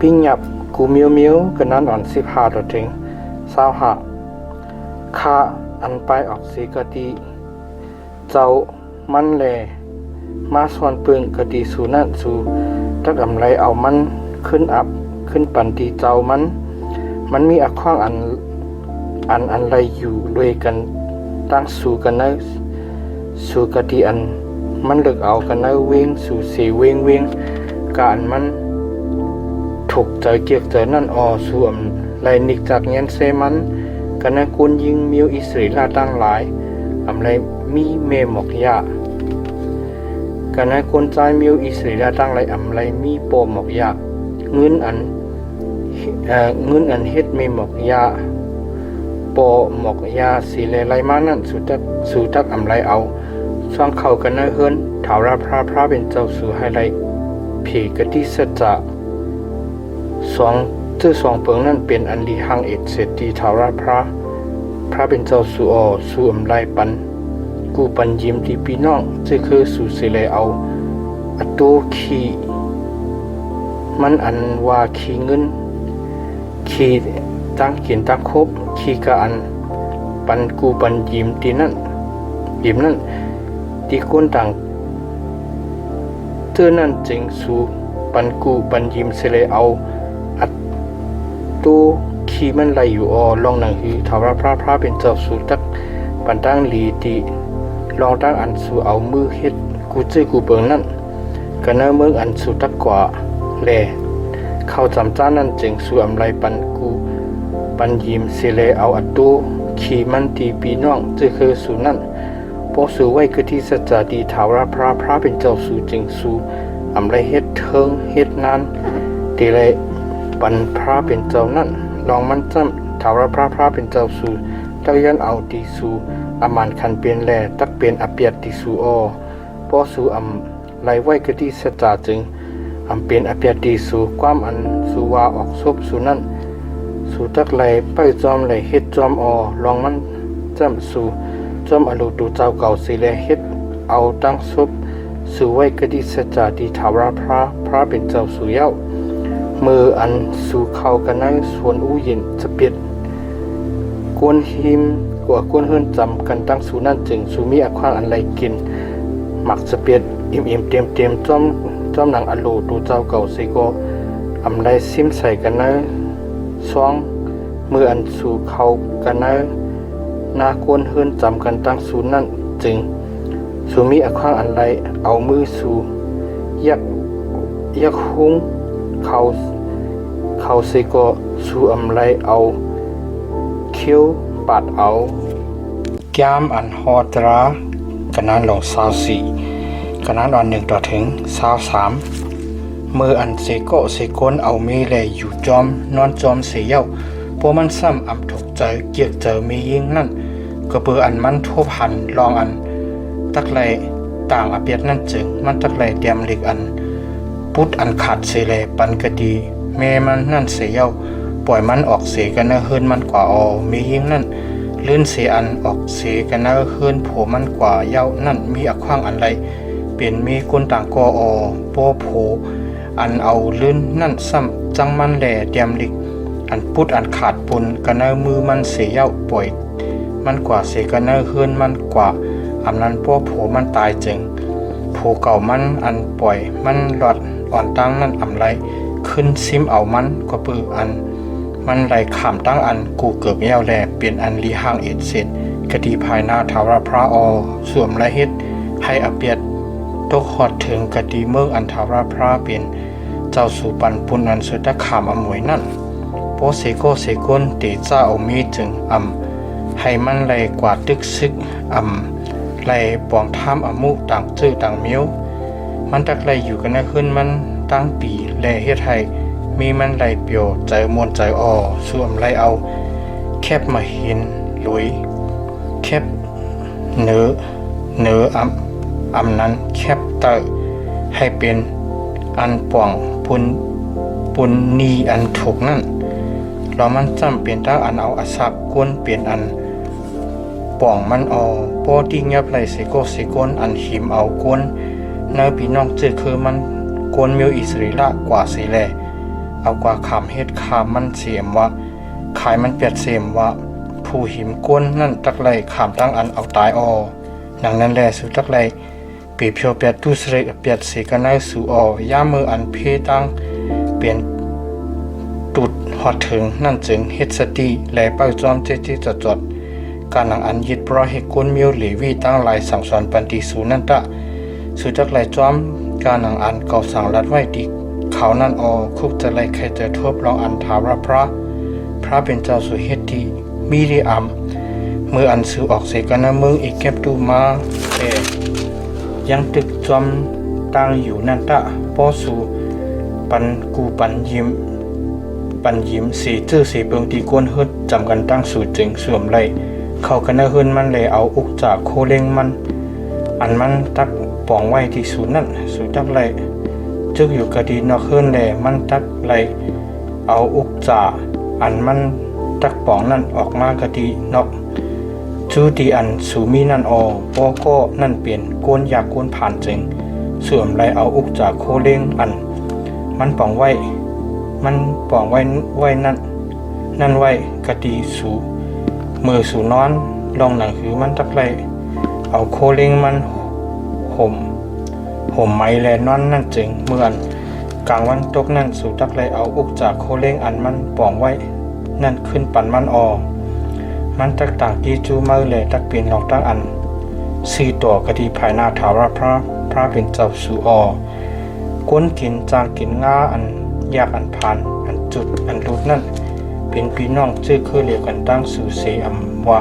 ปิ้งหยับกูเมียวกันนั้นอ่อน15ต่อถึง25ค่าอันไปออกสีกะติเจ้ามันแลมาส่วนเปิงกะติสู่นั่นสู่ตักอำไรเอามันขึ้นอับขึ้นปันตีเจ้ามันมีอักขวางอันไรอยู่ด้วยกันตั้งสู่กันนะสู่กะติอันมันเลิกเอากันนะเวงสู่สีเวงการมันถูกใจเกียกใจนั่นอสู่อำไรนิกจากเงี้ยเซมันกันนะกุนยิงมิวอิสริลาตั้งหลายอำไรมีเมหมอกยากันนะคนใจมิวอิสริลาตั้งหลายอำไรมีโปหมอกยาเงินอันเฮ็ดเมหมอกยาโปหมอกยาสีเลไรมานั่นสู่ตักอำไรเอาช่างเข้ากันนะเฮือนถาวรพระเป็นเจ้าสู่ไฮไลท์ผีกะทิสัจจะสองเปิงนั่นเป็นอันลีหังเอ็ดเศรษฐีถาวรพระเป็นเจ้าสู่อสู่อำไรปันกูปันยิ้มที่พี่น้องจะคือสู่สิเลเอาอัตโตขีมันอันว่าขีเงินขีตั้งกินตั้งครบขีกะอันปันกูปันยิ้มที่นั่นยิ้มนั่นที่คนต่างเธอนั่นจึงสู่ปันกูปันยิ้มสิเลเอาอัตโตขีมันไหลอยู่ลองหนังหือถาวรพระเป็นเจ้าสู่ตักปันตั้งลีติลองตั้งอันสู่เอามือเฮ็ดกูจื้อกูเปิงนั่นกันนะเมืองอันสู่ตักกว่าแลเข้าจำจ้านั่นจึงสู่อำไรปันกูปันยิมเสเลเอาอัตโตขี่มันตีปีน้องจื้อคือสู่นั่นพอสู่ไว้คือที่สัจจะดีถาวรพระเป็นเจ้าสู่จึงสู่อำไรเฮ็ดเทิงเฮ็ดนานตีไรปันพระเป็นเจ้านั่นลองมันจำถาวรพระเป็นเจ้าสู่ตักยันเอาตีสู่อามันคันเปลี่ยนแลตักเปลี่ยนอเปียดติสูพอสู่ไหลไว้กะที่สัจจะจึงเปลี่ยนอเปียดติสูความอันสู่ว่าออกซบสู่นั่นสู่ตักไหลไปจอมไหลเฮ็ดจอมลองมันจำสู่จอมอโลตูเจ้าเก่าสิแลเฮ็ดเอาตั้งซบสู่ไว้กะที่สัจจะที่ถาวรพระเป็นเจ้าสู่เย้ามืออันสู่เข้ากันในส่วนอู้ยินจะเปียดกวนหิมกว่ากวนเฮือนจำกันตั้งสู่นั่นจึงสู่มีอักขวางอันไรกินหมักสเปียดอิ่มเต็มจ้อมหนังอโลตูเจ้าเก่าสิก็อำไรซิมใส่กันนะซ้องมืออันสู่เขากันนะนากวนเฮือนจำกันตั้งสู่นั่นจึงสู่มีอักขวางอันไรเอามือสู่ยักหุ้งเขาสิก็สู่อำไรเอาเคี้ยวปัดเอาแก้มอันฮอตรากันนั้นลง24กันนั้นอัน1ต่อถึง23มืออันเสโกเสกนเอามีแลอยู่จอมนอนจอมเสียเย้าพวกมันซ้ำอำถูกใจเกียกเจอมียิงนั่นก็เปืออันมันทบหันลองอันตักไหลต่างอเปียดนั่นจึงมันตักไหลเตรียมเหล็กอันพุทธอันขาดเสเลปันกะดี แม่มันนั่นเสียาปล่อยมันออกเสียกันนะเฮิรนมันกว่ามียิงนั่นลื่นเสียอันออกเสียกันนะเฮิรนผัวมันกว่าเย้านั่นมีอักขว้างอันไรเปลี่ยนมีก้นต่างกอโปโผอันเอาลื่นนั่นซ้ำจังมันแหล่เตรียมลิกอันพุดอันขาดปนกันนะมือมันเสียเย้าปล่อยมันกว่าเสียกันนะเฮิรนมันกว่าอำนั้นโปโผมันตายจึงผู้เก่ามันอันปล่อยมันหลอดอ่อนตั้งนั่นอำไรขึ้นซิมเอามันก็ปืออันมันไหลขามตั้งอันกูเกิบแย้วแลเปลี่ยนอันลีห่างเอ็ดเสร็จกดีภายหน้าทาวรพระสวมละเฮ็ดให้อเปียดตกหอดถึงกดีเมืองอันทาวรพระเป็นเจ้าสู่ปันปุนอันสุดตะขามอมวยนั่นโปเสโกเสกนตีเจ้าเอามีจึงให้มันไหลกว่าตึกซึกไหลปองท่ามอมุต่างจื้อต่างเมียวมันตักไหลอยู่กันนะขึ้นมันตั้งปีแลเฮ็ดให้มีมันไหลเปียวใจมวนใจสวมไหลเอาแคบมาเห็นลุยแคบเนื้อนั้นแคบเตอให้เป็นอันป่องปุนนีอันถูกนั่นแล้วมันจำเป็นตั้งอันเอาอาศักกวนเปลี่ยนอันป่องมันโปติงยับไหลเสโกเสกนอันหิมเอากวนเนื้อพี่น้องจืดคือมันกวนมิวอิสริละกว่าสีแลเอากว่าขามเฮ็ดขามมันเสียมว่าขายมันเปียดเสียมว่าผู้หิมกวนนั่นตักไหลขามตั้งอันเอาตายดังนั้นแลสุตักไหลปีเพียวเปียดตุสเรเปียดเสกันได้สู่ย่ามืออันเพตั้งเปลี่ยนตุดหอดถึงนั่นจึงเฮ็ดสติแลเป้าจอมเจจดการหนังอันยึดเพราะให้กวนมิวหลีวีตั้งหลายสั่งสอนปันติสูนั่นตะสุจักไหลจอมการหนังอันเก่าสั่งรัดไว้ดิเขานั่นคุกจะไหลใครจะทบลองอันถาวรพระเป็นเจ้าสุเฮติมีริอัมเมื่ออันสื่อออกเสกันนะเมืองอีกแคบดูมายังตึกจอมตั้งอยู่นั่นตะปอสูปันกูปันยิ้มสีจื้อสีเปิงตีก้นเฮิดจำกันตั้งสูตรจึงสวมไหลเขากันนะเฮินมันเลยเอาอุกจากโคเล้งมันอันมันตักป่องไว้ที่สูตรนั่นสูตรตักไหลจึกอยู่กะดีนอกเฮินแลมันตักไหลเอาอุกจากอันมันตักป่องนั่นออกมากะดีนอกจูดีอันสูมีนั่นปอก็นั่นเปลี่ยนโกนอยากโกนผ่านจึงสวมไหลเอาอุกจากโคเล้งอันมันป่องไว้นั่นไว้กะดีสูมือสูนอนลองหนังหือมันตักไหลเอาโคเล้งมันห่มไม้แลนอนนั่นจึงเมื่อนกลางวันตกนั่นสู่ตักไหลเอาอุกจากโคเล้งอันมันป่องไว้นั่นขึ้นปั่นมันมันตักต่างที่จูมาเลยตักเปลี่ยนหลอกตั้งอันสี่ตัวกะดีภายหน้าถาวรพระเป็นเจ้าสู่ก้นกินจางกินง่าอันยากอันผ่านอันจุดอันรุดนั่นเป็นพี่น้องชื่อคือเรียกกันตั้งสู่เสียว่า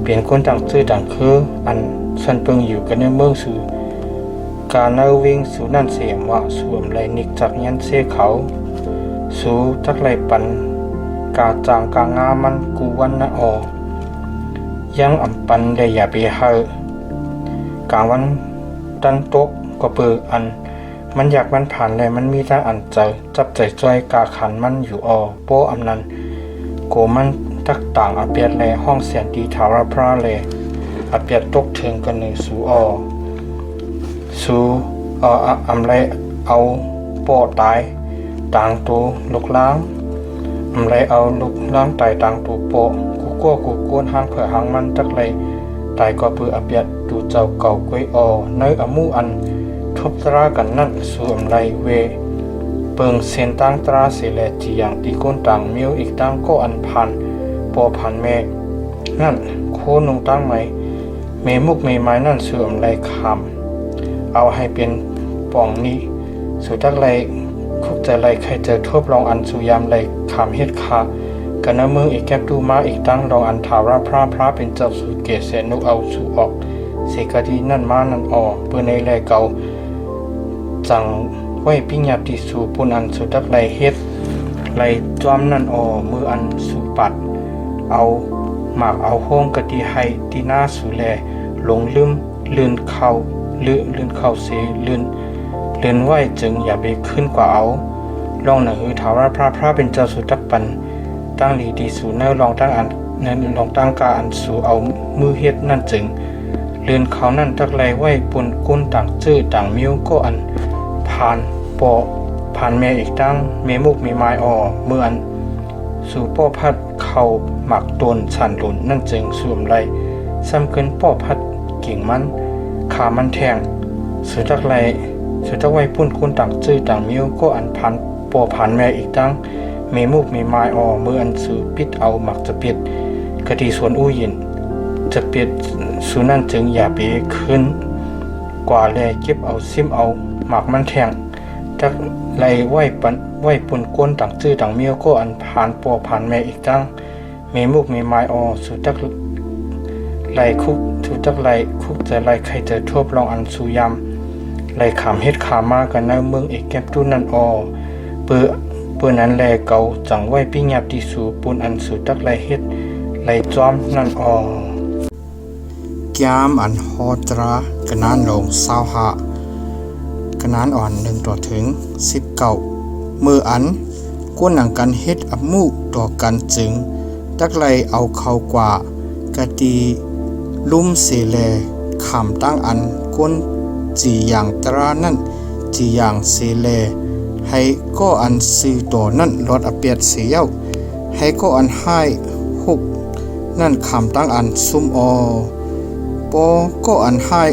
เปลี่ยนคนต่างชื่อต่างคืออันสันเปิงอยู่กันในเมืองสู่การนาวิ่งสู่นั่นเสียมว่าสวมไหลนิกจากยันเสเขาสู่ทักไหลปันกาจางกางามันกูวันนะยังปันได้อย่าไปเฮกางวันตันตกก็เปิดอันมันอยากมันผ่านเลยมันมีทางอันเจอจับใจจอยกาขันมันอยู่โปอำนั้นโกมันตักต่างอเปียดแลห้องเสียนดีถาวรพระแลอเปียดตกถึงกันหนึ่งสู่อำไรเอาโปตายต่างตัวลุกล้างอำไรเอาลุกล้างตายต่างตัวโปกูโกนหางเผื่อหางมันตักเลยตายก็เปืออเปียดดูเจ้าเก่าก้อยในอมูอันทบตรากันนั่นสวมไหลเวเปิงเส้นตั้งตราเสแลจีอย่างตีก้นต่างมิวอีกตั้งก็อันพันปอพันแม่นั่นโคนงตั้งไหมเมมุกเมไม้นั่นสวมไหลคำเอาให้เป็นป่องนี้สุดักไหลคุกใจไหลใครเจอทบลองอันสุยามไหลคำเฮ็ดคากันนะมืออีกแคบดูมาอีกตั้งลองอันถาวรพระเป็นเจ้าสุเกศเสนุเอาสู่ออกเสกดีนั่นมานั่นเพื่อในแลเก่าจังไว้ปิญญาติสู่ปุนอันสุดักไหลเฮ็ดไหลจอมนั่นมืออันสุปัดเอาหมากเอาห้องกะดีให้ที่หน้าสู่แลลงลืมลื่นเข้าเสลื่นไว้จึงอย่าไปขึ้นกว่าเอา ลองหนังหือถาวรพระเป็นเจ้าสุตักปันตั้งหลีดีสู่เนื้อลองตั้งอันเนื้อลองตั้งกาอันสู่เอามือเฮ็ดนั่นจึงเลือนเขานั่นตักไลไว้ปนก้นต่างจื้อต่างมิ้วก็อันผ่านปอผ่านแม่อีกตั้งเมมุกมีไม้อ่อเมื่ออันสู่ป้อพัดเขาหมักตนฉันหลุนนั่นจึงสวมไรซ้ำเกินป้อพัดกิ่งมันขามันแทงสู่ตักไลสู่ตักไว้ปุ่นก้นต่างจื้อต่างมิ้วก็อันผ่านปอผ่านแม่อีกตั้งเมมุกมีไม้อ่อเมื่ออันสู่ปิดเอาหมักจะปิดคดีสวนอู้ยินจะเปียดสูนั่นจึงอย่าไปขึ้นกว่าแลเก็บเอาซิมเอาหมากมันแทงจักไหลไหวปุ่นก้นต่างจื้อต่างเมียวก็อันผ่านปอผ่านแม่อีกตั้งเมมุกมีไม้อสู่ตักไหลคุกสู่ตักไหลคุกจะไหลใครจะทบลองอันสู่ยำไหลขามเฮ็ดขามากันในเมืองเอกแก็บตู้นั่นเปื้อนั้นแลเก่าจังไหวปิ้งหยับที่สู่ปุ่นอันสู่ตักไหลเฮ็ดไหลจอมนั่นยามอันฮอตรากนานลงเศร้าหะกนานอ่อน1ต่อถึง19มืออันก้นหนังกันเฮ็ดอับมูต่อกันจึงตักไลเอาเข้ากว่ากะตีลุ่มเสแลขามตั้งอันก้นจีอย่างตรานั่นจีอย่างเสแลให้ก็อันซื้อต่อนั่นลดอเปียดเสียวให้ก็อันให้6นั่นขามตั้งอันซุ่มปอก็อันให้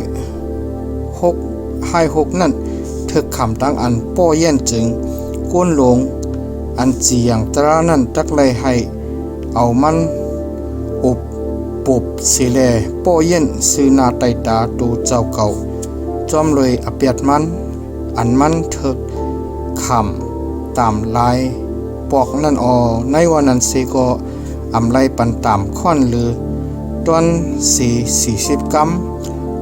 หกนั่นถึกคำตั้งอันป้อเย็นจึงก้นลงอันจีอย่างตรานั่นตักเลยให้เอามันอบปุบเสเลป้อเย็นซื้อนาไตตาตูเจ้าเก่าจอมเลยอเปียดมันอันมันถึกคำตามลายปอกนั่นในวันนั้นเสก็อำไลปันตามค่อนหรือตอน40 กรัม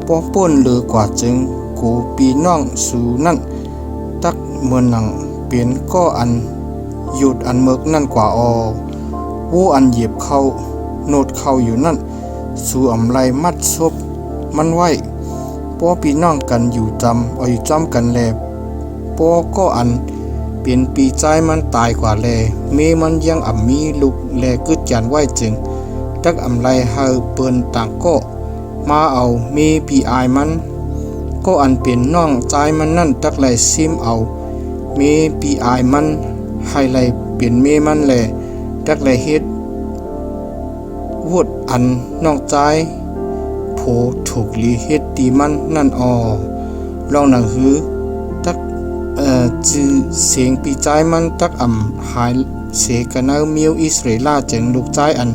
ปอป่นหรือกว่าจึงกูปีน้องสู่นั่นตักเมือนหนังเปลี่ยนก็อันหยุดอันเมิกนั่นกว่าวูอันเหยียบเข้าโนดเข้าอยู่นั่นสู่อำไลมัดซบมันไว้ปอปีน้องกันอยู่จำกันแลปอก็อันเปลี่ยนปีใจมันตายกว่าแลเมมันยังอ่ำมีลูกแลกึดยันไว้จึงตักอำไลเฮาเปิ้นต่างก็มาเอาเมปีอายมันก็อันเป็นน้องใจมันนั่นตักไลซิมเอาเมปีอายมันให้ไลเป็นเมมันแลตักไลเฮ็ดวุดอันน้องใจโผถูกลีเฮ็ดตีมันนั่นลองหนังหือตักจือเสียงปีใจมันตักหายเสกันเอาเมียวอิสราเอลจึงลูกใจอัน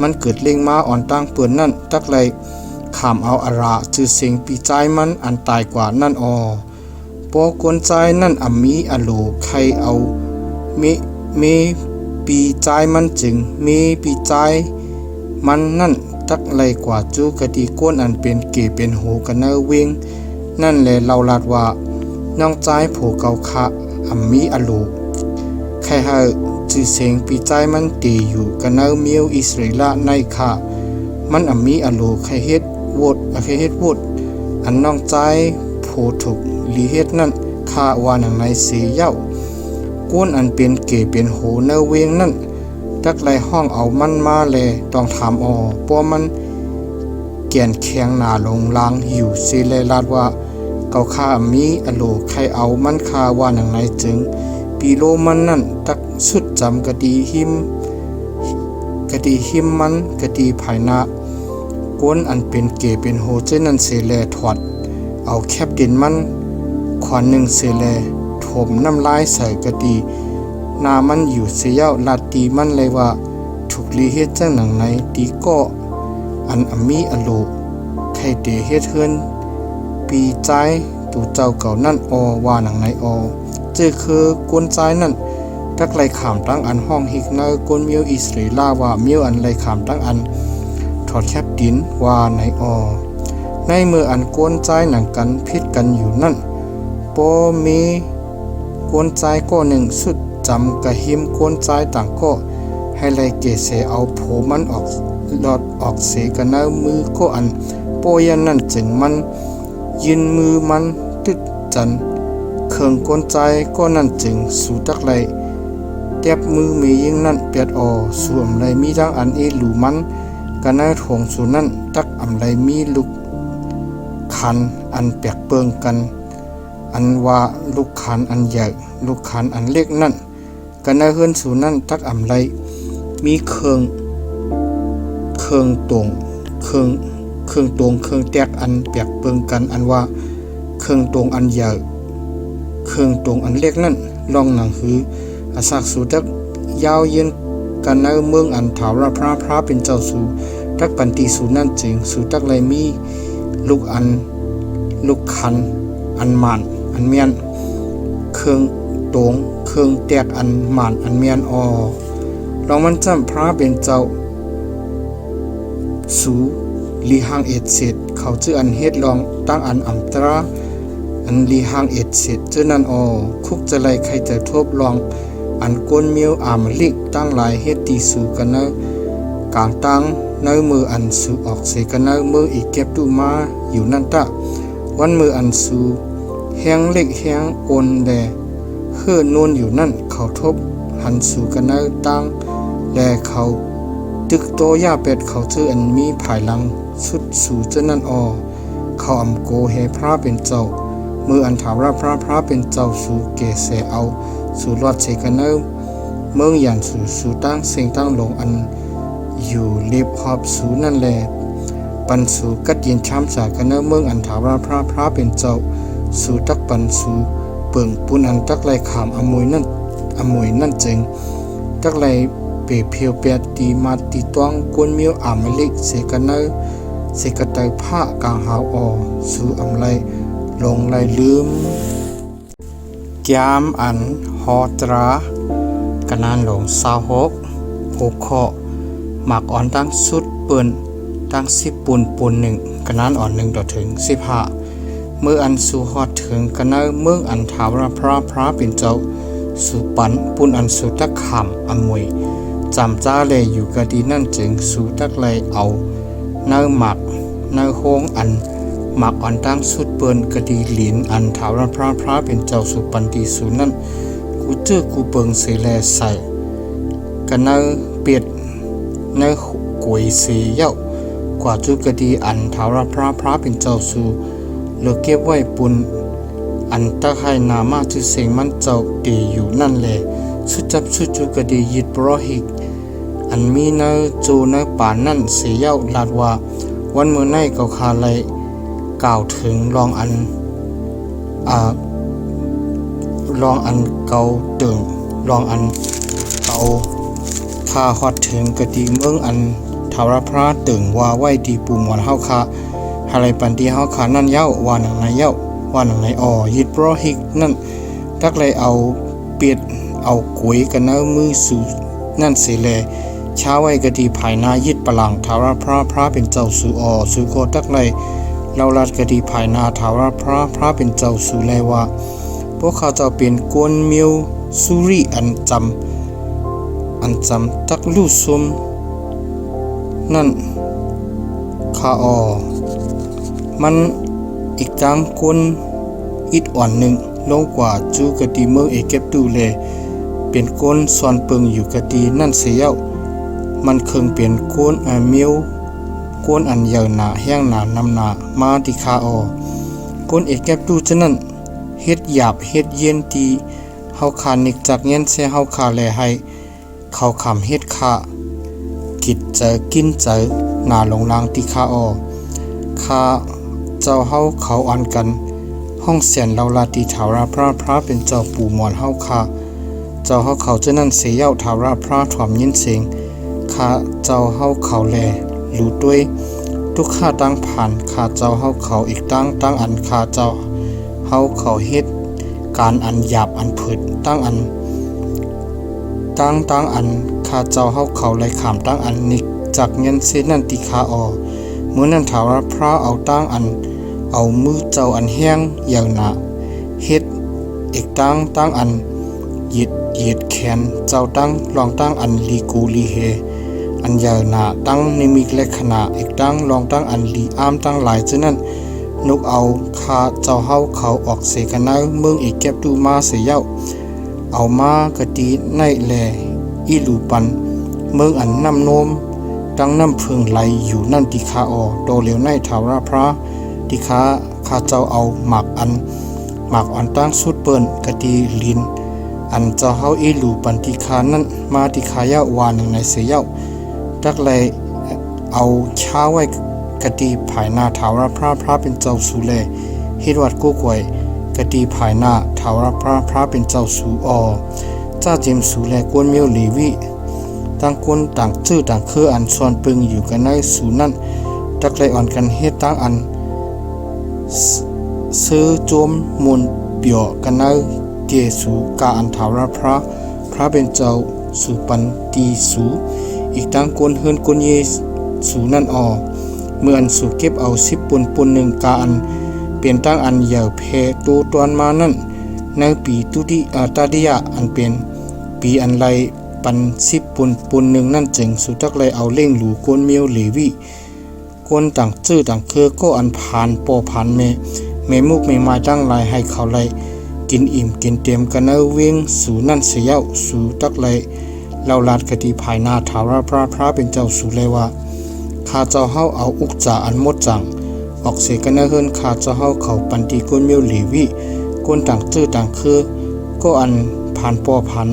มันเกิดเล่งมาอ่อนตั้งเปื่อนนั่นตักเลยขามเอาอาระจือเสียงปีใจมันอันตายกว่านั่นปอกวนใจนั่นมีอโลใครเอาเมปีใจมันจึงเมปีใจมันนั่นตักเลยกว่าจูกะดีก้นอันเป็นเกเป็นโหกันเนเวงนั่นแหละเราลาดว่าน้องใจโผเกาคะมีอโลใครให้จือเสียงปีใจมันตีอยู่กันเนเมียวอิสราเอลในค่ะมันมีอโลใครเฮ็ดวดอันน้องใจโผถูกลีเฮ็ดนั่นค่าว่าหนังในเสียเย้าก้นอันเป็นเกเป็นโหเนเวงนั่นตักไลห้องเอามันมาแลต้องถามเพราะมันแก่นแข็งหนาลงลางหิวเสเลลาดว่าเกาค่ามีอโลใครเอามันค่าว่าหนังในจึงปีโลมันนั่นตักสุดจำกะดีหิมมันกะดีภายนาก้นอันเป็นเกเป็นโหเจนั่นเสเลถอดเอาแคบดินมันขวานหนึ่งเสเลถมน้ำลายใส่กะดีนามันอยู่เสียวลาตีมันเลยว่าถูกลีเฮ็ดจังหนังในตีก็อันมีอโลใครเดเฮ็ดเฮือนปีใจตูเจ้าเก่านั่นว่าหนังในเจอคือกวนใจนั่นตักไลขามตั้งอันห้องฮิกเนกวนเมียวอิสราเอลว่าเมียวอันไลขามตั้งอันถอดแคบดินว่าในในเมื่ออันกวนใจหนังกันพิษกันอยู่นั่นปอมีกวนใจก็หนึ่งสุดจำกะหิมกวนใจต่างก็ให้ไลเกเสเอาโผมันออกเสกันเนมือก็อันโปยันนั่นจึงมันยืนมือมันตึดจัน เครื่องกวนใจก็นั่นจึงสู่ตักไหลเตียบมือมียิ่งนั่นเปียดสวมไหลมีดังอันเอหลูมันกันในถงสู่นั่นตักอำไหลมีลูกคันอันเปียกเปิงกันอันว่าลูกคันอันใหญ่ลูกคันอันเล็กนั่นกันในเฮือนสู่นั่นตักอำไหลมีเครื่องตรงเครื่องแตกอันเปียกเปิงกันอันว่าเครื่องตรงอันใหญ่เครื่องตรงอันเล็กนั่นลองหนังหืออาศักสู่ตักยาวเย็นกันในเมืองอันถาวรพระเป็นเจ้าสู่ตักปันตีสู่นั่นจึงสู่ตักไหลมีลูกคันอันหมานอันเมียนเครื่องตรงเครื่องแตกอันหมานอันเมียนลองมันจำพระเป็นเจ้าสู่ลีหางเอ็ดเสร็จเขาชื่ออันเฮ็ดลองตั้งอันอัมตราอันลีหางเอ็ดเสร็จเจ้านั้นคุกจะไลใครจะทบลองอันก้นเมียวอามลิกตั้งหลายเฮ็ดตีสู่กันนะกลางตั้งในมืออันสู่ออกเสกันนะมืออีกเก็บตู้มาอยู่นั่นตะวันมืออันสู่แห้งเล็กแห้งโอนแดเฮือนวนอยู่นั่นเขาทบหันสู่กันนะตั้งแดเขาตึกโตย่าเป็ดเขาชื่ออันมีภายหลังสุดสู่เจ้านั่นเขาอำโกเฮพระเป็นเจ้ามืออันถาวรพระเป็นเจ้าสู่เกเสเอาสู่รอดเสกันเนเมืองยันสู่ตั้งเสียงตั้งลงอันอยู่เล็บหอบสู่นั่นแลปันสู่กัดยินช้ำจากกันเนเมืองอันถาวรพระเป็นเจ้าสู่ตักปันสู่เปิ่งปุนอันตักไหลขามอมวยนั่นจึงตักไหลเปเพียวเปียตีมาตีตวงกวนเมียวอามเล็กเสกันเนเสกตายผ้ากลางหาวสู่อำไลลงไหลลืมยามอันฮอตรากันนานหลง26ข้อหมักอ่อนตั้งสุดเปิ้นตั้ง10ปูน1กันนานอ่อน1ต่อถึง15เมื่ออันสู่ฮอดถึงกันนเมืองอันถาวรพระเป็นเจ้าสู่ปันปุนอันสู่ตักขามอมวยจำจ้าเลยอยู่กะดีนั่นจึงสู่ตักเลยเอาเนื้อหมักเนื้อโค้งอันหมักอ่อนตั้งสุดเปิ้นกะดีหลินอันถาวรพระเป็นเจ้าสู่ปันตีสู่นั่นกูเจอกูเปิงเสแลใส่กันเนื้อเป็ดเนื้อกวยเสียเย้ากว่าจุกะดีอันถาวรพระเป็นเจ้าสู่เหลือเก็บไว้ปุนอันตะไคนามาจุเสงมันเจ้าตีอยู่นั่นแหละสุจับสุจุกะดียิดบรอหิกอันมีเนื้อโจเนื้อป่านั่นเสียเย้าลาดว่าวันเมื่อไนเกาคาไลกล่าวถึงลองอันเกาตึงลองอันเกาพาฮอดถึงกะดีเมืองอันถาวรพระตึงว่าไว้ดีปูหมอนเฮาคาหาไรปันดีเฮาขานั่นเย้าว่าหนังในเย้าว่าหนังในยิดโปรหิกนั่นตักเลยเอาเปียดเอากุยกันเนื้อมือสู่นั่นเสแลช้าไว้กะดีภายนายิดปลังถาวรพระเป็นเจ้าสู่สู่โคตักเลยเราลัดกะดีภายนาถาวรพระเป็นเจ้าสู่แลว่าพวกเขาเจ้าเป็นกวนเมียวสุริอันจำตักลู่ซุมนั่นข้ามันอีกจังคนอิดอ่อนหนึ่งลงกว่าจูกะดีเมืองเอเก็บดูเลเป็นก้นซอนเปิงอยู่กะดีนั่นเสียวมันเคิงเป็นก้นเมียวก้นอันยาวหนาแห้งหนานำหนามาติคาก้นเอเก็บดูฉะนั้นเฮ็ดหยาบเฮ็ดเย็นตีเฮาขานิกจากเย็นเสเฮาขาแลให้เขาขำเฮ็ดขากิดเจอกินเจอหนาลงลางติคาข้าเจ้าเฮาเขาอันกันห้องเสียนเราลาติถาวรพระเป็นเจ้าปู่หมอนเฮาข้าเจ้าเฮาเขาเจ้านั้นเสียเย้าถาวรพระถ่อมยินเสียงข้าเจ้าเฮาเขาแลรู้ด้วยทุกข้าตั้งผ่านข้าเจ้าเฮาเขาอีกตั้งอันข้าเจ้าเฮาเขาเฮ็ดการอันหยาบอันผืดตั้งอันข้าเจ้าเฮาเขาไล่ขามตั้งอันนิกจากเงินเสนั่นติคาเมื่อนั้นถาวรพระเอาตั้งอันเอามือเจ้าอันแห้งอย่างหนาเฮ็ดอีกตั้งอันเหยียดแขนเจ้าตั้งลองตั้งอันลีกูลีเฮอันอย่างหนาตั้งนิมิตและขณะอีกตั้งลองตั้งอันลีอ้ามตั้งหลายฉะนั้น นกเอาคาเจ้าเฮาเขาออกเสกันนะเมืองอีกเก็บดูมาเสียเย้าเอามากะตีในแลอีหลูปันเมืองอันน้ำโนมดังน้ำพึ่งไหลอยู่นั่นติคาออโดเหลียวในถาวรพระติคาเจ้าเอาหมากอ่อนตั้งสุดเปิ้นกะตีลินอันเจ้าเฮาอีหลูปันติคานั้นมาติคายาวาหนึ่งในเสียเย้าดักเลยเอาช้าไว้กะตีภายหน้าถาวรพระเป็นเจ้าสูแลเฮ็ดวัดกู้กวยกะตีภายหน้าถาวรพระเป็นเจ้าสูออจ้าเจมสูแลกวนเมียวเลวีต่างคนต่างชื่อต่างคืออันส่วนปึงอยู่กันในสูนั้นดักเลยอ่อนกันเฮ็ดตั้งอันซื้อโจมมุนเปียวกันในเกสูกาอันถาวรพระเป็นเจ้าสูปันตีสูอีกตั้งคนเฮินคนเยสูนั่นออเมื่ออันสูเก็บเอา10ปุ่นหนึ่งกาอันเปลี่ยนตั้งอันเหย่าเพตูตวนมานั่นในปีตุติตาดิยะอันเป็นปีอันไรปัน10ปุ่นหนึ่งนั่นจึงสุจักเลยเอาเล่งหลูกวนเมียวเลวีกวนต่างชื่อต่างคือก็อันผ่านปอผ่านเมมุกเมมาตั้งลายให้เขาเลยกินอิ่มกินเต็มกันเอาเวงสูนั่นเสียวสูตักเลยเราลาดกติภายหน้าถาวรพระเป็นเจ้าสูเลยว่าข้าเจ้าเฮาเอาอุกจาอันหมดจังออกเสกันนะเฮิรนข้าเจ้าเฮาเขาปันตีกวนเมียวเลวีกวนต่างชื่อต่างคือก็อันผ่านปอผ่าน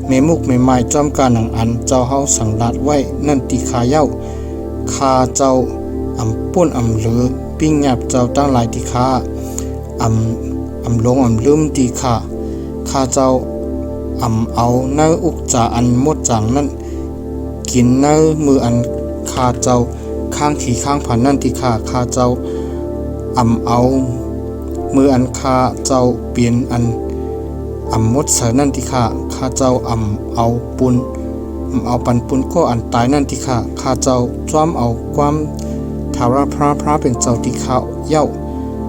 เมมุกเมไม้จอมการหนังอันเจ้าเฮาสังลาดไว้นั่นตีขาเย้าข้าเจ้าอำป่นอำเหลือปิ้งหยาบเจ้าตั้งหลายตีขาอำลงอำลืมตีข้าเจ้าเอาเนื้ออุกจาอันหมดจังนั้นกินเนื้อมืออันข้าเจ้าข้างขี่ข้างผ่านนั่นที่ข้าเจ้าเอามืออันข้าเจ้าเปลี่ยนอันหมดเสนั่นที่ข้าเจ้าเอาปุนเอาปันปุนก็อันตายนั่นที่ข้าเจ้าจ้อมเอาความถาวรพระเป็นเจ้าที่ข้าเย้า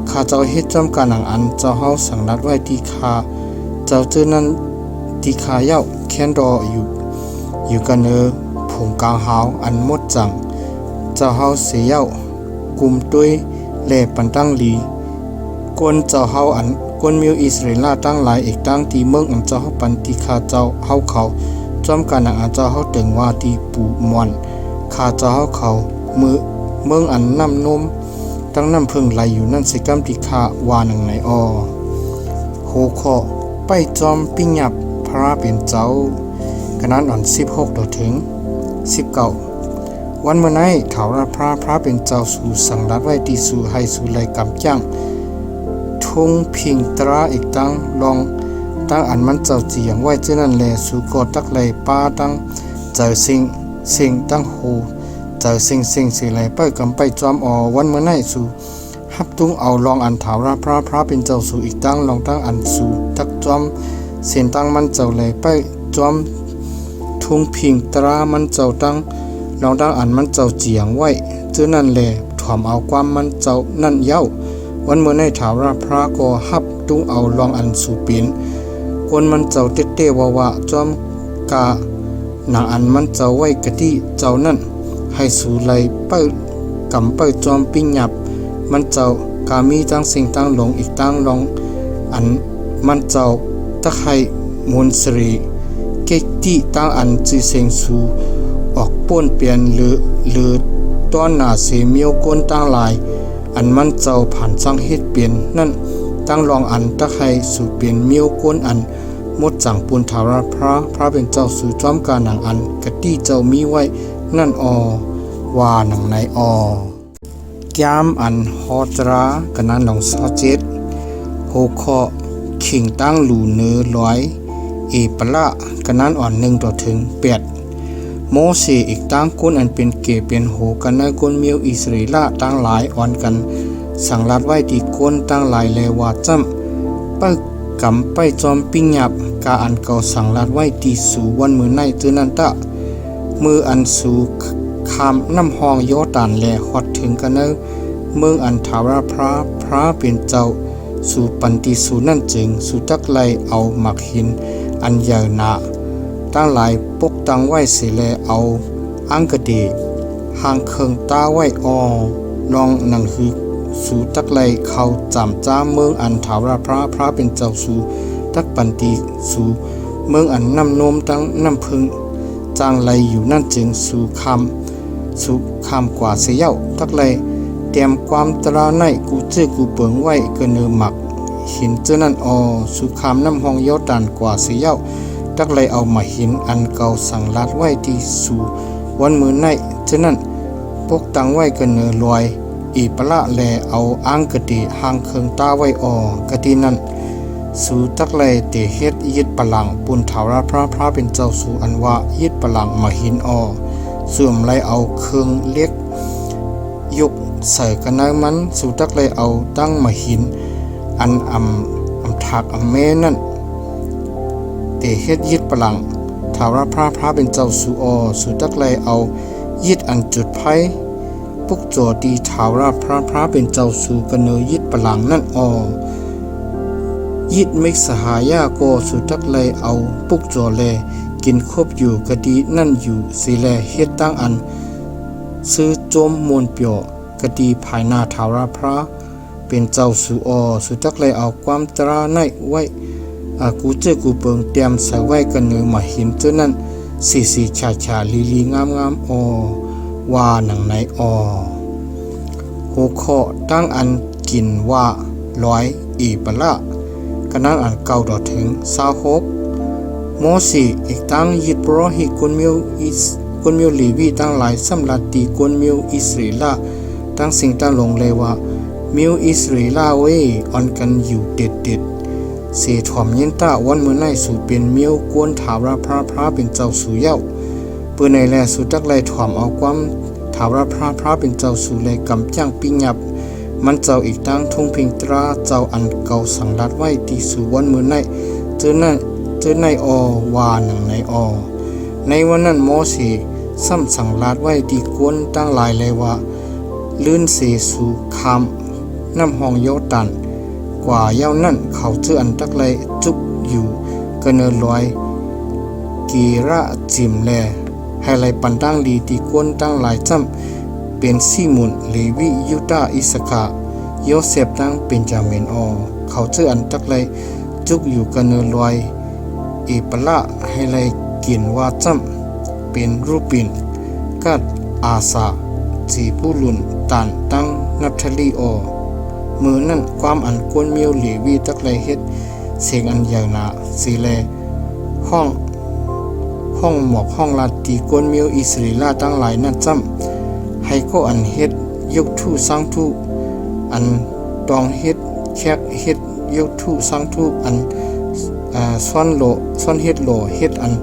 ข้าเจ้าเฮ็ดจ้อมการหนังอันเจ้าเฮาสังนัดไว้ที่ข้าเจ้าเจอนั้นที่ข้าเย้าแค้นรออยู่กันผงกลางหาวอันหมดจังเจ้าเฮาเสียเย้ากุมด้วยแลปันตั้งลีกวนเจ้าเฮาอันกวนมิวอิสราเอลตั้งหลายเอกตั้งที่เมืองอันเจ้าเฮาปันที่ข้าเจ้าเฮาเขาจอมกันอันเจ้าเฮาถึงว่าที่ปูมวนข้าเจ้าเฮาเขาเมืองอันน้ำนมตั้งน้ำพึ่งไหลอยู่นั่นสิกรรมที่ข้าวาหนึ่งในออโหคอไปจอมปิ้งหยับพระเป็นเจ้ากันนั้นอ่อน16ต่อถึง19วันเมื่อไหนถาวรพระเป็นเจ้าสู่สังรัดไว้ที่สู่ให้สู่ไหลกำจังทุ่งพิงตราอีกตั้งลองตั้งอันมันเจ้าเจียงไว้เจ้านั่นแลสู่กอดตักไหลป้าตั้งเจ้าสิ่งตั้งโหเจ้าสิ่งสิไหลไปกำไปจอมอวันเมื่อไหนสู่ฮับตุ้งเอาลองอันถาวรพระเป็นเจ้าสู่อีกตั้งลองตั้งอันสู่ตักจอมเส้นตั้งมันเจ้าไหลไปจอมทุ่งพิงตรามันเจ้าตั้งลองตั้งอันมันเจ้าเจียงไว้เจ้านั่นแลถ่อมเอาความมันเจ้านั่นเย้าวันเมื่อในถาวรพระก็ฮับตุ้งเอาลองอันสู่ปีนคนมันเจ้าเต้ว่าจอมกาหนังอันมันเจ้าไว้กะที่เจ้านั่นให้สู่ไหลเปิ้กำเปิ้จอมปิ้งหยับมันเจ้ากามีตั้งสิ่งตั้งลงอีกตั้งลองอันมันเจ้าตะไคร่มูลสรีเกติตั้งอันจีเซงสู่ออกป้นเปลี่ยนหรือต้อนหน้าเสมียวก้นตั้งหลายอันมันเจ้าผ่านสังเฮ็ดเปลี่ยนนั่นตั้งลองอันตะไคร่สู่เปลี่ยนมียวก้นอันหมดจังปุนถาวรพระเป็นเจ้าสู่จอมกาหนังอันกะตี้เจ้ามีไว้นั่นอว่าหนังในยามอันฮอตรากันนั้นลอง27โหคอขิงตั้งหลูเนื้อร้อยปละกันนั้นอ่อน1ต่อถึง8โมเสอีกตั้งก้นอันเป็นเกเป็นโหกันในก้นเมียวอิสราเอลตั้งหลายอ่อนกันสั่งลัดไว้ที่ก้นตั้งหลายแลว่าจำไปกำไปจอมปิ้งหยับกาอันเก่าสั่งลัดไว้ที่สู่วันมือในเจอนันตะมืออันสู่คามน้ำหองยอตานแลฮอดถึงกันเนเมืองอันถาวรพระเป็นเจ้าสู่ปันติสู่นั่นจึงสู่ตักไลเอาหมักหินอันใหญ่หนาตั้งหลายปกตั้งไว้เสแลเอาอังกะเดหางเคิงตาไว้ลองหนังคือ สู่ตักไลเขาจำจ้าเมืองอันถาวรพระเป็นเจ้าสู่ตักปันตีสู่เมืองอันน้ำนมตั้งน้ำพึงจางไลอยู่นั่นจึงสู่คำกว่าเสียเย้าตักไลเตรียมความตราในกูจื้อกูเปิงไว้เกเนอหมักหินเจ้านั่นสู่คำน้ำห้องยอดดันกว่าเสียเย้าตักไลเอามาหินอันเก่าสั่งลัดไว้ที่สู่วันมือในเจ้านั่นปกตั้งไว้เกเนอลอยอีปละแลเอาอ้างกะดีหางเคืองตาไว้กะดีนั่นสู่ตักไลเตเฮ็ดยึดปลังปุนถาวรพระเป็นเจ้าสู่อันว่ายึดปลังมาหินส่วมไลเอาเคืองเล็กยกใส่กันนายมันสู่ตักไลเอาตั้งมาหินอันอำถักเมนั่นเตเฮ็ดยึดปลังถาวรพระเป็นเจ้าสู่ตักไลเอายึดอันจุดไผปุกจอดีถาวรพระเป็นเจ้าสู่กันเนยึดปลังนั่นยิดมิกสหายาโกสุตักไลเอาปุกจอแลกินคบอยู่กะดีนั่นอยู่สิแลเฮ็ดตั้งอันซื้อโจมมวลเปียวกะดีภายหน้าถาวรพระเป็นเจ้าสู่สุตักไลเอาความตราในไว้กูเจอกูเปิงเตรียมใส่ไว้กันเนือมาหินเจ้านั้นสีชาลีงามว่าหนังในหัวข้อตั้งอันกินว่าร้อยอีปะละกะนั้นอันเก่าดอถึง26โมสีอีกตั้งยิดโปรหิกุนมิวลีวีตั้งหลายสำหรับตีกุนมิวอิสราเอลตั้งสิ่งตั้งลงเลยว่ามิวอิสราเอลเว้ออนกันอยู่เด็ดเสียถ่อมยินตาวันเมื่อในสู่เป็นมิวกวนถาวรพระเป็นเจ้าสู่เย้าปืนในแลสู่ตักไลถ่อมเอาความถาวรพระเป็นเจ้าสู่เลยกำจ้างปิงยับมันเจ้าอีกตั้งทุ่งพิงตราเจ้าอันเก่าสังรัดไว้ที่สู่วันมือในเจอในว่าหนังในในวันนั้นโมสีซ้ำสังรัดไว้ที่กวนตั้งหลายเลยว่าลื่นเสสู่คำน้ำห้องโยตันกว่าเย้านั่นเขาเจออันตักไลจุกอยู่กระเนอลอยกีระจิมแลให้ไลปันตั้งดีที่กวนตั้งหลายจำเป็นซิมุนเลวิยูดาอิสกาโยเซฟตั้งเป็นจาเมนเขาเจออันตักไลจุกอยู่กันเนอลอยเอปละให้ไลกินว่าจำเป็นรูปินกัดอาซาจีผู้ลุนตันตั้งนับทลีมือนั่นความอันกวนมิวเลวิตักไลเฮ็ดเสียงอันยาวนาสีแลห้องหมอกห้องลาตีกวนมิวอิสราเอลตั้งหลายนั่นจำให้ก็อันเฮ็ดยกทู่สร้างทู่อันตองเฮ็ดแคกเฮ็ดยกทู่สร้างทู่อันซ่อนเฮ็ดโหลเฮ็ดอัน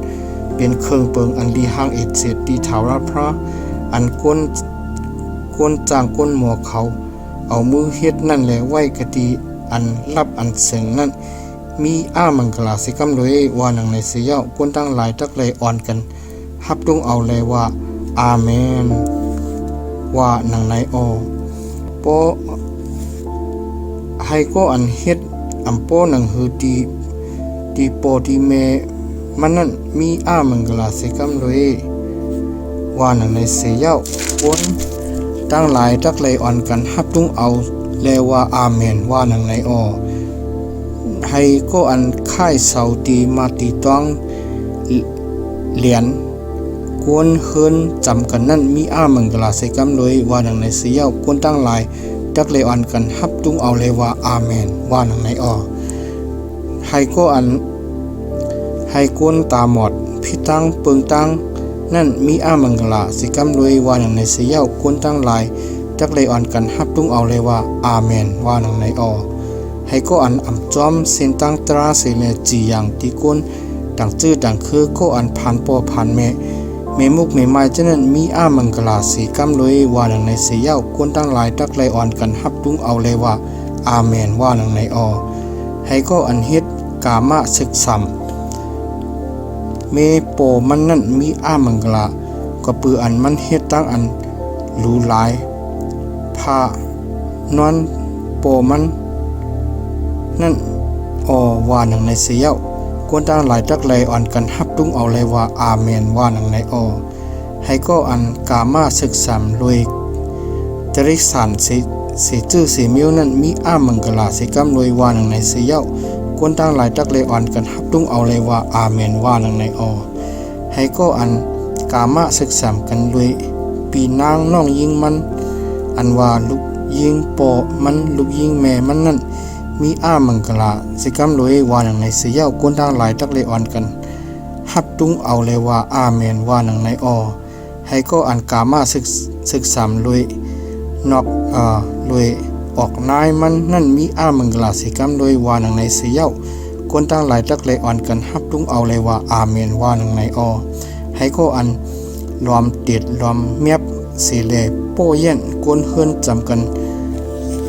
เป็นเครื่องเปิงอันดีหางเอ็ดเศษดีถาวรพระอันก้นจางก้นหมอเขาเอามือเฮ็ดนั่นแหละไว้กะดีอันรับอันเสียงนั่นมีมังกลาสิกำเลยว่าหนังในเสียก้นตั้งหลายตักเลยอ่อนกันฮับดงเอาเลยว่าอาเมนว่าหนังในปอให้ก็อันเฮ็ดอัมโปหนังหือดีปอดีเมมันนั่นมีมังกลาสิกำเลยว่าหนังในเสียคนตั้งหลายตักเลยอ่อนกันฮับดงเอาเลยว่าอาเมนว่าหนังในให้ก็อันค่ายเสาตีมาตีต้องเหรียญกวนเฮินจำกันนั่นมีมังกลาใส่กำเลยว่าหนังในเสียวกวนตั้งหลายจักเลยอันกันฮับตุ้งเอาเลยว่าอาเมนว่าหนังในให้ก็อันให้กวนตาหมดพิตั้งเปิงตั้งนั่นมีมังกลาใส่กำเลยว่าหนังในเสียวกวนตั้งหลายจักเลยอันกันฮับตุ้งเอาเลยว่าอาเมนว่าหนังในให้ก็อันจอมเส้นตั้งตราเสเลจีอย่างที่ก้นดังจื้อดังคือก็อันผ่านปอผ่านเมมุกเมไม้เจ้านั้นมีมังกลาสีกำเลยว่าหนังในเสียวก้นตั้งหลายตักไลอ่อนกันฮับตุ้งเอาเลยว่าอาเมนว่าหนังในให้ก็อันเฮ็ดกามะศึกสัมเมโปมันนั่นมีมังกลาก็ปืออันมันเฮ็ดตั้งอันหรูหลายพานอนโปมันนั่นว่าหนังในเสียวกวนตั้งหลายตักเลยอ่อนกันฮับตุ้งเอาเลยว่าอาเมนว่าหนังในให้ก็อันกามาศึกษามรวยจริสัน สีจื้อสีมิวนั่นมีมังกลาสิกำรวยวานังในเสียวกวนตั้งหลายตักเลยอ่อนกันฮับตุ้งเอาเลยว่าอาเมนว่านังในให้ก็อันกามะศึกษากันรวยปีนางน้องยิงมันอันว่าลูกยิงปอมันลูกยิงแม่มันนั่นมีมังกลาสิกำรวยวานังในเสียวกวนตั้งหลายตักเลยอ่อนกันฮับตุ้งเอาเลยว่าอาเมนว่านังในให้ก็อันกามะศึกษารวยนอกรวยออกนายมันนั่นมีมังกลาสิกำรวยวานังในเสียวคนตั้งหลายตักเลยอ่อนกันฮับตุ้งเอาเลยว่าอาเมนว่านังในให้ก็อันรวมติดรวมเมียบสีเลโป้เย็นกวนเฮือนจำกัน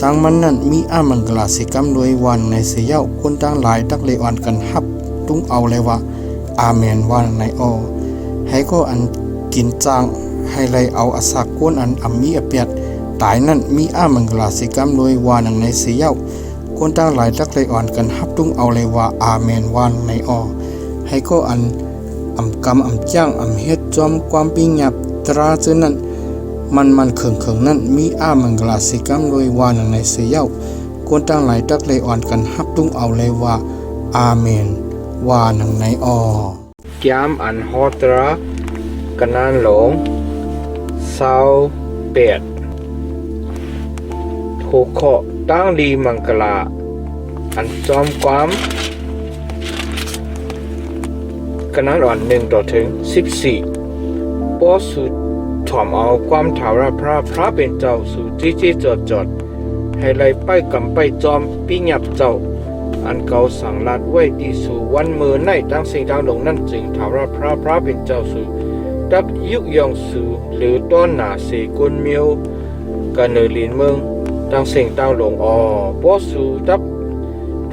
ตั้งมันนั่นมีมังกลาสิกำรวยวานังในเสียวคนตั้งหลายตักเลยอ่อนกันฮับตุ้งเอาเลยว่าอาเมนว่านังในให้ก็อันกินจางให้เลยเอาอาสากวนอันมีเปียดตายนั่นมีมังกลาสิกำรวยวานังในเสียวคนตั้งหลายตักเลยอ่อนกันฮับตุ้งเอาเลยว่าอาเมนว่านังในให้ก็อันกำจ้างเฮ็ดจอมความปิงหยับตราเจนั้นมันเขิงนั่นมีมังกลาสิกำรวยวานังในเสียวคนตั้งหลายตักเลยอ่อนกันฮับตุ้งเอาเลยว่าอาเมนว่านังในยามอันฮอตรากันนานหลงเศร้าเป็ดถูกขอตั้งดีมังกลาอันจอมความกันนานอ่อน1ต่อถึง14ป้อสุดถ่อมเอาความถาวรพระเป็นเจ้าสู่จี้จอดให้ไล่ไปกำไปจอมปีหยับเจ้าอันเก่าสั่งลาดไว้ที่สู่วันมือในตั้งสิ่งตั้งลงนั่นจึงถาวรพระเป็นเจ้าสู่ดักยุกยองสู่หรือต้อนหนาเสกุลเมียวกันเนลินเมืองตั้งสิ่งตั้งลงป้อสู่ดัก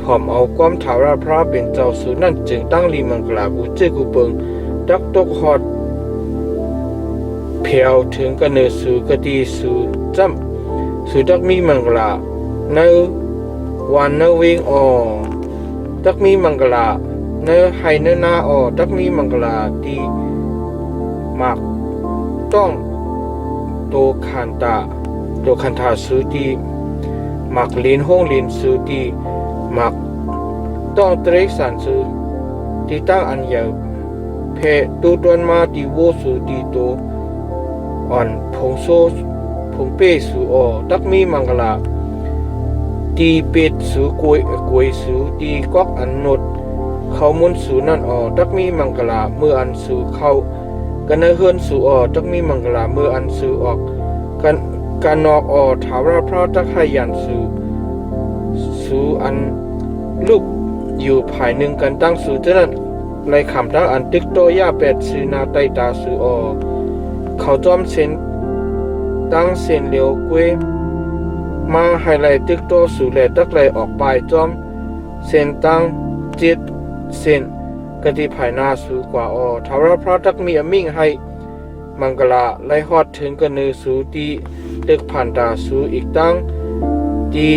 ถ่อมเอาความถาวรพระเป็นเจ้าสู่นั่นจึงตั้งลีมังกลากูเจกูเปิงดักตกหอดเพียวถึงกันเนสู่กะดีสู่จำสู่ดักมีมังกลาในวันเนวิงดักมีมังกลาเนไฮเนนาดักมีมังกลาดีมากต้องโตคันตาสูดีมักลินห้องลินสูดีมักต้องเตรสันสูที่ตั้งอันยาวเพตูดวนมาดีโวสูดีโตอ่อนพงโซพงเปสูดักมีมังกลาตีเป็ดสูกวยสูตีกอกอันนดเขามุนสูนั่นดักมีมังกลาเมื่ออันสูเข้ากันเฮือนสูดักมีมังกลาเมื่ออันสูออกกันนอกถาวรพระตักให้ยันสูอันลูกอยู่ภายหนึ่งกันตั้งสูเจนั้นในคำตั้งอันตึกโตย่าเป็ดสูนาไตตาสูเขาจอมเส้นตั้งเส้นเหลียวกวยมาให้ไหลตึกโตสู่แหลตักไหลออกไปจอมเส้นตั้งจิตเส้นกติภายหน้าสู่กว่าทาวรพระตักมีมิ่งให้มังกลาไหลฮอดถึงกันเนสู่ที่ตึกผ่านตาสู่อีกตั้งที่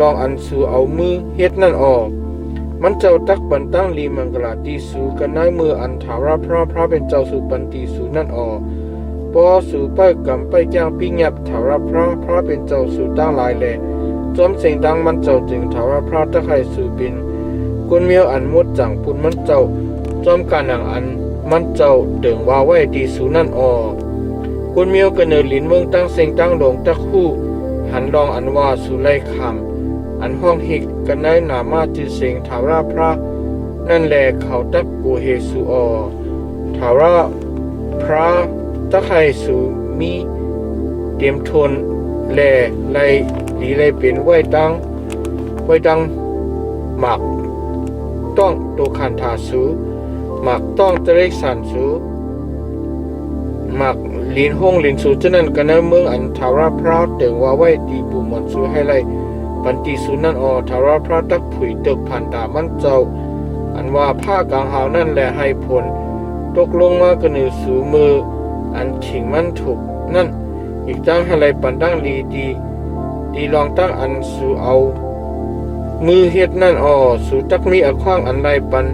ลองอันสู่เอามือเฮ็ดนั่นมันเจ้าตักบันตั้งลีมังกลาที่สู่กันในมืออันทาวรพระเป็นเจ้าสู่ปันตีสู่นั่นปอสู่ไปกำไปจ้างปีหยับถาวรพระเป็นเจ้าสู่ตั้งหลายแลจอมเสียงดังมันเจ้าจึงถาวรพระตะไคร่สู่บินกุนเมียวอันมดจังปุ่นมันเจ้าจอมการหนังอันมันเจ้าเดิงว่าไว้ดีสู่นั่นกุนเมียวกันเนลินเมืองตั้งเสียงตั้งลงตักคู่หันลองอันว่าสู่ไล่คำอันห้องหิกกันในหนามาจือเสียงถาวรพระนั่นแลเขาตักกูเฮสู่ถาวรพระตะไคร่สูมีเตรียมทนแลไลดีไลเป็นไว้ดังหมักต้องโตคันทาสูหมักต้องเตริสันสูหมักลินห้องลินสูฉะนั้นกันในเมืองอันทาวรพระเติงว่าไว้ดีบุมอนสูให้ไลปันตีสูนั่นทาวรพระตักผุยตึกผ่านตามันเจ้าอันว่าผ้ากลางหาวนั่นแหละให้ผลตกลงมากันในสูมืออันถิงมันถูกนั่นอีกตั้งให้ไรปันตั้งดีลองตั้งอันสู่เอามือเฮ็ดนั่นสู่ตักมีอขว้างอันไรปัน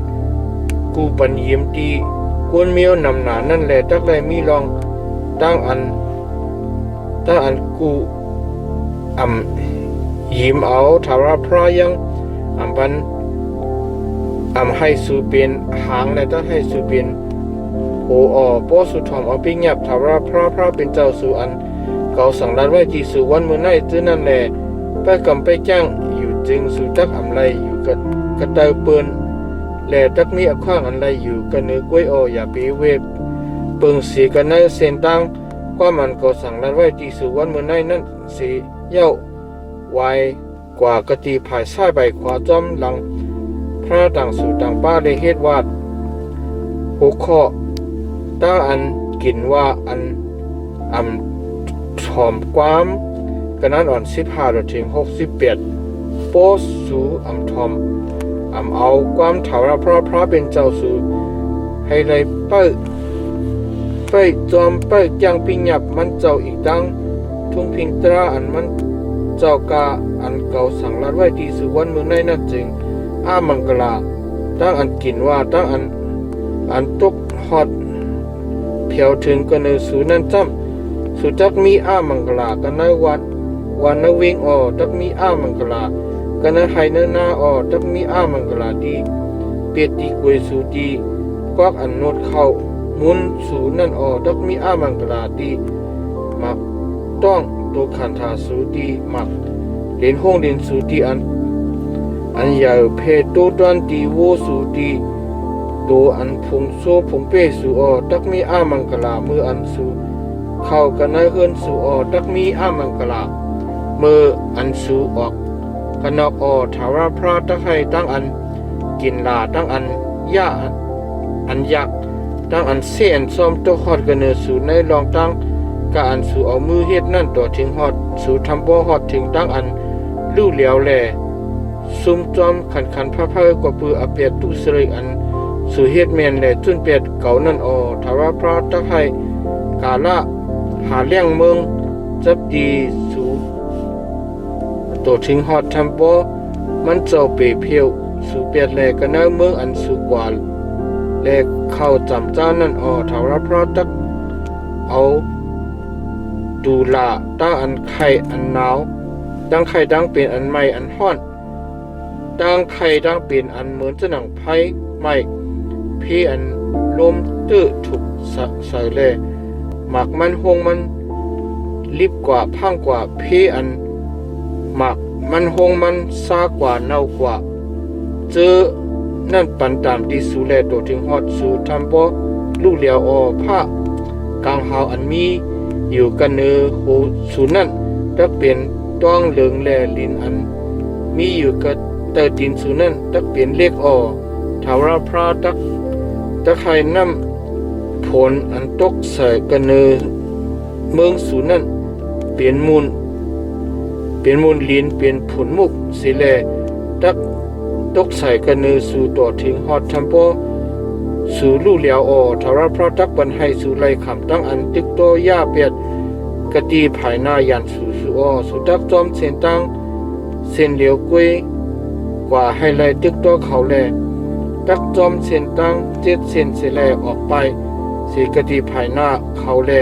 กูปันเยี่ยมดีกวนเมียวนำหนานั่นแหละตักไรมีลองตั้งอันกู ยิ้มเอาทาราพระยังบันให้สูเป็นหางและต้องให้สูเป็นโอป้อสุทอมเอาปิ้งหยับทาราพระเป็นเจ้าสู่อันเก่าสั่งรัดไว้จีสู่วันเมื่อไหร่ตื้อนั่นแหละไปกำไปจ้างอยู่จึงสู่ตักไรอยู่กระเตาเปิ้นแลตักมีอข้างอันไรอยู่กันเนื้อกล้วยอย่าปีเวบเปิงสีกันในเส้นตังว่ามันก็สั่งรัดไว้จีสู่วันเมื่อไหร่นั่นสีเย้าไวกว่ากะตีภายซ้ายใบขวาจอมหลังพระต่างสู่ต่างป้าได้เฮ็ดวาดหัวข้อตั้งอันกินว่าอันถอมความกันนั้นอ่อน15ถึง68โปสู่ถอมเอาความเถาระพระเป็นเจ้าสู่ให้เลยเป้จอมเป้จังปิงหยับมันเจ้าอีกตั้งทุ่งพิงตราอันมันเจ้ากาอันเก่าสั่งรัดไว้ดีสู่วันเมืองในนั่นจึงมังกลาตั้งอันกินว่าตั้งอันตกฮอดเพียวถึงกันในสู่นั่นจ้ำสู่จักมีมังกลากันในวันนวิ่งจักมีมังกลากันในไห้นาจักมีมังกลาดีเปียตีกวยสู่ดีกวักอันโนดเข้ามุนสู่นั่นจักมีมังกลาดีมักต้องตัวขันธาสูดีมักเล่นห้องเล่นสูดีอันยาวเพตัวตอนดีโวสูดีตัวอันพงโซพงเป้สูตักมีมังกลามืออันสูเข้ากันในเฮือนสูตักมีมังกลามืออันสูออกกันนอกทาราพระตักให้ตั้งอันกินลาตั้งอันย่าอันยักตั้งอันเสียนซ้อมตัวฮอดกันเนื้อสูในรองตั้งกะอันสู่เอามือเฮ็ดนั่นต่อถึงฮอดสู่ทำบ่ฮอดถึงตั้งอันลู่เหลียวแลซุ่มจอมขันพระกว่าปืออเปียดตุสริอันสู่เฮ็ดแม่นแลจุนเปียดเก่านั่นทาราพระตักให้กาละหาเลี้ยงเมืองจับดีสู่ต่อถึงฮอดทำบ่มันเจ้าเปเพียวสู่เปียดแลกันเนื้อเมืองอันสู่กว่าแลเข้าจำเจ้านั่นทาราพระตักเอาดูลาตั้งอันไข่อันหนาวตั้งไข่ตั้งเป็นอันใหม่อันห้อนตั้งไข่ตั้งเป็นอันเหมือนจะหนังไผ่ใหม่พี่อันลมตื้อถูกใส่เลยหมักมันหงมันรีบกว่าพังกว่าพี่อันหมักมันหงมันซากว่าเน่ากว่าเจอนั่นปันตามที่สูแลตัวถึงฮอดสูทำบ่ลูกเหลียวผ้ากลางหาวอันมีอยู่กันเนื้อโหสูนั่นตักเป็นต้องเหลืองแลลินอันมีอยู่กับเตอดินสูนั่นตักเป็นเล็กทาราพระตักให้น้ำผลอันตกใส่กันเนื้อเมืองสูนั่นเปลี่ยนมูลลินเปลี่ยนผลมุกสิแลตักตกใส่กันเนื้อสู่ต่อถึงฮอดทำโปสู่ลู่เหลียวทาราพระตักบันให้สู่ไล่คำตั้งอันตึกโตย่าเปียดกะตีภายหน้ายันสู่สู่ตักจอมเส้นตั้งเส้นเหลียวกวยกว่าให้ไล่ตึกโตเขาแลตักจอมเส้นตั้ง7 เส้นเสแลออกไปสีกะตีภายหน้าเขาแล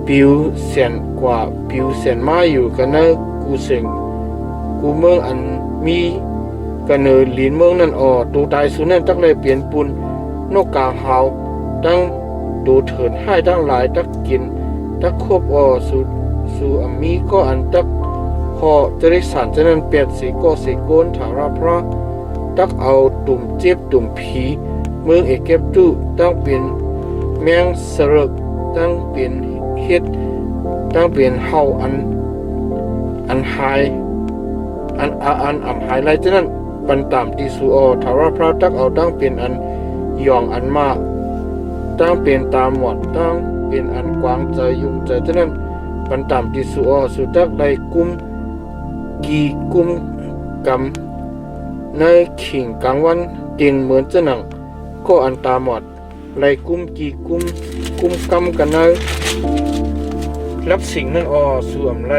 ปิวเส้นกว่าปิวเส้นมาอยู่กันเนกูเสิงกูเมืองอันมีกันเนลินเมืองนั่นตูตายสู่นั่นตักเลยเปลี่ยนปุนนกกาหาวตั้งดูเถินให้ตั้งหลายตักกินตักครบสู่มีก็อันตักพอจะได้สารจะนั้นเปียดสีก็สีโกนถาราพระตักเอาตุ่มเจ็บตุ่มผีเมืองเอกเก็บตู้ตั้งเป็นแมงสรึกตั้งเป็นเฮ็ดตั้งเป็นเฮาอันหายอันหายไรจะนั้นปันตามที่สูทาราพระตักเอาตั้งเป็นอันยองอันมาตั้งเป็นตามหมดตั้งเป็นอันกวางใจยุงใจฉะนั้นปันตามที่สุตักได้กุมกีกุมกำในขิงกลางวันเตียงเหมือนจะหนังก็อันตาหมดไล่กุมกีกุมกำกันในรับสิ่งนั้นสู่ไร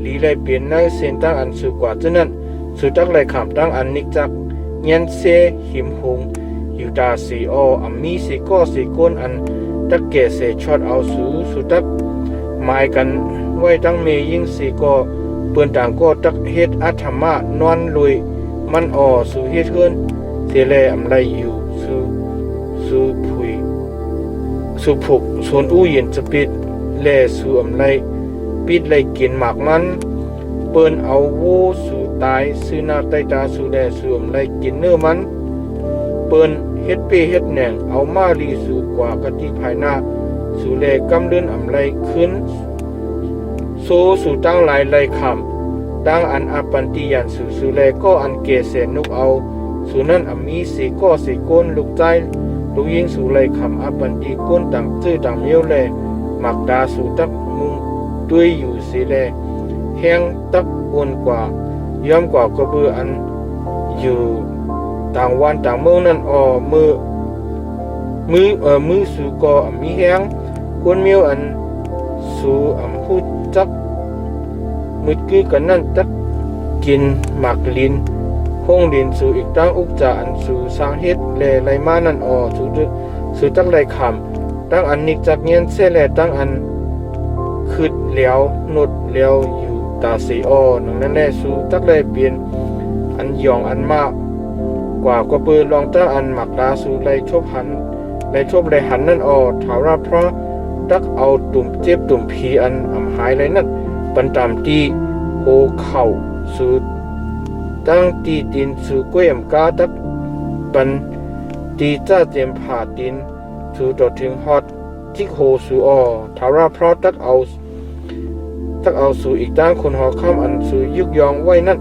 ลีไล่เปลี่ยนในเส้นตั้งอันสูกว่าฉะนั้นสุตักไล่ขามตั้งอันนิกจักเงียนเซหิมหงอยู่ตาสีมีสีก็สีก้นอันตักเกเสช็อตเอาสุตักหมายกัน ไว้ตั้งเมยิ่งสีก็เปิ้นต่างก็ตักเฮ็ดอัธรรมะนอนลุยมันสู่เฮ็ดเฮือนเสแลอำไลอยู่สู่ผุยสู่ผุกส่วนอู้เย็นจะปิดแลสู่อำไลปิดไลกินหมากมันเปิ้นเอาโวสู่ตายซื้อหน้าใต้ตาสู่แลสู่อำไลกินเนื้อมันเปิ้นเฮ็ดเปเฮ็ดแหน่งเอามาลีสู่กว่ากะติภายหน้าสู่แลกำเดินอำไลขึ้นโซสู่ตั้งหลายไลคำตั้งอันอาปันติยันสู่แลก็อันเกเสนุกเอาสู่นั้นอมีสีก็สีก้นลูกใจลูกยิงสู่ไลคำอาปันติก้นต่างจื้อต่างเมียวแลหมักดาสู่ตักมุงด้วยอยู่สีแลแห้งตักอ้วนกว่าย้อมกว่ากระเบืออันอยู่ต่างวันต่างเมืองนั่นมือสู่ก็มีแห้งก้นเมียวอันสู่พูดจักมืดคือกันนั่นตักกินหมักลินห้องลินสู่อีกตั้งอุกจาอันสู่สร้างเฮ็ดแลไรมานั่นสู่ตักไรคำตั้งอันนิกจักเงียนเสแลตั้งอันคืดเหลียวหนดเหลียวอยู่ตาสีนั่นนั่นแลสู่ตักไรเปลี่ยนอันยองอันมากกว่าก็เปิดลองตั้งอันหมักดาสู่ไรชบหันไรชบไรหันนั่นถาวราเพราะตักเอาตุ่มเจ็บตุ่มผีอันหายไรนั่นปันตามตีโหเข่าสู่ตั้งตีดินสู่ก้วยกาตักปันตีจ้าเจียมผ่าดินสู่ต่อถึงฮอดจิกโหสู่ถาวราเพราะตักเอาสู่อีกตั้งคนหอข้ามอันสู่ยุกยองไว้นั่น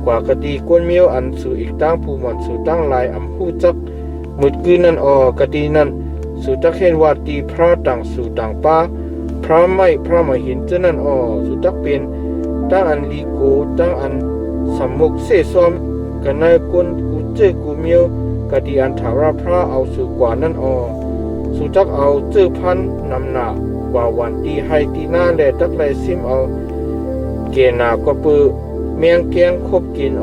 กว่ากะตีก้นเมียวอันสู่อีกตั้งผู้หมอนสู่ตั้งลายหู้จักมุดกืนนั่นกะตีนั่นสู่ตักเห็นว่าตีพระต่างสู่ต่างป้าพระไม่เห็นเจ้านั่นสู่ตักเป็นตั้งอันลีโกตั้งอันสมุกเสซ้อมกันในก้นกูเจอกูเมียวกะตีอันถาวราพระเอาสู่กว่านั่นสู่ตักเอาเจอพันนำหนากว่าวันตีให้ตีหน้าแลตักไรซิมเอาเกนาก็ปือเมียงแกงคบกิน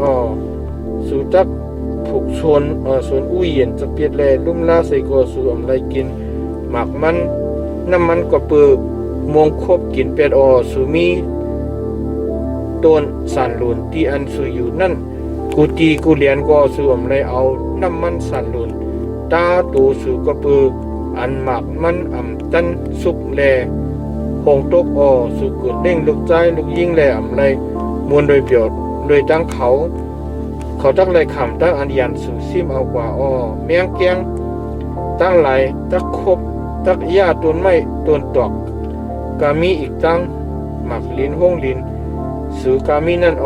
สู่ตักผูกชวนส่วนอู้เย็นจะเปียดแลลุ่มลาใส่ก็สู่อำไรกินหมักมันน้ำมันก็ปือมงคบกินเป็ดสู่มีต้นสันหลุนที่อันสู่อยู่นั่นกูตีกูเลียนก็สู่อำไรเอาน้ำมันสันหลุนตาตูสู่ก็ปืออันหมักมันตันสุกแลหงตกสู่กุดเด้งลูกใจลูกยิ่งแลอำไรมวลโดยเปียดโดยตั้งเขาตักไรคำตั้งอันยันสู่ซิมเอากว่าเมียงแกงตั้งไหลตักคบตักหญ้าต้นไม้ต้นตอกกามีอีกตั้งหมักลิ้นห้องลิ้นสู่กามีนั่น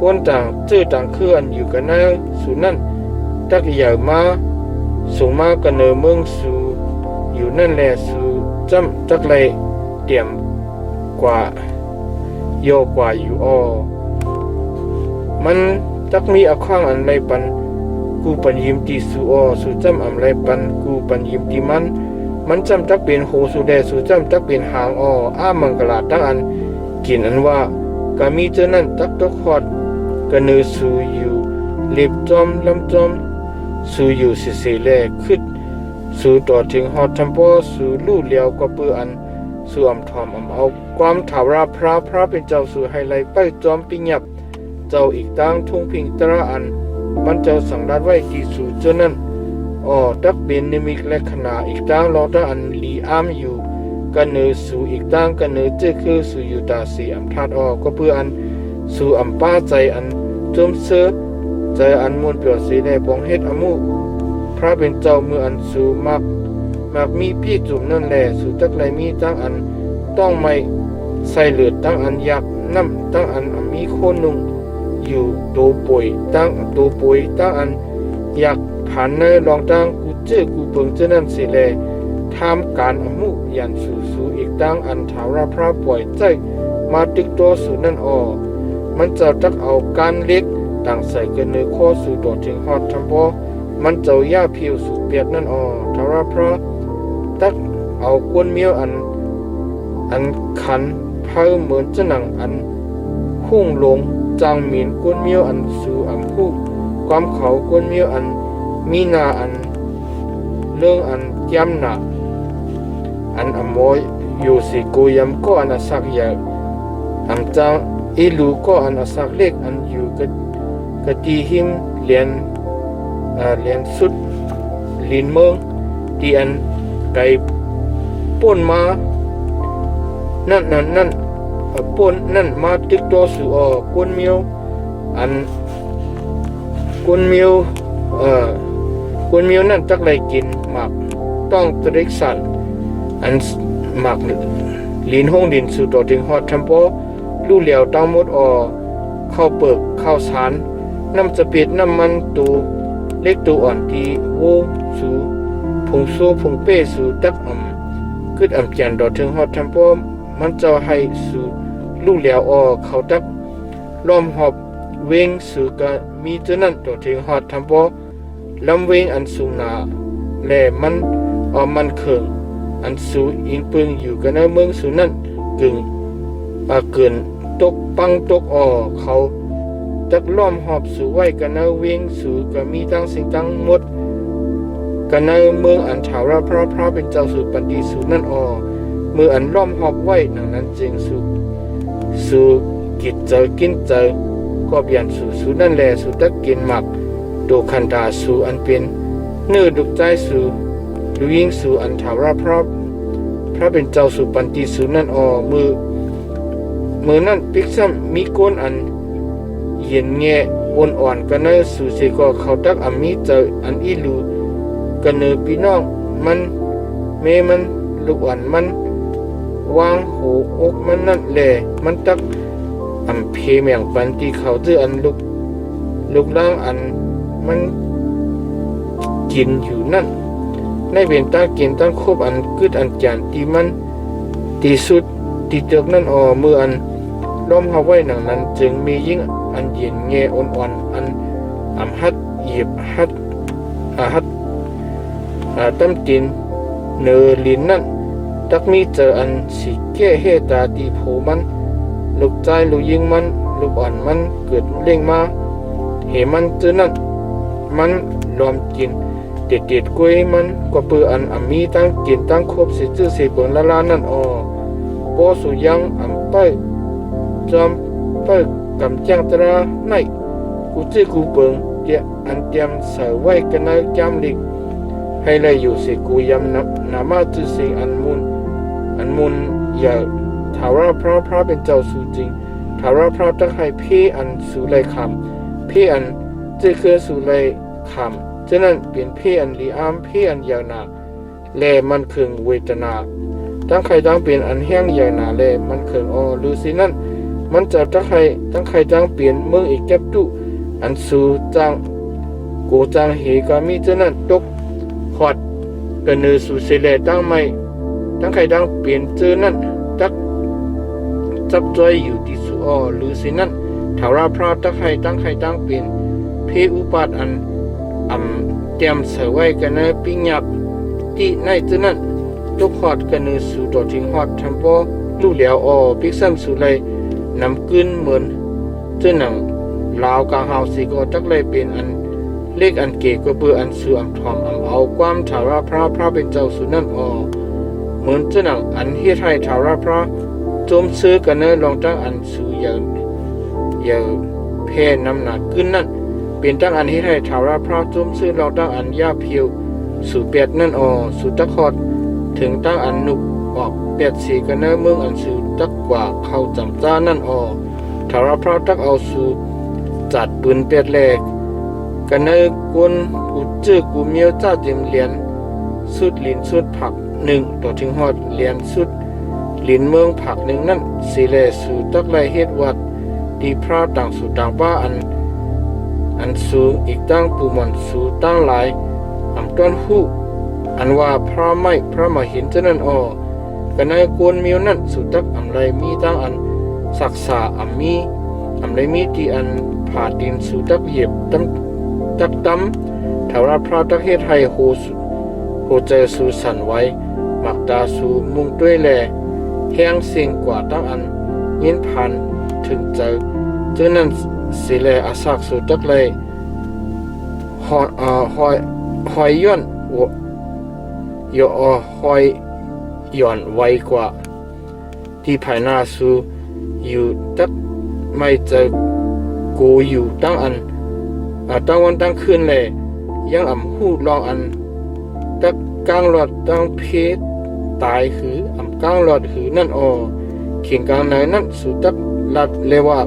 ก้นต่างจื้อต่างเคลื่อนอยู่กันนั่นสู่นั่นตักใหญ่มาส่งมากันเนอเมืองสู่อยู่นั่นแหละสู่จำตักไรเตรียมกว่าโยกว่าอยู่มันตักมีอข้างอันไรปันกูปันยิมตีสู่สู่จำอันไรปันกูปันยิมตีมันจำตักเป็นโหสู่แดสู่จำตักเป็นหางมังกลาตั้งอันกินอันว่ากามีเจอนั่นตักตกฮอดกันเนอสู่อยู่เล็บจอมลำจอมสู่อยู่เสียแลขึ้นสู่ต่อถึงฮอดทัมโปสู่ลู่เลียวก็เปื้ออันสู่อำทอมเอาความถาวราพระเป็นเจ้าสู่ไฮไลไปจอมปิญญับเจ้าอีกตั้งทุ่งพิงตระอันมันเจ้าสังรัดไว้ที่สู่เจ้านั้นตักเป็นนิมิตและขณะอีกตั้งรอตั้งอันลีอามอยู่กันเนอสู่อีกตั้งกันเนอเจคือสู่อยู่ตาสีอำทัดก็เพื่ออันสู่อำป้าใจอันจมเสือใจอันมวลเปลี่ยวสีแดงปองเฮ็ดอมุพระเป็นเจ้ามืออันสู่มักมีพี่จุ่มนั่นแหละสู่ตักไรมีตั้งอันต้องไม่ใส่เลือดตั้งอันยักน้ำตั้งอันมีโคนนุงอยู่ตัวป่วยตั้งอันอยากผ่านเนอลองตั้งกูเจอกูเปิงเจนั่นสิแลทำการอมุยันสู่อีกตั้งอันถาวราพระป่วยใจมาตึกตัวสู่นั่นมันจะตักเอาการเล็กต่างใส่กันเนื้อข้อสู่ตัวถึงฮอดทัมโปมันเจ้าย่าผิวสู่เปียกนั่นถาวราพระตักเอาก้นเมียวอันขันเพิ่มเหมือนจะหนังอันหุ่งลงจางหมินก้นเมียวอันสู่ผู้ความเขาก้นเมียวอันมีนาอันเรื่องอันย้ำหนาอันอมอยอยู่สิกูยำก็อันสักอย่าง อันจังอีลูก็อันอาศักเล็กอันอยู่กะตีหิมเลียนสุดลินเมืองที่อันไก่ป่นมานั่นป่นนั่นมาติดต่อสู่กวนเมียวอันกวนเมียวนั่นจักไรกินหมักต้องตริกสันอันหมักลินห้องดินสู่ต่อถึงฮอดทัมโปลู่เหลียวตั้งหมดข้าวเปิกข้าวสารน้ำจะเปียดน้ำมันตูเล็กตูอ่อนทีโวสู่ผงโซผงเป้สู่ตักกึดเจียนต่อถึงฮอดทัมโปมันจะให้สู่ลู่เหลียวเขาตักล้อมหอบเวงสู่กะมีเท่านั้นต่อถึงฮอดทัมโปลำเวงอันสูงหนาแหล่มันเขิงอันสูอิงปึงอยู่กันในเมืองสูนั่นกึ่งเกินตกปังตกเขาจักล้อมหอบสู่ไว้กันในเวงสู่ก็มีตั้งสิ่งตั้งหมดกันในเมืองอันถาวรพระเป็นเจ้าสู่ปันดีสู่นั่นเมื่ออันล้อมหอบไว้หนังนั้นจึงสู่กิจเจอกินเจอก็เปลี่ยนสู่นั่นแหละสู่ตักกินหมักดูคันดาสู่อันเป็นเนื้อดุกใจสู่ดูยิ่งสู่อันถาวรพระเป็นเจ้าสู่ปันติสู่นั่นมือนั่นปิกซ้ำมีก้นอันเย็นแง่อ่อนกันเนอสู่เสก็เขาตักมีเจออันอีลูกันเนอพี่น้องมันเมมันลูกอ่อนมันวางหูอกมันนั่นแหละมันตักเพเมียงปันที่เขาเจออันลูกล่างอันมันกินอยู่นั่นในเวียนตั้งกินตั้งครบอันกึดอันจานที่มันที่สุดที่เจอกนั่นมืออันล้อมเขาไว้หนังนั้นจึงมียิ่งอันเย็นแง่อ่อนๆอันฮัดเหยียบฮัดตั้มตินเนอลินนั่นตักมีเจออันสีแก้เฮตาตีโผมันลูกใจลูกยิงมันลูกอ่อนมันเกิดเล่งมาเหมันเจอนั่นมันรวมกินเด็ดกล้วยมันก็เปืออันมีตั้งกินตั้งครบสิจื้อสิบนละนั่นโปสุยังเป้จอมเป้กำจังตราในกูจื้อกูเปิงเดียอันเตรียมใส่ไว้กันในจำลิกให้เลยอยู่สิกูยำนามาจื้อสิอันมุนอย่าถาวรพระเป็นเจ้าสู่จริงถาวรพระจะให้พี่อันสู่เลยคำพี่อันจื้อคือสู่เลยคำฉะนั้นเปลี่ยนพี่อันลีอามพี่อันยาวนาแลมันเคืองเวทนาตั้งใครตั้งเปลี่ยนอันแห้งยาวนาแลมันเคืองหรือสินั่นมันจะตั้งใครตั้งเปลี่ยนเมืองอีกแก็บตุอันสู่จังโกจังเหกามีฉะนั้นตกหอดกันเนอสู่เสเลตั้งไม่ตั้งใครตั้งเปลี่ยนเจอนั่นตักจับจอยอยู่ที่สู่หรือสินั่นถาวรพระตั้งใครตั้งเปลี่ยนเพอุปาทอันเตรียมเสไว้กันในปิ้งยับที่ในจุดนั้นทุกหอดกันในสู่ต่อถึงหอดทัมโปลู่เหลียวปิกซ้ำสู่เลยนำกึนเหมือนเจ้าหนังลาวกลางเฮาสิก็จักเลยเป็นอันเลขอันเก๋ก็เบื่ออันสู่ทอมเอาความถาวรพระเป็นเจ้าสู่นั่นเหมือนเจ้าหนังอันเฮ็ดให้ถาวรพระโจมซื้อกันในลองตั้งอันสู่อย่าแพ้น้ำหนักกึนนั่นเป็นตั้งอันให้ไทยถาวรพระจุมซื้อเราตั้งอันยาเพียวสู่เปียดนั่นสู่ตะคอดถึงตั้งอันนุกออกเปียดสีกันเนอเมืองอันสู่ตักกว่าเข้าจำจ้านั่นถาวรพระตักเอาสู่จัดปืนเปียดแหลกกันเนอกวนกูจื้อกูเมียวจ้าเต็มเหรียญสุดลินสุดผักหนึ่งต่อถึงหอดเหรียญสุดลินเมืองผักหนึ่งนั่นสีแลสู่ตักไรเฮ็ดวัดดีพระต่างสู่ต่างป้าอันสูอีกตั้งปูมันสูตั้งหลายต้นหูอันว่าพระมาเห็นเจ้านั้นกันในกวนมิวนั่นสุตักไรมีตั้งอันศักษามีไรมีที่อันผ่าดินสุตักเหยียบตักถาวรพระตักเฮ็ดให้โหใจสูสั่นไว้หมักตาสูมุงด้วยแลแห้งเสียงกว่าตั้งอันยินผ่านถึงเจอนั้นสิเลอาศักสุตักเลยหอยย้อนหอยย้อนไวกว่าที่ภายหน้าสู่ อยู่ตักไม่เจอกูอยู่ตั้งอันตั้งวันตั้งคืนเลยยังหูลองอันตักกลางหลอดตั้งเพชรตายคือกลางหลอดหือนั่นเขียงกลางไหนนั่นสุตักลัดเลยว่า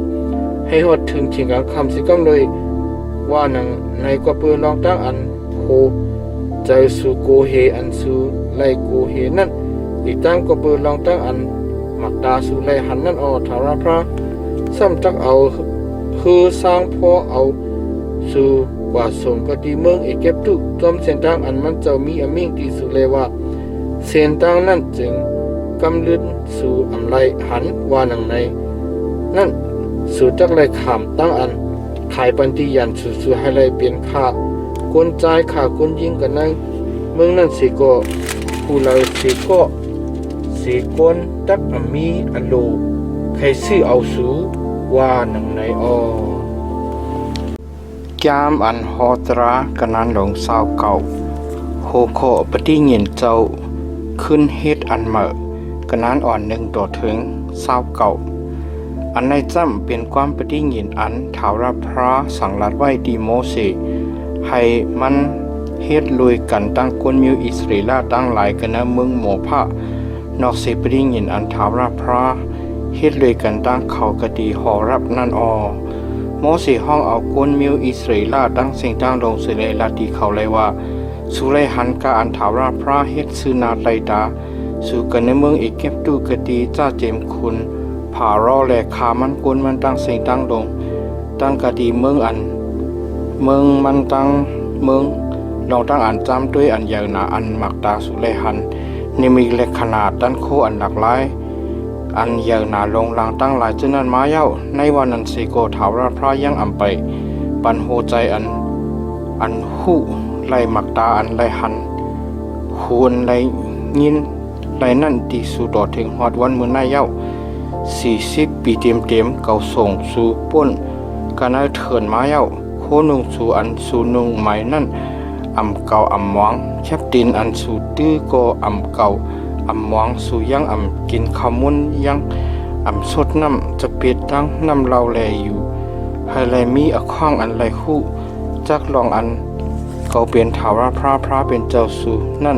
ให้หดถึงเขียงกลางคำสิกำเลยว่านังในกว่าปืนลองตั้งอันโหใจสู่โกเฮอันสู่ไลโกเฮนั่นอีกตั้งกว่าปืนลองตั้งอันหมักตาสู่ไลหันนั่นทาราพระซ้ำจักเอาคือสร้างพ่อเอาสู่กว่าส่งก็ดีเมืองเอเก็บตุจอมเส้นทางอันมันจะมีอมิ่งที่สุเลยว่าเส้นทางนั้นจึงกำลืนสู่อำไลหันว่านังในนั่นสู่จักไลขามตั้งอันขายปันติยันสู่ให้ไลเปลี่ยนค่ากวนใจค่ากวนยิงกันในเมืองนั้นสิก็ผู้เราสิก็สิกวนตักมีอันโลใครซื้อเอาสู่ว่านังในยามอันฮอตรากันนั้นหลงสาวเก่าโหโคปฏิเงินเจ้าขึ้นเฮ็ดอันเหมอกันนั้นอ่อนหนึ่งต่อถึงสาวเก่าอันในจำเป็นความปฏิเงินอันถาวรพระสังลัดไว้ดีโมเสให้มันเฮ็ดลุยกันตั้งคนมิวอิสราเอลตั้งหลายกันนะเมืองหมอพระนอกเสปฏิเงินอันถาวรพระเฮ็ดลุยกันตั้งเขากะดีหอรับนั่นโมเสห้องเอาก้นมิวอิสราเอลตั้งสิ่งตั้งลงเสเลลาดีเขาเลยว่าสุไรหันกาอันถาวราพระเฮ็ดซื้อนาไลดาสู่กันในเมืองเอเก็บตูกะดีจ้าเจมคุณผ่ารอแหลกขามันก้นมันตั้งสิ่งตั้งลงตั้งกะดีเมืองอันเมืองมันตั้งเมืองลองตั้งอันจำด้วยอันใหญ่หนาอันมักตาสุไรหันนี่มีเล็กขนาดตั้นโคอันหลากหลายอันใหญ่หนาลงลางตั้งหลายจนนั้นมาเย้าในวันนั้นสิโกถาวรพระยังไปปันโหใจอันหูไลมักตาอันไลหันหูนไลยินไลนั่นตีสู่ต่อถึงฮอดวันมื้อหน้าเย้า40 ปีเต็มเก่าส่งสู่ป้นกันเอาเถินมาเย้าโคนุงสู่อันสู่นุงใหม่นั่นเก่ามองแคบดินอันสู่ตื้อก็เก่ามองสู่ยังกินข้าวมุนยังสดน้ำจะเปียดตั้งน้ำเราแลอยู่ให้ไลมีข้องอันไลคู่จักลองอันเขาเป็นถาวรพระเป็นเจ้าสู่นั่น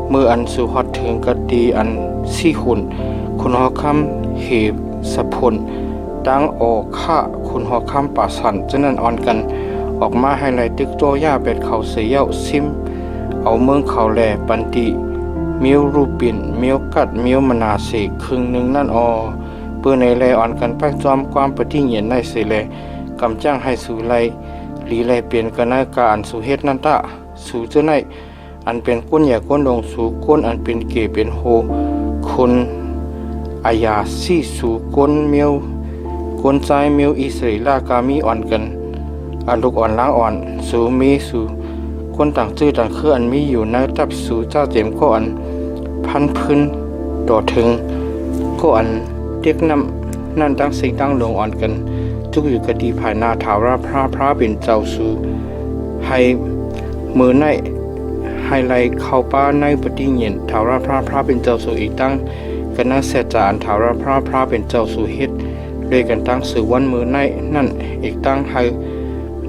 เมื่ออันสู่ฮอดถึงกะดีอันสี่หุ่นคุณหอคำเหบสะพลตั้งฆ่าคุณหอคำป่าสันจะนั่นกันออกมาให้ไลตึกโตย่าเป็ดเขาเสียวซิมเอาเมืองเขาแลปันติมิวรูปินมิวกัดมิวมนาเสกครึ่งหนึ่งนั่นเพื่อในแลกันไปจอมความปฏิเงียนในเสแลกำจ้างให้สู่ไลหลีไลเปลี่ยนกันในการสู่เฮ็ดนั่นตะสู่เจ้าในอันเป็นก้นใหญ่ก้นลงสู่ก้นอันเป็นเกเป็นโฮคนอายาซี่สู่ก้นมิวก้นใจมิวอิสราเอลกามีกันอันลูกล้างสู่มีสู่คนต่างชื่อต่างคืออันมีอยู่ในตับสู่เจ้าเจมก็อันพันพื้นต่อถึงก็อันเด็กนำนั่นตั้งสิ่งตั้งลงกันทุกอยู่กดีภายหน้าถาวรพระเป็นเจ้าสู่ให้มือในให้ไลเข้าป้าในปฏิเงียนถาวรพระเป็นเจ้าสู่อีกตั้งกันนั่งเสจานถาวรพระเป็นเจ้าสู่เฮ็ดด้วยกันตั้งสื่อวันมือในนั่นอีกตั้งให้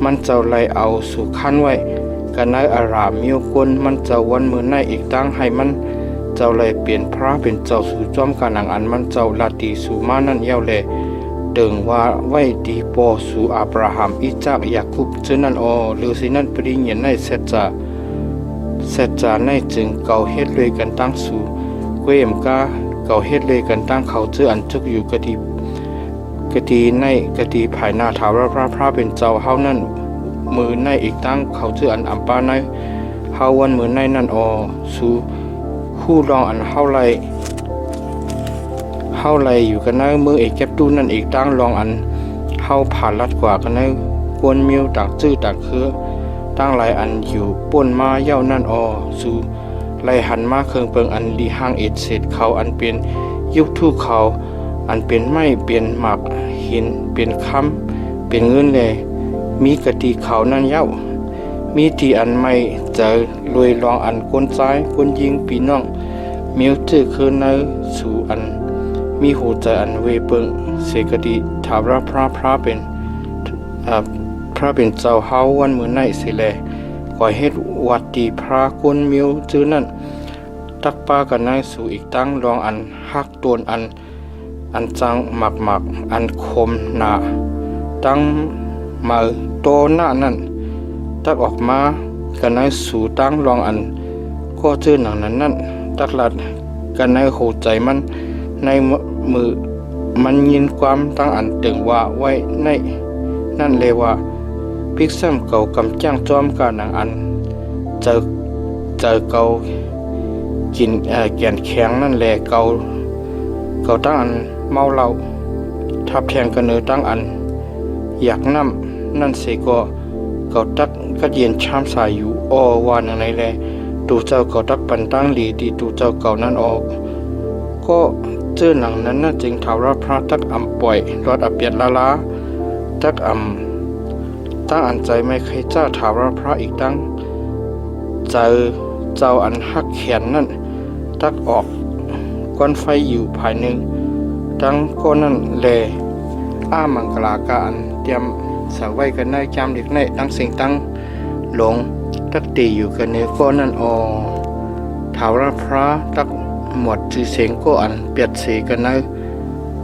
มันเจ้าไลเอาสู่ขั้นไว้กันในอารามมิวคนมันเจ้าวันมือในอีกตั้งให้มันเจ้าเลยเปลี่ยนพระเป็นเจ้าสู่จอมการอันมันเจ้าลาตีสู่มานั่นเย้าแลเดิงว่าไว้ดีปอสู่อับราฮัมอิจากยาคุบเจนั่นหรือสินั่นปริญญาในเสจาในจึงเก่าเฮ็ดเลยกันตั้งสู่เกวมกาเก่าเฮ็ดเลยกันตั้งเขาเจออันจุกอยู่กดีในกดีภายหน้าถาวรพระเป็นเจ้าเฮานั่นมือในอีกตั้งเขาเจออันปาในเฮาวันมือในนั่นสู่คู่รองอันเฮาไลอยู่กันในมือเอกแก็บตู้นั่นอีกตั้งรองอันเฮาผ่านลัดกว่ากันในกวนมิวต่างชื่อต่างคือตั้งหลายอันอยู่ป่นมาเย้านั่นสู่ไลหันมาเครื่องเปิงอันดีห้างเศษเขาอันเป็นยุคทู่เขาอันเป็นไม้เปลี่ยนหมักหินเป็นค้ำเป็นเงินเลยมีกะติเขานั่นเย้ามีที่อันไม่เจอรวยรองอันก้นซ้ายก้นยิงปีน้องมิวจื้อคือในสู่อัน มีหูใจอันเวเปิงเสกดีถาวรพระเป็นพระเป็นเจ้าเฮาวันมือในสิแลก่อยเฮ็ดวัดดีพระกุนมิวจื้อนั่นตักปากันนายสู่อีกตั้งรองอันฮักตวนอันจังหมักอันคมหนาตั้งมาโตหน้านั่นตักออกมากันนายสู่ตั้งรองอันก็จื้อหนังนั้นตักลัดกันนายโหใจมันในมือมันยินความตั้งอันตึงว่าไว้ในนั่นเลยว่าพิกซ้ำเก่ากำจ้างจอมกาหนังอันเจอเก่ากินแก่นแข็งนั่นแหละเก่าตั้งอันเมาเหล้าทับแทงกันเนื้อตั้งอันอยากน้ำนั่นเสก็เก่าตักก็เย็นชามสายอยู่อ้อวานอย่างไรแลตูเจ้าเก่าตักปันตั้งหลีดีตูเจ้าเก่านั้นออกก็เจอหนังนั้นน่ะจึงถาวรพระตักอำปล่อยรอดอเปียดลาตักตั้งอันใจไม่เคยเจ้าถาวรพระอีกตั้งเจ้าอันหักแขนนั่นตักออกก้อนไฟอยู่ภายหนึ่งตั้งก้อนนั่นแลมังกลากาอันเตรียมสาวไว้กันได้จำเด็กในตั้งสิ่งตั้งหลงตักตีอยู่กันเนื้อก้อนนั่นถาวรพระตักหมวดจีเสียงก็อันเปียดสีกันได้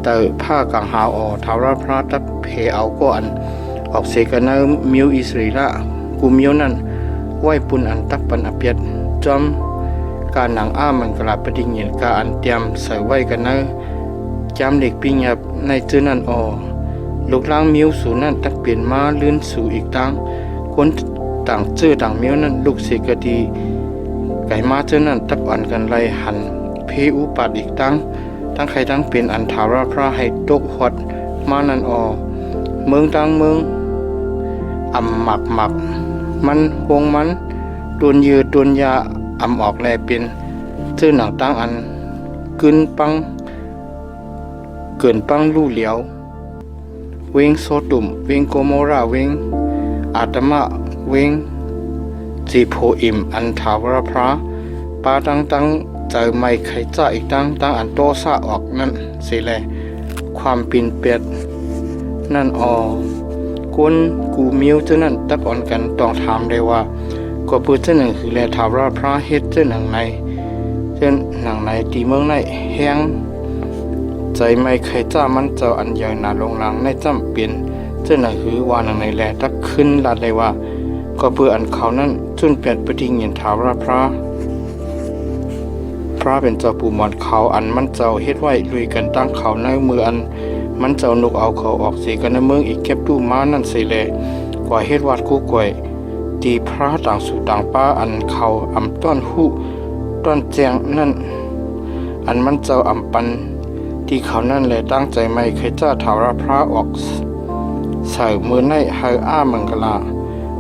แต่ผ้ากางหาวถาวรพระตักเพเอาก็อันออกเสกันเนื้อมิวอิสริละกูมิวนั่นไหวปุ่นอันตักปันอเปียดจอมการหนังมันกลาปดิ่งเห็นการอันเตรียมใส่ไว้กันเนื้อจำเด็กปิ้งยับในจื้อนั่นลูกล้างมิวสูนั่นตักเปลี่ยนมาลื่นสู่อีกตั้งคนต่างจื้อต่างมิวนั่นลูกเสกดีไก่มาจื้อนั่นตักอ่อนกันไรหันเพอุปัดอีกตั้งใครทั้งเป็นอันถาวรพระให้ตกหดมานั่นเมืองตั้งเมืองหมักมันหวงมันตุนยืตุนยาออกแลเป็นชื่อหนังตั้งอันเกินปังลู่เหลียวเวงโซตุมเวงโกโมราเวงอาตมะเวงจีโพอิมอันถาวรพระปาตั้งเจอไม่ไขจ่าอีกตั้งอันโตซาออกนั่นสิแลความปินเปียดนั่นกุนกูมิวเจ้านั่นตักอ่อนกันต้องถามได้ว่าก็ปืนเจ้าหนึ่งคือแลถาวรพระเฮ็ดเจ้าหนังในตีเมืองในแห้งใจไม่เคยจ้ามันเจ้าอันใหญ่หนาลงหลังในจำเป็นเจ้าหนังคือว่าหนังในแลตักขึ้นลาดเลยว่าก็เพื่ออันเขานั้นจุนเปลี่ยนปฏิเงินถาวรพระเป็นเจ้าปู่หมอนเขาอันมันเจ้าเฮ็ดไว้ลุยกันตั้งเขาในมืออันมันเจ้านกเอาเขาออกเสียกันในเมืองอีกเก็บตู้ม้านั่นสิแลกว่าเฮ็ดวัดกู้ก่อยตีพระต่างสู่ต่างป้าอันเขาต้อนหู้ต้อนแจงนั่นอันมันเจ้าปันที่เขานั่นแหละตั้งใจไม่เคยจ้าถาวรพระออกใส่มือในให้มังกลา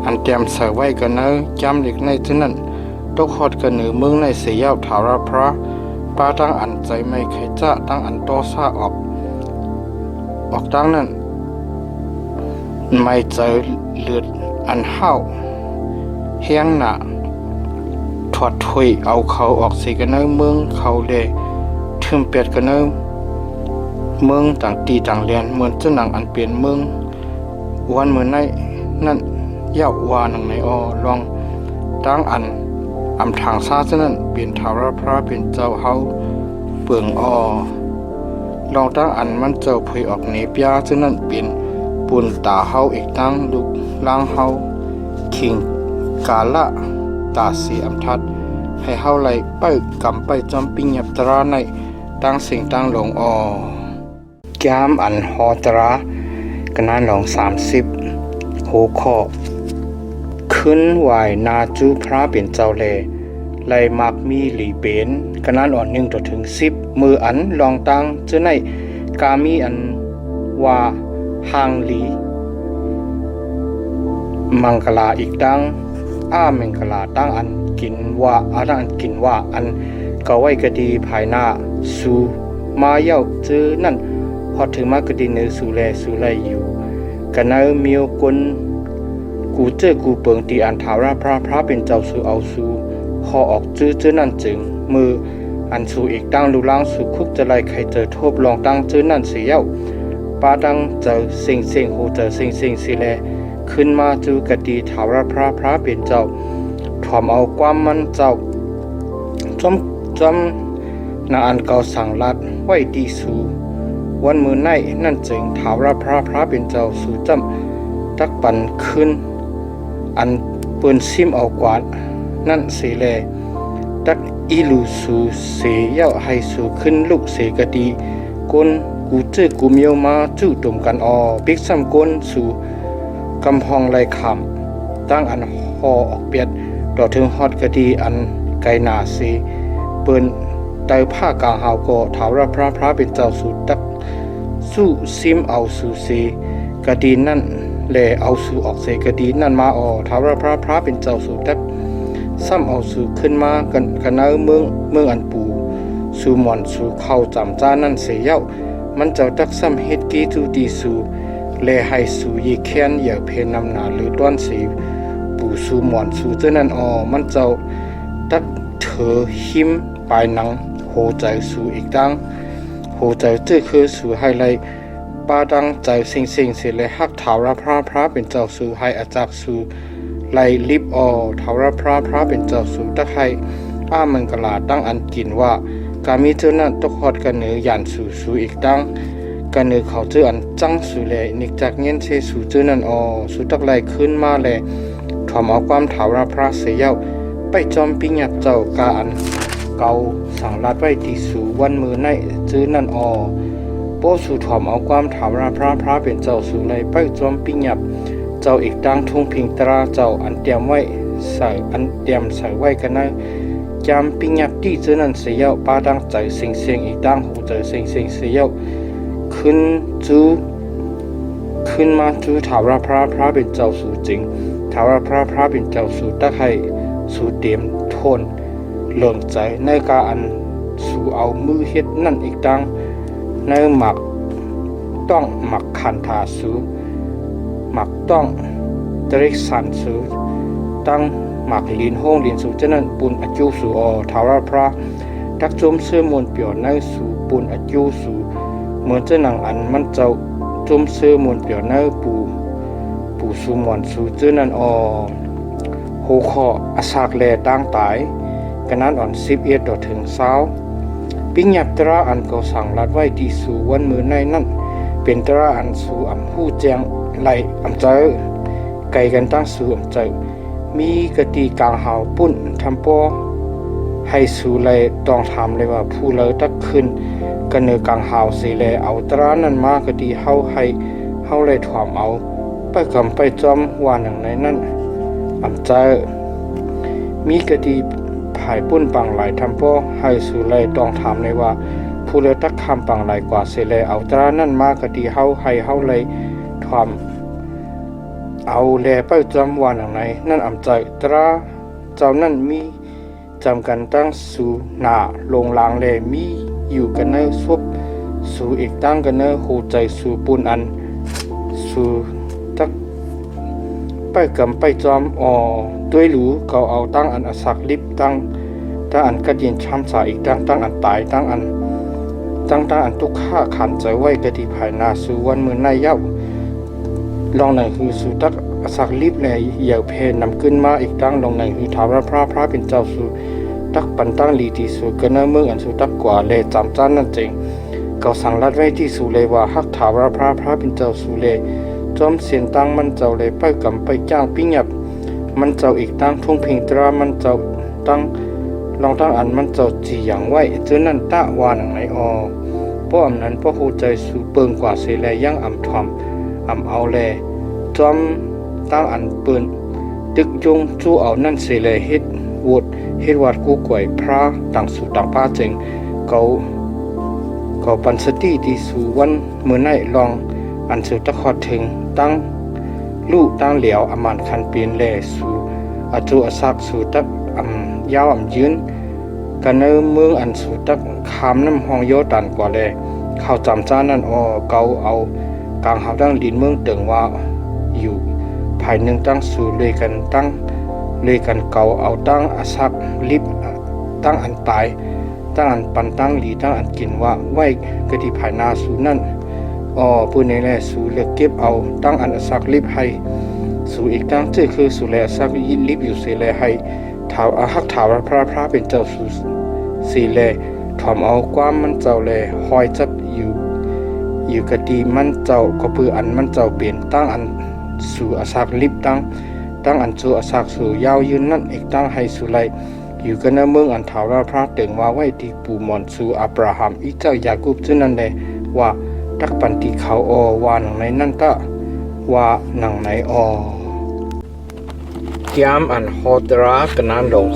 อันเตรียมใส่ไว้กันเนื้อจำเด็กในที่นั่นตกหอดกันเหนือเมืองในเสียาวถาวรพระป้าตั้งอันใจไม่เคยจ้าตั้งอันโตซาออกตั้งนั้นไม่เจอเลือดอันห้าวเฮียงหนาถอดถุยเอาเขาออกสิกันเนื้อเมืองเขาเลยทึมเปียดกันเนื้อเมืองต่างตีต่างเรียนเหมือนเจ้าหนังอันเปลี่ยนเมืองวันเหมือนในนั่นเย้าวาหนังในลองตั้งอันทางซาเจ้านั้นเปลี่ยนถาวรพระเป็นเจ้าเฮาเปลืองลองตั้งอันมันเจ้าเพยออกเนปยาเจ้านั้นเปลี่ยนปุ่นตาเฮาอีกตั้งลูกล่างเฮาคิงกาละตาสีทัดให้เฮาไหลไปกำไปจอมปิงหยับตราในตั้งสิ่งตั้งหลงแก้มอันฮอตรากันนั้นหลง30หัวข้อขึ้นไหวนาจูพระเป็นเจ้าเลไลมักมีหลีเบนกันนั้น1ถึง10มืออันลองตั้งเจ้าในกามีอันว่าหางหลีมังกลาอีกตั้งมังกลาตั้งอันกินว่าอันกินว่าอันก็ไว้กะดีภายหน้าสู่มาเย้าเจอนั่นพอถึงมากะดีเนื้อสู่ไลอยู่กันนั้นมีคนกูเจอกูเปิงตีอันถาวรพระเป็นเจ้าสู่เอาสู่พอออกเจอนั่นจึงมือ อันสู่อีกตั้งลูล้างสู่คุกจะไล่ใครเจอทบลองตั้งจื้อนั่นเสียวป้าดังเจอสิ่งโหเจอสิ่งสิแลขึ้นมาจูกะดีถาวรพระเป็นเจ้าถอมเอาความมันเจ้าจอมนาอันเก่าสั่งลัดไว้ดีสู่วันมือในนั่นจึงถาวรพระเป็นเจ้าสู่จำตักปันขึ้นอันเปิ้นซิมเอากวาดนั่นสิแลตักอีลูสู่เสียาให้สู่ขึ้นลูกเสกะดีก้นกูเจอกูเมียวมาจู่ตุ่มกันปิกซ้ำก้นสู่กำพองไหลขำตั้งอันหอออกเปียดดอถึงฮอดกะดีอันไกหนาสีเปิ้นไตผ้ากลางหาวก็ถาวรพระเป็นเจ้าสู่ตักสู้ซิมเอาสู่เสกะดีนั่นแลเอาสู่ออกเสกะดีนั่นมาถาวรพระเป็นเจ้าสู่ตักซ้ำเอาสู่ขึ้นมากันเนเมืองอันปูสู่หมอนสู่เข้าจำจ้านั่นเสียามันเจ้าตักซ้ำเฮ็ดกีทูดีสู่แลให้สู่ยีแค้นอย่าเพนำหนาหรือต้อนสีปูสู่หมอนสู่เจ้านั่นมันเจ้าตักเถอหิมปลายหนังโหใจสู่อีกดังโหใจเจ้าคือสู่ให้ไลปาดังใจสิ่งเสียเลยฮักถาวรพระเป็นเจ้าสู่ให้อาจักสู่ไลลิบถาวรพระเป็นเจ้าสู่ตักให้มันกลาตั้งอันกินว่าการมีเจ้านั้นตกฮอดกันเนือยันสู่อีกดังกันเนือเขาเจออันจังสู่แลนิกจากเงี้ยเชสู่เจ้านั้นสู่ตักไลขึ้นมาแลถอมเอาความถาวรพระเสียาไปจอมปิญญับเจ้ากาอันเก่าสั่งลัดไว้ที่สู่วันมือในเจ้านั้นโปสู่ถอมเอาความถาวรพระเป็นเจ้าสู่ไลไปจอมปิญญับเจ้าอีกดังทุ่งพิงตราเจ้าอันเตรียมไว้ใส่ไว้กันนะจำปิญญับที่เจ้านั้นเสียป้าดังใจเสียงอีกดังหูใจเสียงเสียขึ้นมาจูถาวรพระเป็นเจ้าสู่จริงถาวรพระเป็นเจ้าสู่ตักให้สู่เตรียมทนเลื่อมใจในการอันสู่เอามือเฮ็ดนั่นอีกดังในหมักต้องหมักขันธาสู่หมักต้องตริกสันสู่ตั้งหมักลินห้องลินสู่เจ้านั้นปุนอจูสู่ถาวรพระตักจมเสื้อมนเปียวในสู่ปุนอจูสู่เหมือนเจ้าหนังอันมันเจ้าจมเสื้อมนเปียวในปูสู่มวนสู่เจ้านั้นโหคออาสากแลตั้งตายกันนั้น11ดอถึง20ปิญญับตราอันเก่าสั่งลัดไว้ที่สู่วันมือในนั่นเป็นตราอันสู่หู้แจ้งไหลเจอไก่กันตั้งสู่เจอมีกติกลางหาวปุ่นทำปอให้สู่ไหลต้องถามเลยว่าผู้เลยตักขึ้นกันเนือกลางหาวสิแลเอาตรานั้นมากติเฮาให้เฮาเลยถอมเอาไปกำไปจอมว่าหนังในนั่นเจอมีกติผายปุ่นปังไหลทำปอให้สู่ไหลต้องถามเลยว่าผู้เลยตักคำปังไหลกว่าสิแลเอาตรานั้นมากติเฮาให้เฮาเลยถอมเอาแลไปจำวันอย่างไรนั่นใจตราเจ้านั่นมีจำกันตั้งสู่หนาลงลางแลมีอยู่กันเนซบสู่อีกตั้งกันเนหูใจสู่ปูนอันสู่ตักไปกำไปจอมด้วยหรูเขาเอาตั้งอันอสักลิบตั้งอันกระดินช้ำสาอีกตั้งอันตายตั้งอันทุกข้าขันใจไว้กระดิภายนาสู่วันมือในเย้าลองหนึ่งคือสู่ตักสักลิบเลยเหยียวเพนนำขึ้นมาอีกตั้งลองหนึ่งคือถาวรพระเป็นเจ้าสู่ตักปันตั้งลีที่สู่กันเนเมืองอันสู่ตักกว่าเลยจำจ้านนั่นจริงเขาสั่งลัดไว้ที่สู่เลยว่าฮักถาวรพระเป็นเจ้าสู่เลยจอมเสียนตั้งมันเจ้าเลยไปกำไปจ้างปิ้งหยับมันเจ้าอีกตั้งทุ่งพิงตรามันเจ้าตั้งลองตั้งอันมันเจ้าจีอย่างไว้เจ้านั่นตะวาหนังไหนเพราะนั้นเพราะหูใจสู่เปิงกว่าเสียเลยยังทอมเอาแลจอมตั้งอันปืนตึกยงจู้เอานั่นเสยเลยเฮ็ดวัดกูก่วยพระต่างสู่ต่างป้าเจงเขาปันสติที่สู่วันเมื่อไหนลองอันสู่ตะขอดถึงตั้งลูกตั้งเหลียวมันคันเปลี่ยนแลสู่อาจูอาซักสู่ตักยาวยืนกันเนเมืองอันสู่ตักคามน้ำห้องโยตันกว่าแลเข้าจำจ้านั่นเกาเอากลางหาตั้งดินเมืองเติงว่าอยู่ภายหนึ่งตั้งสู่เลยกันเกาเอาตั้งอาซักลิบตั้งอันตาย ตั้งอันปันตั้งหลีตั้งอันกินว่าไว้กะที่ภายนาสูนั่นปืนในแลสูเลือกเก็บเอาตั้งอันสักลิบให้สูอีกตั้งเจคือสูแลสักลิบอยู่เสแลให้ถาวฮักถาวพระเป็นเจ้าสูสีแลถอมเอาความมันเจ้าแลหอยจับอยู่กะดีมันเจ้าก็ปืออันมันเจ้าเปลี่ยนตั้งอันสู่อสักลิบตั้งอันสู่อสักสู่ยาวยืนนั่นอีกตั้งให้สู่ไลอยู่กันในเมืองอันถาวพระตึงว่าไว้ที่ปู่มอนสู่อับราฮัมอีเจ้ายากุบจึงนั่นแลว่าตักปันติเขาว่าหนังในนั่นตะว่าหนังในยามอันฮอตรากันนั้นลง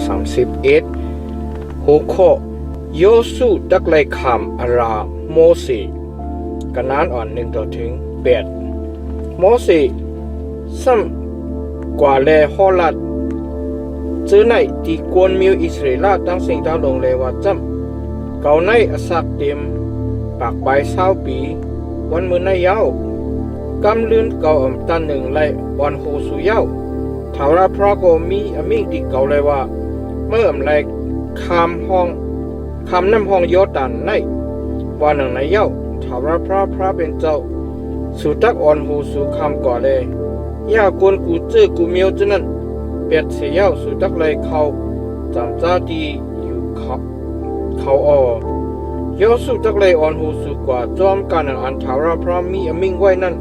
31หัวข้อโยสุดักไลคำอาราโมเสกันนั้นอ่อน1ต่อถึง8โมเสซ้ำกว่าแลฮอลัดเจอในที่กวนมิวอิสราเอลตั้งสิ่งตั้งลงเลยว่าจำเก่าในอสักเต็มปากใบ20 ปีวันมือในยาวกำลื่นเก่าตันหนึ่งเลยวันโหสุยาวถาวรพระก็มีอมิที่เก่าเลยว่าเมื่อไรคำน้ำห้องยอดันในวันหนึ่งในยาวถาวรพระเป็นเจ้าสุตักอ่อนโหสุคำก่อเลยยากวนกูเจอกูเมียวจนั้นเปียดเสียสุตักเลยเขาจำจ้าดีอยู่เขายอสุตักเลยอ่อนหูสุกว่าจอมการอันถาวรพระมีอมิงไว้นั่น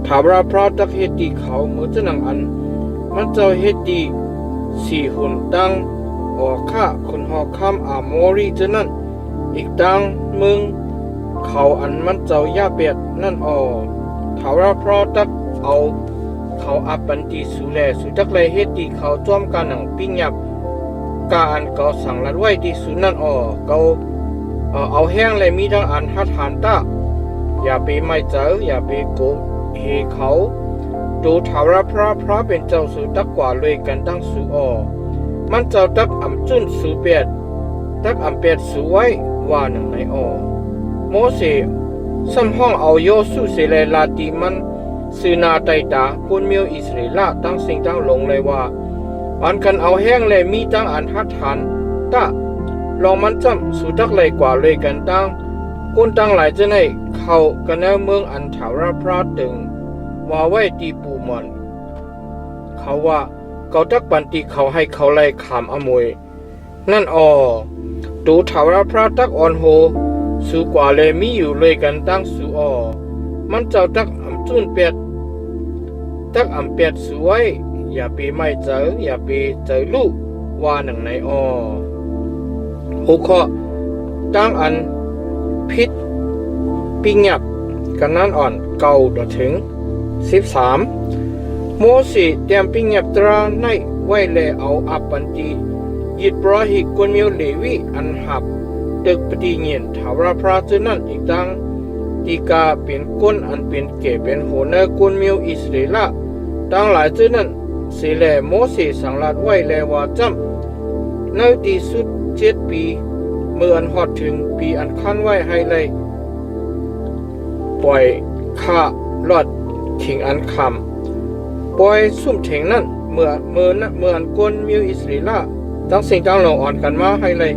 ถาวรพระตักเฮตีเขาเมื่อจะนังอันมันเจ้าเฮตี4 หุ่นตั้งข้าคนหอคำอาโมรีจะนั่นอีกตั้งมึงเขาอันมันเจ้ายาเปียดนั่นถาวรพระตักเอาเขาอับปันตีสุแลสุตักเลยเฮตีเขาจอมการหนังปิ้งยับกาอันเก่าสั่งลัดไว้ที่สุนั่นเก่าเอาแห้งเลยมีทั้งอันหัดหันตาอย่าไปไม่เจออย่าไปโกเฮเขาดูถาวรพระเป็นเจ้าสูตักกว่าเลยกันตั้งสูมันเจ้าตักอ่ำจุนสูเปียดตักอ่ำเปียดสูไว้ว่าหนึ่งในโมเสซ้ำห้องเอาโยสุเสเลลาติมันสืนาไตตาคนเมียวอิสราเอลตั้งสิ่งตั้งลงเลยว่าอันกันเอาแห้งเลยมีตั้งอันหัดหันตาลองมันจำสุดักเลยกว่าเลยกันตั้งคนตั้งหลายจะในเขากันในเมืองอันถาวรพระตึงว่าไว้ตีปูมอนเขาว่าเขาตักปันติเขาให้เขาไล่ขามอมวยนั่นดูถาวรพระตักอ่อนโหสูกว่าเลยมีอยู่เลยกันตั้งสูมันเจ้าตักอ่ำจุนเปียดตักอ่ำเปียดสวยอย่าไปไม่เจออย่าไปเจอลูกว่าหนังในหัวข้อตั้งอันพิษปิงยับกันนั้นอ่อนเก่าต่อถึง13โมเสเตรียมปิงยับตราในไว้แลเอาอับปันตียิดปรหิกคนเมียวเลวีอันหับตึกปฏิเงียนถาวรพระเจ้านั้นอีกตั้งตีกาเป็นก้นอันเป็นเกเป็นหัวหน้าคนเมียวอิสราเอลตั้งหลายเจ้านั้นเสแลโมเสสั่งลาดไว้แลว่าจำในที่สุด7 ปีเมื่ออันฮอดถึงปีอันคันไว้ให้เลยปล่อยข้าลอดขิงอันคำปล่อยซุ่มเถงนั่นเมื่ออันกวนมิวอิสราเอลตั้งสิ่งตั้งลงอ่อนกันมาให้เลย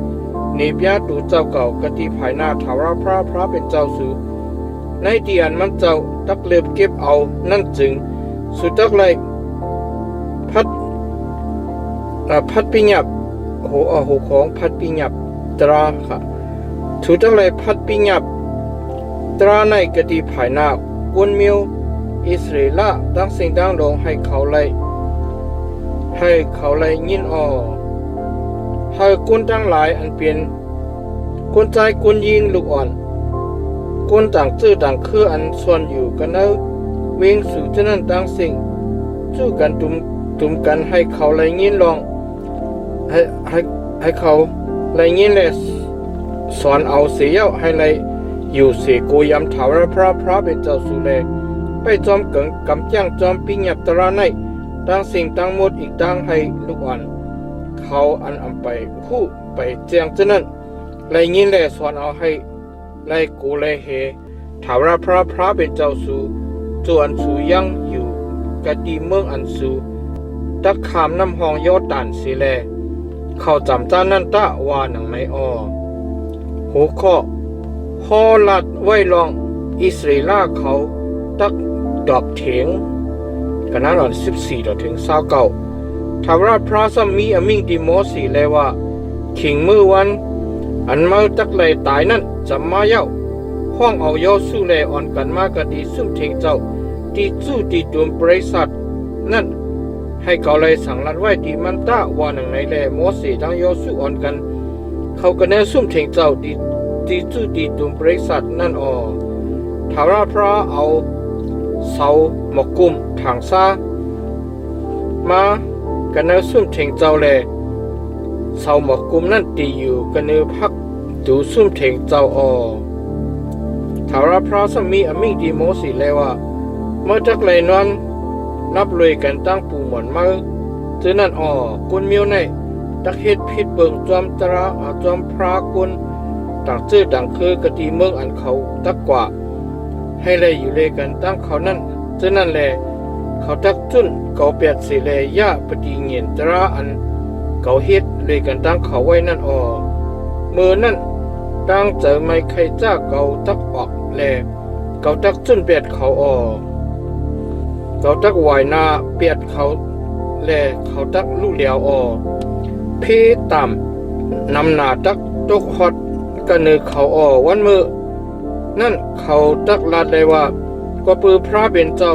เนเปียตูเจ้าเก่ากติภายหน้าถาวรพระเป็นเจ้าสูในที่อันมันเจ้าตักเล็บเก็บเอานั่นจึงสุดตักเลยพัดปิญญับโหของพัดปิญญับตราค่ะสุดตักเลยพัดปิญญับตราในกติภายหน้ากวนมิวอิสราเอลตั้งสิ่งตั้งลงให้เขาเลยยินให้คนทั้งหลายอันเป็นคนใจคนยิงลูกอ่อนคนต่างชื่อต่างคืออันส่วนอยู่กันเอาเวงสู่ฉะนั้นต่างสิ่งสู้กันตุมกันให้เขาเลยยินลองให้เขาเลยยินเลยสอนเอาเสียให้เลยอยู่เสกยำถาวรพระเป็นเจ้าสุเลไปจอมเกิงกำจ้างจอมปิญญับตราในต่างสิ่งต่างหมดอีกต่างให้ลูกอ่อนเขาอันไปคู่ไปแจ้งฉะนั้นเลยยินเลยสอนเอาให้เลยกูเลยเฮถาวรพระเป็นเจ้าสูจวนสูยังอยู่กะดีเมืองอันสูตักขามน้ำหองยอดด่านสิแล เขาจำจานนั่นตะว่าหนังในหัวข้อฮอลัดไว้ลองอิสราเอลเขาตักดอกเถียงกันนั้นหลอน14ถึง29ทาวราพระสัมมีอมิงดิโมสีเลยว่าขิงมือวันอันมาตักเลยตายนั่นจำมาเย้าห้องเอาโยสู้เลยอ่อนกันมากะดีซุ่มเทงเจ้าที่จู่ที่ตุมบริษัทนั่นให้เขาเลยสั่งรัดไว้ที่มันตะว่าหนังในแลโมสีทั้งโยสู้อ่อนกันเขาก็แน่ซุ่มเทงเจ้าที่จู่ที่ตุมบริษัทนั่นทาวราพระเอาเสาหมกกุมทางซามากันแน่ซุ่มเทงเจ้าเลยเสาหมกกุมนั่นตีอยู่กันเนื้อพักดูซุ่มเทงเจ้าทาวราพระสมีอมิงดีโมสีเลยว่าเมื่อจักเลยนอนนับเลยกันตั้งปูหมอนมือจึงนั่นกุนเมียวในตักเฮ็ดผิดเบิ่งจอมตราจอมพระกุนต่างชื่อต่างคือกะตีเมืองอันเขาตักกว่าให้เลยอยู่เลยกันตั้งเขานั่นจึงนั่นแหละเขาตักจุนเขาเปียดสิเลยยะปฏิเงียนตราอันเขาเฮ็ดเลยกันตั้งเขาไว้นั่นมือนั่นตั้งเจอไม่ใครจ้าเขาตักออกแลเขาตักจุนเปียดเขาเขาตักวายนาเปียดเขาแลเขาตักลูกเหลียวพี่ต่ำนำหนาตักตกฮอดกันเนือเขาวันมือนั่นเขาตักลาดเลยว่าก็ปือพระเป็นเจ้า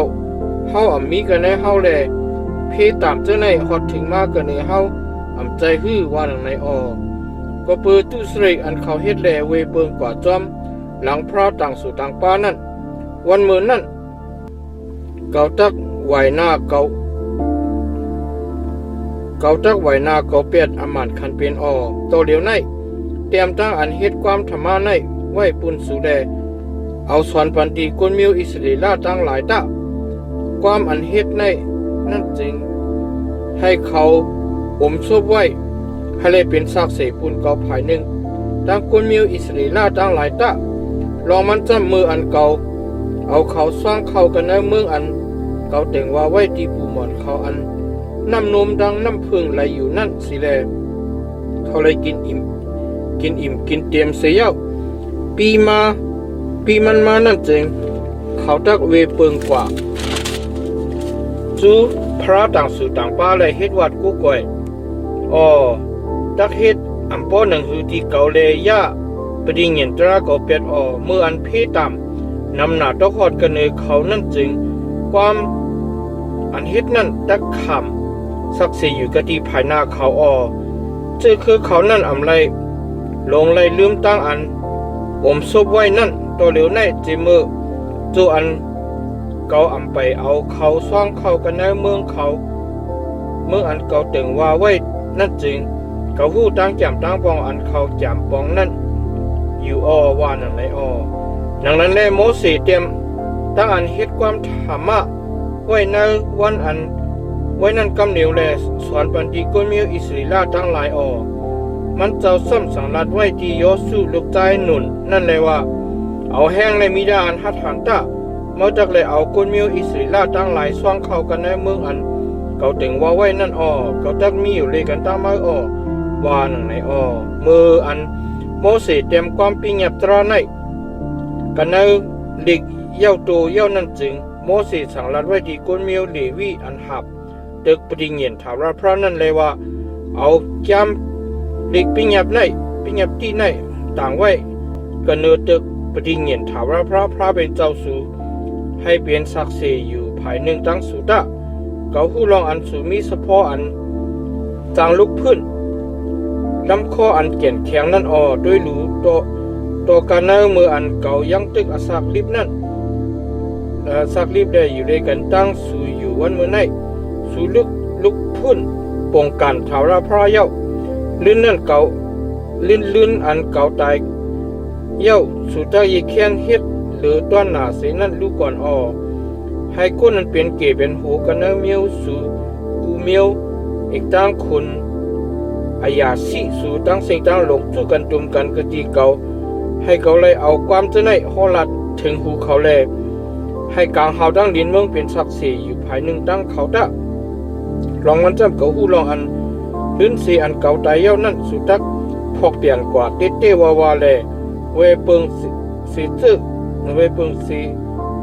เฮามีกันในเฮาแลพี่ต่ำเจ้าในฮอดถึงมากกันในเฮาใจฮื้อว่าหนังในก็ปือตุสริอันเขาเฮ็ดแลเวเบิงกว่าจอมหลังพระต่างสู่ต่างป้านั่นวันมือนั่นเกาตักไหวหน้าเกาตักไหวหน้าเกาเปียดอำมันคันเป็นโตเดียวในเตรียมตั้งอันเฮ็ดความธรรมะในไว้ปุ่นสู่แดเอาสวนปันตีกุนมิวอิสราเอลตั้งหลายตะความอันเฮ็ดในนั่นจริงให้เขาซบไว้ให้เลยเป็นซากเศษปุ่นเก่าภายหนึ่งตั้งกุนมิวอิสราเอลตั้งหลายตะลองมันจำมืออันเก่าเอาเขาสร้างเขากันในเมืองอันเก่าแต่งว่าไว้ที่ปูหมอนเขาอันน้ำนมดังน้ำพึ่งไหลอยู่นั่นสิแลเขาเลยกินอิ่มกินเตรียมเสียปีมันมานั่นเองเขาตักเวเปิงกว่าจูพระต่างสู่ต่างป้าเลยเฮ็ดวัดกู้ก่อยตักเฮ็ดอันป้อหนังหือที่เก่าเลยย่าปฏิเงียนตราเก่าเป็ดเมื่ออันเพต่ำนำหนาตะขอดกันเนยเขานั่นจึงความอันเฮ็ดนั่นตักขำสักเสียอยู่กะที่ภายหน้าเขาเจอคือเขานั่นอำไรลงเลยลืมตั้งอันซบไว้นั่นตัวเหลียวในจิมือจูอันเกาอำไปเอาเขาซ่องเข้ากันในเมืองอันเกาตึงว่าไว้นั่นจริงเกาหู้ตั้งแจ่มตั้งปองอันเขาแจ่มปองนั่นอยู่ว่านั่นไหนดังนั้นแลโมเสสเตรียมตั้งอันเฮ็ดความธรรมะไว้ในวันอันไว้นั่นกำเหนียวแลสอนปันติกุนมิวอิสราเอลตั้งหลายมันเจ้าซ้ำสังรัดไว้ที่โยสุลูกใจหนุนนั่นเลยว่าเอาแห้งเลยมีดาอันหัดหันตะเมื่อจากเลยเอากุนมิวอิสราเอลตั้งหลายซ่องเข้ากันในเมืองอันเขาถึงว่าไว้นั่นเขาตักมีอยู่เลยกันตั้งไม้ว่าหนังในมืออันโมเสสเตรียมความปีเงียบตราในกันในหลีกเย้าโตเย้านั่นจึงโมเสสสั่งรัดไว้ที่กุนมิวเลวีอันหับตึกปฏิเงียนถาวรพระนั่นเลยว่าเอาจำหลีกปีเงียบที่ในต่างไว้กันเนื้อตึกปฏิเงียนถาวรพระเป็นเจ้าสู่ให้เปลี่ยนศักดิ์ศรีอยู่ภายหนึ่งตั้งสุดะเขาผู้ลองอันสูมีสะพออันจางลุกพื้นลำคออันเก่นแข็งนั่นด้วยหลูตัวการเนื้อมืออันเก่ายังตึกอสักลิบนั่นสักลิบได้อยู่ด้วยกันตั้งสู่อยู่วันเมื่อไหนสู่ลุกพื้นปงกันถาวรพระเย้าลื่นนั่นเก่าลื่นอันเก่าตายเย้าสู่ตายีเคียนเฮ็ดหรือต้นหนาเสนั่นลูกก่อนให้คนนั้นเป็นเกเป็นหูกันเนื้อเมียวสู่กูเมียวอีกตั้งคนอายาสิสู่ตั้งสิ่งตั้งหลงสู้กันตุ่มกันกะตีเก่าให้เขาเลยเอาความจะในฮอลัดถึงหูเขาเลยให้กลางเฮาตั้งดินเมืองเป็นศักดิ์ศรีอยู่ภายหนึ่งตั้งเขาตะลองมันจำเก่าหูลองอัน ลื่นสีอันเก่าตายเย้านั่นสุดักพอกเปลี่ยนกว่าเต้เต้วาแลเวเปิงสีซึเวเปิงสี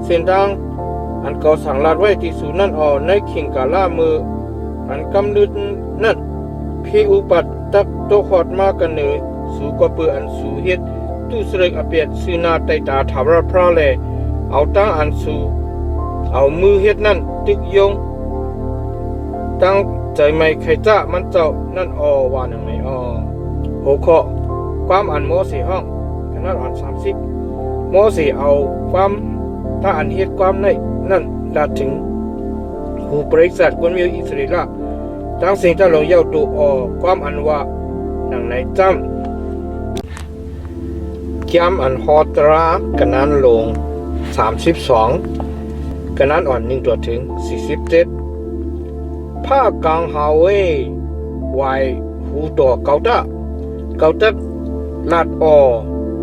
เส้นดังอันเก่าสั่งลาดไว้ที่สูนั่นในขิงกาล่ามืออันกำลึดนั่นพี่อุปัตตักโตขอดมากันเนยสูกว่าเปืออันสูเฮ็ดตู้เสกอเปียดซีนาไตตาถาวรพระแลเอาตั้งอันสูเอามือเฮ็ดนั่นตึกยงตั้งใจไม่ใครจ้ามันเจ้านั่นว่าหนังไหนหัวข้อความอันโมสีห้องขนาดอ่าน30โมสีเอาความถ้าอันเฮ็ดความในนั่นลาถึงหูบริษัทกวนมิวอิสราเอลตั้งสิ่งที่เราเย้าตัวความอันว่าหนังไหนจ้ำยามอันฮอตรากันนั้นลง32กันนั้นอ่อน1ตัวถึง47ผ้ากลางฮาเวไวหูตัวเกาตะลาด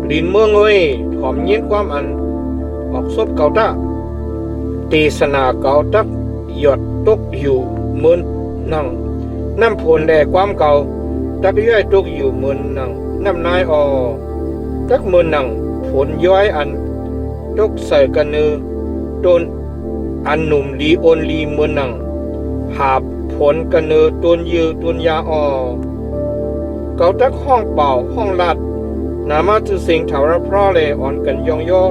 ลินเมืองเว้ยถอมเย็นความอันออกซบเกาตะตีสนาเกาตะหยดตกอยู่เหมือนนั่งน้ำผลแด่ความเก่าตักย้อยตกอยู่เหมือนนั่งน้ำนายตักเหมือนนั่งผลย้อยอันตกใส่กันเนือโดนอันหนุ่มลีโอนลีเหมือนนั่งหาบผลกันเนือต้นยือต้นยาเกาตักห้องเป่าห้องลาดนามาตุสิงถาวรพระเลอ่อนกันยองย่อ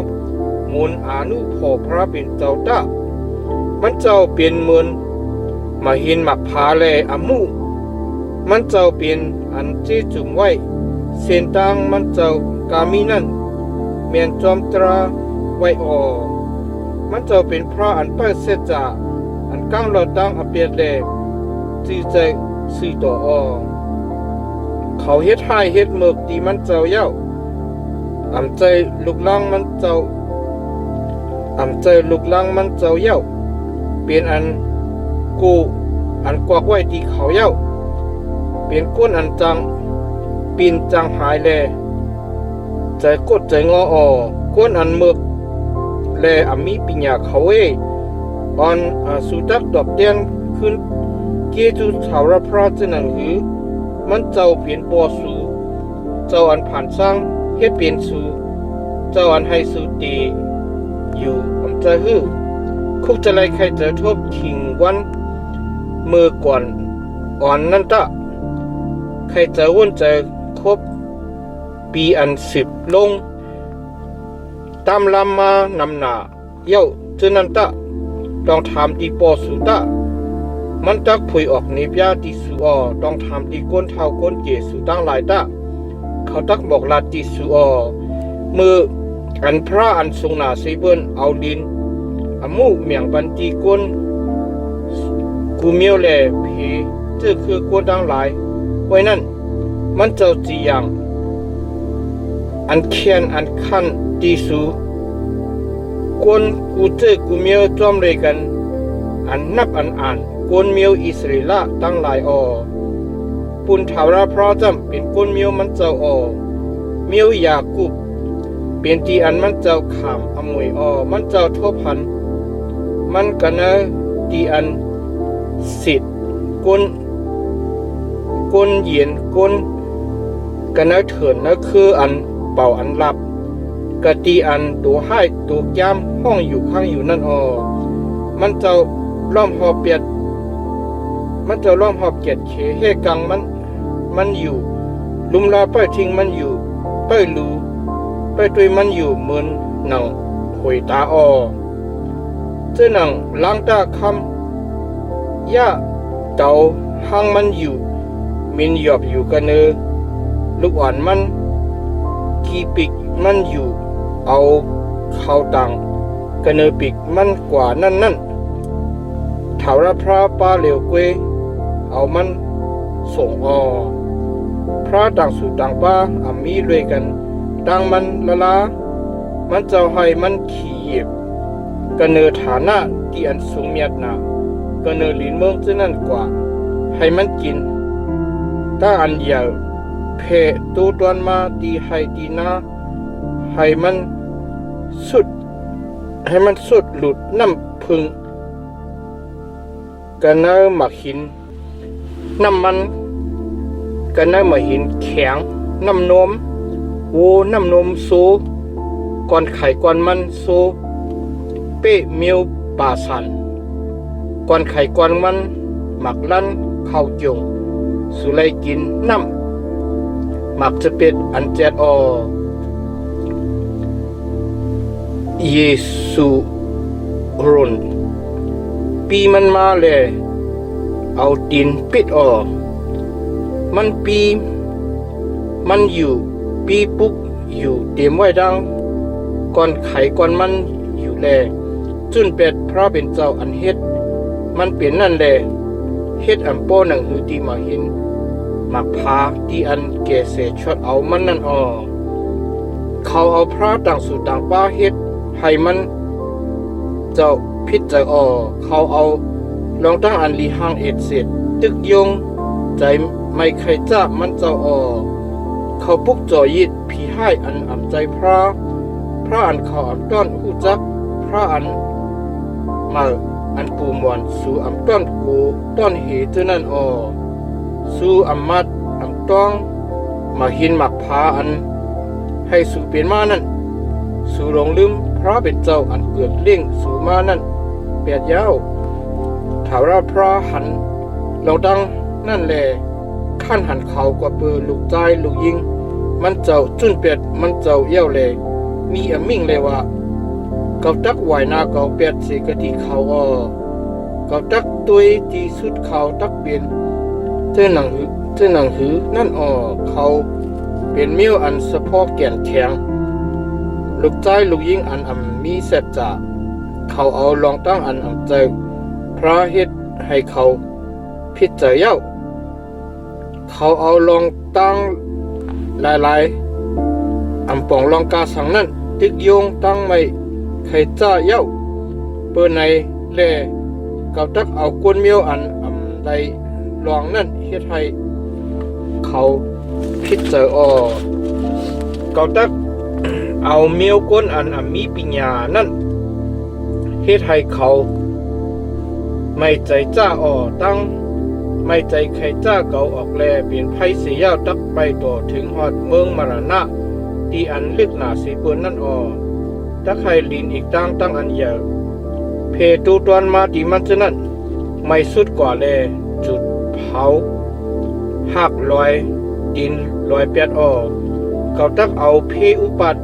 มุนอานุโภพระเป็นเจ้าตามันเจ้าเปลี่ยนเหมือนมาหินหมักผาเลอามุมันเจ้าเปลี่ยนอันที่จุ่มไว้เส้นทางมันเจ้ากามีนั่นเมียนจอมตราไว้มันเจ้าเป็นพระอันเปิดเสจาอันกั้งเราตั้งอเปียดเลจีใจสีต่อเขาเฮ็ดให้เฮ็ดเมือกตีมันเจ้าเย้าอำใจลูกลังมันเจ้าเย้าเปลี่ยนอันกูอันกวักไว้ที่เขาเย้าเปลี่ยนก้นอันจังปีนจังหายแลใจกดใจงก้นอันเมือกแลมีปิญญาเขาสุดักดอกเตียนขึ้นเกจูถาวรพระเจนังหือมันเจ้าเปลี่ยนปอสูเจ้าอันผ่านสร้างเฮ็ดเปลี่ยนสูเจ้าอันให้สูตีอยู่อำใจหือคุกจะไรใครจะทบขิงวันมือก่อนอ่อนนั่นตะใครจะวุ่นใจครบปีอัน10ลงตามลำมานำหนาเย้าเจนันตะต้องทำตีปอสูตะมันตักผุยออกนิพยาติสูต้องทำตีก้นเท้าก้นเกสูตั้งหลายตะเขาตักบอกลาติสูมืออันพระอันทรงหนาเซเบินเอาดินอมูเมียงบันตีก้นกูเมียวแลผีเจ้าคือก้นตั้งหลายไว้นั่นมันเจ้าจีอย่างอันเขียนอันคันตีสูก้นกูเจ้ากูเมียวจอมเลยกันอันนับอันอ่านก้นเมียวอิสราเอลตั้งหลายปุนถาวรพระจำเป็นก้นเมียวมันเจ้าเมียวยากุบเป็นที่อันมันเจ้าขามอมวยมันเจ้าทบพันมันกันนะที่อันสิทธิ์ก้นเย็นก้นกันนะเถินนะคืออันเป่าอันหลับกะตีอันตัวให้ตัวแก้มห้องอยู่ข้างอยู่นั่นมันเจ้าล้อมหอบเปียดมันเจ้าล้อมหอบเกียดเขเฮกังมันอยู่ลุมลาไปทิ้งมันอยู่ไปรูไปตุยมันอยู่เหมือนหนังหวยตาเจ้าหนังล้างตาคำย่าเต่าหางมันอยู่มินหยอบอยู่กันเนอลูกอ่อนมันกีปิกมันอยู่เอาเข้าตังกันเนอปิกมันกว่านั่นถาวรพระป้าเหลวเกวเอามันส่งพระต่างสู่ต่างป้ามีด้วยกันดังมันละมันเจ้าให้มันขี่เหยียบกันเนอฐานะที่อันสูงเมียดนากันเนอลินเมืองเจ้านั่นกว่าให้มันกินถ้าอันยาวเพตูตวนมาตีให้ตีนาให้มันสุดหลุดน้ำพึงกันเนอหมักหินน้ำมัน กันได้มาเห็นแข็งน้ำนมโวน้ำนมโซก่อนไข่ก่อนมันโซเป้เมียวป่าสันก่อนไข่ก่อนมันหมักลั่นข้าวจงสุไลกินน้ำหมักจะเป็ดอันเจ็ดเยซูรุนปีมันมาเลยเอาดินปิดมันปีมันอยู่ปีปุกอยู่เตรียมไว้ดังก่อนไขก่อนมันอยู่แลจุนเป็ดพระเป็นเจ้าอันเฮ็ดมันเปลี่ยนนั่นแลเฮ็ดอันโป้หนังหือที่มาเห็นมักพาที่อันแก่เสชดเอามันนั่นเขาเอาพระต่างสู่ต่างป้าเฮ็ดให้มันเจ้าพิษใจเขาเอาลองตั้งอันลีหางเอ็ดเสร็จตึกยงใจไม่เคยจ้ามันเจ้าเขาปุกจ่อยิดผีให้อันอ่ำใจพระอันเขาอ่ำต้อนหูจักพระอันมาอันปูมวนสู่อ่ำต้อนกูต้อนเหตุนั่นสู่อ่ำมัดอ่ำต้องมาหินหมักพาอันให้สู่เปลี่ยนมานั่นสู่หลงลืมพระเป็นเจ้าอันเกิดเลี้ยงสู่มานั่นเปียดยาวถาวรพระหันเราดังนั่นแหละขั้นหันเขากว่าเปือลูกใจลูกยิงมันเจ้าจุนเป็ดมันเจ้าเย้าเลยมีอมิ่งเลยว่าเกาตักไหวนาเกาเป็ดเสกที่เขาเกาตักตัวที่สุดเขาตักเป็นเจ้าหนังหือนั่นเขาเป็นเมียวอันสะพอแก่นแข็งลูกใจลูกยิงอันมีเสร็จจ่าเขาเอาลองตั้งอันใจพระเฮ็ดให้เขาพิจารณาเขาเอาลองตั้งหลายๆป่องลองกาสังนั้นตึกโยงตั้งไม่ใครจ้าเย้าเปิ้นในแลเขาตักเอาก้นเมียวอันใดลองนั่นเฮ็ดให้เขาพิจารณาเขาตักเอาเมียวก้นอันมีปัญญานั่นเฮ็ดให้เขาไม่ใจจ้าตั้งไม่ใจใครจ้าเก่าออกแลเปลี่ยนไพ่เสียาวตักไปต่อถึงฮอดเมืองมรณะที่อันลึกหนาสีเปิ้นนั่นตักให้ลินอีกตั้งอันเยอะเพตูตวนมาที่มันจะนั่นไม่สุดกว่าแลจุดเผาหักลอยดินลอยเปียดเขาตักเอาเพอุปัต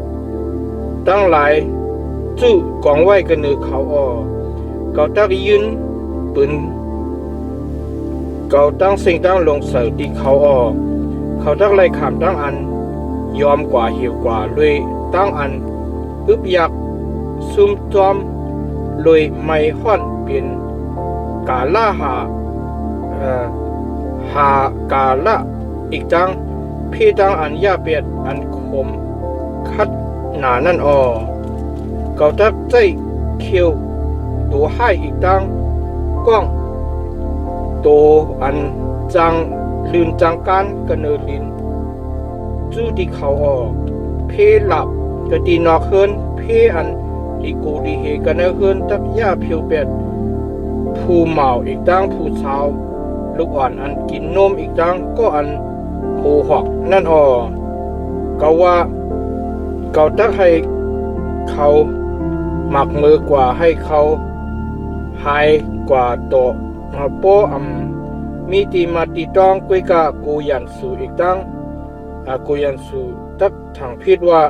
ตั้งหลายจู้กองไว้กันเนือเขาเขาตักยืนปืนเขาตั้งสิ่งตั้งลงเสยที่เขาตั้งไล่ขามตั้งอันยอมกว่าเหี่ยวกว่าเลยตั้งอันอึบยักซุ่มจอมเลยไม่ห่อนเป็นกาล่าหากาละอีกตั้งพี่ตั้งอันยาเปียดอันคมคัดหนานั่นเขาตั้งใจเขียวตัวให้อีกตั้งก้องโตอันจังลืนจังการกันเนลินจู้ที่เขาเพหลับกะตีนอกเฮินเพอันดีกูดีเฮกันเนเฮินตักย่าเพียวเป็ดผู้เมาอีกตั้งผู้สาวลูกอ่อนอันกินนมอีกตั้งก็อันโหหอกนั่นก็ว่าเกาตักให้เขาหมักมือกว่าให้เขาหายกว่าโตโปมีตีมาตีต้องกุยกะกูยันสูอีกตั้งกูยันสูตักทางพิดว่า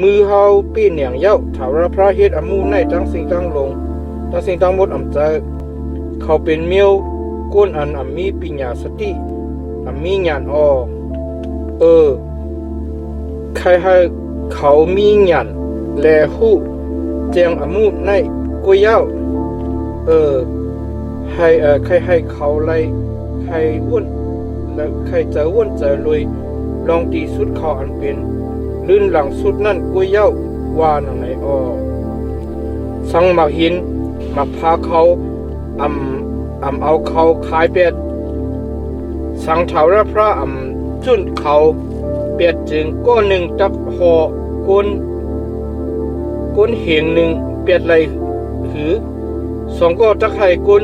มือเฮาปีเหนียงเย้าถาวรพระเฮ็ดมูในตั้งสิ่งตั้งลงตั้งสิ่งตั้งหมดใจเขาเป็นเมียวก้นอันมีปัญญาสติมีญาณใครให้เขามีญาณแลหูเจียงมูในกุยเย้าให้ใครให้เขาไล่ใครวุ่นและใครจะวุ่นจะรวยลองตีสุดเขาอันเป็นลื่นหลังสุดนั่นกุยเย้าว่าหนังไหนสังมักหินมักพาเขาเอาเขาขายเป็ดสังเถาระพระจุนเขาเป็ดจึงก้อนหนึ่งตักห่อก้นเหงหนึ่งเป็ดไรหือสองก็ตักให้ก้น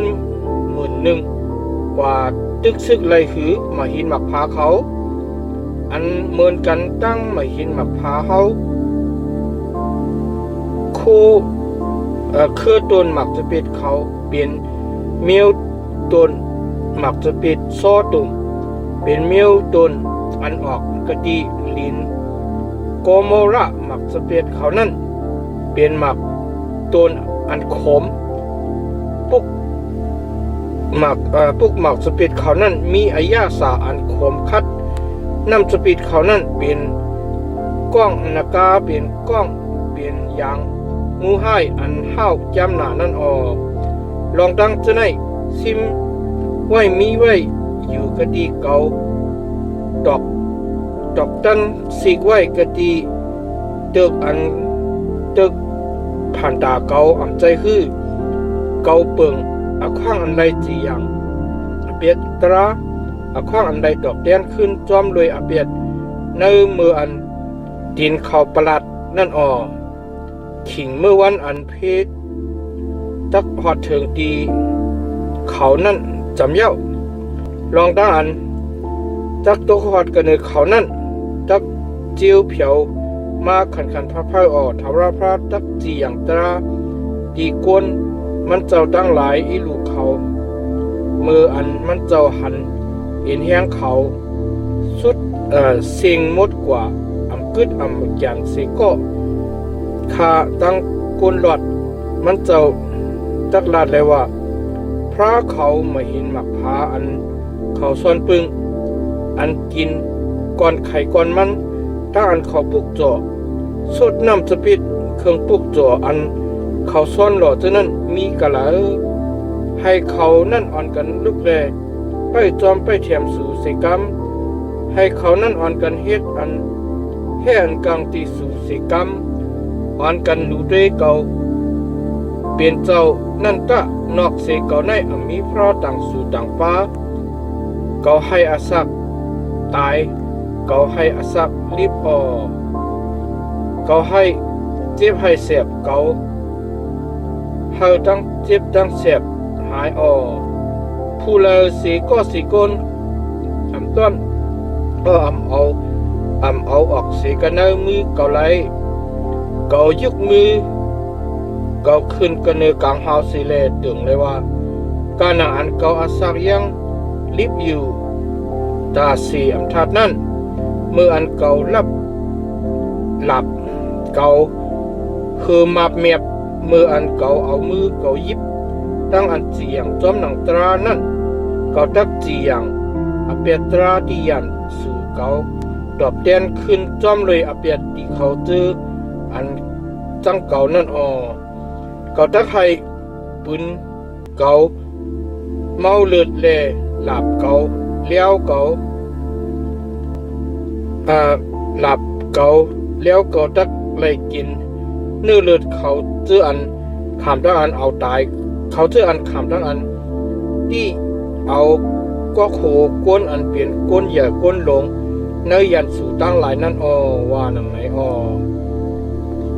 11,000 กว่าตึกซึกเลยหือมาหินหมักพาเขาอันเหมือนกันตั้งมาหินหมักพาเขาคู่คือต้นหมักจะเป็ดเขาเป็นเมียวต้นหมักจะเป็ดซอตุ่มเป็นเมียวต้นอันออกกะดีลินโกโมระหมักจะเป็ดเขานั่นเป็นหมักต้นอันขมปุกหมักสปีดเขานั่นมีอายาสาอันขมคัดน้ำสปีดเขานั่นเป็นก้องนากาเป็นก้องเป็นยางงูให้อันห้าวจำหนานั่นออกลองดังจะได้ซิมไว้มีไว้อยู่กะดีเก่าดอกตันสีกไว้กะดีเติกอันเติกผ่านตาเก่าอ่ำใจฮื้อเก่าเปิงอขว้างอันใดจีอย่างอเปียดตราอขว้างอันใดดอกแดนขึ้นจอมเลยอเปียดในมืออันดินเขาประหลัดนั่นออขิงเมื่อวันอันเพชรตักหอดเถิงดีเขานั่นจำเย้าลองตั้งอันตักตกหอดกันเนเขานั่นตักจิ้วเผียวมาขันพระออทาวราพระตักจีอย่างตราดีกวนมันเจ้าตั้งหลายอีลูกเขามืออันมันเจ้าหันเห็นแห้งเขาสุดเสียงมดกว่าอำกึดอำแกนเสก็คาตั้งกวนหลอดมันเจ้าตักลาดเลยว่าพระเขามาเห็นหมักพาอันเขาซ่อนปึงอันกินก่อนไข่ก่อนมันตั้งอันเขาปุกจ่อสดน้ำสปิดเครื่องปุกจ่ออันเขาซ่อนหล่อเท่านั้นมีกะหลาให้เขานั่นอ่อนกันลุกแลไปจอมไปเทียมสู่เสกรรมให้เขานั่นอ่อนกันเฮ็ดอันแห่อันกลางตีสู่เสกรรมอ่อนกันดูด้วยเก่าเปลี่ยนเจ้านั่นตะนอกเสเก่าในมีเพราะต่างสู่ต่างฟ้าเก่าให้อาศักตายเก่าให้อาศักรีบออกเก่าให้เจ็บให้เสียบเก่าเฮาตั้งเจ็บตั้งเสียบหายออกผู้เลอสีก็สีก้นอำต้นอำเอาออกสีกันเนมือเก่าไหลเก่ายึกมือเก่าขึ้นกันเนกลางเฮาสีเลตึงเลยว่าการอ่านเก่าอาศักยังลิบอยู่ตาสีอำทัดนั่นเมื่ออันเก่าหลับเก่าคือมาเมียบเมื่ออันเก่าเอามือเก่ายิบตั้งอันเจียงจอมหนังตรานั่นเก่าตักเจียงอเปียตราดียันสู่เก่าดอกแดนขึ้นจอมเลยอเปียดีเขาเจออันจังเก่านั่นเก่าตักให้ปืนเก่าเมาเลือดแลหลับเก่าเลี้ยวเก่าหลับเก่าเลี้ยวเก่าตักเลยกินเนื้อเลือดเขาเจออันขามตั้งอันเอาตายเขาเจออันขามตั้งอันที่เอาก็โคก้นอันเปลี่ยนก้นใหญ่ก้นลงเนื้อยันสู่ตั้งหลายนั่นว่าหนังไหน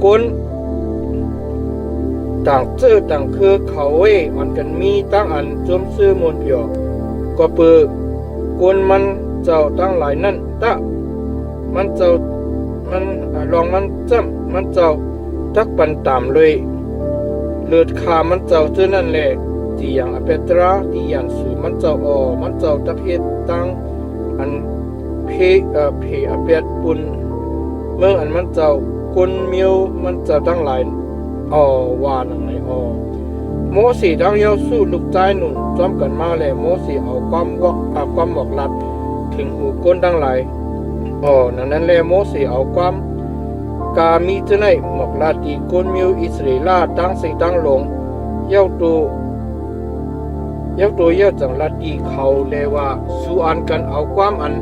ก้นต่างเจอต่างคือเขาอันกันมีตั้งอันจมซื้อมนเปียวก็เปิดก้นมันเจ้าตั้งหลายนั่นตะมันเจ้ามันลองมันจำมันเจ้าตักปันตามเลยเลือดขามันเจ้าเจอนั่นแหละที่อย่างอเปตราที่อย่างสูมันเจ้ามันเจ้าตักเฮ็ดตั้งอันเพอเปตปุนเมื่ออันมันเจ้าคนเมียวมันเจ้าตั้งหลายว่าหนังไหนโมสีดังเยาสู้ลูกใจหนุ่นจอมกันมาเลยโมสีเอาความบอกลัดถึงหูก้นดังหลายนั้นแหละโมสีเอาความกามีเจไนหมอกลาตีก้นมิวอิสราเอลตั้งสิงตั้งหลงเย้าจังลาตีเขาเลยว่าสู้อันกันเอาความอัน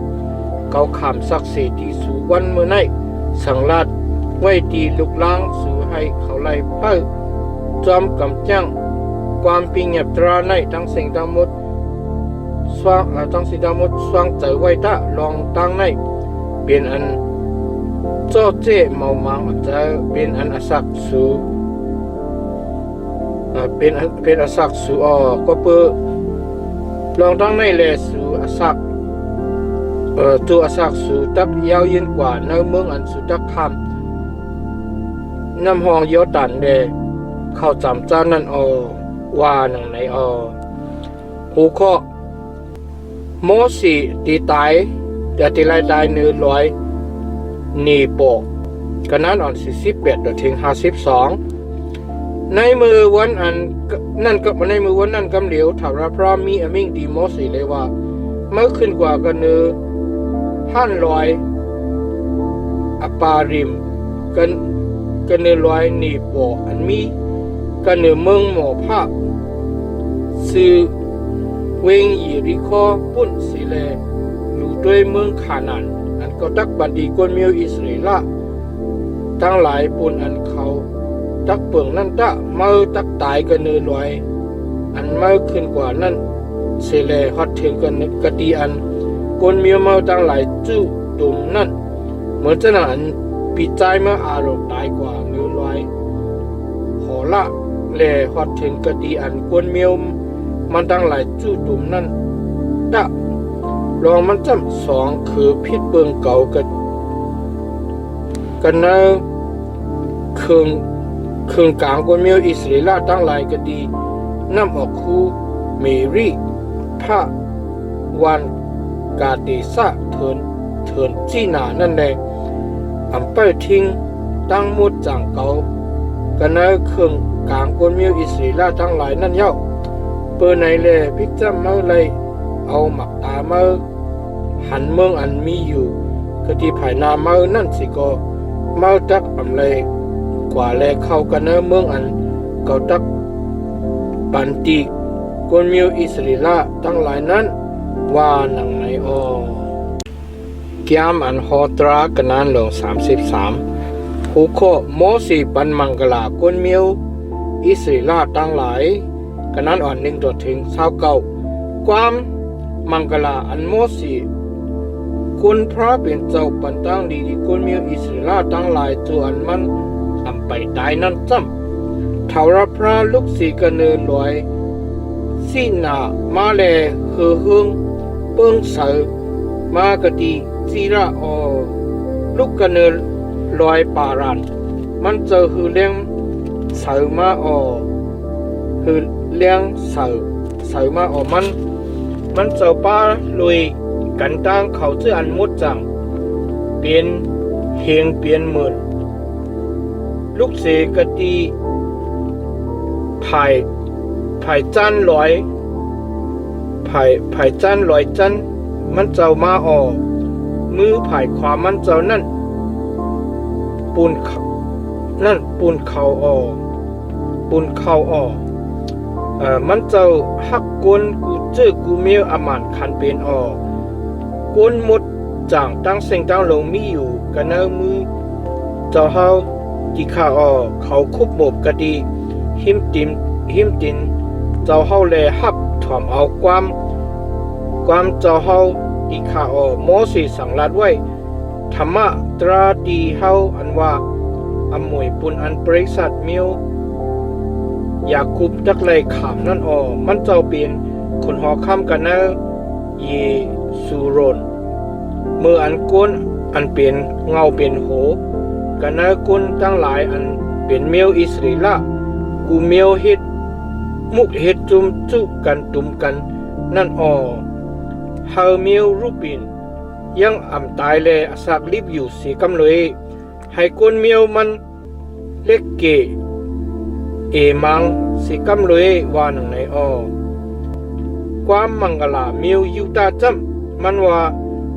เกาขามศักดิ์สิทธิ์ที่สู่วันเมื่อไหนสังลาดไว้ตีลุกล้างสู่ให้เขาไล่เป้าจอมกำจังความปิงเงียบตราในทั้งสิ่งทั้งหมดสว่างทั้งสิ่งทั้งหมดสว่างใจไว้ตะลองตั้งในเป็นอันโจเจเมามังจะเป็นอันอสักสูเป็นอสักสูก็เพื่อ ลองตั้งในแลสู่อาศักตัวอาศักสู่ตักยาวยืนกว่าในเมืองอันสุดักคำน้ำห้องเยอตันเดเข้าจำจ้านั่นว่าหนังไหนหูข้อโมสีตีตายแต่ตีลายตายเนื้อลอยนีโปกันนั้นอ่อน48 ถึง 52ในมือวันอันนั่นก็ในมือวันนั่นกำเหลียวถาวรพระมีอมิงดีโมสีเลยว่าเมื่อขึ้นกว่ากันเนื้อ500อปาริมกันเนื้อลอยนีโปอันมีกันเนื้อเมืองหมอภาพซื้อเวงยีริคอปุ่นสิเลอยู่ด้วยเมืองขานานอันก็ตักบันดีกวนเมียวอิสราเอลทั้งหลายปุ่นอันเขาตักเปลืองนั่นตะเมื่อตักตายกันเนื้อลอยอันเมื่อขึ้นกว่านั้นสิเลฮอดถึงกันกตีอันกวนเมียวเมื่อทั้งหลายจู้ตุ่มนั่นเหมือนจะนั้นปีใจเมื่ออารมณ์ตายกว่าเนื้อลอยขอละแลฮอดถึงกตีอันกวนเมียวมันตั้งหลายจู่ตุ่มนั่นดะลองมันจำ2คือพิษเบืองเก่ากันนะเครื่องกลางกวนเมียวอิสราเอลตั้งหลายก็ดีน้ำออกคูเมรีพระวันกาเดซะเถินจีนานั่นแหละอำไปทิ้งตั้งมุดจางเก่ากันนะเครื่องกลางกวนเมียวอิสราเอลทั้งหลายนั่นเย้าเปิดในแลพิจารณาเลยเอาหมักตาเมื่อหันเมืองอันมีอยู่กะที่ภายนาเมื่อนั่นสิก็เมื่อตักอำเลยกว่าแลเข้ากันเนเมืองอันเก่าตักปันติกวนมิวอิสราเอลทั้งหลายนั้นว่าหนังในกิยามอันฮอตรากันนั้นลง33หูข้อโมสีปันมังกลากวนมิวอิสราเอลทั้งหลายกันนั้นอ่อน1 ถึง 29ความมังกลาอันโมสีคุณพระเป็นเจ้าปันตั้งดีคุณมีอิสราทั้งหลายตัวอันมันอำไปตายนั้นจำทาวรพระลูกสีกันเนินลอยสีนามาแลเฮือหึงเปิ้งเสือมากดีจีระลูกกันเนินลอยปารันมันเจอฮือเลี้ยงเสือมาฮือเลี้ยงเสือมามันเจ้าป้าลุยกันตั้งเขาเจออันมุดจังเปลี่ยนเฮงเปลี่ยนหมื่นลูกเสกตีภายจันลอยภายจันลอยจันมันเจ้ามามือภายขวามันเจ้านั่นปูนเขามันเจ้าฮักกวนกูเจอกูเมียวอามันคันเป็นกวนหมดจางตั้งเสียงตั้งลงมีอยู่กันเนมือเจ้าเฮาที่ข้าเขาคุบหมบกะดีหิมตินเจ้าเฮาแลฮับถ่อมเอาความเจ้าเฮาที่ข้าโมสีสั่งลัดไว้ธรรมะตราดีเฮาอันว่าอมวยปุนอันบริษัทเมียวอยากคุบดักเลยขามนั่นมันเจ้าเป็นคนหอคำกันนะเยซูโรนเมื่ออันก้นอันเป็นเงาเป็นโหกันนะก้นตั้งหลายอันเป็นเมียวอิสราเอลกูเมียวเฮ็ดมุกเฮ็ดจุมจุกันตุมกันนั่นเฮาเมียวรูปินยังอ่ำตายแลอสักลิบอยู่สีกำเลยให้ก้นเมียวมันเล็กเกมังสิกำเลยว่าหนังในความมังกลาเมียวยุตาจำมันว่า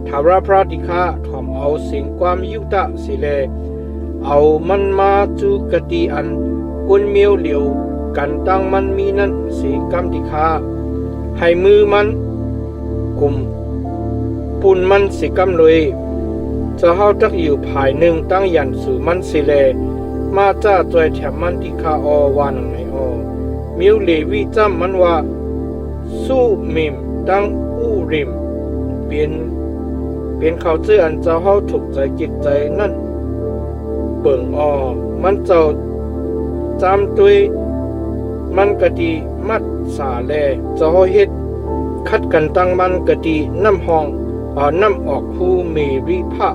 ทาวรพระดิคาทอมเอาสิ่งความยุตาสิเลเอามันมาจูกตีอันกุนเมียวเหลียวกันตั้งมันมีนั้นสิกำดิคาให้มือมันกุมปุ่นมันสิกำเลยจะเฮาจักอยู่ภายหนึ่งตั้งยันสู่มันสิเลมาจ้าจอยแถมมันที่ข้าว่าหนังไหนมิวเลวีจำมันว่าสู้มิมตั้งอูริมเป็นเขาเจออันเจ้าเฮาถูกใจจิตใจนั่นเบิ่งมันเจ้าจำตุยมันกะดีมัดสาแลเจ้าเฮาเฮ็ด คัดกันตั้งมันกะดีน้ำห้องน้ำออกคูเมริพะ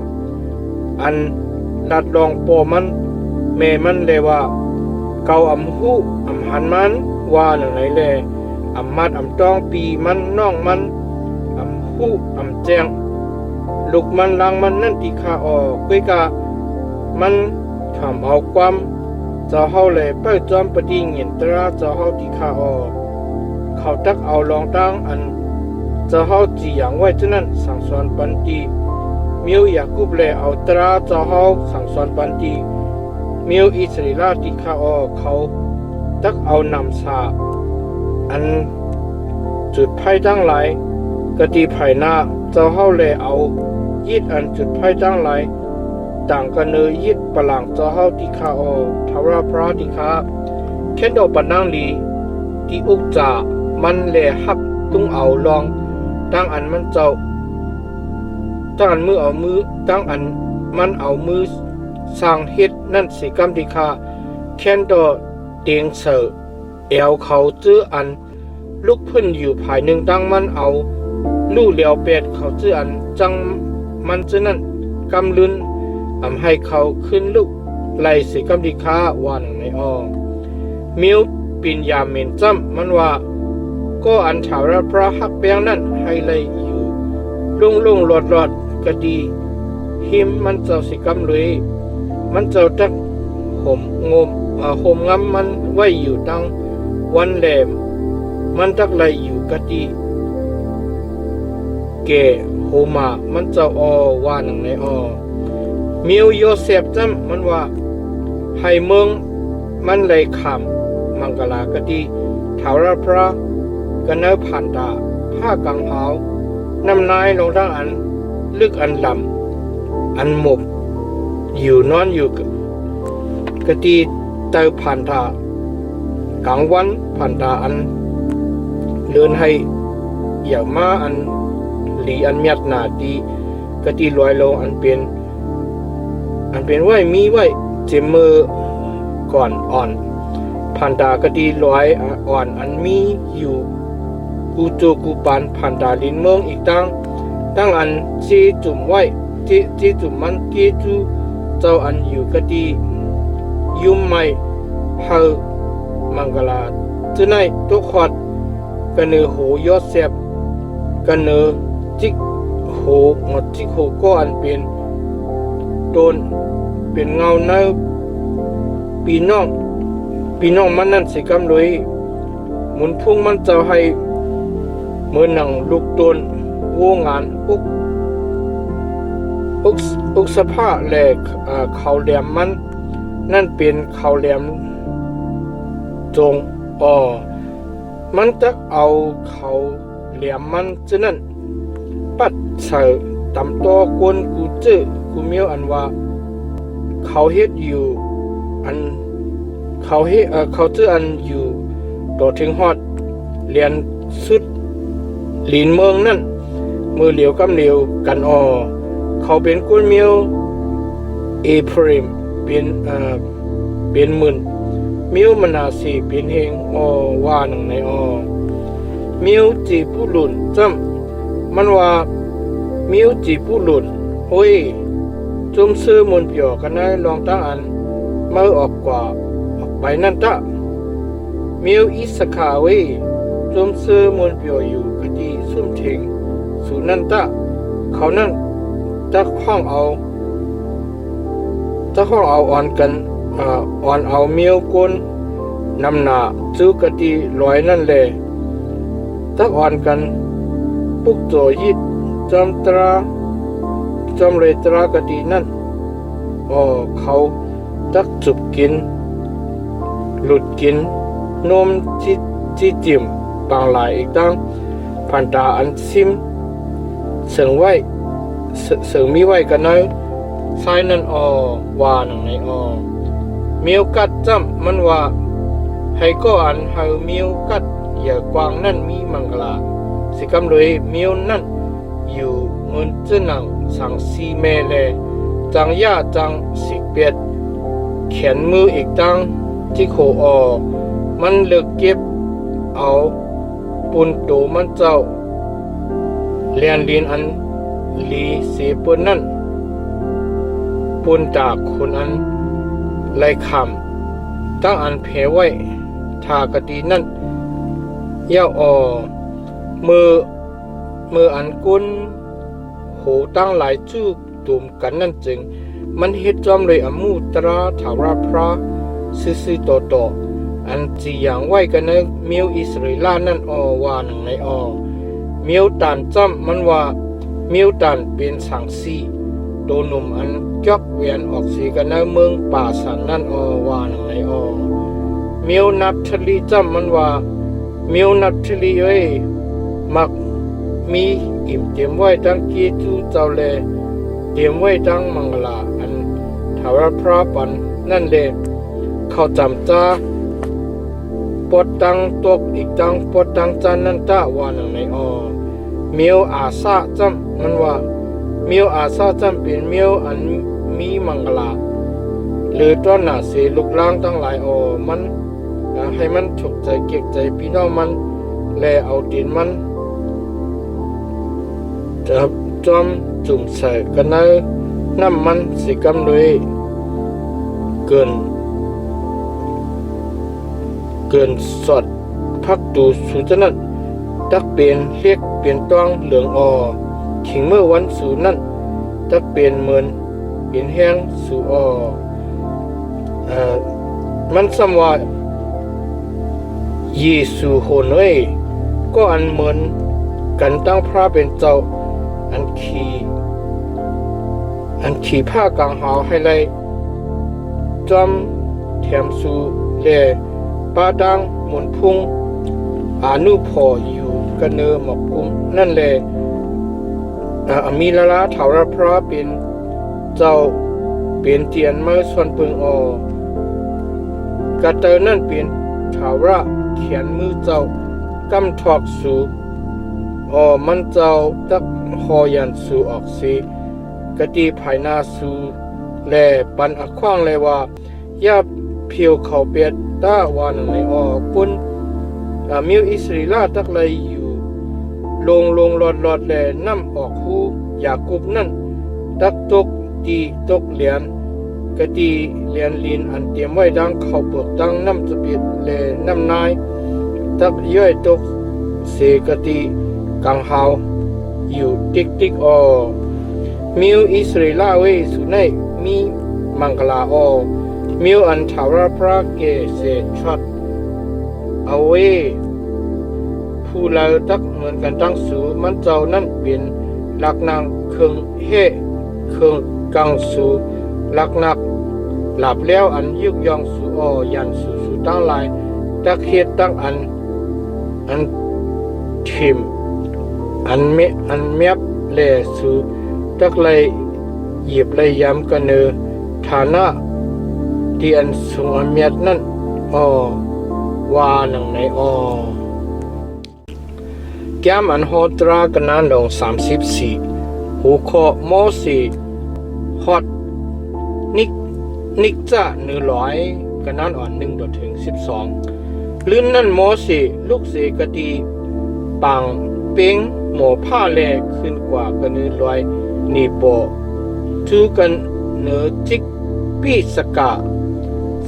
อันลัดลองโปมันแม่มันเลยว่าเกาอำหูอำหันมันว่าหนังไหนแลอำมัดอำต้องปีมันน้องมันอำหูอำแจงลูกมันลังมันนั่นติคาออกกุยกะมันทำเอาความเจ้าเฮาเลยเปิดจอมปฏิเงินตราเจ้าเฮาติคาออกเขาตักเอาลองตั้งอันเจ้าเฮาจีอย่างไว้ฉะนั้นสั่งสอนปันติมิวยากุบเลยเอาตราเจ้าเฮาสั่งสอนปันติมิวอิสราเอลติคาออกเขาตักเอานำสาอันจุดไพ่ตั้งหลายกติไผ่หน้าเจ้าเฮาเลยเอายิดอันจุดไพ่ตั้งหลายต่างกันเนยยิดปลังเจ้าเฮาติคาออกทาวราพระติคาแค่ดอกปันนางลีที่อุกจ่ามันแลหักตุ้งเอาลองตั้งอันมันเจ้าตั้งอันมือเอามือตั้งอันมันเอามือสร้างเฮ็ดนั่นสิกรรมติคาแค่ดอเตียงเสือเอวเขาจื้ออันลูกพึ่นอยู่ภายหนึ่งตั้งมันเอาลู่เหลียวเป็ดเขาจื้ออันจังมันจื้อนั่นกำลุนให้เขาขึ้นลูกไล่สิกรรมติคาวันในออมิวปิญญาเมนจำมันว่าก็อันชาวราพระฮักเปียงนั่นให้เลยอยู่ลุ่งหลอดก็ดีหิมมันเจ้าสิกรรมเลยมันเจ้าตักห่มงำมันไว้อยู่ตั้งวันแหลมมันตักไหลอยู่กะดีเกโฮมามันเจ้าว่าหนังในมิวโยเซฟจำมันว่าให้เมืองมันไหลขำมังกลากะดีถาวรพระกันเนผ่านตาผ้ากังหาวน้ำนายลงทั้งอันลึกอันลำอันหมบอยู่นอนอยู่กะดีเตอผ่านตากลางวันผ่านตาอันเดินให้อย่ามาอันหลีอันเมียดหนาดีกะดีลอยลงอันเป็นไว้มีไว้เจมมือก่อนอ่อนผ่านตากะดีลอยอ่อนอันมีอยู่กูโจกูปานผ่านตาลินเมืองอีกตั้งอันจีจุ่มไว้จีจุ่มมันเกจูเจ้าอันอยู่กะดียุ่มไม่เฮามังกลาจะไหนตุขอดกันเนอโหยอดเสียบกันเนอจิกโหหมดจิกโหก็อันเป็นโดนเป็นเงาเนื้อปีน้องมันนั่นสิกำเลยหมุนพุ่งมันเจ้าให้เมื่อหนังลูกตนวงงานอุกสภาแหลกเขาแหลมมันนั่นเป็นเขาแหลมจงมันจะเอาเขาแหลมมันฉะนั้นปัดเสือตำตัวกวนกูเจอกูเมียวอันว่าเขาเฮ็ดอยู่อันเขาเจออันอยู่ต่อถึงฮอดเรียนสุดลินเมืองนั่นมือเหลียวกำเหลียวกันเขาเป็นกุนเมียวเอพริมเป็นหมื่นมิวมนาสีเป็นเฮงว่าหนังในมิวจีผู้หลุนจำมันว่ามิวจีผู้หลุนโอ้ยจุมซื้อมนเปียวกันได้ลองตั้งอันเมื่อออกกว่าออกไปนั่นตะมิวอิสคาเวจุมซื้อมนเปียวอยู่กะดีซุ่มเถงสู่นั่นตะเขานั่นจะห้องเอาอ่อนกันอ่อนเอาเมียวกุนนำหนาซื้อกะดีลอยนั่นเลยตักอ่อนกันปุกโจยิดจอมเรตรากะดีนั่นเขาตักจุบกินหลุดกินนมที่จิมบางหลายอีกตั้งพันตาอันซิมเสิงมีไว้กันน้อยไซนั่นว่าหนังในมีโอกาสจำมันว่าให้ก็อันเฮามีโอกาสอย่ากวางนั่นมีมังกลาสิกำเลยมีวนั่นอยู่เงินเจนังสังซีเมเลจังย่าจังสิเปียดเขียนมืออีกตั้งที่โคมันเลือกเก็บเอาปุ่นโตมันเจ้า เลียนลินอันลีเสปุนนั่นปุนจากคุณอันไลคำตั้งอันเพไว้ทากดีนั่นเย่าอมืออันกุนหูตั้งหลายจูกตุ่มกันนั่นจึงมันเฮ็ดจอมเลยอมูตราถาวรพระซื่อๆโตอันจีอย่างไว้กันในเมียวอิสราเอลนั่นว่าหนังในเมียวตานจำมันว่าเมียวตานเป็นสังสีโตหนุ่มอันจอกเวียนออกสีกันในเมืองป่าสันนั่นว่าหนังในเมียวนับทลีจำมันว่าเมียวนับทลีมักมีกิมเตรียมไว้ตั้งกีจูเจ้าเลเตรียมไว้ตั้งมังลาอันถาวรพระปันนั่นเลเขาจำจ้าปดตังตกอีกตังปดตังจันนั่นตะว่าหนังในเมียวอาซาจำมันว่าเมียวอาซาจำเป็นเมียวอันมีมังลาหรือต้นหน้าเสลุกล้างตั้งหลายมันให้มันถูกใจเก็บใจพี่น้องมันแลเอาดินมันจะจอมจุ่มใส่กันในน้ำมันสิกำเลยเกินสดพักตูสุดนั้นตักเปลี่ยนเรียกเปลี่ยนตองเหลืองขิงเมื่อวันสูนั้นตักเปลี่ยนเหมือนเปลี่ยนแห้งสู่มันสมว่ายีสูโหนก็อันเหมือนกันตั้งพระเป็นเจ้าอันขี่ผ้ากางหาวให้เลยจอมแถมสูเลปาดังหมุนพุงอานุพออยู่กันเนอหมกกุมนั่นเลยมีละถาวรพระเป็นเจ้าเป็นเตียนเมื่อส่วนปึงกระเตอนั่นเป็นถาวรเขียนมือเจ้ากำทอกสูมันเจ้าตักหอยันสูออกสีกะดีภายนาสูแลปันอักขว้างเลยว่ายาเพียวเขาเปียดตาวันในปุนมิวอิสราเอลตักเลยอยู่ลงหลอดแลน้ำออกหูยากุบนั่นตักตกตีตกเหรียญกะดีเหรียญลินอันเตรียมไว้ดังเขาเปิดดังน้ำจะเปียดแลน้ำนายตักย่อยตกเสกะดีกังหาวอยู่ติ๊กมิวอิสราเอลสุนัยมีมังกลามิวอันถาวรพระเกเสชัดเอาผู้เราตักเหมือนกันตั้งสูมันเจ้านั่นเป็นหลักนางเครื่องเฮเครื่องกังสูหลักนักหลับแล้วอันยุกยองสูยันสูตั้งหลายตักเฮ็ดตั้งอันทิมอันเมียบแลสูตักเลยหยิบเลยย้ำกันเนอฐานะที่อันสูงอันเมียดนั่นว่าหนังในแก้มอันโหตรากันนั้นลง34หูคอโมสีฮอตนิกจะ100กันนั้น1-12ลื่นนั่นโมสีลูกเสกดีปังเป้งหมอผ้าแลขึ้นกว่ากัน100นี่โปจูกันเนื้อจิกปีสกา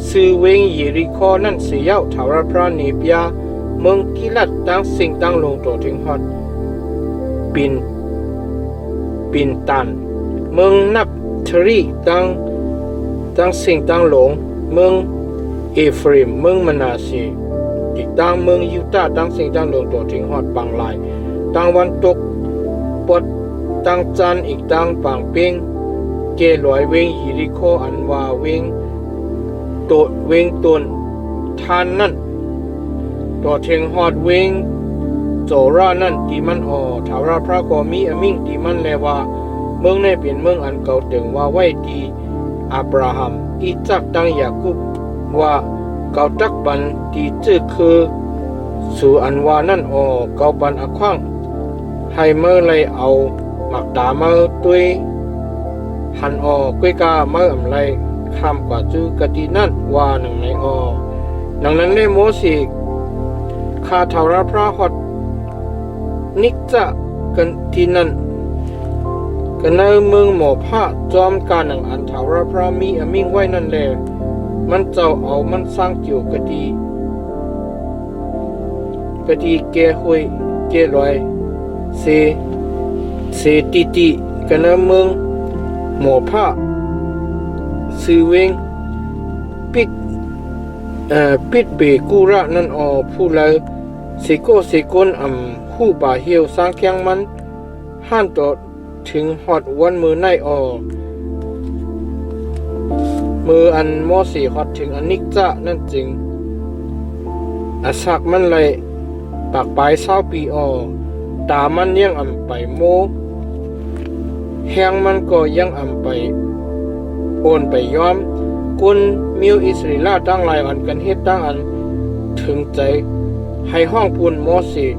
ซื้อเวงเยริโคนั่นเสียถาวรพระนิพยาเมืองกิลัดตั้งสิ่งตั้งลงตัวถึงฮอดปินตันเมืองนับทรีตั้งสิ่งตั้งหลงเมืองเอฟริมเมืองมนาซีอีกตั้งเมืองยูตาตั้งสิ่งตั้งลงตัวถึงฮอดปังลายตั้งวันตกปดตั้งจันอีกตั้งปังเป้งเกลอยเวงเยริโคอันว่าเวงตนทานนั่นต่อเทงฮอดเวงโจรานั่นที่มันถาวรพระก็มีอมิ่งที่มันแลว่าเมืองในเป็นเมืองอันเก่าถึงว่าไว้ที่อับราฮัมอิซักตังยากุบว่าเก่าตักบันที่จื้อคือสู่อันว่านั่นเก่าบันอขว้างให้เมื่อไรเอาหมักตามาตุยหันกุ้ยกาเมื่ออำไรข้ามกว่าจื้อกะดีนั่นว่าหนังในดังนั้นในโมสีคาถาวรพระฮอดนิกจะ กันที่นั่นกันในเมืองหมอผ้าจอมการหนังอันถาวรพระมีอมิ่งไว้นั่นแหละมันเจ้าเอามันสร้างเกี่ยวกะดีแกหุยแกลอยเซติกันในเมืองหมอผ้าซื้อเวงปิดเบกูระนั่นออผู้เลยสิโกผู้ป่าเหี่ยวสร้างแข้งมันห้านต่อถึงหอดวันมือในออมืออันมอสีหอดถึงอันนิกจะนั่นจริงอาศักมันเลยปากปลาย20 ปีออตามันยังอ่ำไปโมแหงมันก็ยังอ่ำไปโอนไปย้อมกุนมิวอิสริลาตั้งหลายอันกันเฮ็ดตั้งอันถึงใจให้ห้องปูนมอสี30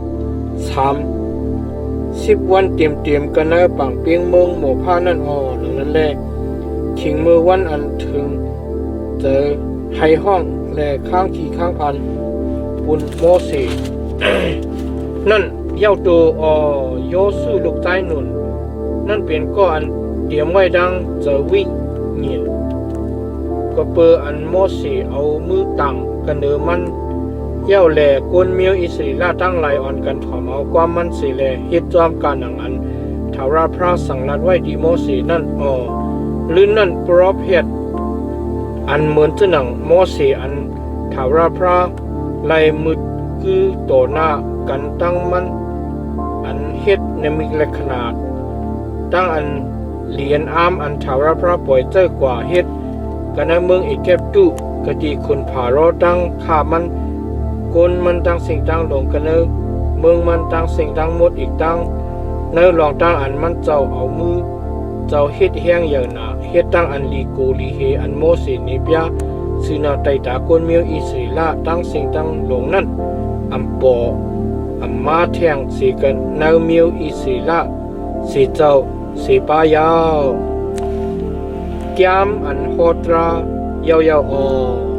วันเตรียมกันเนอปังเปียงเมืองหมู่ผ้านั่นอ่อนั่นแหละถึงมือวันอันถึงเจอให้ห้องแลข้างขี่ข้างพันปุนโมเส นั่นเย้าตัวโยสู้ลูกใต้หนุนนั่นเป็นก็อันเตรียมไว้ดังเจอวิเงียก็เปออันโมเสเอามือตั้งกันเนอมันเย้าแหล่กวนเมียวอิสริลาตั้งหลายอ่อนกันถอมเอาความมันสิแลเฮ็ดจอมการหนังอันทาราพระสังลัดไว้ดีโมเสนั่นลื่นนั่นโปรเพศอันเหมือนจะหนังโมเสอันทาราพระไล่มืดคือต่อหน้ากันตั้งมันอันเฮ็ดในมีลักษณะตั้งอันเหรียญอามอันทาราพระปล่อยเจ้ากว่าเฮ็ดกันในเมืองอีกแก็บตุกะดีคนผารอตั้งขามันกนมันตั้งสิ่งตั้งลงกันเนอเมืองมันตั้งสิ่งตั้งหมดอีกตั้งเนอลองตั้งอันมันเจ้าเอามือเจ้าเฮ็ดแห้งอย่างน่ะเฮ็ดตั้งอันลีโกลีเฮอันโมเสนิเปียซึ่งนาไตตากนเมียวอิสริลาตั้งสิ่งตั้งลงนั้นอัมปออัมมาแทงสีกันเนอเมียวอิสริลาสีเจ้าสีปายาวแก้มอันโหดรายาวๆ